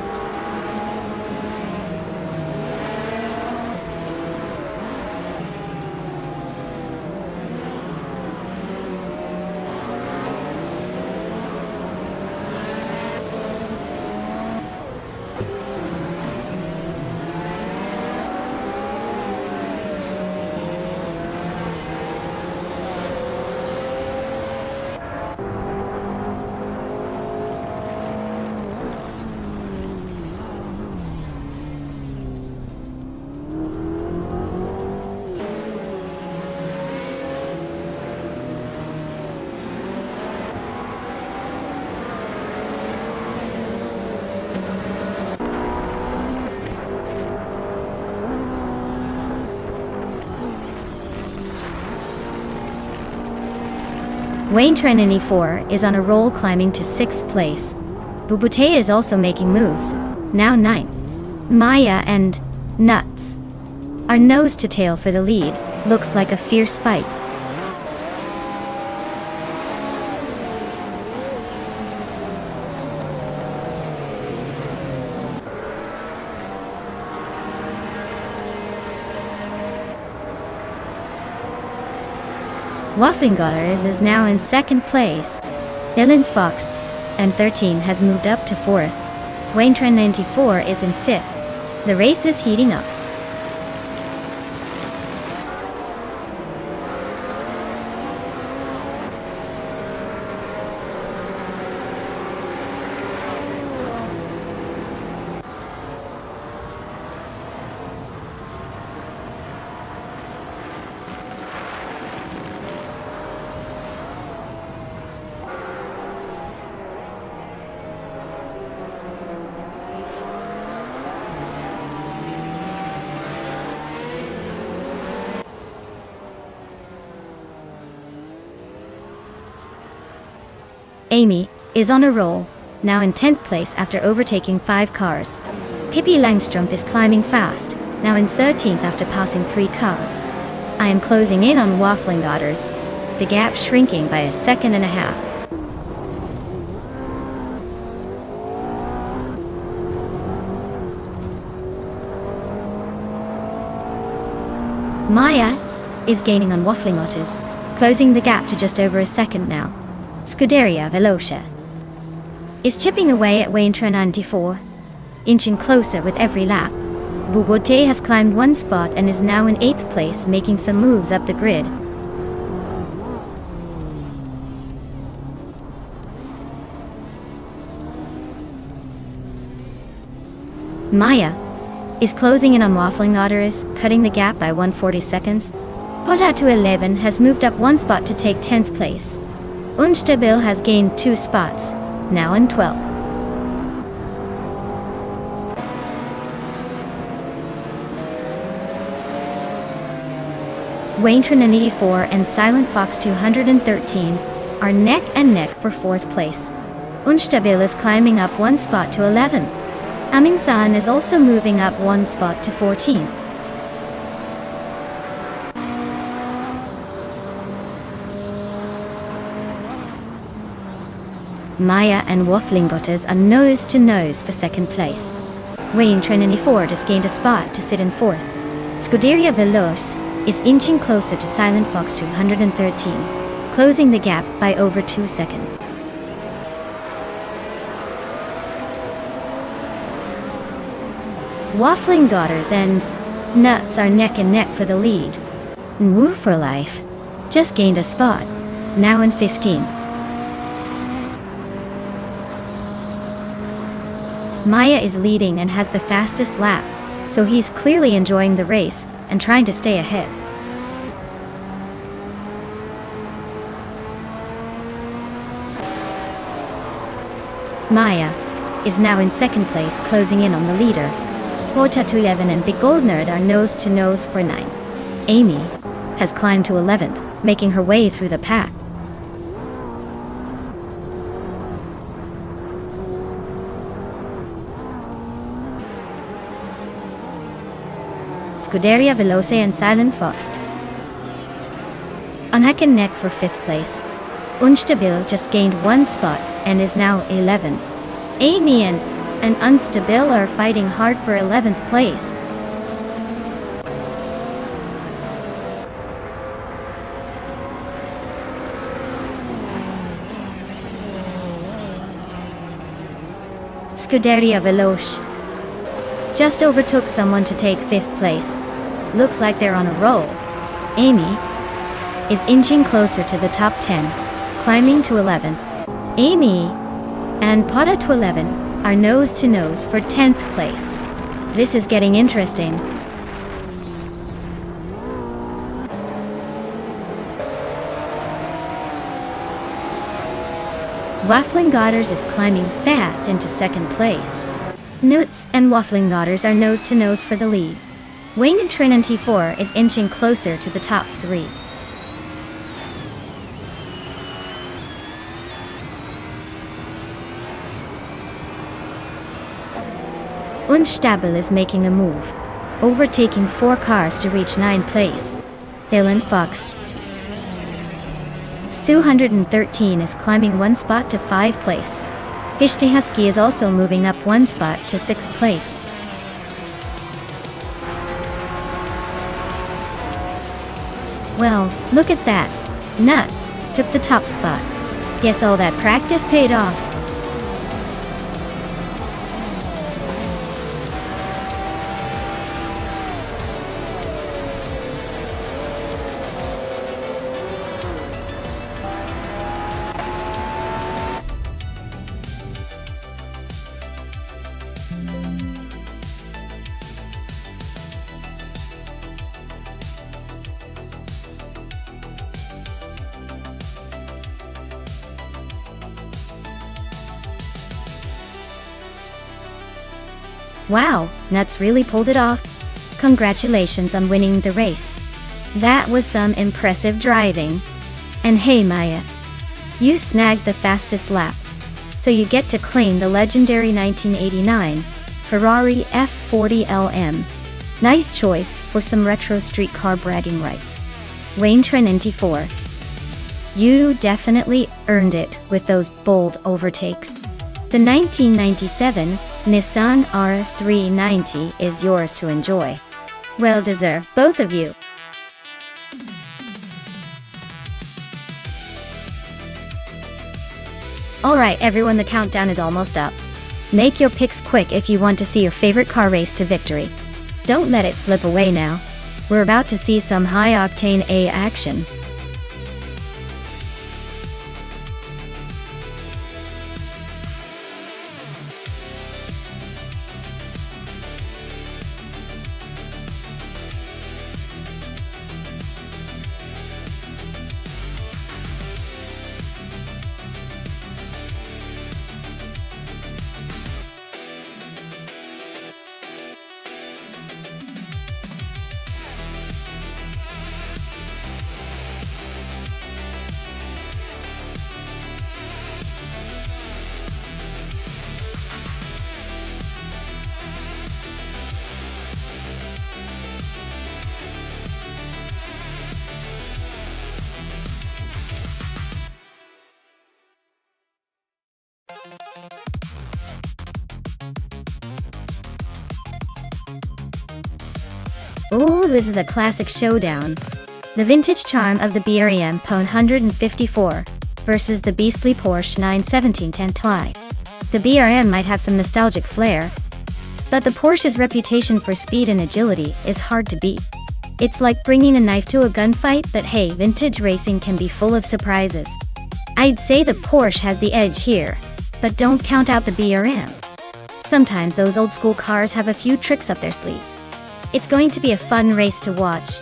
Wayne Trinity 4 is on a roll, climbing to 6th place. Bubute is also making moves, now 9th. Maya and Nuts are nose to tail for the lead. Looks like a fierce fight. Wafflingotters is now in 2nd place. Dylan Fox and 13 has moved up to 4th. Wayne Tren 94 is in 5th. The race is heating up. Amy is on a roll, now in 10th place after overtaking 5 cars. Pippi Langstrup is climbing fast, now in 13th after passing 3 cars. I am closing in on Wafflingotters, the gap shrinking by 1.5 seconds. Maya is gaining on Wafflingotters, closing the gap to just over 1 second now. Scuderia Veloce is chipping away at Wayne Tren 94, inching closer with every lap. Bubute has climbed 1 spot and is now in 8th place, making some moves up the grid. Maya is closing in on Wafflingotters, cutting the gap by 140 seconds. Poda to 11 has moved up 1 spot to take 10th place. Unstabil has gained 2 spots, now in 12th. Wayne Trinity 4 and Silent Fox 213 are neck and neck for 4th place. Unstabil is climbing up 1 spot to 11th. Amingsan is also moving up 1 spot to 14th. Maya and Wafflingotters are nose to nose for 2nd place. Wayne Trinity 4 just gained a spot to sit in 4th. Scuderia Veloce is inching closer to Silent Fox 213, closing the gap by over 2 seconds. Wafflingotters and Nuts are neck and neck for the lead. Woo for Life just gained a spot, now in 15th. Maya is leading and has the fastest lap, so he's clearly enjoying the race and trying to stay ahead. Maya is now in 2nd place, closing in on the leader. Porta to 11 and Big Gold Nerd are nose to nose for 9. Amy has climbed to 11th, making her way through the pack. Scuderia Veloce and Silent Fox on neck and neck for 5th place. Unstabil just gained 1 spot and is now 11th. Amy and Unstabil are fighting hard for 11th place. Scuderia Veloce just overtook someone to take 5th place. Looks like they're on a roll. Amy is inching closer to the top 10, climbing to 11. Amy and Poda to 11 are nose to nose for 10th place. This is getting interesting. Wafflingotters is climbing fast into 2nd place. Nuts and Wafflingotters are nose to nose for the lead. Wayne and Trinity 4 is inching closer to the top 3. Unstable is making a move, overtaking 4 cars to reach 9th place. Dylan Fox. 213 is climbing 1 spot to 5th place. Husky is also moving up 1 spot to 6th place. Well, look at that. Nuts took the top spot. Guess all that practice paid off. Wow, Nuts really pulled it off. Congratulations on winning the race. That was some impressive driving. And hey Maya, you snagged the fastest lap. So you get to claim the legendary 1989 Ferrari F40 LM. Nice choice for some retro street car bragging rights. Wayne Trinity 4. You definitely earned it with those bold overtakes. The 1997 Nissan R390 is yours to enjoy. Well deserved, both of you. Alright everyone, the countdown is almost up. Make your picks quick if you want to see your favorite car race to victory. Don't let it slip away now. We're about to see some high-octane A action. Ooh, this is a classic showdown. The vintage charm of the BREM Pone 154 versus the beastly Porsche 917 Tantoi. The BRM might have some nostalgic flair, but the Porsche's reputation for speed and agility is hard to beat. It's like bringing a knife to a gunfight, but hey, vintage racing can be full of surprises. I'd say the Porsche has the edge here, but don't count out the BRM. Sometimes those old school cars have a few tricks up their sleeves. It's going to be a fun race to watch.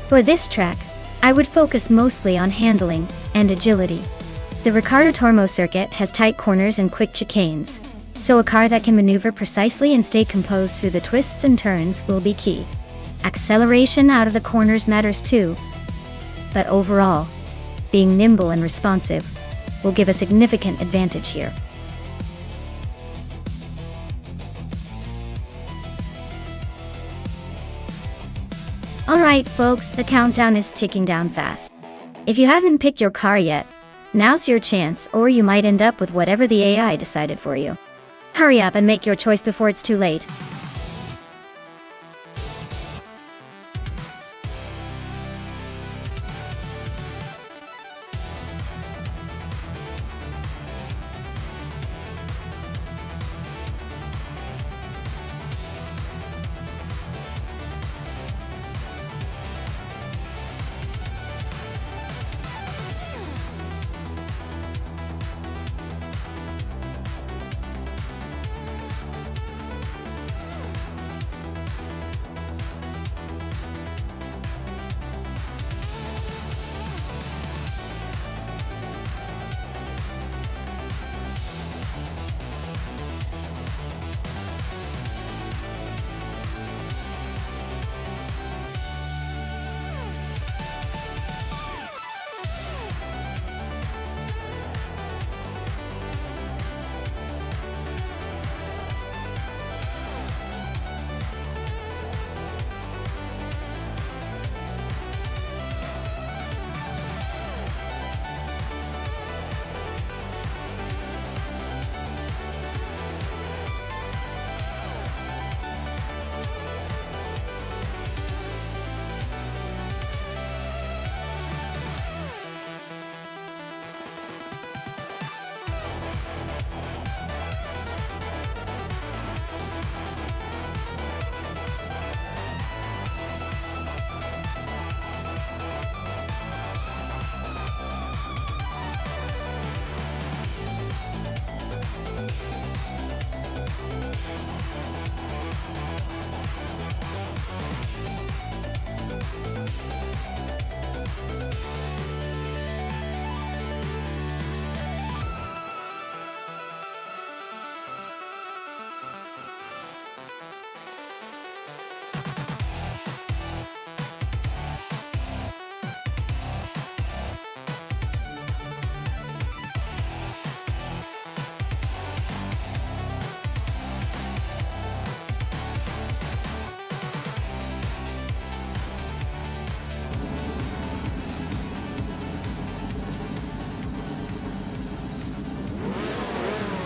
For this track, I would focus mostly on handling and agility. The Riccardo Tormo circuit has tight corners and quick chicanes, so a car that can maneuver precisely and stay composed through the twists and turns will be key. Acceleration out of the corners matters too, but overall, being nimble and responsive will give a significant advantage here. Alright folks, the countdown is ticking down fast. If you haven't picked your car yet, now's your chance, or you might end up with whatever the AI decided for you. Hurry up and make your choice before it's too late.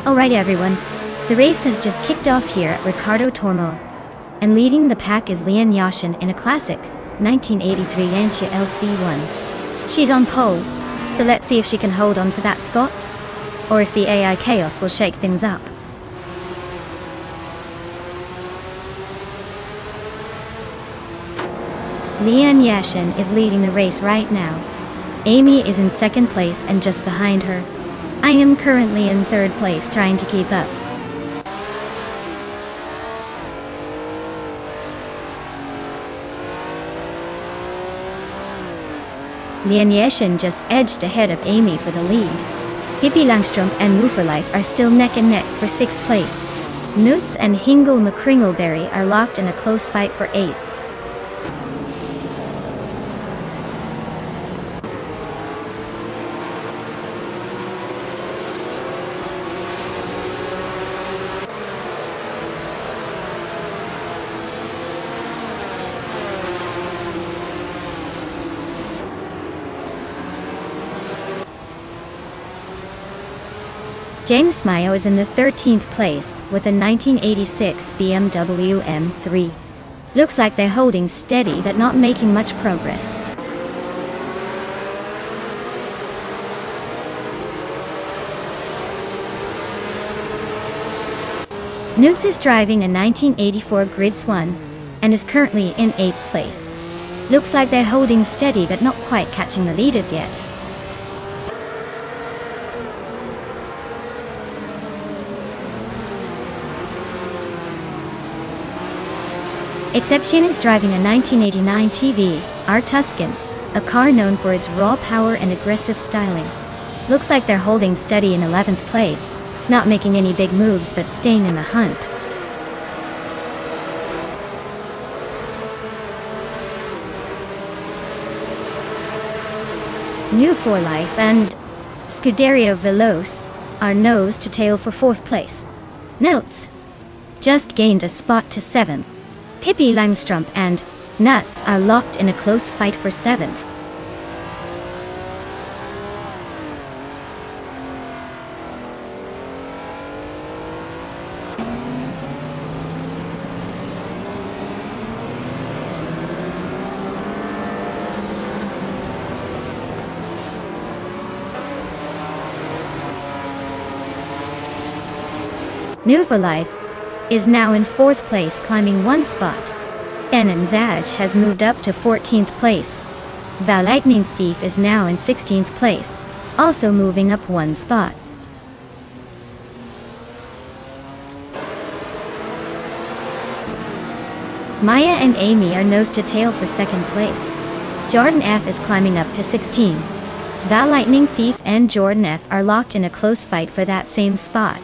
Alright everyone, the race has just kicked off here at Riccardo Tormo, and leading the pack is Lian Yashin in a classic 1983 Lancia LC1. She's on pole, so let's see if she can hold on to that spot, or if the AI chaos will shake things up. Lian Yashin is leading the race right now. Amy is in second place and just behind her. I am currently in third place trying to keep up. Lian Yashin just edged ahead of Amy for the lead. Hippie Langstrom and Mooferlife are still neck and neck for 6th place. Nutz and Hingle McCringleberry are locked in a close fight for 8th. James Mayo is in the 13th place with a 1986 BMW M3. Looks like they're holding steady but not making much progress. Nutz is driving a 1984 Grid Swan and is currently in 8th place. Looks like they're holding steady but not quite catching the leaders yet. Exception is driving a 1989 TV are Tuscan, a car known for its raw power and aggressive styling. Looks like they're holding steady in 11th place, not making any big moves but staying in the hunt. New for Life and Scuderia Veloce are nose to tail for 4th place. Notes: just gained a spot to 7th. Pippi Langstrumpf and Nuts are locked in a close fight for 7th. New for Life is now in 4th place, climbing 1 spot. Zaj has moved up to 14th place. The Lightning Thief is now in 16th place, also moving up 1 spot. Maya and Amy are nose to tail for 2nd place. Jordan F is climbing up to 16. The Lightning Thief and Jordan F are locked in a close fight for that same spot.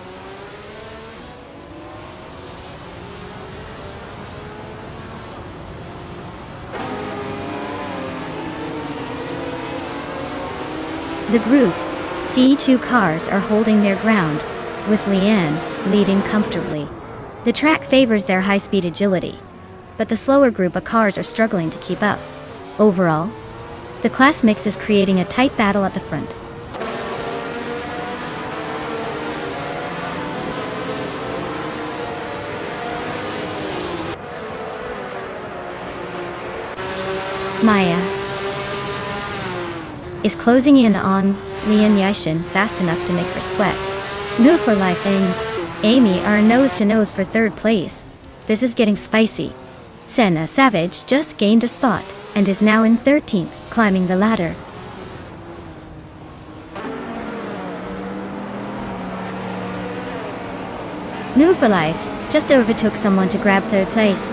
The Group C2 cars are holding their ground, with Leanne leading comfortably. The track favors their high-speed agility, but the slower group of cars are struggling to keep up. Overall, the class mix is creating a tight battle at the front. Maya is closing in on Lian Yashin fast enough to make her sweat. New for Life and Amy are nose to nose for 3rd place. This is getting spicy. Senna Savage just gained a spot and is now in 13th, climbing the ladder. New for Life just overtook someone to grab 3rd place.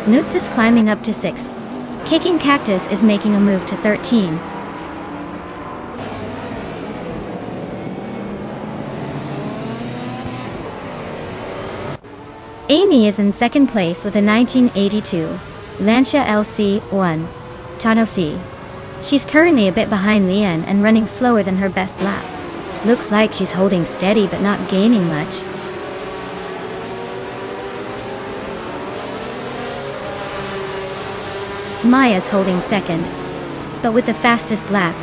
Nutz is climbing up to 6th. Kicking Cactus is making a move to 13. Amy is in 2nd place with a 1982 Lancia LC1 Tano C. She's currently a bit behind Leanne and running slower than her best lap. Looks like she's holding steady but not gaining much. Maya's holding 2nd, but with the fastest lap.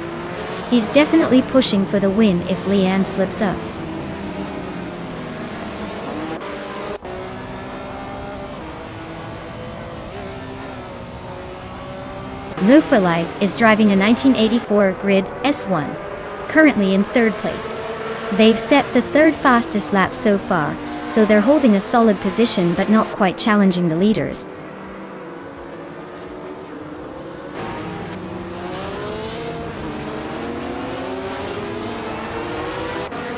He's definitely pushing for the win if Leanne slips up. New for Life is driving a 1984 Grid S1, currently in 3rd place. They've set the 3rd fastest lap so far, so they're holding a solid position but not quite challenging the leaders.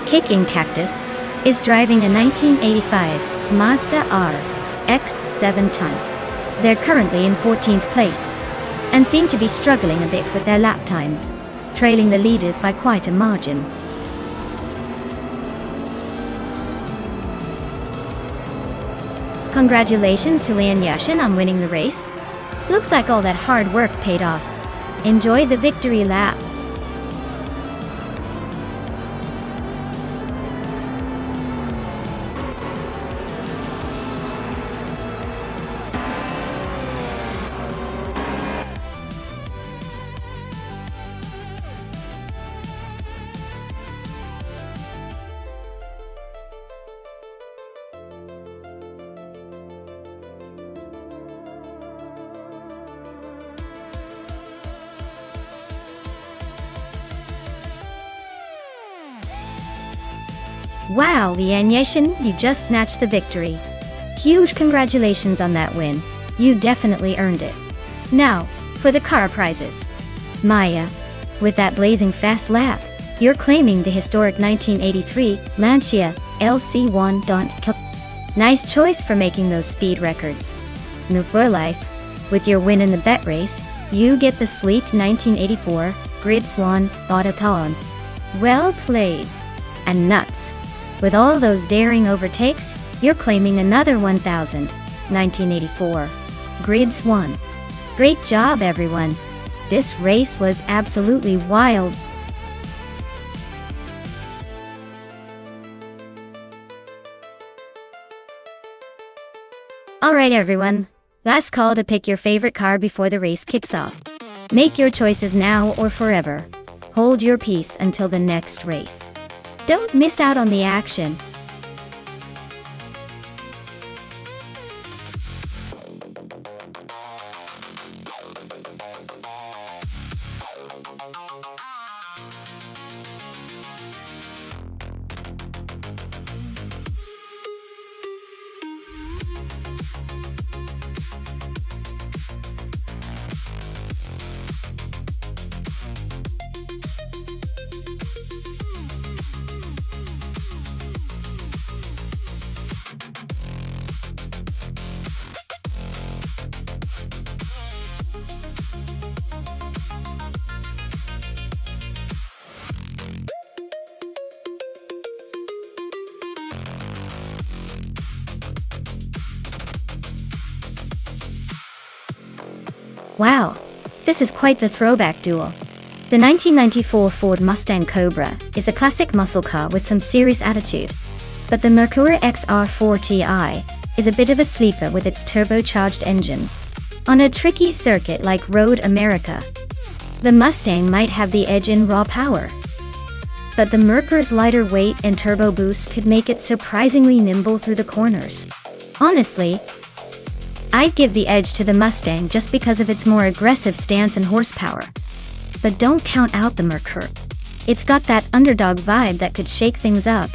Kicking Cactus is driving a 1985 Mazda RX-7 ton. They're currently in 14th place and seem to be struggling a bit with their lap times, trailing the leaders by quite a margin. Congratulations to Lian Yashin on winning the race. Looks like all that hard work paid off. Enjoy the victory lap. Wow, Lian Yashin, you just snatched the victory. Huge congratulations on that win. You definitely earned it. Now, for the car prizes. Maya, with that blazing fast lap, you're claiming the historic 1983 Lancia LC1 Daunt. Nice choice for making those speed records. New for Life, with your win in the bet race, You get the sleek 1984 Grid Swan Autoton. Well played. And nuts. With all those daring overtakes, you're claiming another 1000 1984 Grid Swan. Great job, everyone. This race was absolutely wild. Alright everyone, last call to pick your favorite car before the race kicks off. Make your choices now or forever. Hold your peace until the next race. Don't miss out on the action. Wow, this is quite the throwback duel. The 1994 Ford Mustang Cobra is a classic muscle car with some serious attitude. But the Mercury XR4 Ti is a bit of a sleeper with its turbocharged engine. On a tricky circuit like Road America, the Mustang might have the edge in raw power. But the Mercury's lighter weight and turbo boost could make it surprisingly nimble through the corners. Honestly, I'd give the edge to the Mustang just because of its more aggressive stance and horsepower. But don't count out the Mercury. It's got that underdog vibe that could shake things up.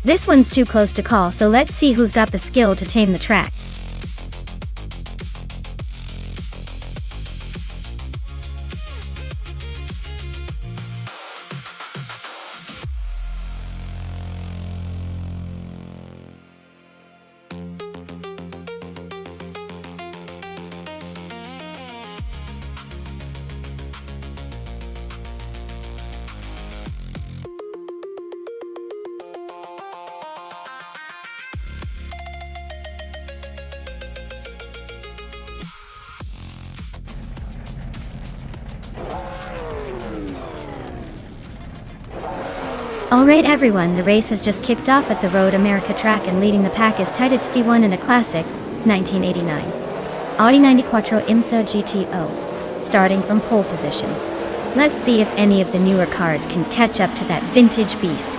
This one's too close to call, so let's see who's got the skill to tame the track. Alright everyone, the race has just kicked off at the Road America track, and leading the pack is Titus D1 in a classic 1989 Audi 94 IMSA GTO, starting from pole position. Let's see if any of the newer cars can catch up to that vintage beast.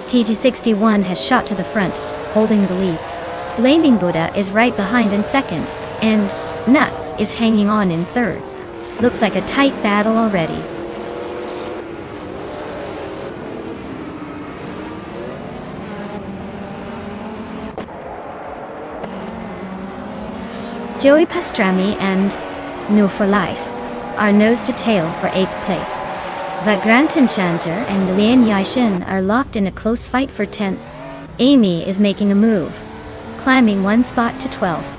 TT61 has shot to the front, holding the lead. Flaming Buddha is right behind in second, and Nuts is hanging on in third. Looks like a tight battle already. Joey Pastrami and No for Life are nose to tail for 8th place. The Grant Enchanter and Lian Yaishin are locked in a close fight for 10th. Amy is making a move, climbing one spot to 12th.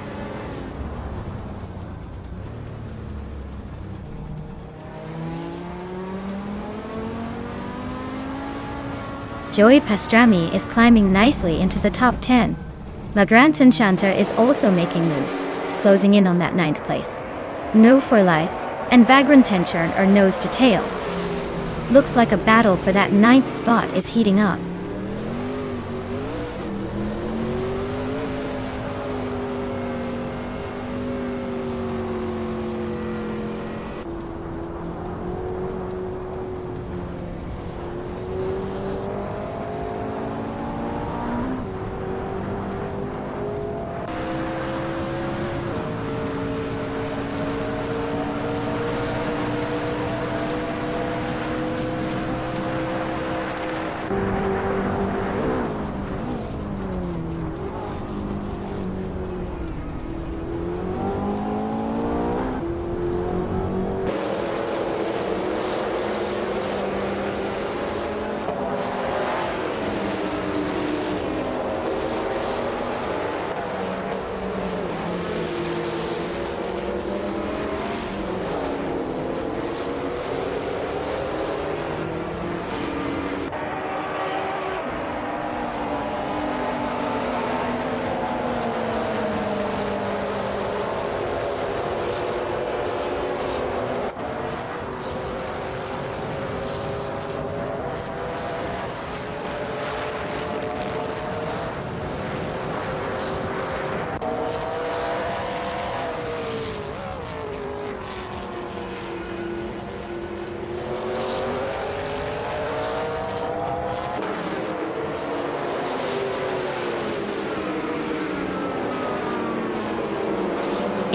Joey Pastrami is climbing nicely into the top 10. The Grant Enchanter is also making moves, closing in on that 9th place. No for Life and Vagrant Tenchern are nose to tail. Looks like a battle for that 9th spot is heating up.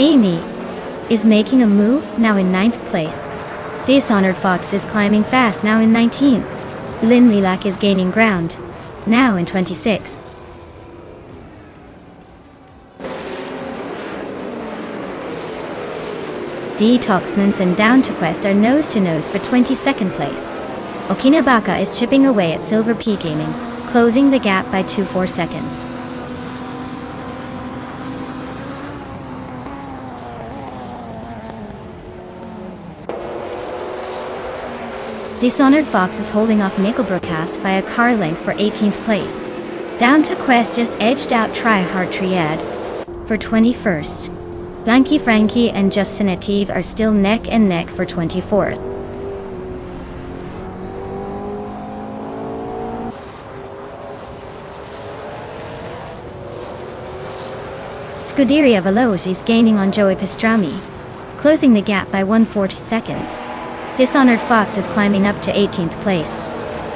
Amy is making a move, now in 9th place. Dishonored Fox is climbing fast, now in 19th. Lin Lilac is gaining ground, now in 26th. Detoxnance and Down to Quest are nose to nose for 22nd place. Okinabaka is chipping away at Silver Peak Gaming, closing the gap by 24 seconds. Dishonored Fox is holding off Nickelbroadcast by a car length for 18th place. Down to Quest just edged out Try Hard Triad for 21st. Blanky Frankie and Justinative are still neck and neck for 24th. Scuderia Veloce is gaining on Joey Pastrami, closing the gap by 140 seconds. Dishonored Fox is climbing up to 18th place.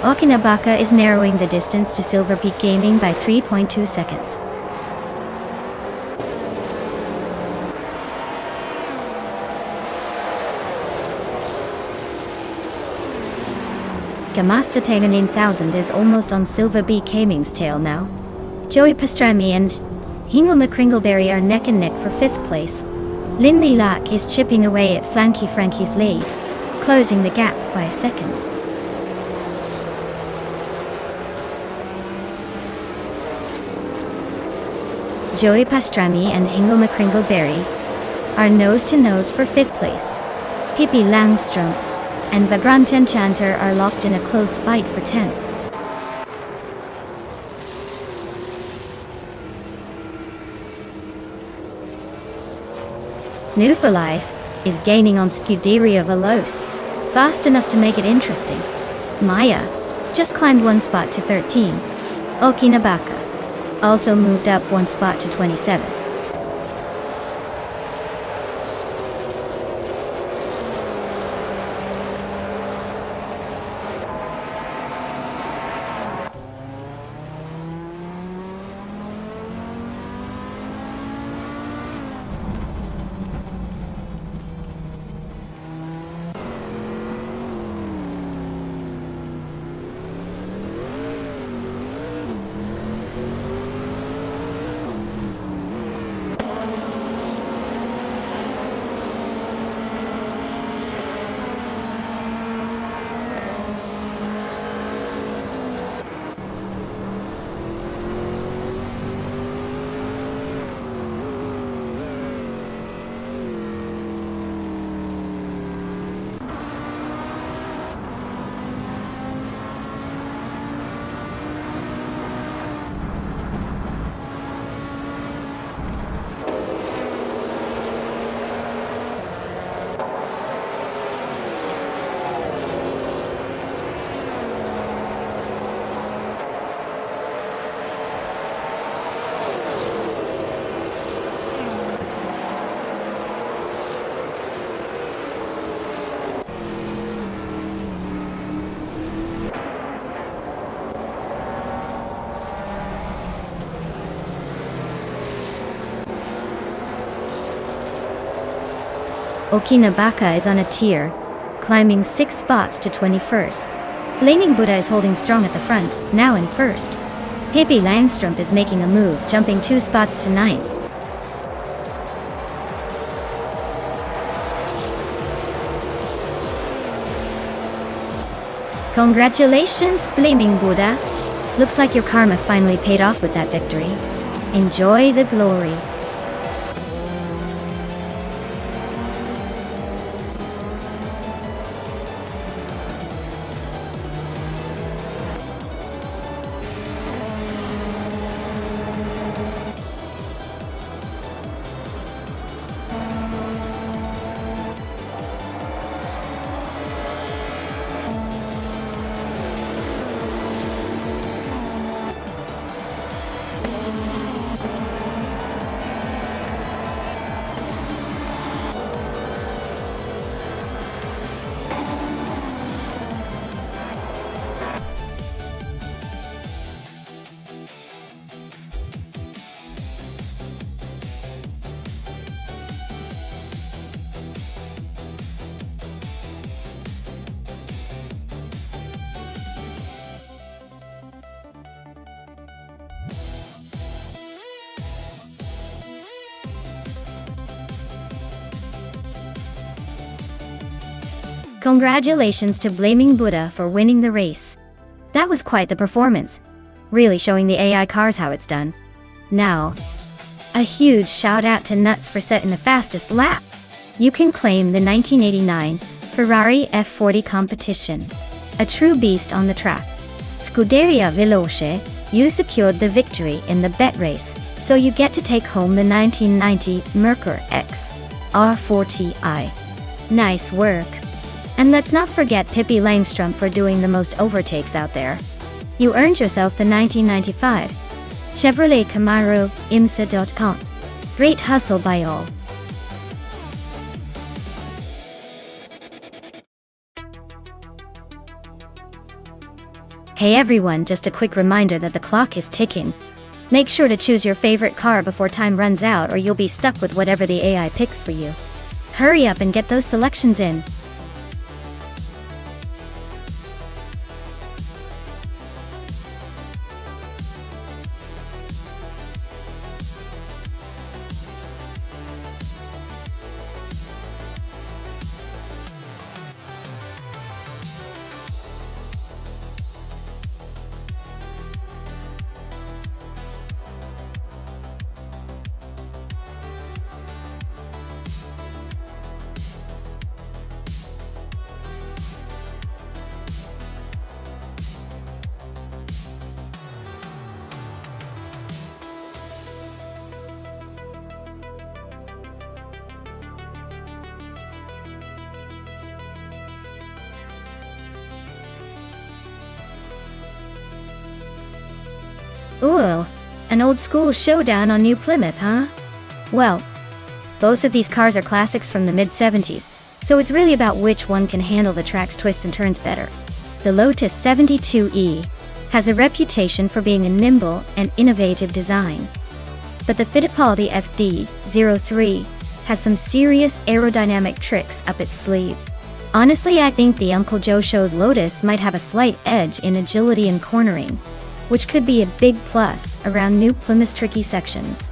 Okinabaka is narrowing the distance to Silver Peak Gaming by 3.2 seconds. Gamasta 9000 is almost on Silver Peak Gaming's tail now. Joey Pastrami and Hingle McCringleberry are neck and neck for 5th place. Lin Lilac is chipping away at Flanky Frankie's lead, closing the gap by a second. Joey Pastrami and Hingle McCringleberry are nose to nose for 5th place. Pippi Langstrom and Vagrant Enchanter are locked in a close fight for 10th. New for Life is gaining on Scuderia Veloce, fast enough to make it interesting. Maya just climbed 1 spot to 13. Okinabaka also moved up 1 spot to 27. Okinabaka is on a tear, climbing 6 spots to 21st. Blaming Buddha is holding strong at the front, now in 1st. Pippi Langstrom is making a move, jumping 2 spots to 9th. Congratulations, Blaming Buddha! Looks like your karma finally paid off with that victory. Enjoy the glory. Congratulations to Blaming Buddha for winning the race. That was quite the performance. Really showing the AI cars how it's done. Now, a huge shout out to Nuts for setting the fastest lap. You can claim the 1989 Ferrari F40 competition. A true beast on the track. Scuderia Veloce, you secured the victory in the bet race, so you get to take home the 1990 Merkur X R40i. Nice work. And let's not forget Pippi Langstrom for doing the most overtakes out there. You earned yourself the 1995 Chevrolet Camaro IMSA.com. Great hustle by all. Hey everyone, just a quick reminder that the clock is ticking. Make sure to choose your favorite car before time runs out or you'll be stuck with whatever the AI picks for you. Hurry up and get those selections in. Ooh, an old school showdown on New Plymouth, huh? Well, both of these cars are classics from the mid-70s, so it's really about which one can handle the track's twists and turns better. The Lotus 72E has a reputation for being a nimble and innovative design. But the Fittipaldi FD03 has some serious aerodynamic tricks up its sleeve. Honestly, I think the Uncle Joe Show's Lotus might have a slight edge in agility and cornering, which could be a big plus around New Plymouth's tricky sections.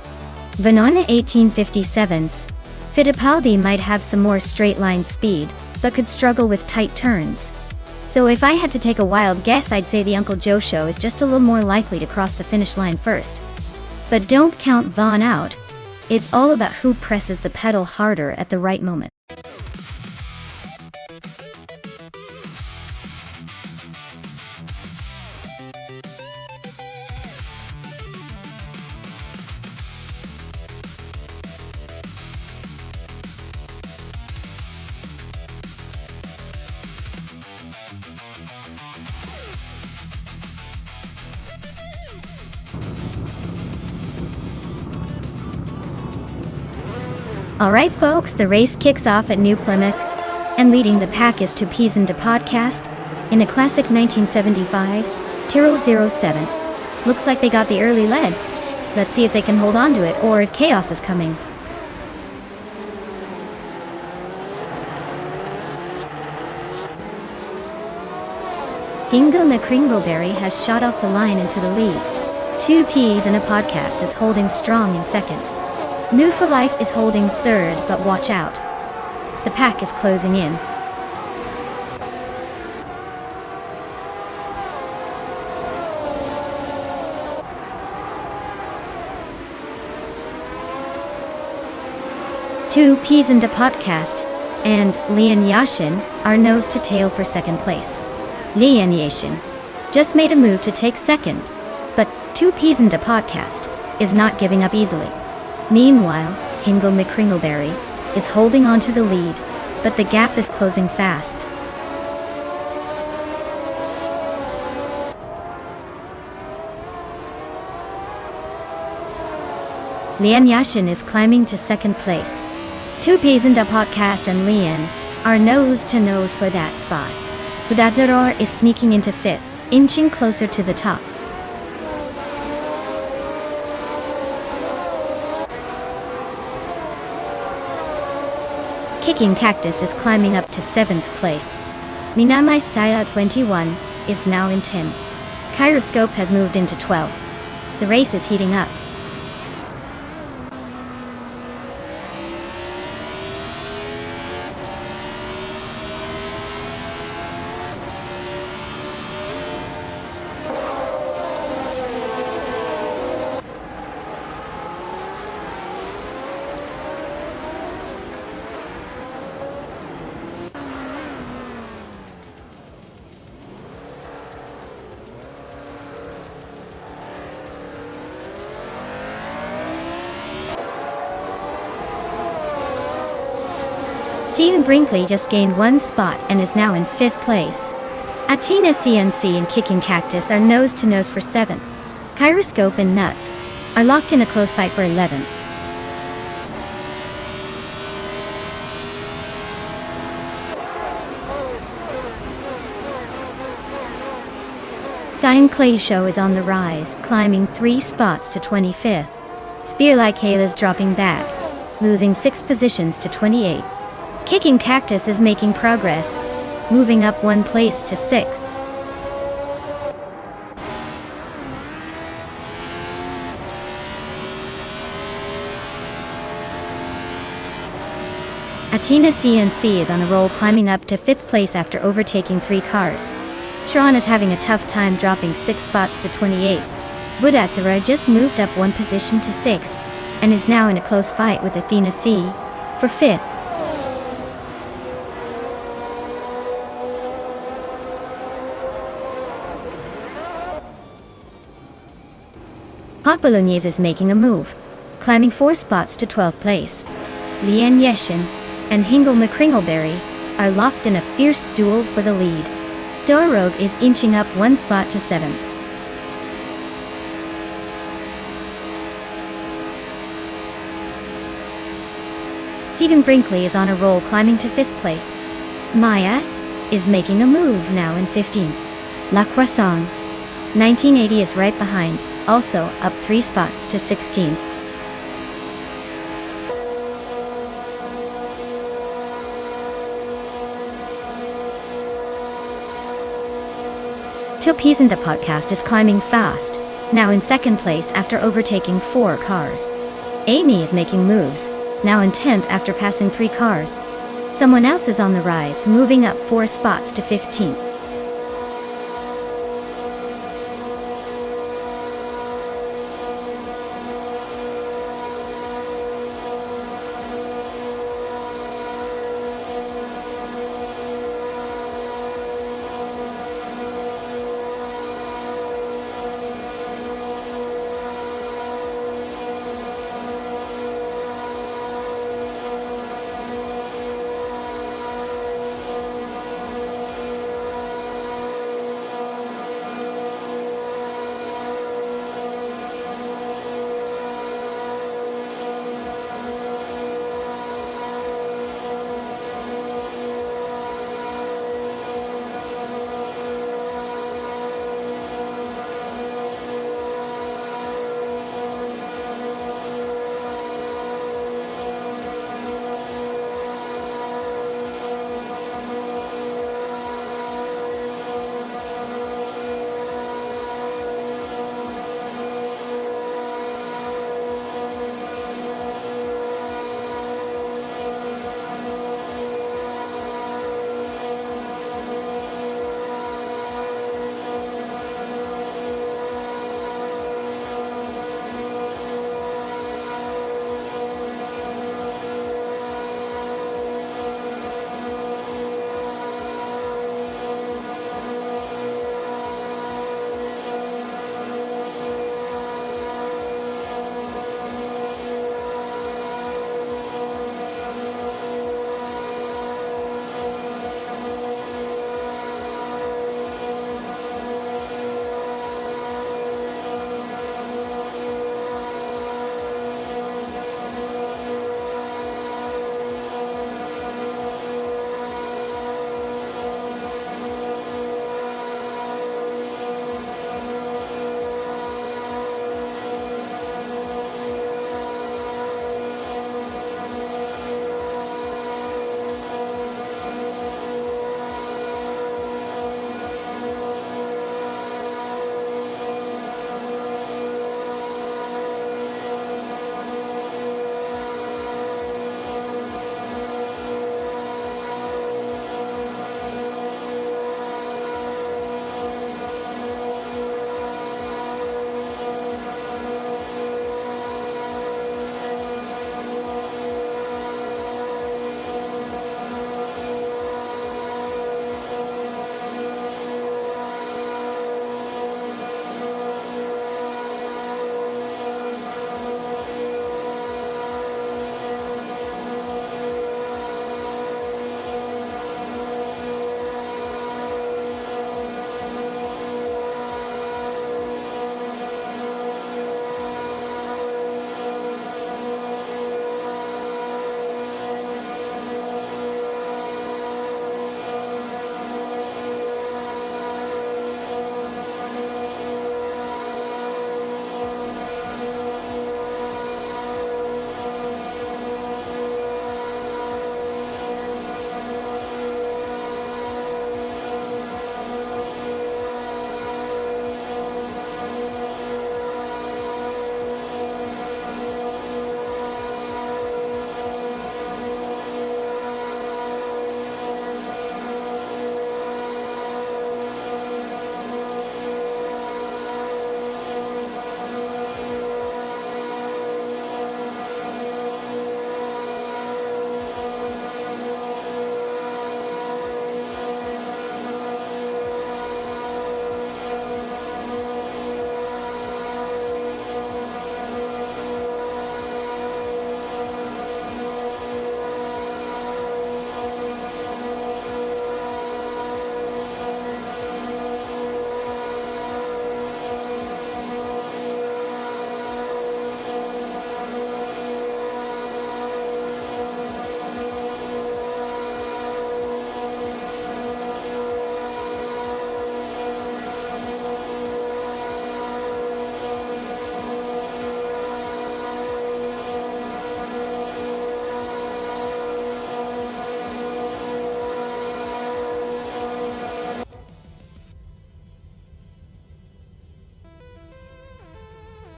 Venona 1857's Fittipaldi might have some more straight-line speed, but could struggle with tight turns. So if I had to take a wild guess, I'd say the Uncle Joe Show is just a little more likely to cross the finish line first. But don't count Vaughn out. It's all about who presses the pedal harder at the right moment. Alright folks, the race kicks off at New Plymouth, and leading the pack is Two Peas into Podcast in a classic 1975 Tyrrell 07. Looks like they got the early lead. Let's see if they can hold on to it or if chaos is coming. Ingo McCringleberry has shot off the line into the lead. Two Peas in a Podcast is holding strong in second. New for Life is holding third, but watch out. The pack is closing in. Two Peas into Podcast and Lian Yashin are nose to tail for second place. Lian Yashin just made a move to take second, but Two Peas into Podcast is not giving up easily. Meanwhile, Hingle McCringleberry is holding on to the lead, but the gap is closing fast. Lian Yashin is climbing to second place. Two Peas into Podcast and Lian are nose to nose for that spot. Budadzaror is sneaking into fifth, inching closer to the top. Kicking Cactus is climbing up to 7th place. Minamai Style 21 is now in 10th. Kyroscope has moved into 12th. The race is heating up. Stephen Brinkley just gained 1 spot and is now in 5th place. Athena CNC and Kicking Cactus are nose to nose for 7th. Kyroscope and Nuts are locked in a close fight for 11th. Diane Clay's show is on the rise, climbing 3 spots to 25th. Spear Like Hail is dropping back, losing 6 positions to 28. Kicking Cactus is making progress, moving up 1 place to 6th. Athena CNC is on a roll, climbing up to 5th place after overtaking 3 cars. Sharon is having a tough time, dropping 6 spots to 28. Budatsura just moved up 1 position to 6th, and is now in a close fight with Athena C for 5th. Hot Bolognese is making a move, climbing 4 spots to 12th place. Lian Yeshin and Hingle McCringleberry are locked in a fierce duel for the lead. Dorogue is inching up 1 spot to 7th. Stephen Brinkley is on a roll, climbing to 5th place. Maya is making a move, now in 15th. La Croissant 1980 is right behind, also up 3 spots to 16th. Topizenda Podcast is climbing fast, now in 2nd place after overtaking 4 cars. Amy is making moves, now in 10th after passing 3 cars. Someone else is on the rise, moving up 4 spots to 15th.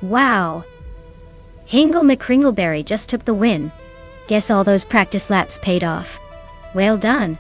Wow! Hingle McCringleberry just took the win. Guess all those practice laps paid off. Well done.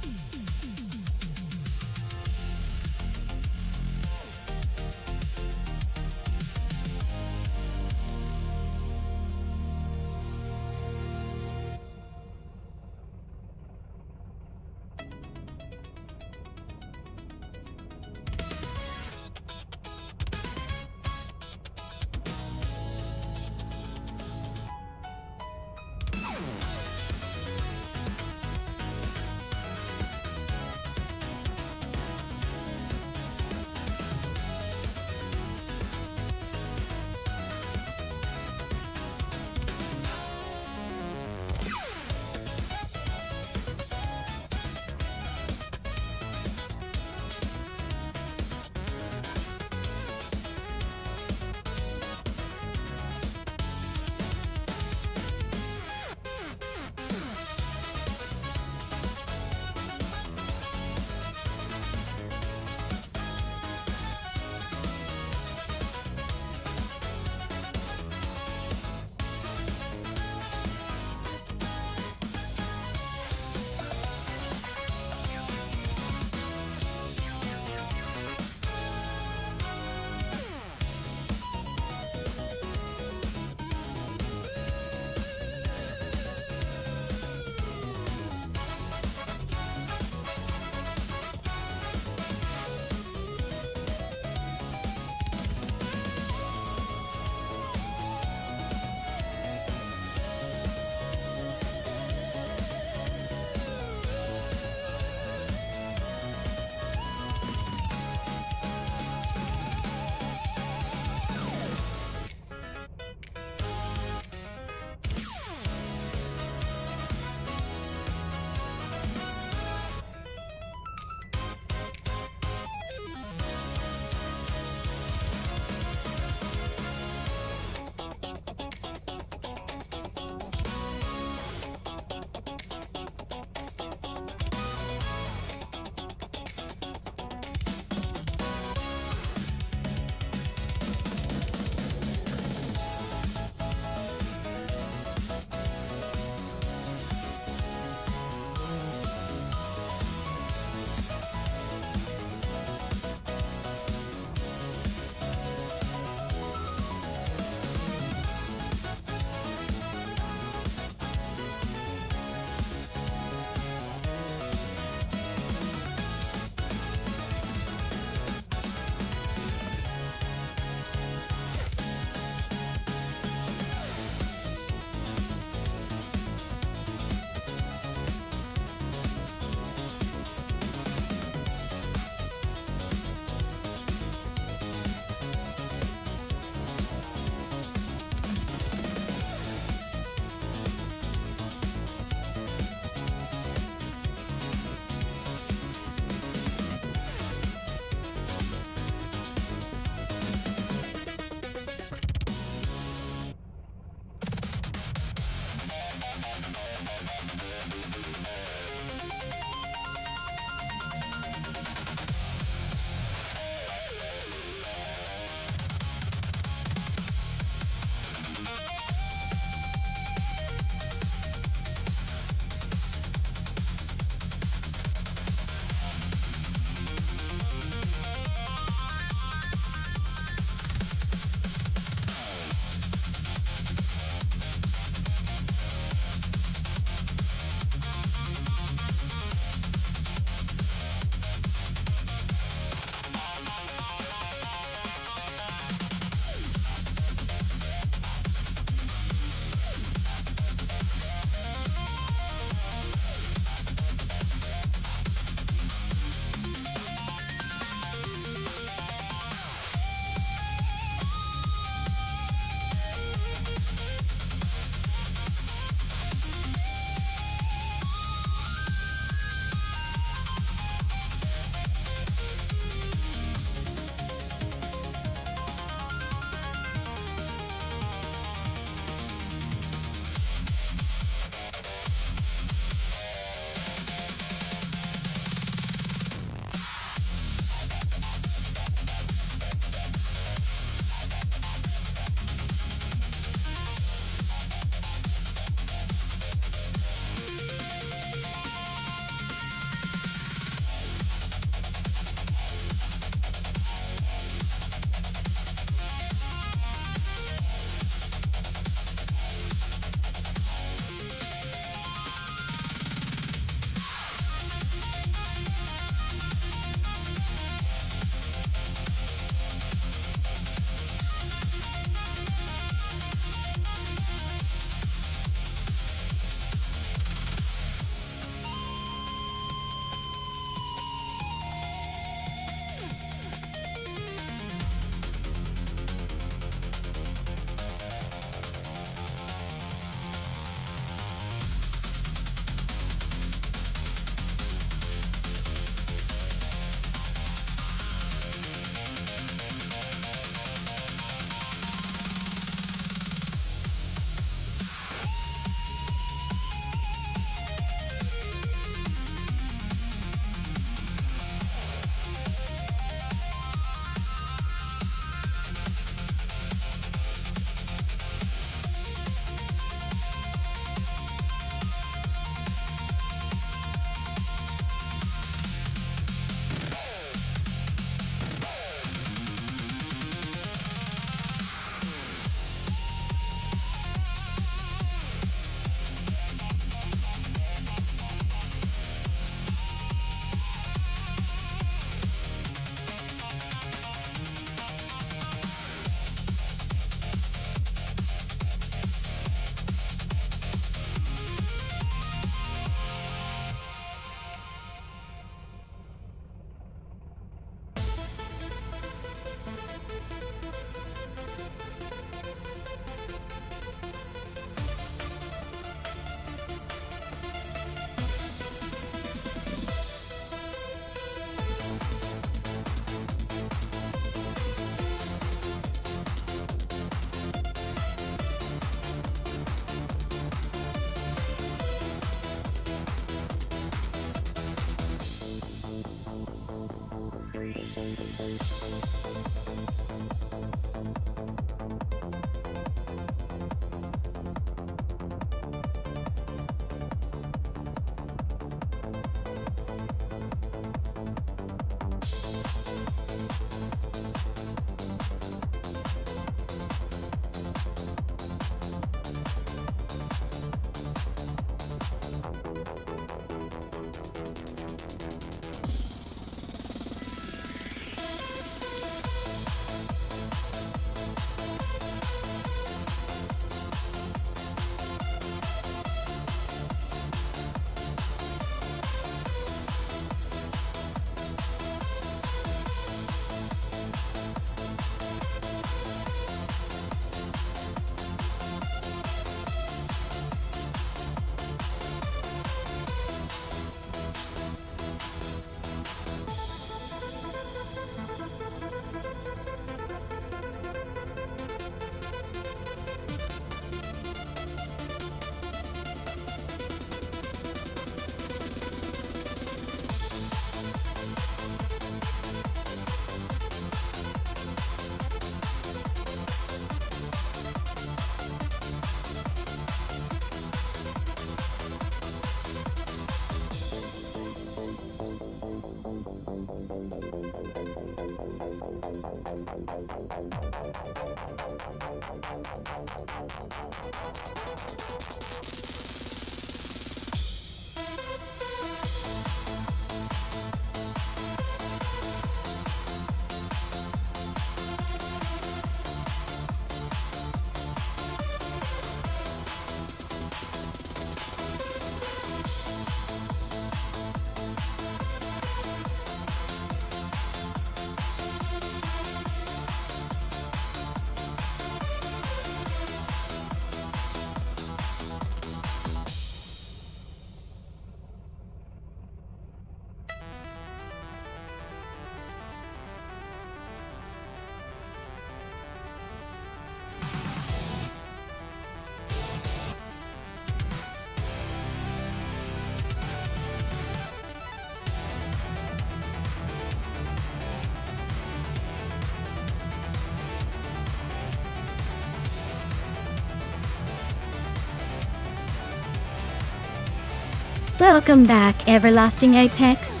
Welcome back, Everlasting Apex.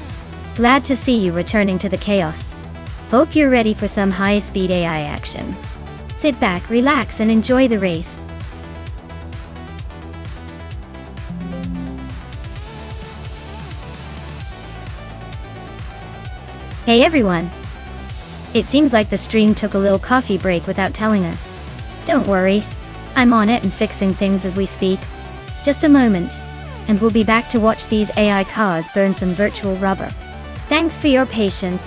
Glad to see you returning to the chaos. Hope you're ready for some high-speed AI action. Sit back, relax, and enjoy the race. Hey everyone! It seems like the stream took a little coffee break without telling us. Don't worry, I'm on it and fixing things as we speak. Just a moment, and we'll be back to watch these AI cars burn some virtual rubber. Thanks for your patience.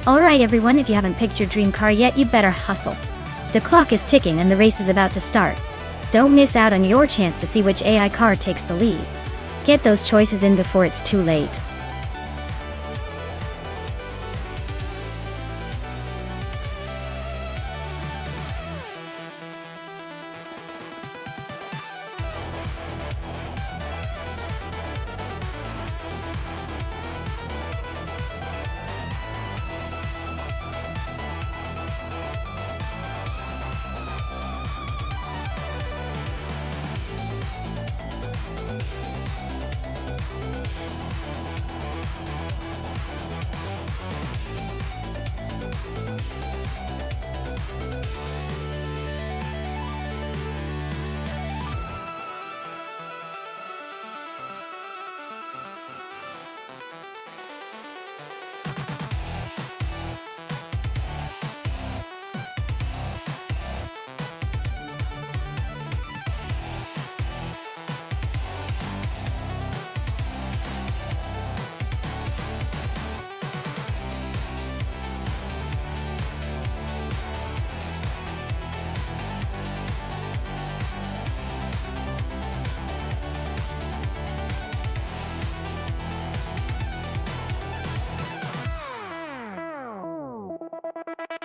Alright everyone, if you haven't picked your dream car yet, you better hustle. The clock is ticking and the race is about to start. Don't miss out on your chance to see which AI car takes the lead. Get those choices in before it's too late.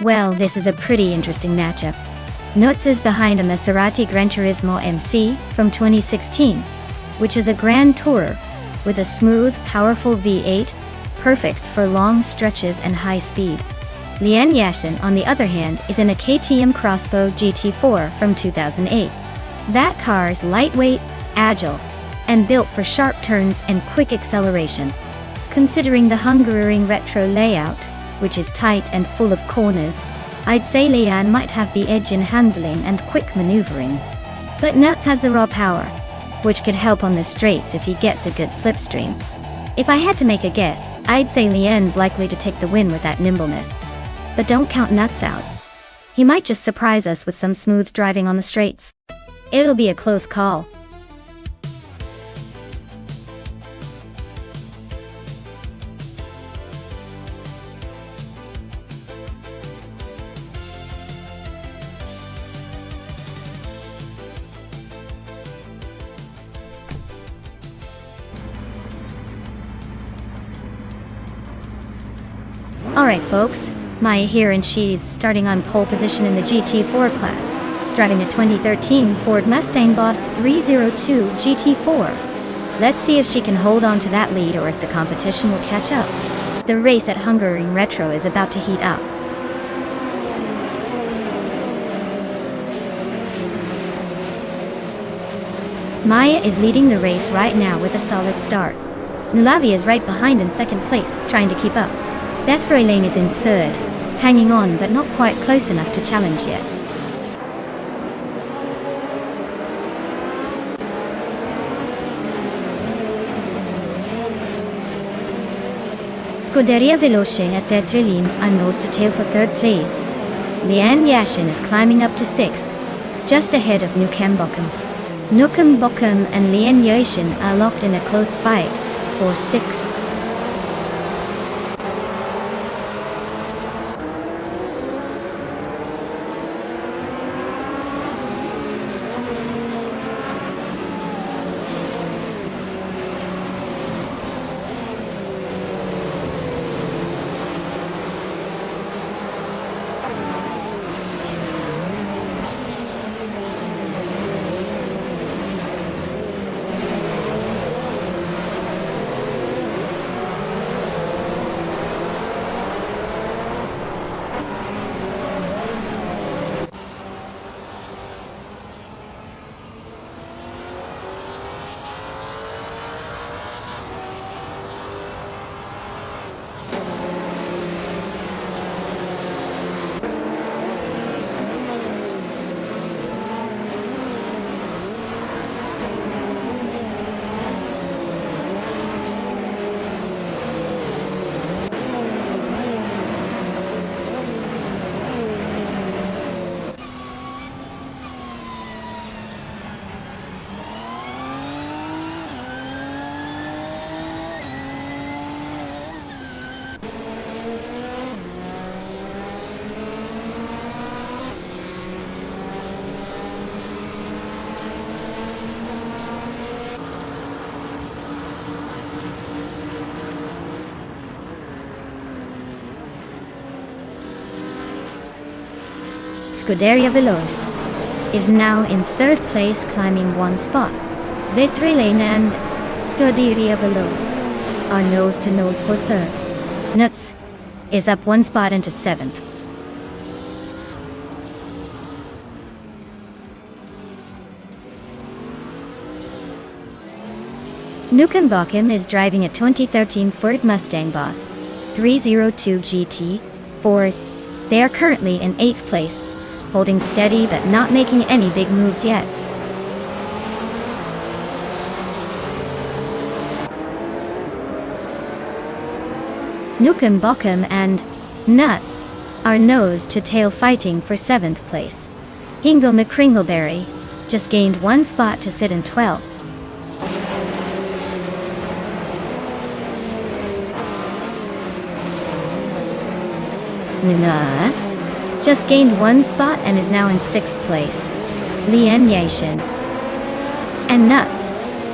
Well, this is a pretty interesting matchup. Nuts is behind a Maserati Gran Turismo MC from 2016, which is a Grand Tourer with a smooth, powerful V8, perfect for long stretches and high speed. Lian Yashin, on the other hand, is in a KTM Crossbow GT4 from 2008. That car is lightweight, agile, and built for sharp turns and quick acceleration. Considering the Hungaroring retro layout, which is tight and full of corners, I'd say Lian might have the edge in handling and quick maneuvering. But Nuts has the raw power, which could help on the straights if he gets a good slipstream. If I had to make a guess, I'd say Lian's likely to take the win with that nimbleness. But don't count Nuts out. He might just surprise us with some smooth driving on the straights. It'll be a close call. Alright folks, Maya here, and she's starting on pole position in the GT4 class, driving a 2013 Ford Mustang Boss 302 GT4. Let's see if she can hold on to that lead or if the competition will catch up. The race at Hungaroring Retro is about to heat up. Maya is leading the race right now with a solid start. Nulavi is right behind in second place, trying to keep up. Beth Lane is in third, hanging on but not quite close enough to challenge yet. Scuderia Veloce at Tethrelin are nose to tail for third place. Lian Yashin is climbing up to sixth, just ahead of Nukem Bochum. Nukem Bochum and Lian Yashin are locked in a close fight for sixth. Scuderia Veloce is now in third place, climbing one spot. Vethrelane and Scuderia Veloce are nose to nose for third. Nuts is up one spot into seventh. Nukem Bochum is driving a 2013 Ford Mustang Boss 302 GT. They are currently in 8th place, holding steady but not making any big moves yet. Nukem Bochum and Nuts are nose to tail fighting for 7th place. Hingle McCringleberry just gained one spot to sit in 12th. Nuts just gained one spot and is now in 6th place. Lian Yashin and Nuts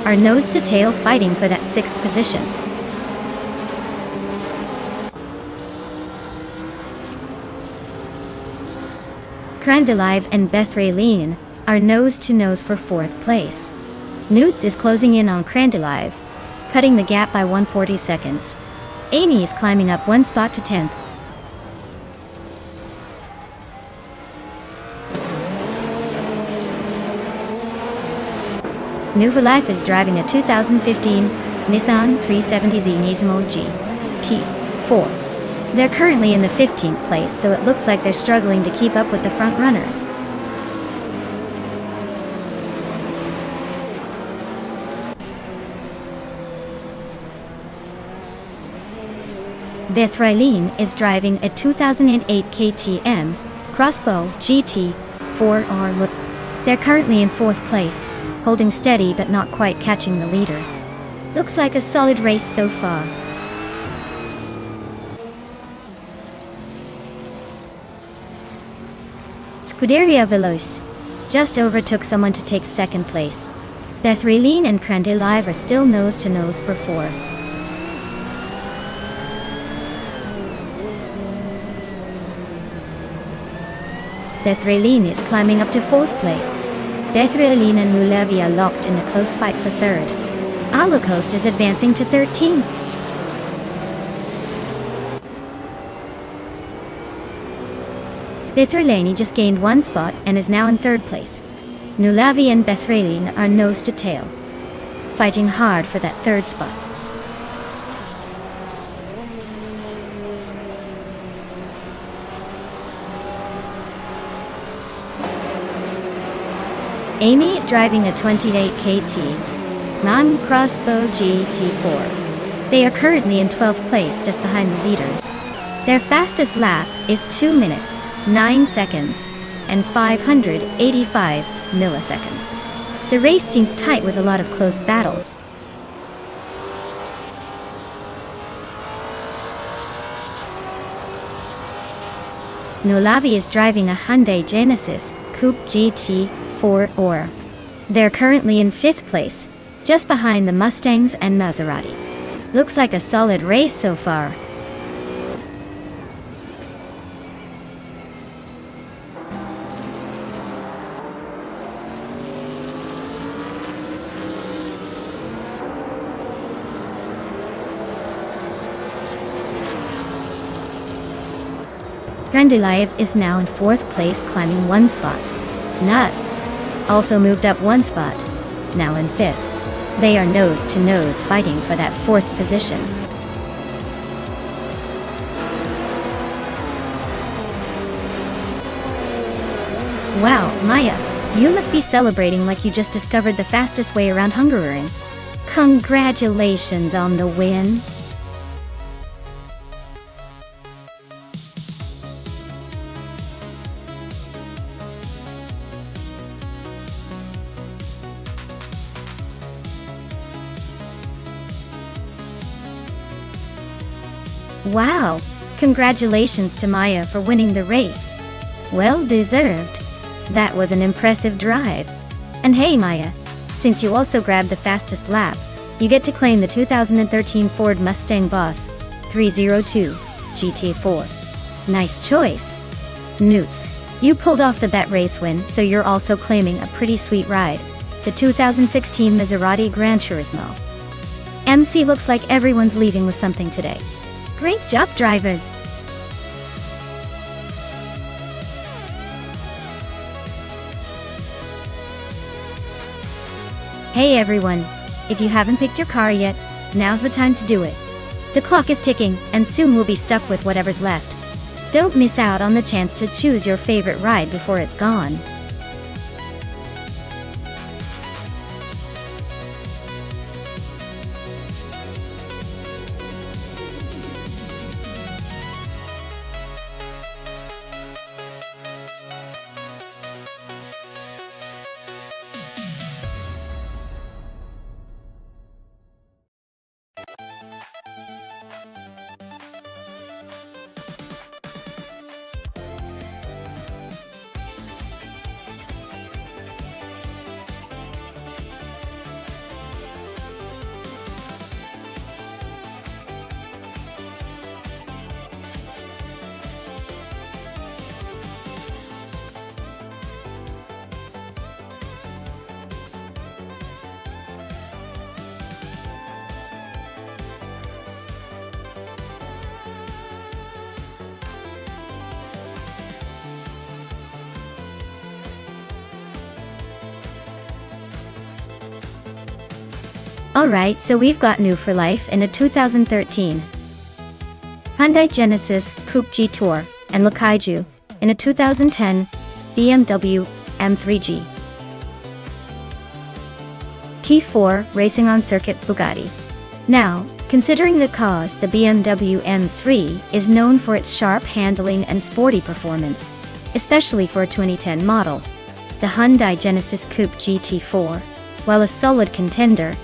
are nose to tail fighting for that 6th position. Krandalive and Bethralin are nose-to-nose for 4th place. Newts is closing in on Krandalive, cutting the gap by 140 seconds. Amy is climbing up 1 spot to 10th. Life is driving a 2015 Nissan 370Z Nismo GT4. They're currently in the 15th place, so it looks like they're struggling to keep up with the front runners. Bethralin is driving a 2008 KTM Crossbow GT4R. They're currently in 4th place, holding steady but not quite catching the leaders. Looks like a solid race so far. Scuderia Veloce just overtook someone to take 2nd place. Bethralin and Krandalive are still nose-to-nose for 4th. Bethralin is climbing up to 4th place. Bethralin and Mulevi are locked in a close fight for 3rd. Alacost is advancing to 13th. Bethralin just gained 1 spot and is now in 3rd place. Mulevi and Bethralin are nose to tail, fighting hard for that 3rd spot. Amy is driving a 28 KT non-Crossbow GT4. They are currently in 12th place, just behind the leaders. Their fastest lap is 2 minutes, 9 seconds, and 585 milliseconds. The race seems tight with a lot of close battles. Nolavi is driving a Hyundai Genesis Coupe GT4R. They're currently in 5th place, just behind the Mustangs and Maserati. Looks like a solid race so far. Krandalive is now in 4th place, climbing 1 spot. Nuts also moved up 1 spot, now in 5th. They are nose to nose fighting for that 4th position. Wow, Maya, you must be celebrating like you just discovered the fastest way around Hungaroring. Congratulations on the win. Wow! Congratulations to Maya for winning the race. Well deserved. That was an impressive drive. And hey Maya, since you also grabbed the fastest lap, you get to claim the 2013 Ford Mustang Boss 302 GT4. Nice choice. Newts, you pulled off the bet race win, so you're also claiming a pretty sweet ride, the 2016 Maserati Gran Turismo. MC, looks like everyone's leaving with something today. Great job, drivers! Hey everyone! If you haven't picked your car yet, now's the time to do it. The clock is ticking, and soon we'll be stuck with whatever's left. Don't miss out on the chance to choose your favorite ride before it's gone. Alright, so we've got new for life in a 2013 Hyundai Genesis Coupe G Tour and Lakaiju in a 2010 BMW M3G. Key 4 Racing on Circuit Bugatti. Now, considering the cause, the BMW M3 is known for its sharp handling and sporty performance, especially for a 2010 model. The Hyundai Genesis Coupe GT4, while a solid contender,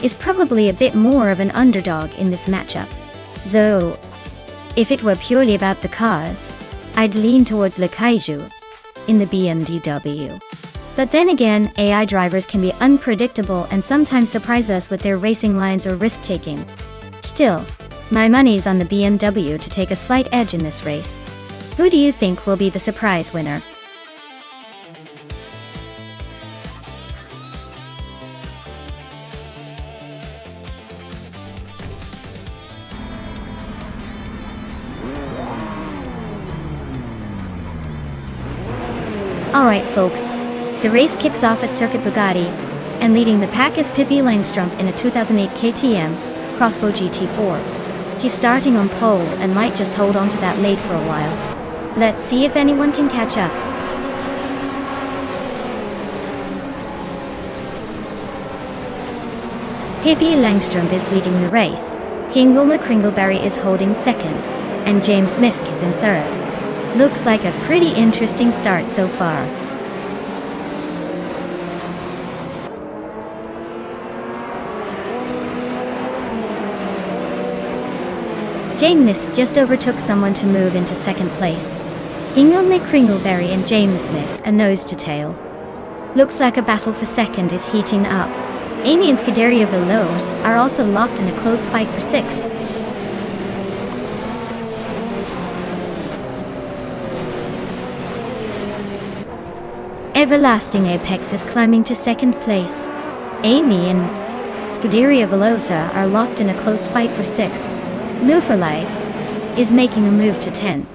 is probably a bit more of an underdog in this matchup. Though, if it were purely about the cars, I'd lean towards Lakaiju in the BMW. But then again, AI drivers can be unpredictable and sometimes surprise us with their racing lines or risk-taking. Still, my money's on the BMW to take a slight edge in this race. Who do you think will be the surprise winner? Alright folks, the race kicks off at Circuit Bugatti, and leading the pack is Pippi Langstrup in a 2008 KTM Crossbow GT4. She's starting on pole and might just hold on to that lead for a while. Let's see if anyone can catch up. Pippi Langstrup is leading the race. Hingle McCringleberry is holding second, and James Misk is in third. Looks like a pretty interesting start so far. James Misk just overtook someone to move into second place. Hingle McCringleberry and James Misk are nose to tail. Looks like a battle for second is heating up. Amy and Scuderia Veloz are also locked in a close fight for sixth. Everlasting Apex is climbing to second place. Amy and Scuderia Velosa are locked in a close fight for sixth. New for Life is making a move to 10.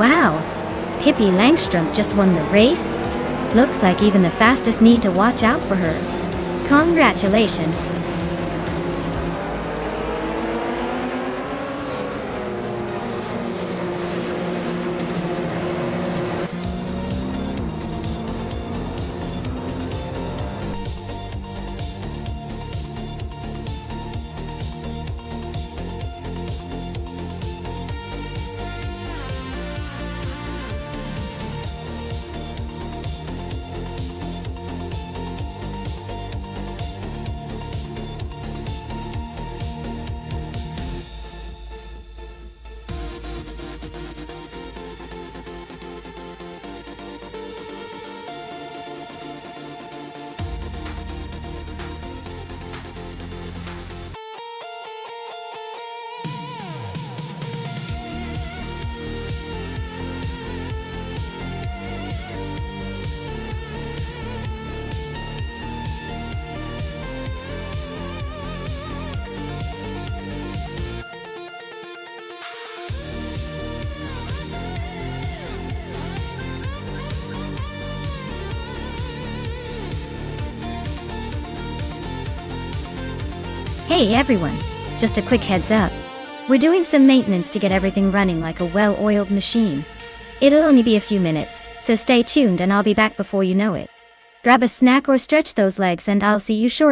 Wow! Pippi Langstrumpf just won the race? Looks like even the fastest need to watch out for her. Congratulations! Hey everyone! Just a quick heads up. We're doing some maintenance to get everything running like a well-oiled machine. It'll only be a few minutes, so stay tuned and I'll be back before you know it. Grab a snack or stretch those legs and I'll see you shortly.